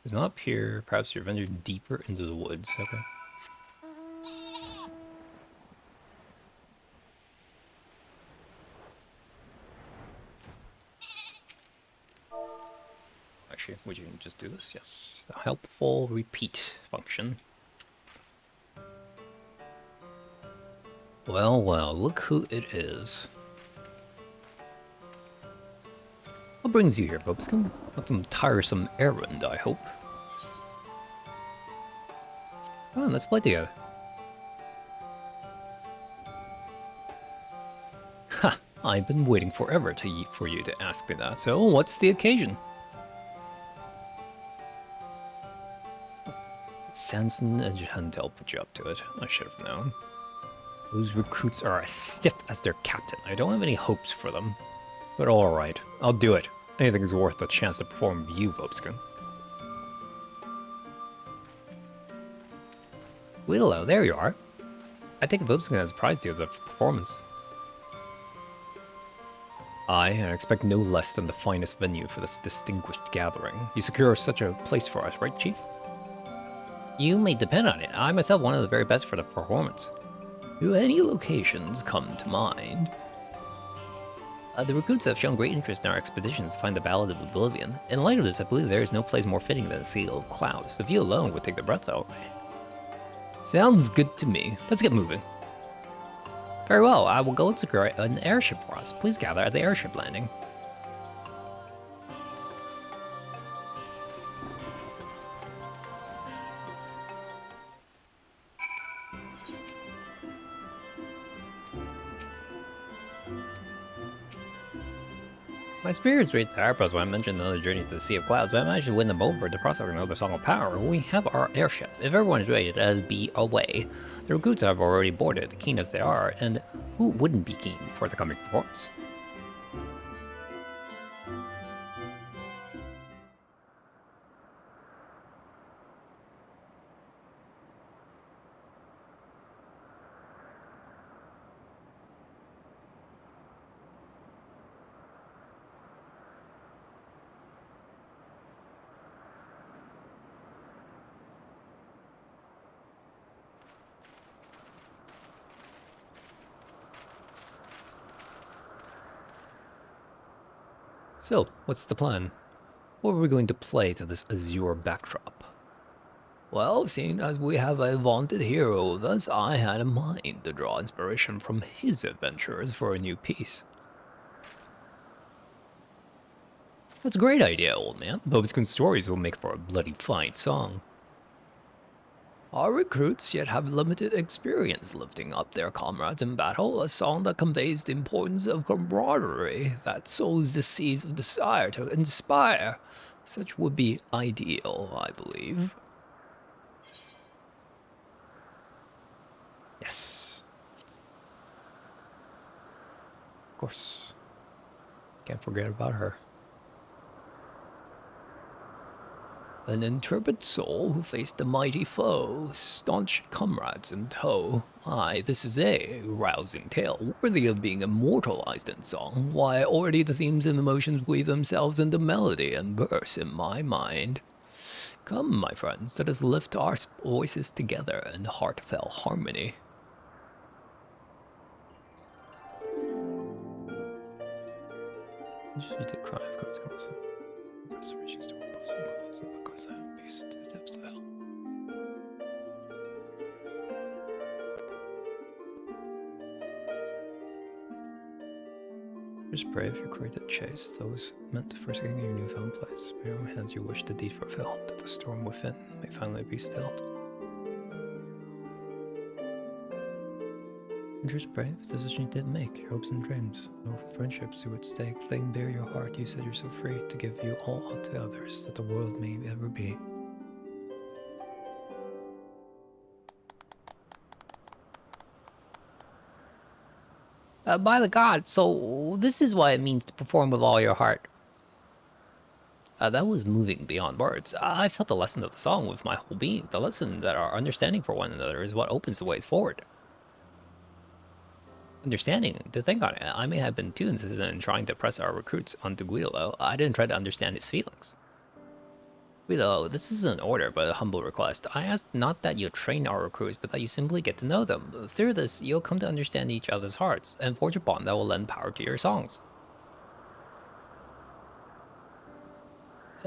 Speaker 2: It's not up here. Perhaps you're ventured deeper into the woods. Okay. Actually, would you just do this? Yes. The helpful repeat function. Well, well, look who it is. What brings you here, Bobascoon? Not some tiresome errand, I hope. Come on, let's play together. Ha! I've been waiting forever for you to ask me that, so what's the occasion? Sanson and Chantel put you up to it. I should have known. Those recruits are as stiff as their captain. I don't have any hopes for them. But alright, I'll do it. Anything is worth a chance to perform with you, Vobskin. Willow, there you are. I take Vobskin has prized you of the performance. I expect no less than the finest venue for this distinguished gathering. You secure such a place for us, right, Chief? You may depend on it. I myself one of the very best for the performance. Do any locations come to mind? The recruits have shown great interest in our expeditions to find the Ballad of Oblivion. In light of this, I believe there is no place more fitting than the Sea of Clouds. The view alone would take the breath away. Sounds good to me. Let's get moving. Very well, I will go and secure an airship for us. Please gather at the airship landing. My spirits raised to eyebrows when I mentioned another journey to the Sea of Clouds, but I managed to win them over to process another Song of Power. We have our airship. If everyone is ready, let us be away. The recruits have already boarded, keen as they are, and who wouldn't be keen for the coming performance? So, what's the plan? What are we going to play to this azure backdrop? Well, seeing as we have a vaunted hero with us, I had in mind to draw inspiration from his adventures for a new piece. That's a great idea, old man. Vobskin's stories will make for a bloody fine song. Our recruits yet have limited experience lifting up their comrades in battle, a song that conveys the importance of camaraderie, that sows the seeds of desire to inspire. Such would be ideal, I believe. Yes. Of course. Can't forget about her. An intrepid soul who faced a mighty foe, staunch comrades in tow. Aye, this is a rousing tale, worthy of being immortalized in song. Why, already the themes and emotions weave themselves into melody and verse in my mind. Come, my friends, let us lift our voices together in heartfelt harmony. You did cry, of course, That's reaching to a possible cause because I have based the depths of hell. Just brave your created chase, those meant for seeking your newfound place. By your hands you wish the deed fulfilled, that the storm within may finally be stilled. Just brave, the decision you did make, your hopes and dreams, no friendships you at stake, laying bare your heart, you said you're so free to give you all to others, that the world may ever be. By the gods, so this is what it means to perform with all your heart. That was moving beyond words. I felt the lesson of the song with my whole being, the lesson that our understanding for one another is what opens the ways forward. Understanding, to think on it, I may have been too insistent in trying to press our recruits onto Guilo. I didn't try to understand his feelings. Guilo, this isn't an order, but a humble request. I ask not that you train our recruits, but that you simply get to know them. Through this, you'll come to understand each other's hearts, and forge a bond that will lend power to your songs.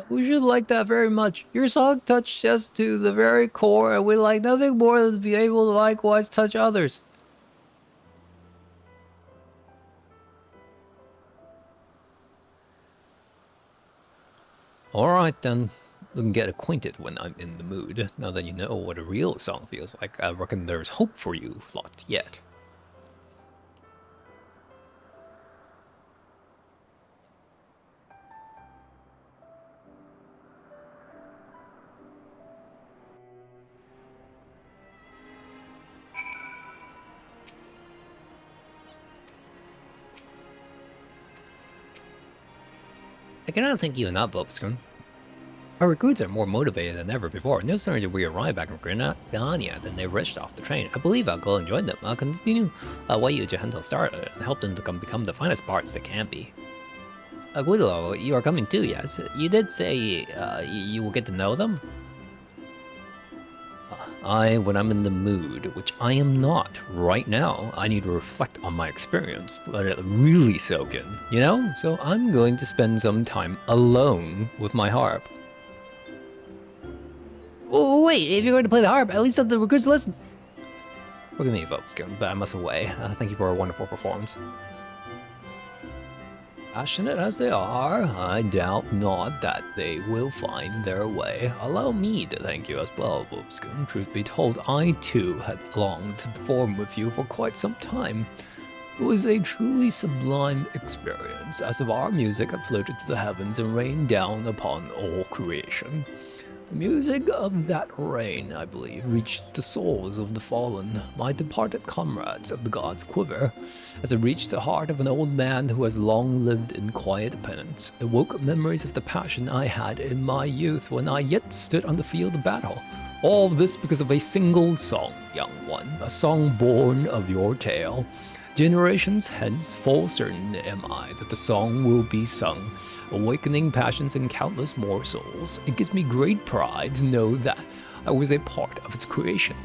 Speaker 2: We should like that very much. Your song touched us to the very core, and we like nothing more than to be able to likewise touch others. Alright then, we can get acquainted when I'm in the mood. Now that you know what a real song feels like, I reckon there's hope for you lot yet. I cannot thank you enough, Vobskun. Our recruits are more motivated than ever before. No sooner did we arrive back in Grenania than they rushed off the train. I believe I'll go and join them. I'll continue what you Jahantel started and help them to become the finest parts they can be. Guido, you are coming too, yes? You did say you will get to know them? When I'm in the mood, which I am not right now, I need to reflect on my experience, let it really soak in, you know? So I'm going to spend some time alone with my harp.
Speaker 1: Oh, wait, if you're going to play the harp, at least let the recruits listen.
Speaker 2: Forgive me, folks, but I must away. Thank you for a wonderful performance. Passionate as they are, I doubt not that they will find their way. Allow me to thank you as well, Vobskun. Truth be told, I too had longed to perform with you for quite some time. It was a truly sublime experience, as if our music had floated to the heavens and rained down upon all creation. The music of that rain, I believe, reached the souls of the fallen, my departed comrades of the gods' quiver. As it reached the heart of an old man who has long lived in quiet penance, it woke memories of the passion I had in my youth when I yet stood on the field of battle. All of this because of a single song, young one, a song born of your tale. Generations hence, full certain am I that the song will be sung, awakening passions in countless more souls. It gives me great pride to know that I was a part of its creation.